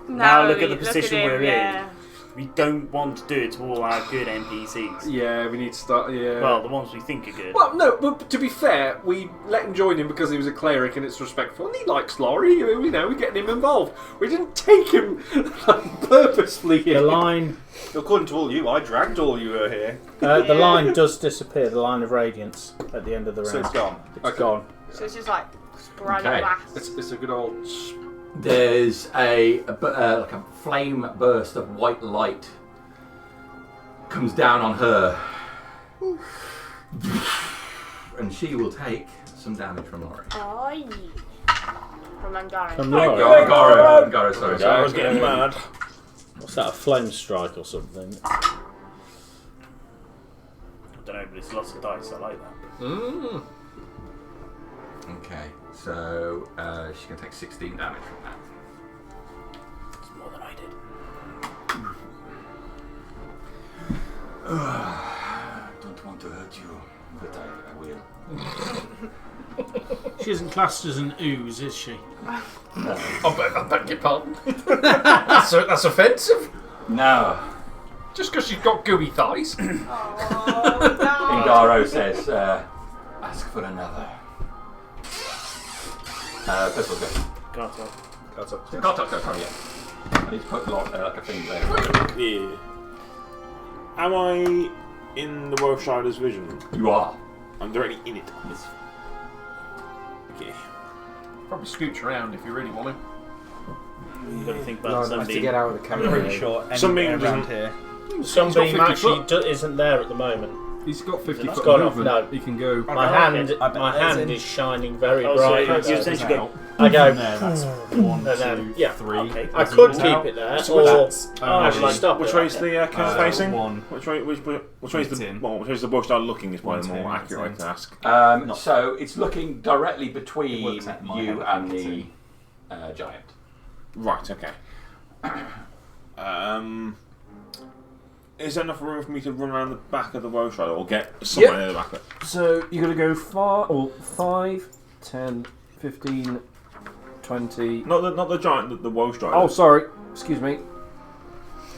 Now look at the position him, we're yeah. in. We don't want to do it to all our good NPCs. Yeah, we need to start. Yeah. Well, the ones we think are good. Well, no, but to be fair, we let him join him because he was a cleric and it's respectful, and he likes Lorey. We're getting him involved. We didn't take him purposefully here. The line. According to all you, I dragged all you were here. The line does disappear. The line of radiance at the end of the round. So it's gone. It's gone. So it's just like sporadic Okay. blast. It's a good old. There's a like a flame burst of white light comes down on her, and she will take some damage from Lorey. Oh yeah. From Angara. From Lorey. Engaro, sorry. I was getting mad. What's that? A flame strike or something? I don't know, but it's lots of dice. I like that. Okay, so she's going to take 16 damage from that. It's more than I did. Don't want to hurt you, but I will. She isn't classed as an ooze, is she? I beg your pardon. That's offensive. No. Just because she's got gooey thighs. Oh Engaro says, ask for another. Pistol go. Cartel. Contact go, sorry, yeah. I need to put like a thing there. Yeah. Am I in the Wolf Strider's vision? You are. I'm directly in it. Yes. Okay. Probably scooch around if you really want to. You've got to think No, about nice to somebody. get out of the I'm camera. pretty sure Sunbeam anywhere around doesn't- here. Sunbeam 50 actually foot. isn't there at the moment. He's got 50 It's foot gone off, movement. no. He can go. My hand in. is shining very Oh, so bright. you essentially go. I go. There, that's And 1, then, 2, yeah, 3. okay. I could keep it there, So or that's- actually stop Which it. way's the cone facing? 1. Which way's the in. well, which way's the Wolf Strider looking is probably the 1, more 2, accurate way it's to ask. So it's looking directly It between works out in my you head, and it's the giant. Right. Okay. Is there enough room for me to run around the back of the Wolf Strider or get somewhere near the back of it? So you got to go far, or 5, 10, 15, 20. Not the giant, the Wolf Strider. Oh, sorry. Excuse me.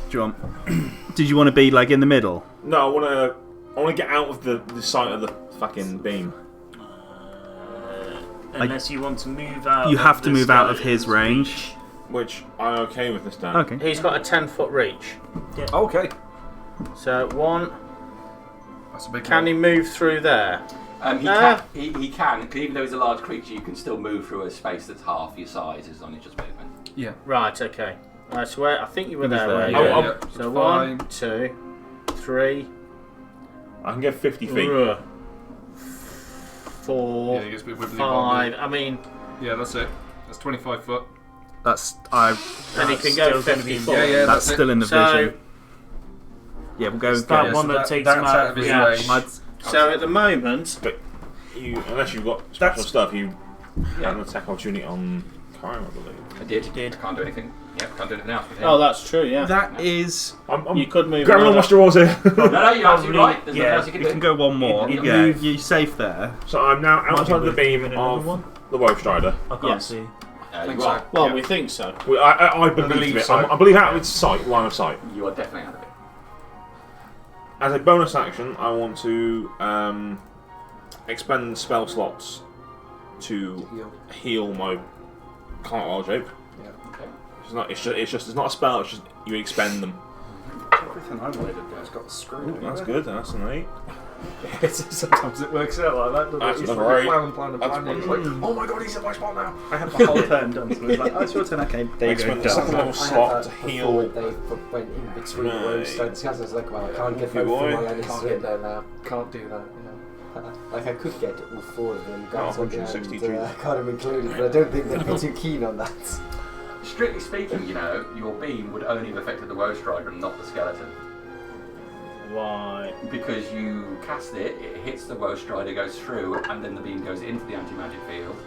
Do you want? Did you want to be like in the middle? No, I want to get out of the sight of the fucking beam. Unless you want to move out. You have of to the move out of his skeleton's range. Which I'm okay with this time. Okay. He's got a 10-foot reach. Okay. So one. That's a big Can he move through there? He can, because even though he's a large creature, you can still move through a space that's half your size as long as just movement. Yeah. Right. Okay. So where, I think you were He was there. there, weren't yeah, you? yeah. So Fine. 1, 2, 3. I can get 50 feet. 4, Yeah, he gets a bit wibbly 5. I mean, Yeah, that's it. That's 25 foot. That's and he can go still gonna 50 be- foot. Yeah, yeah. that's that's still in the So, vision. Yeah, we'll go. It's that get one it. that takes that's him out out of his yeah. range. so at the moment, Unless you've got special That's- stuff, you have an attack opportunity on Pyre, I believe. I did. Can't do anything. Yep, can't do anything else with him. oh, that's true. Yeah, That is. I'm you could move. grabbing all my another- straws here. no, you're absolutely right. There's Yeah, nothing else you can You do. can go one more. It'll Yeah, move- you're safe there. So I'm now outside of the move beam in another of one? the Wolf Strider. I can't Yes. see. You Thanks, are. Zach. Well, Yeah. we think so. I believe believe it. so. I believe out of its sight, line of sight. You are definitely out of it. as a bonus action, I want to expend spell slots to heal my Cartwheel shape. Yeah. Okay. It's not a spell. It's just you expend them. Everything I wanted to do has got screwed. That's good. That's an 8. Sometimes it works out like that, doesn't That's it? not It's right. plan. It's like, oh my god, he's at my spot now. I had the whole turn done, so it was like, oh, it's your turn, okay. There you go, Expend a second done. level slot to heal. They went in between the Right. rows. So I was like, well, I can't get both Boy. of my enemies Can't in get there now. Can't do that. Like I could get all 4 of them, guys, Oh, and 163. kind of included, but I don't think they'd be too keen on that. Strictly speaking, you know, your beam would only have affected the Woe Strider and not the skeleton. Why? Because you cast it, it hits the Woe Strider, goes through, and then the beam goes into the anti-magic field.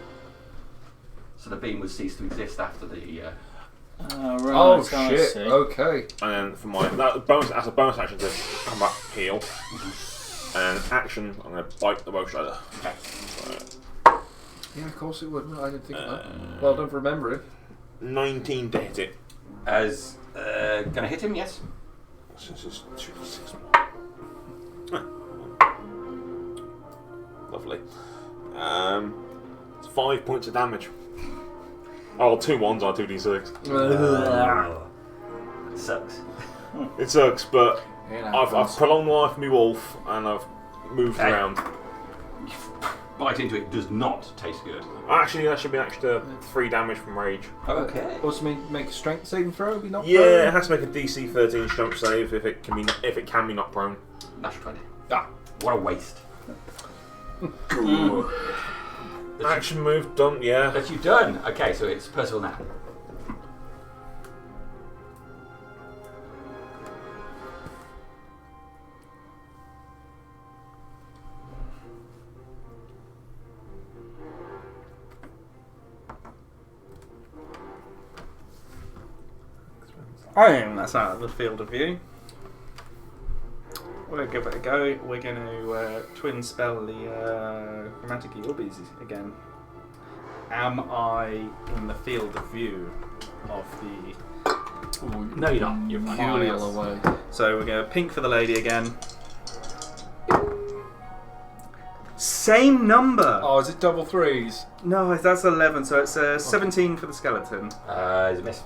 So the beam would cease to exist after the... Right, Oh I shit! see. Okay. And then for my bonus action to come back heal. And action, I'm going to bite the Woe Strider. Okay. Yeah, of course it would. I didn't think of that. Well done for remembering. 19 to hit it. As... gonna hit him, yes. So this is 2d6. Lovely. It's 5 points of damage. Oh, 2 1s are 2d6. It sucks. It sucks, but Yeah, I've prolonged the life of my wolf and I've moved Hey. around. Bite into it does not taste good. Actually, that should be an extra 3 damage from rage. Okay. Also make a strength saving throw. Be not Yeah, prone? it has to make a DC 13 strength save if it can be not prone. Natural 20. Ah, What a waste. action move done. Yeah. That you've done. Okay, so it's Percival now. That's out of the field of view. We'll give it a go. We're going to twin spell the Chromatic Orbis again. Am I in the field of view of the... No, you're not. You're fine. Curial away. So we're going to pink for the lady again. Same number! Oh, is it double threes? No, that's 11, so it's 17 for the skeleton. Is a miss.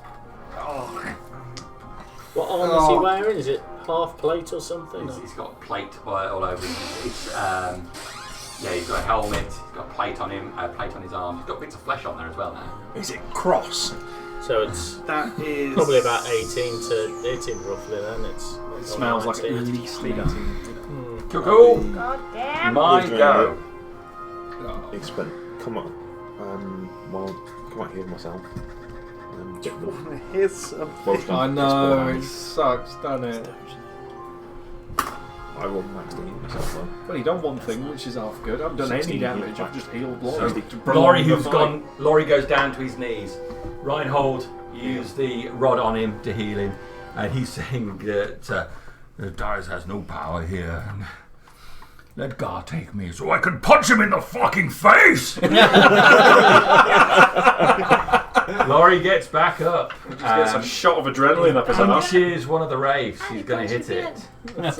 What arm is he wearing? Is it half plate or something? He's got plate all over him. It's yeah, he's got a helmet, he's got a plate on him, a plate on his arm. He's got bits of flesh on there as well now. Is it cross? So it's That is... probably about 18 to 18 roughly then. It smells like at 19. least 18. Cool. God damn. My go. Expend. Come on. Well, come out here myself. Here's a... I know, it sucks, doesn't it? I will max to heal myself though. Well, you done one thing, which is half good. I haven't done any 16 damage, hit I've just healed So, Lorey. Lorey, who's gone, Lorey goes down to his knees. Reinhold used the rod on him to heal him, and he's saying that Darius has no power here. And let God take me so I can punch him in the fucking face! Lorey gets back up. Just get some shot of adrenaline up his arse. Punches one of the wraiths. He's going to hit it. I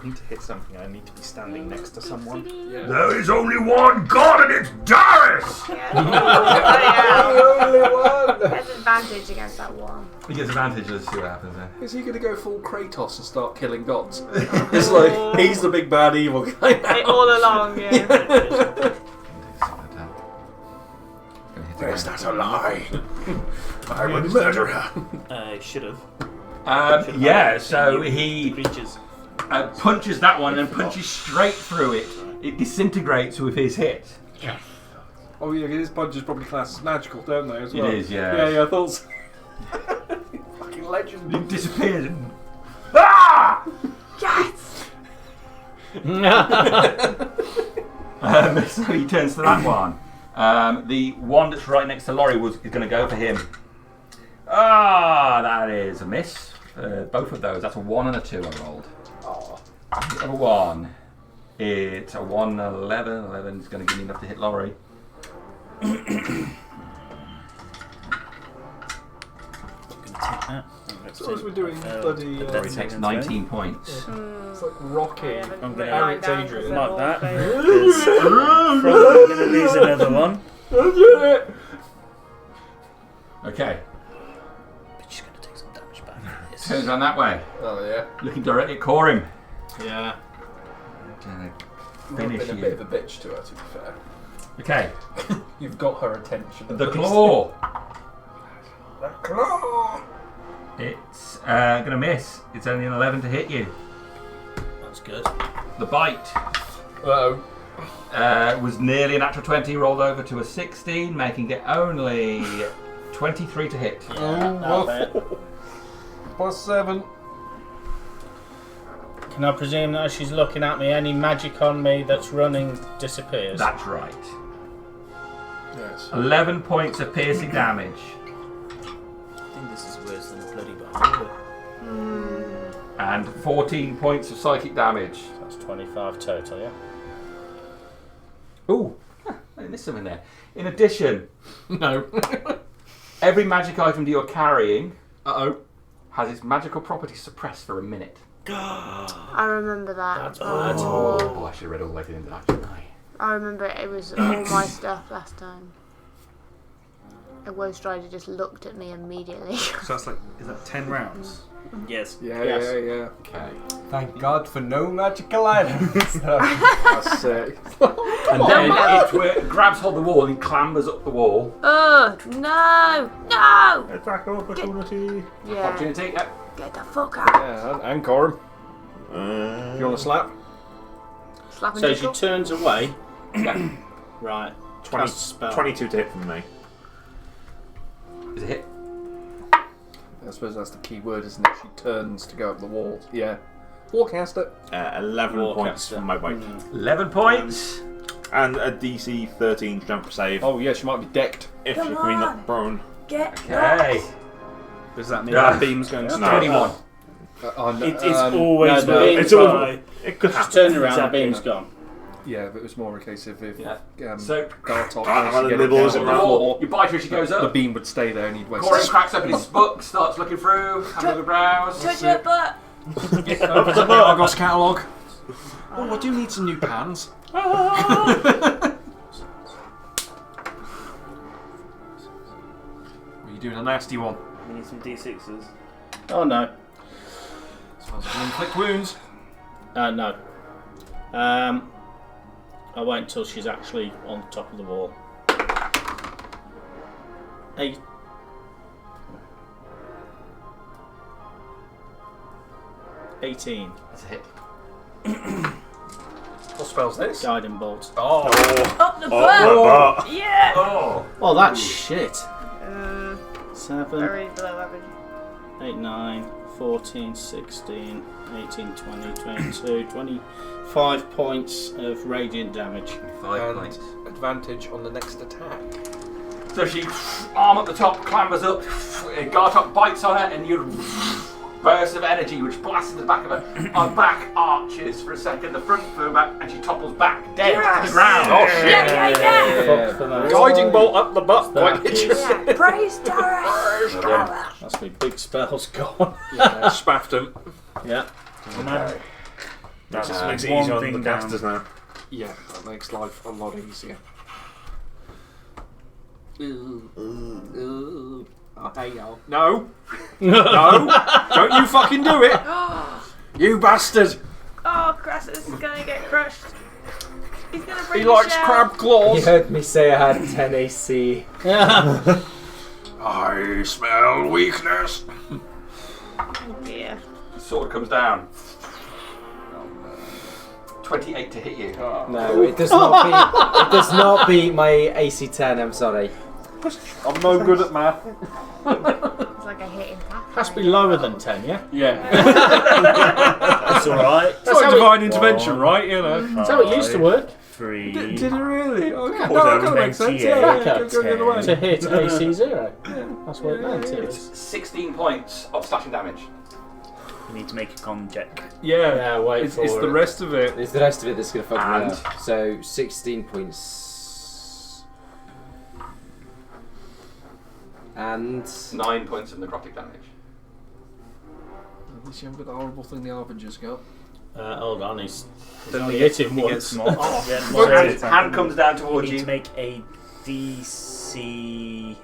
need to hit something. I need to be standing next to someone. There is only one God, and it's Darius! Only one. There's advantage against that one. He gets advantage. Let's see what happens then. Is he going to go full Kratos and start killing gods? It's like, he's the big bad evil guy now. All along, yeah. Is that a lie? I'm a murderer. Should have. Yeah, so he Creatures. punches that one and punches straight through it. It disintegrates with his hit. Oh yeah, his punches probably classed as magical, don't they, as well? It is, yeah. Yeah, I thought so. Fucking legend. It disappears. Ah! Yes! So he turns to that one. The one that's right next to Lorey is going to go for him. Ah, that is a miss. Both of those. That's a 1 and a 2 I rolled. The other one, it's a 1 and 11. 11 is going to give me enough to hit Lorey. I'm going to take that. So as we're doing bloody. Lorey takes 19 points. It's like Rocky. I'm gonna Alex Adrian. mark that. Because probably going to lose another one. Okay. But she's going to take some damage back. Turns around that way. Oh yeah. Looking directly at Corim. Yeah. Finish Been a you. bit of a bitch to her, to be fair. Okay. You've got her attention. at The least. claw. The claw. It's going to miss. It's only an 11 to hit you. That's good. The bite Uh-oh. was nearly a natural 20, rolled over to a 16, making it only 23 to hit. +7. Can I presume that as she's looking at me, any magic on me that's running disappears? That's right. Yes. 11 points of piercing damage. I think this is worse than a bloody beholder. And 14 points of psychic damage. That's 25 total, yeah? Ooh, I missed something there. In addition, No. every magic item that you're carrying Uh-oh. has its magical properties suppressed for a minute. I remember that. That's bad. Oh, I should have read all the way to the end of that, shouldn't I? I remember it was all my stuff last time. A Woe Strider just looked at me immediately. So that's like, is that 10 rounds? Yes. Yeah, Yes. yeah. Okay. Thank God for no magical items. That's sick. And then it grabs hold of the wall and clambers up the wall. Ugh, no! No! Attack opportunity. Yeah. Opportunity, yep. Get the fuck out. Yeah, and Corum. You want to slap? Slap and So she tickle. turns away. Yeah. Right. 20, Cast spell. 22 to hit from me. Is it hit? I suppose that's the key word, isn't it? She turns to go up the wall. Yeah. Warcaster. 11 points from my weight. 11 points. And a DC 13 strength save Oh yeah, she might be decked. if Come you can be on. knocked prone. Get Okay. Does that mean Yeah. that beam's going to No. 21. It's always no, worth it's a always- try. It could She's happen. turning around, Exactly. the beam's gone. Yeah, but it was more a case of if Yeah. Gartok So- managed to the get it nibbles down and on the roll. floor, You bite her as she goes the up. beam would stay there and he'd waste Corin it. cracks open his book, starts looking through, having the brows. touch your butt. Opens up the Argos catalogue. Oh, I do need some new pans. Are you doing a nasty one? We need some D6s. Oh no. Sounds like inflict wounds. No. I wait until she's actually on top of the wall. 8. 18. That's a hit. What spell's this? Guiding bolt. Oh. Up the Oh, butt. but Yeah. Oh. Oh, that's shit. 7, Very below average. 8, 9, 14, 16, 18, 20, 22, 25 points of radiant damage. 5 And points. advantage on the next attack. So she, arm at the top, clambers up, Gartok bites on her, and you burst of energy which blasts in the back of her. Her back arches for a second, the front flew back, and she topples back dead to the ground. Oh shit! Yeah. Fuck for that. Guiding bolt up the butt. That Quite is- interesting. Yeah. Praise Darius. That's my big spells gone. Yeah, spaffed him. Yeah. Okay. that just makes it one easier on thing the down. casters now. Yeah, that makes life a lot easier. Oh, hey, yo. No! No! Don't you fucking do it! You bastard! Oh, Crassus is gonna get crushed. He's gonna bring He the likes shell. crab claws! You heard me say I had 10 AC. Yeah. I smell weakness! Oh dear. Sword comes down. 28 to hit you. No, it does not beat. It does not beat my AC 10. I'm sorry. I'm no good at math. It's like a hit in path. Has to be lower than 10, yeah? Yeah. That's alright. It's like divine intervention, right? You know. That's how it used to work. 3. Did it really? Okay. Yeah. No, that kind of makes sense. Yeah, Back yeah, up go the other way. To hit AC 0. That's what it meant. It was. 16 points of slashing damage. You need to make a con check. Yeah. Yeah, wait It's for the it. rest of it. It's the rest of it that's going to fuck me And- up. So 16 points. And 9 points of necrotic damage. Least you haven't got the horrible thing the Harvinger's got. Hold on, he's only hit him once. Hand comes down towards You need you. to make a DC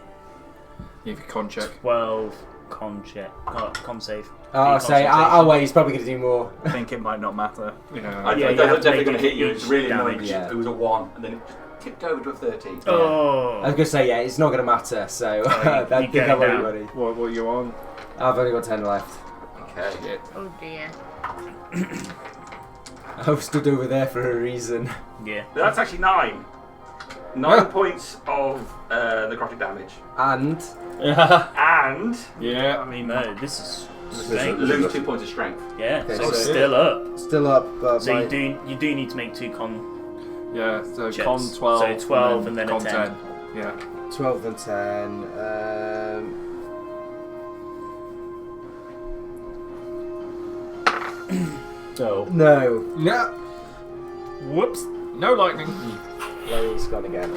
Give you con check. 12 con check. Con save. I'll say, I'll wait, he's probably going to do more. I think it might not matter. Yeah. I Yeah, you they're have to definitely make going to it hit you. It's each really damage. annoying. Yeah. It was a 1, and then it just tipped over to a 13. I Oh. was going to say, yeah, it's not going to matter, so you I think go I've down. already. What are you on? I've only got 10 left. Okay. Oh dear. I stood over there for a reason. Yeah. That's actually 9. 9 points of necrotic damage. And And Yeah. I mean, no, this is This strength. is- lose 2 points of strength. Yeah, Okay, so it's so- still up. still up, but So my... you do need to make 2 con. Yeah, so Checks. con 12. So 12 and then a con 10. Yeah. 12 and 10. No. No. Yeah. Whoops. No lightning. Lorey's gone again.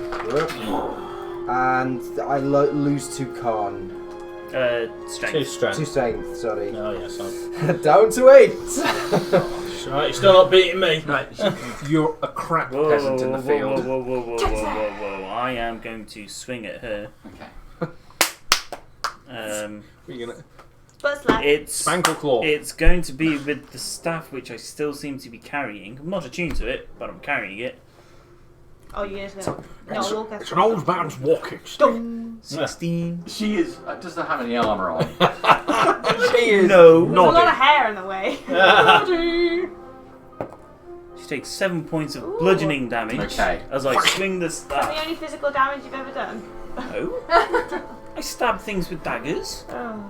And I lose 2 con. Strength. 2 strength. 2 strength, sorry. Oh, yes. Down to 8! Right, you're still not beating me. Right. You're a crap Whoa, peasant in the field. Whoa. I am going to swing at her. Okay. Are you gonna First left. It's spank or claw? It's going to be with the staff, which I still seem to be carrying. I'm not attuned to it, but I'm carrying it. Oh, you're just gonna. No, we'll go. It's an old man's walking stick. 16. She is. Doesn't have any armour on. She is No. There's a lot of hair in the way. She takes 7 points of bludgeoning damage Okay. as I swing the Is that the staff. only physical damage you've ever done? No. I stab things with daggers. Oh.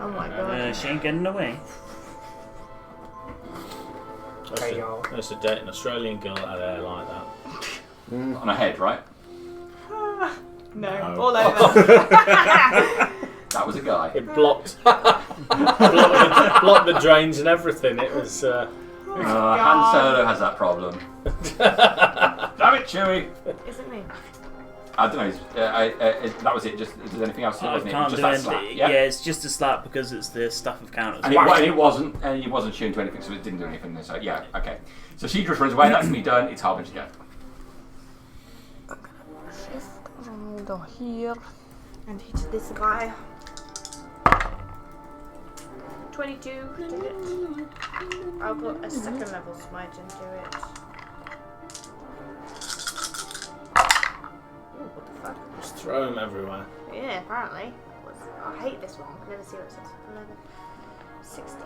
Oh my god. She ain't getting away. That's a date an Australian girl that had hair like that. On her head, right? No, all over. That was a guy. It blocked blocked the drains and everything. It was. Han Solo has that problem. Damn it, Chewie! Is it me? I don't know. That was it. Just if there's anything else, I wasn't it? can't Just do that anything. slap. Yeah, it's just a slap because it's the staff of counters. And it wasn't tuned to anything, so it didn't do anything. So yeah, okay. So she just runs away. That's me done. It's Harbinger's go. Go here and hit this guy. 22 did it. I'll put a second level smite into it. Ooh, what the fuck? Just throw them everywhere. Yeah, apparently. I hate this one. I can never see what it says. 11, 16,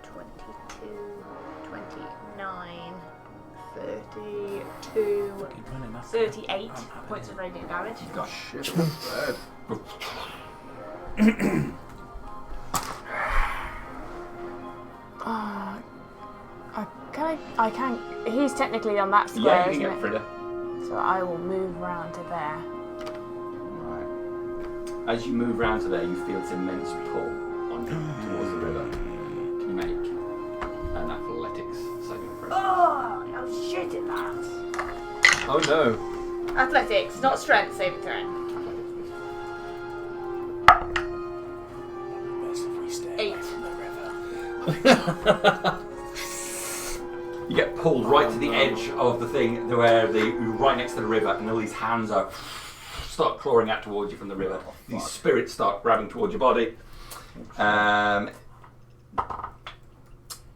22, 29, 32, 38 points of radiant damage. Gosh, shit, that's bad. I can. He's technically on that square, Yeah, you can isn't get it? Frida. So I will move round to there. Right. As you move round to there, you feel this immense pull on you towards the river. Can you make an athletics saving throw? Oh, I'm shit at that. Oh no. Athletics, not strength, saving throw. 8. You get pulled right to the edge of the thing where you're right next to the river, and all these hands start clawing out towards you from the river. These spirits start grabbing towards your body. Are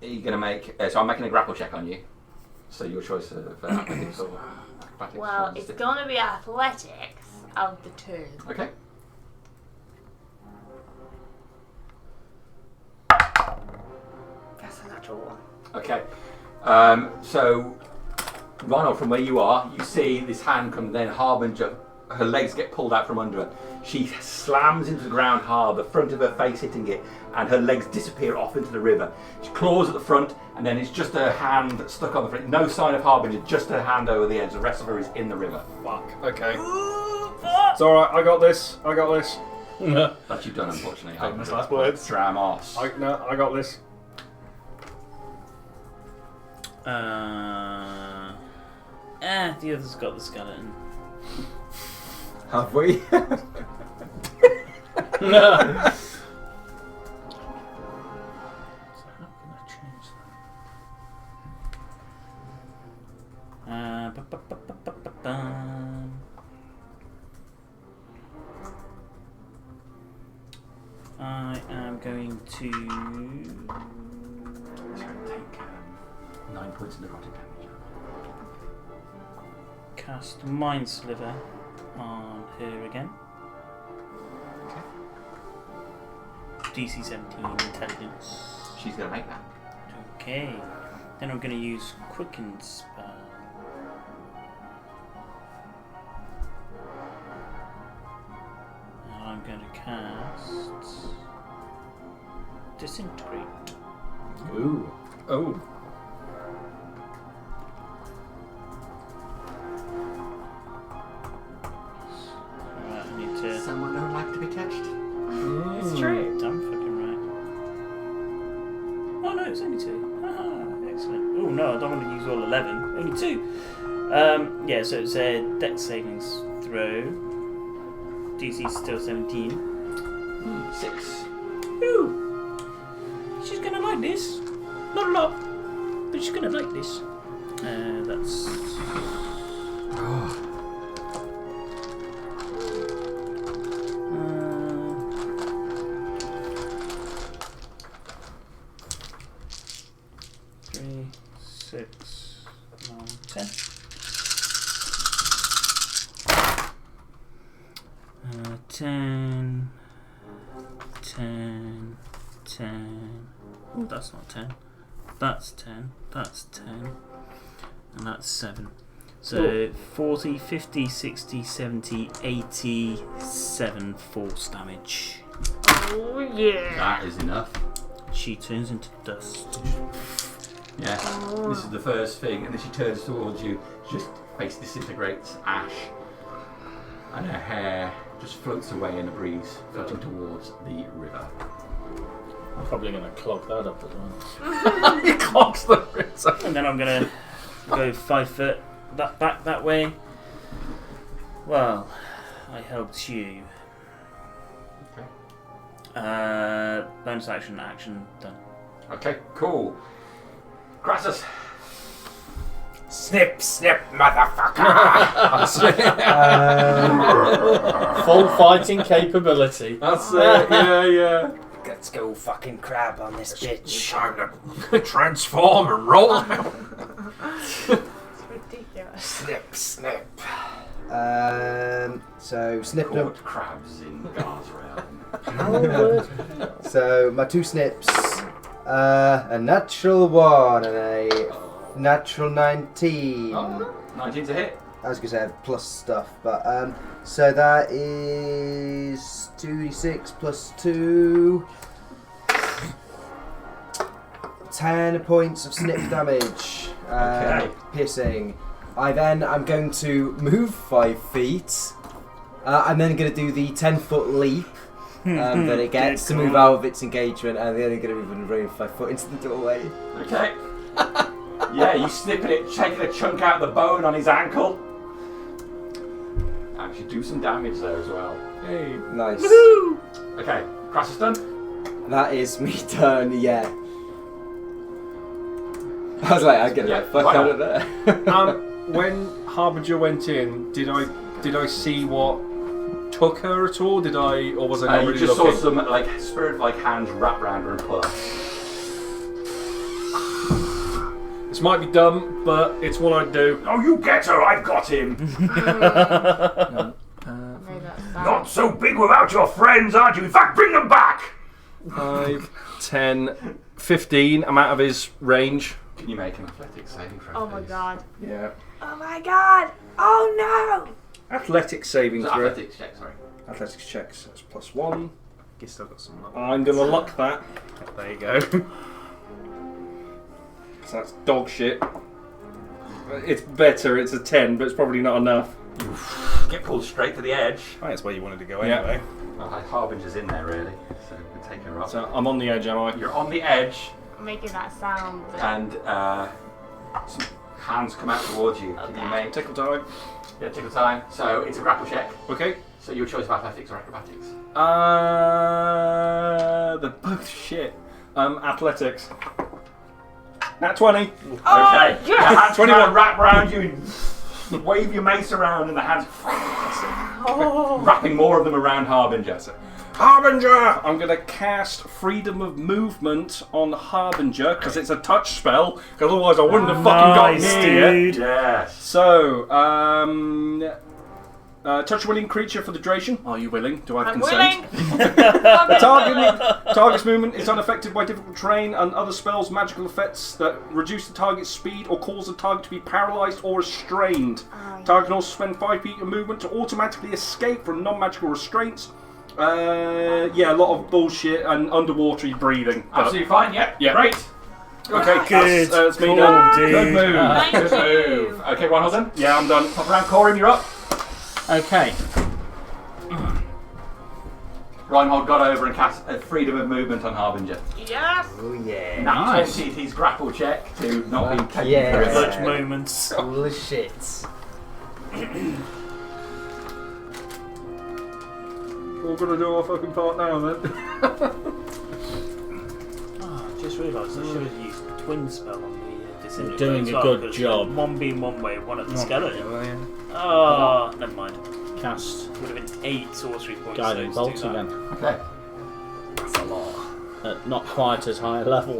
you going to make... so I'm making a grapple check on you. So your choice of athletics or acrobatics. Well, it's gonna be athletics of the two. Okay. That's a natural one. Okay. So, Ronald, from where you are, you see this hand come, then Harbinger, her legs get pulled out from under her. She slams into the ground hard, the front of her face hitting it, and her legs disappear off into the river. She claws at the front, and then it's just her hand that's stuck on the front. No sign of Harbinger, just her hand over the edge. The rest of her is in the river. Fuck. Okay. It's alright, I got this. I got this. That you've done, unfortunately. Famous last words. Dramos. I got this. The other's got the skeleton. Have we? I am going to Take 9 points of necrotic damage. cast Mind Sliver on her again. Okay. DC 17 intelligence. She's going to make that. Okay. Then I'm going to use Quicken Spell. And I'm going to cast Disintegrate. Ooh. Oh. Alright, I need to. Someone don't like to be touched. It's true. Damn fucking right. Oh no, it's only 2. Ah, excellent. Oh no, I don't want to use all 11. Only 2. Yeah, so it's a Dex savings throw. DC's still 17. 6. Ooh! She's gonna like this. Not a lot, but she's gonna like this. That's. Three, 6, 9, 10. 10, 10, 10. Oh, that's not 10. That's 10. That's 10. And that's 7. So 40, 50, 60, 70, 87 force damage. Oh yeah. That is enough. She turns into dust. Yeah. This is the first thing, and then she turns towards you. Just face disintegrates ash, and her hair just floats away in the breeze, floating towards the river. I'm probably going to clog that up as well. He clogs the river. And then I'm going to go 5 foot back that way. Well, I helped you. Okay. Bonus action done. Okay, cool. Crassus. Snip, snip, motherfucker! Full fighting capability. That's it. Yeah. Let's go fucking crab on this bitch. Time to transform and roll. It's ridiculous. Snip, snip. So snip Caught crabs in God's realm. So my 2 snips, a natural 1 and a natural 19. Oh, 19's a hit. I was gonna say I have plus stuff, but so that is 2d6 plus 2. 10 points of snip damage. Okay. Piercing. I'm going to move 5 feet. I'm then going to do the 10-foot leap that it gets to move out of its engagement, and then I'm going to move and run 5 foot into the doorway. Okay. Yeah, you snipping it, taking a chunk out of the bone on his ankle. Actually do some damage there as well. Hey. Nice. Woohoo! Okay, Crassus done. That is me done, yeah. I was like, I'm gonna fuck out of there. When Harbinger went in, did I see what took her at all? Or was I not You really just looking? saw some like spirit-like hands wrap around her and pull her. This might be dumb, but it's what I'd do. Oh, you get her! I've got him. Not so big without your friends, aren't you? In fact, bring them back. 5, 10, 15. I'm out of his range. Can you make an athletics saving throw? Oh my god. Yeah. Oh my god. Oh no. Athletics saving throw. Athletics check, sorry. Athletics checks. That's +1. He's still got some luck. I'm gonna luck that. There you go. So that's dog shit. It's better. It's a 10, but it's probably not enough. Get pulled straight to the edge. I think that's where you wanted to go Yeah. anyway. Well, Harbinger's in there really, so we'll take her up. So I'm on the edge, am I? You're on the edge, I'm making that sound. But and some hands come out towards you. Can you make Tickle time. tickle time? So it's a grapple check. Okay. So your choice of athletics or acrobatics. They're both shit. Athletics. Nat 20. Oh, Okay. yes! Your hands 21. wrap around you and wave your mace around in the hands. Wrapping more of them around Harbinger. Harbinger! I'm going to cast Freedom of Movement on Harbinger because it's a touch spell. Because otherwise I wouldn't have fucking got near you. Yes. So, touch a willing creature for the duration. Are you willing? Do I have consent? The target's movement is unaffected by difficult terrain and other spells, magical effects that reduce the target's speed or cause the target to be paralysed or restrained. Target can also spend 5 feet of movement to automatically escape from non-magical restraints. Yeah, a lot of bullshit and underwater breathing. Absolutely fine. Yep. Yeah. Great. Okay, good. That's me Cool, done. dude. Good move. Thank Good you. move. Okay, one hold on. Yeah, I'm done. Top around, Corin, you're up. Okay. Reinhold got over and cast a Freedom of Movement on Harbinger. Yes. Oh yeah. Nice. 20 his grapple check to not be taken Yeah. for Clutch moments. Cool as shit. We're gonna do our fucking part now then. I just realised I should have used Twin Spell on the Disintegrate. Doing as a well, good 'cause job. One being one way, one at the skeleton. Oh, never mind. Cast Would have been 8 sorcery points. Guiding so to Bolt do that. again. Okay. That's a lot. At not quite as high a level.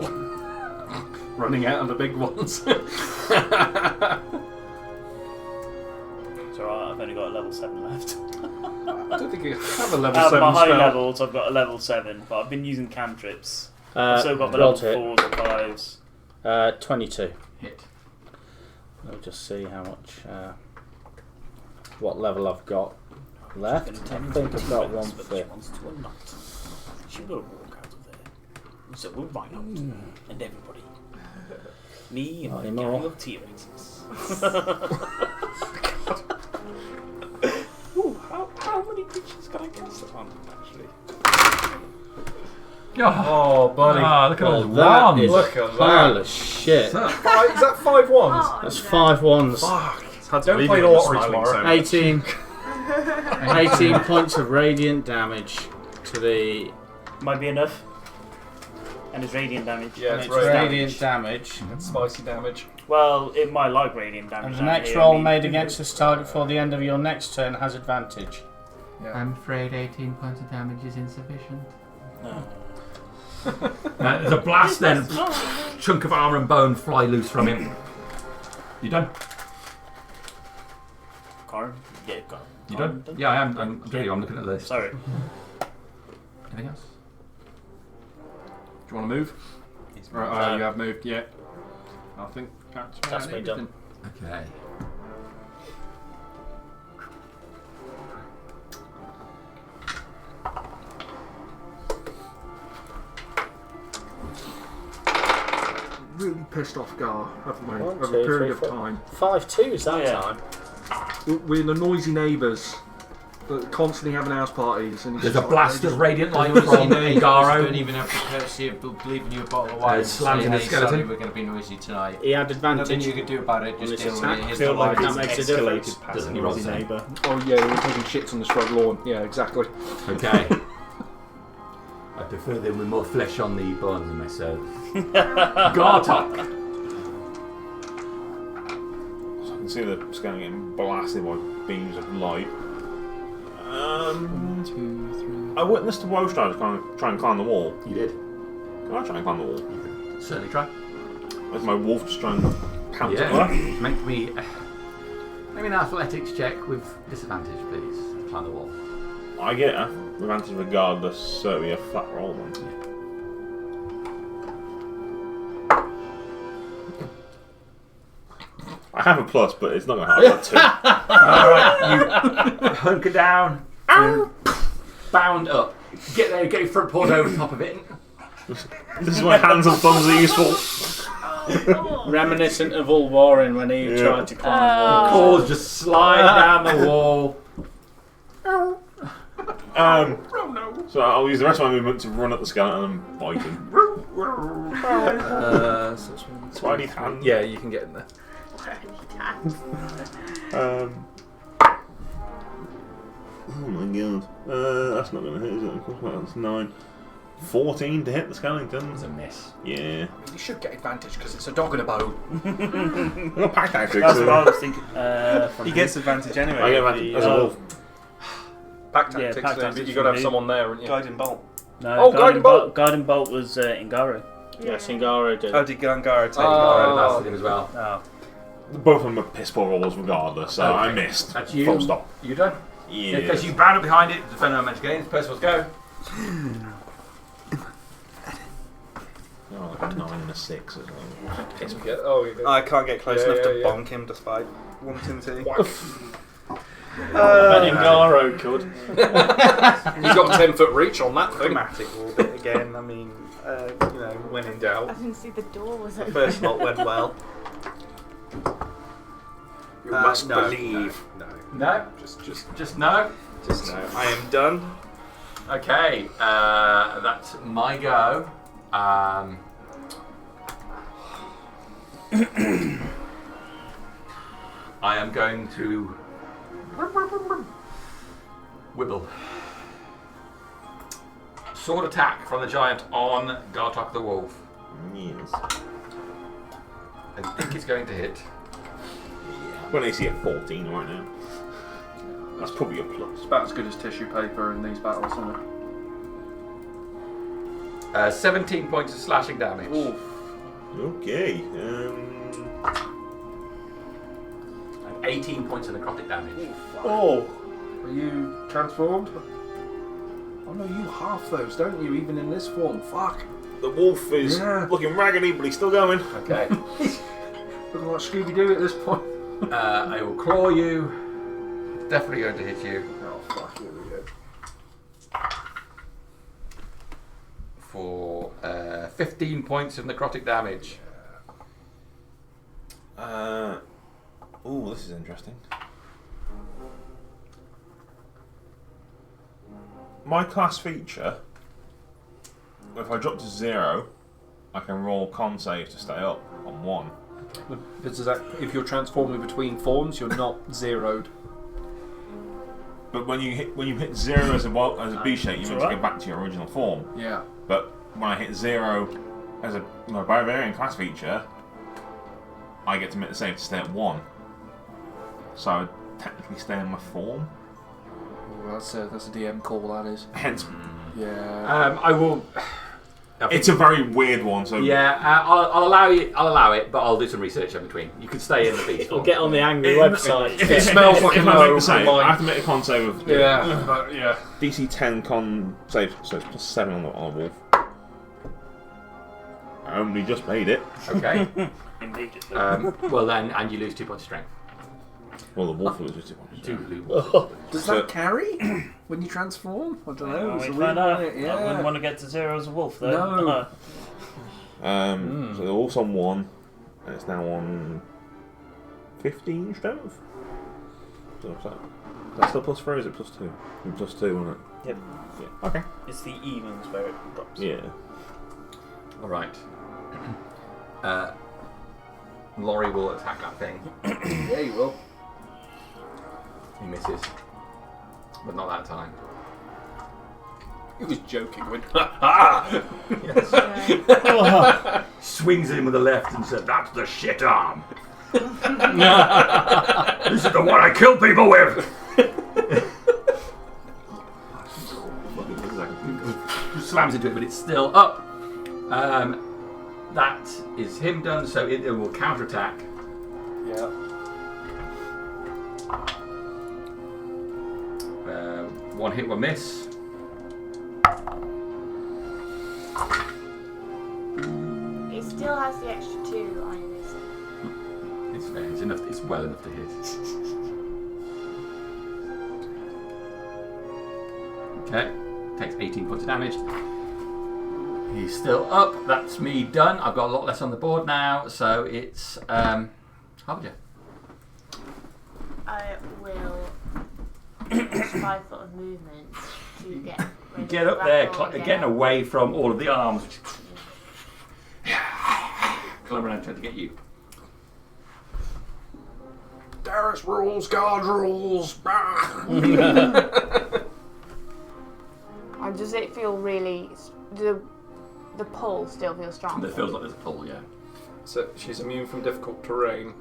Running out on the big ones. It's alright, I've only got a level 7 left. I don't think you have a level Out of 7 my high spell. levels, I've got a level 7, but I've been using cantrips. I've still got my roll level to 4s and 5s. hit. 22. Hit. I'll just see how much, what level I've got left. I think I've got 1/5. Wants to unlock. She will walk out of there. So will Reinhold and everybody. Me and Not my anymore. gang of T-Rexes. Ooh, how many creatures can I cast at one, actually? Oh, buddy. Ah, look at all Well, those that wands. is Look a at pile that. of shit. Is that 5 wands? Oh, That's no. 5 ones. Fuck. Don't play the lottery tomorrow. 18. 18 points of radiant damage to the. Might be enough. And it's radiant damage. Yeah, And it's just Radiant damage. That's spicy damage. Well, it might like radiant damage. And the down next here, roll I mean- made against this target before the end of your next turn has advantage. I'm afraid 18 points of damage is insufficient. No. There's a blast then. Chunk of armour and bone fly loose from him. You done? Corin? Yeah, Corin. You done? Yeah, I am. I'm looking at the list. Sorry. Anything else? Do you want to move? Right, you have moved, yeah. I think That's me done. Okay. Really pissed off Gar, haven't we? One, Over two, a period three, of four. time. 5 twos that Yeah. time. We're the noisy neighbours that constantly having house parties. And There's a blast of radiant light You from don't Angaro. even have the courtesy of leaving you a bottle of wine and slams saying, in the hey, skeleton. sorry, we're going to be noisy tonight. He had Nothing advantage. you could do about it, On just this deal with attack. it. Here's Feel the like wine. that makes a difference. Doesn't he roll the neighbour. Oh yeah, we're taking shits on the front lawn. Yeah, exactly. Okay. I prefer them with more flesh on the bones than myself. Gartok. So I can see the skeleton getting blasted by beams of light. I witnessed the Welsh try and climb the wall. You did. Can I try and climb the wall? Certainly try. Is my wolf just trying to pounce at Yeah. her? Make me maybe an athletics check with disadvantage, please. Climb the wall. I get advantage regardless, so it'll be a flat roll then. I have a plus, but it's not going to help. Alright, you hunker down. Bound up. Get there, get your front paws over the top of it. This is why hands and thumbs are useful. Reminiscent of Ulwarren when he tried to climb. Claws just slide down the wall. So I'll use the rest of my movement to run at the skeleton and bite him. So I need hands. Yeah, you can get in there. Oh my god. That's not going to hit, is it? Of course not, that's 9. 14 to hit the skeleton. It's a miss. Yeah. You should get advantage because it's a dog and a bone. I've got pack tactics. That's what I was thinking. He gets advantage anyway. I get advantage as a wolf. Pack Yeah, tactics, pack then, tactics but you got to have would be- someone there, haven't you? Guiding bolt. No, Oh, Guiding Bolt! Guiding Bolt was Ingaro. Yes, Ingaro did. Oh, did Gangara take Oh, it? that's him as well. Oh. Both of them are piss poor rolls regardless, so I missed. That's you. Full stop. You done? Yeah. Because you bound up behind it, defender of magic gains. Percival's go. Oh, like a 9 and a 6 as well. Piss me get. Oh, you I can't get close Yeah, enough to yeah, yeah. bonk him despite wanting to. But Ingaro could. He's got 10-foot reach on that thing. Dramatic orbit again. I mean, when in I doubt. didn't see the door was The open. first lot went well. You must no, believe. No. No. Just no. Just no. I am done. Okay. That's my go. I am going to wibble. Sword attack from the giant on Gartok the wolf. Yes. I think it's going to hit. When AC at 14 right now. That's probably a plus. It's about as good as tissue paper in these battles, isn't it? 17 points of slashing damage. Oof. Okay. And 18 points of necrotic damage. Oh! Are you transformed? Oh no, you half those, don't you? Even in this form. Fuck. The wolf is looking raggedy, but he's still going. Okay. Looking like Scooby-Doo at this point. I will claw you. It's definitely going to hit you. Oh fuck, here we go. For 15 points of necrotic damage. Oh, this is interesting. My class feature, if I drop to 0, I can roll con save to stay up on 1. But does that, if you're transforming between forms, you're not zeroed. But when you hit 0 as a B shape, you mean to go back to your original form. Yeah. But when I hit 0 as a barbarian class feature, I get to make the save to stay at 1. So I would technically stay in my form. Oh, that's a DM call, that is. Hence, yeah. I will. It's a very weird one. So yeah, I'll allow you. I'll allow it, but I'll do some research in between. You can stay in the beast We'll form. get on the angry website. If it smells like a if I make no, the save, mine. I have to make a con save of But yeah. DC 10 con save, so it's plus 7 on the wolf. I only just made it. Okay. Immediately. Well then, and you lose 2 points of strength. Well, the wolf loses 2 points. Does So- that carry when you transform? I don't know. It's a we weird find out. one, I wouldn't want to get to 0 as a wolf, though. No. So the wolf's on 1, and it's now on 15 strength. So what's that? Is that still plus 3 or is it plus 2? Plus 2, isn't it? Yep. Yeah. Okay. It's the evens where it drops. Yeah. All right. Lorey will attack that thing. Yeah, you will. He misses, but not that time. He was joking when. Swings in with the left and said, "That's the shit arm. This is the one I kill people with." Slams into it, but it's still up. That is him done, so it will counterattack. Yeah. One hit, one miss. It still has the extra 2 on this. It's fair. It's enough. It's well enough to hit. Okay. Takes 18 points of damage. He's still up. That's me done. I've got a lot less on the board now, so it's Harbinger. I will use 5 foot of movement to get rid Get of up there, grapple, getting away from all of the arms. Climb around trying to get you. Darius rules, God rules. And does it feel really the pull still feels strong. It feels like there's a pull, yeah. So she's immune from difficult terrain.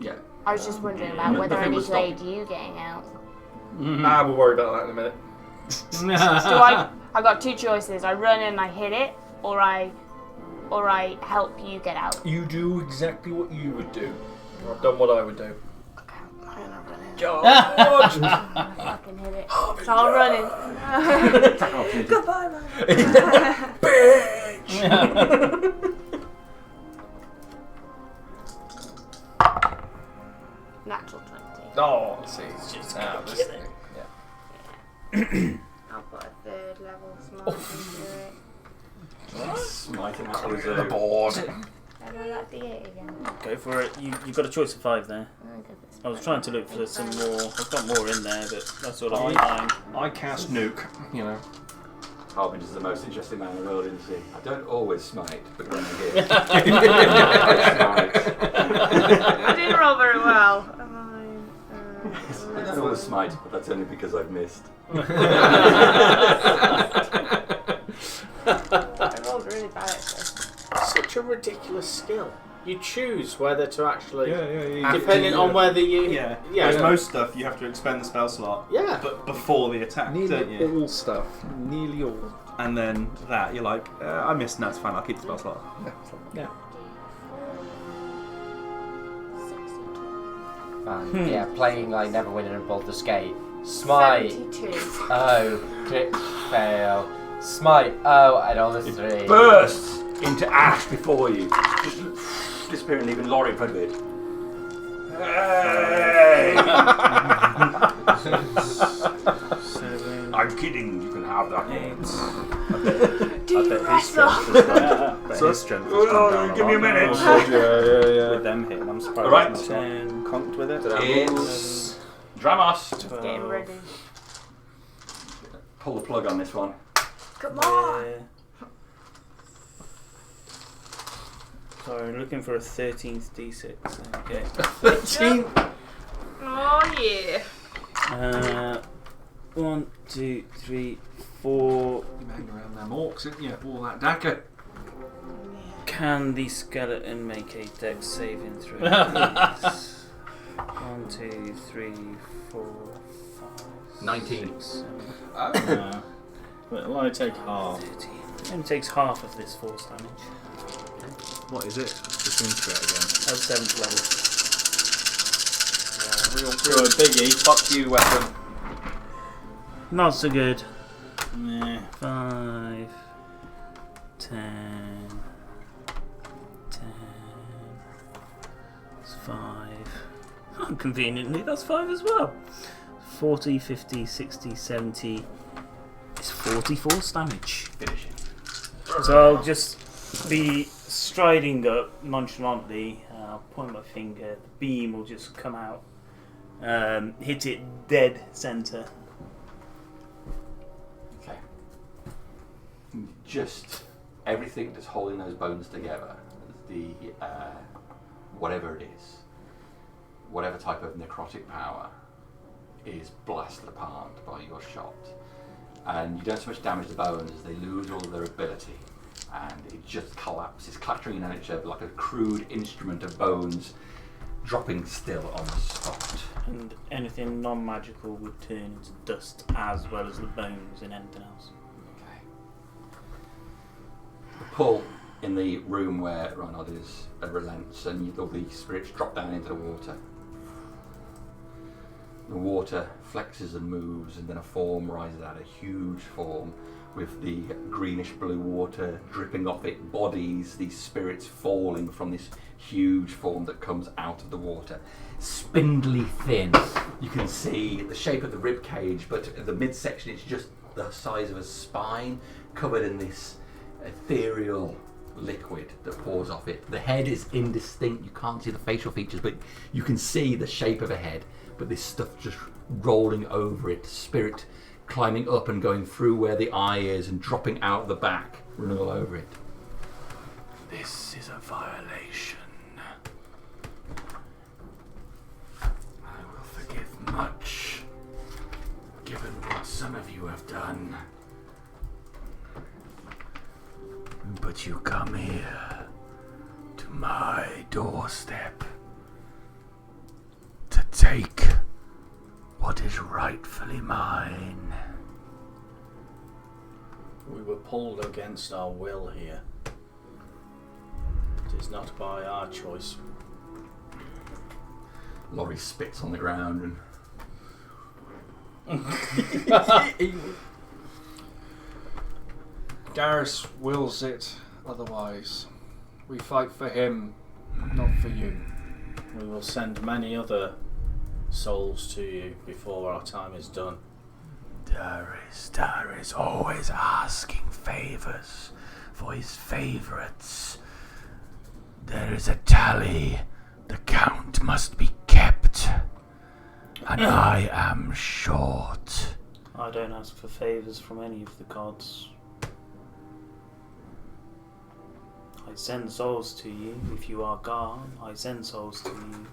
Yeah. I was just wondering about whether I need to aid you getting out. We'll worry about that in a minute. So I got two choices. I run and I hit it, or I help you get out. You do exactly what you would do. I've done what I would do. Okay, I'm gonna run in. George! I fucking hit it. So I'll run in. Goodbye, man. Bitch! Natural 20. Oh, see, it's just this thing. Yeah. I'll put a third level smite into it. Smite him out Clear the board. Have I got D8 again? Go for it. You've got a choice of 5 there. I'll go for this I was one. trying to look for some more. I've got more in there, but that's all I can find. I cast nuke, you know. Harbinger's is the most interesting man in the world, isn't he? I don't always smite, but when I do, I didn't roll very well. I don't always smite, but that's only because I've missed. I rolled really bad at this. Such a ridiculous skill. You choose whether to actually, Yeah. depending on whether you. Yeah. Yeah. Whereas most stuff you have to expend the spell slot. Yeah. But before the attack, don't Nearly you? all stuff. Nearly all. And then that you're like, I missed. And that's fine. I'll keep the spell slot. Yeah. Yeah, playing like Never Winning in Baldur's Gate. Smite. 72. Oh, crit fail. Smite. Oh, and all the three. Bursts into ash before you, just disappearing, leaving Lorey in front of it. Hey! I'm kidding. You can have that. Do you wrestle? So strength. Give me a minute. Yeah. With them hitting, I'm surprised. Alright. It's not conked with it. It's Dramos. Getting ready. Pull the plug on this one. Come on! Sorry, looking for a 13th d6. Okay. 13? Oh yeah. 1, 2, 3, 4. You hang around them orcs, didn't you? All that dagger. Can the skeleton make a dex saving throw? Please? 1, 2, 3, 4, 5. 19. 6, 7, Oh. It'll only take half. 13. It only takes half of this force damage. What is it? Just into it again. At 7th level. Real biggie. Fuck you, weapon. Not so good. Nah. 5, 10, 10. That's 5. Conveniently, that's 5 as well. 40, 50, 60, 70. It's 40 force damage. Finish it. So I'll just be striding up nonchalantly. I'll point my finger. The beam will just come out. Hit it dead centre. Okay. Just everything that's holding those bones together, the whatever it is, whatever type of necrotic power, is blasted apart by your shot. And you don't so much damage the bones as they lose all of their ability, and it just collapses, clattering in each other like a crude instrument of bones dropping still on the spot. And anything non-magical would turn into dust, as well as the bones and anything else. Okay. The pull in the room where Reinhard is relents, and all the spirits drop down into the water. The water flexes and moves, and then a form rises out, a huge form with the greenish blue water dripping off it, bodies, these spirits falling from this huge form that comes out of the water. Spindly thin. You can see the shape of the rib cage, but the midsection is just the size of a spine, covered in this ethereal liquid that pours off it. The head is indistinct, you can't see the facial features, but you can see the shape of a head. But this stuff just rolling over it, spirit climbing up and going through where the eye is and dropping out the back, running all over it. This is a violation. I will forgive much, given what some of you have done. Did you come here to my doorstep to take what is rightfully mine? We were pulled against our will here. It is not by our choice. Lorey spits on the ground and Darius wills it otherwise. We fight for him, not for you. We will send many other souls to you before our time is done. Darius always asking favours for his favourites. There is a tally. The count must be kept. And I am short. I don't ask for favours from any of the gods. I send souls to you. If you are gone, I send souls to you.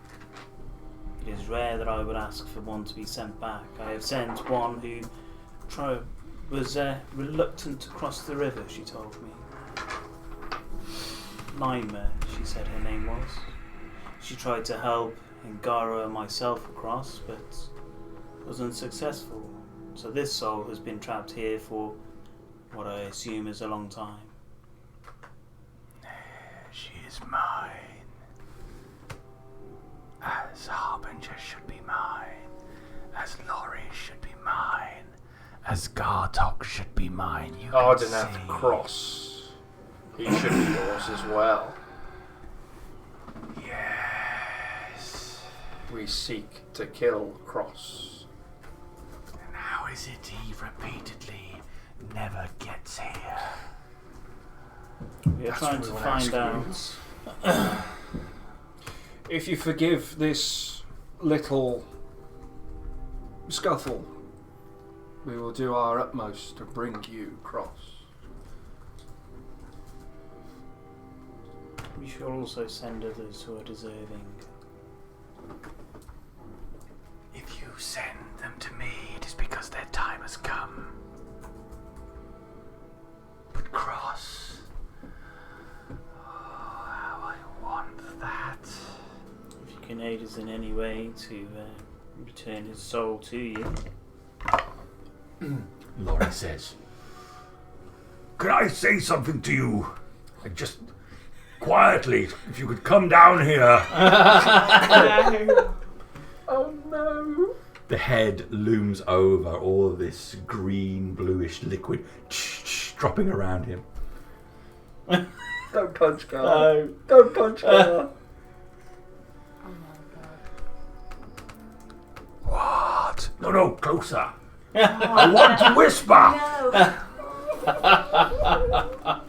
It is rare that I would ask for one to be sent back. I have sent one who was reluctant to cross the river, she told me. Lima, she said her name was. She tried to help Ngara and myself across, but was unsuccessful. So this soul has been trapped here for what I assume is a long time. She is mine. As Harbinger should be mine. As Lorey should be mine. As Gartok should be mine. You I can didn't have see. to cross. He should be yours as well. Yes. We seek to kill Cross. And how is it he repeatedly never gets here? We are That's trying what to we find ask out. If you forgive this little scuffle, we will do our utmost to bring you Cross. We should also send others who are deserving. If you send them to me, it is because their time has come. But Cross, how I want that. If you can aid us in any way to return his soul to you. Lorey says, "Could I say something to you? Like just quietly, if you could come down here." Oh no! The head looms over all of this green, bluish liquid dropping around him. Don't punch Gar. No. Don't punch Gar. Oh my What? No, closer. I want to whisper. god. No!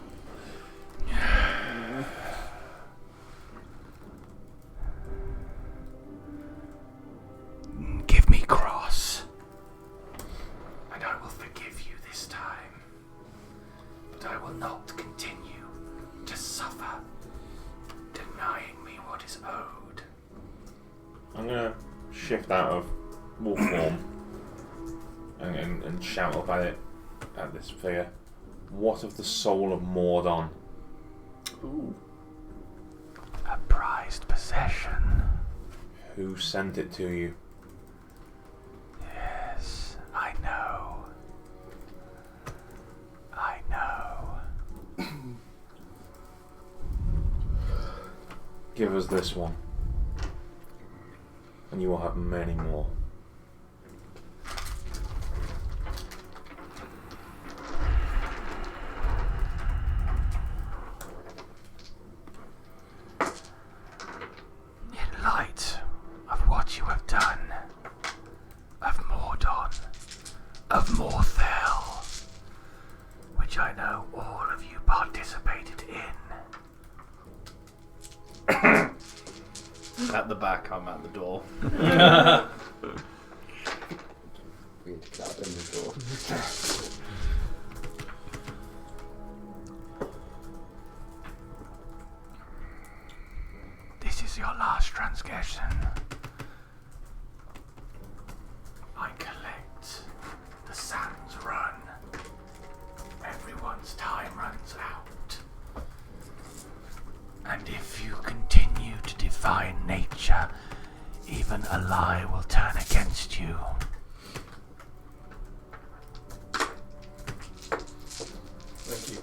Give me Cross, and I will forgive you this time. But I will not continue to suffer, denying me what is owed. I'm gonna shift out of wolf form and shout up at it, at this figure. What of the soul of Mordon? Ooh. A prized possession. Who sent it to you? Yes, I know. I know. Give us this one, and you will have many more. In light of what you have done, of Mordon, of Morthel, which I know all of you participated in. At the back, I'm at the door. Weird clap in the door. This is your last transgression. I collect. The sands run. Everyone's time runs out. divine nature, even a lie will turn against you. Thank you.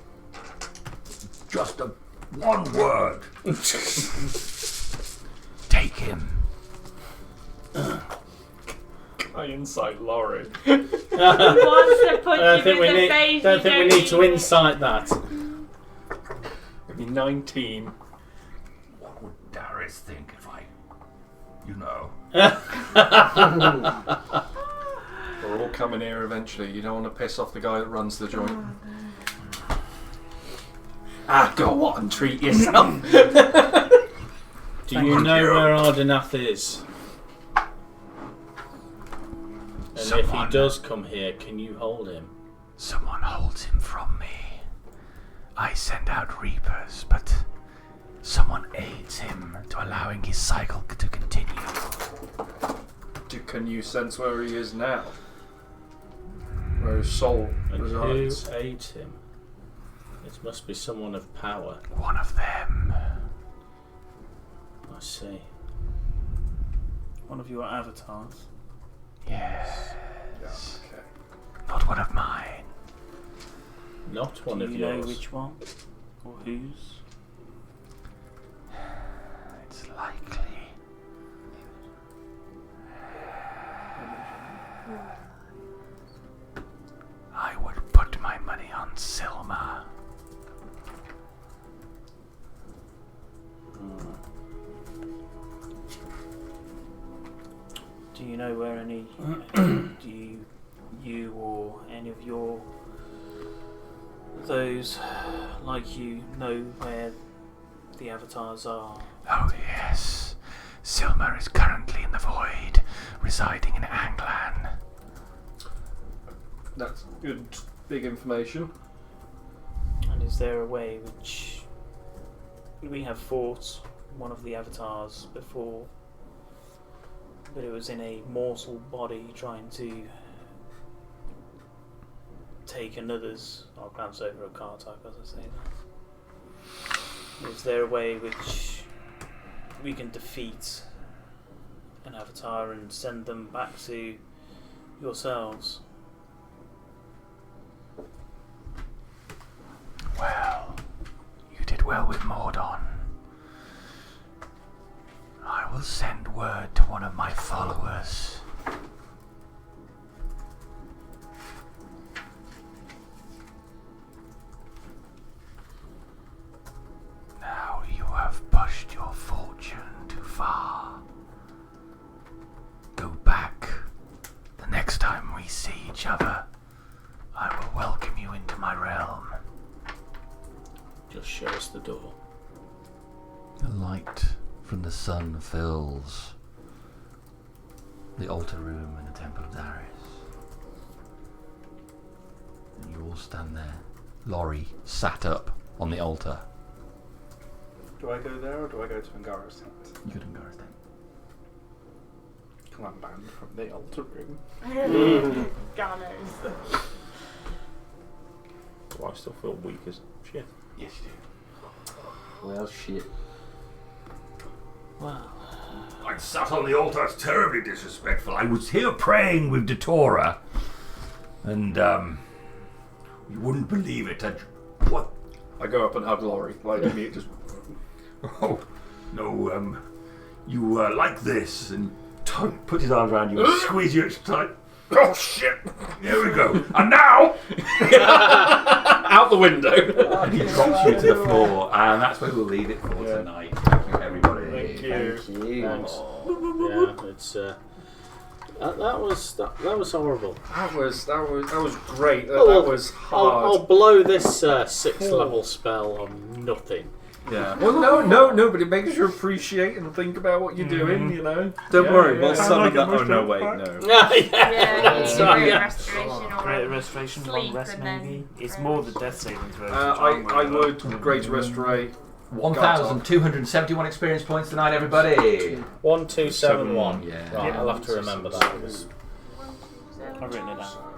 Just one word. Take him. I insight Lorey. Don't think we need to insight that. It'd be 19. What would Darius think if I, you know? We're all coming here eventually. You don't want to piss off the guy that runs the joint. Go on, treat yourself. Do you know where Ardenath is? And if he does come here, can you hold him? Someone holds him from me. I send out reapers, but someone aids him to allowing his cycle to continue. Can you sense where he is now? Where his soul And resides? who aids him? It must be someone of power. One of them. I see. One of your avatars. Yes. Yeah, okay. Not one of mine. Not one Do of you know yours. which one? Or whose? It's likely. I would put my money on Silma. Do you know where any... you or any of your... those like you know where the avatars are? Oh yes. Silma is currently in the void, residing in Anglan. That's good, big information. And is there a way which... we have fought one of the avatars before, but it was in a mortal body trying to take another's... I'll glance over a card type as I say that. Is there a way which we can defeat an avatar and send them back to yourselves? Well, you did well with Mordon. I will send word to one of my followers. Now you have pushed your fortune too far. Go back. The next time we see each other, I will welcome you into my realm. Just show us the door. The light from the sun fills the altar room in the Temple of Darius. And you all stand there. Lorey sat up on the altar. Do I go there or do I go to Angara's tent? You could Angara's tent. Come on, banned from the altar room. Gallows. Do I still feel weak as shit? Yes, you do. Well, shit. Wow. I sat on the altar. It's terribly disrespectful. I was here praying with Datora, and you wouldn't believe it. What? I go up and hug Lorey. Like me, just. Oh no. You like this, and put his arms around you and squeeze you extra tight. Oh shit! There we go. And now, out the window. he drops you to the floor, and that's where we'll leave it for tonight. Thank you, everybody. Thank you. Thank you. Thanks. Yeah, it's that was horrible. That was great. Oh, That was hard. I'll blow this 6th level spell on nothing. Yeah. Well, no, but it makes you appreciate and think about what you're doing, you know? Don't worry, yeah. we'll summon that. Oh, no, wait, no. That's right, yeah. Restoration or Greater Restoration, long sleep rest and then maybe? It's more the death saving throw. I would Greater Restorate. 1,271 experience points tonight, everybody. 1271. Yeah. Right, I'll have to remember that. I've written it down.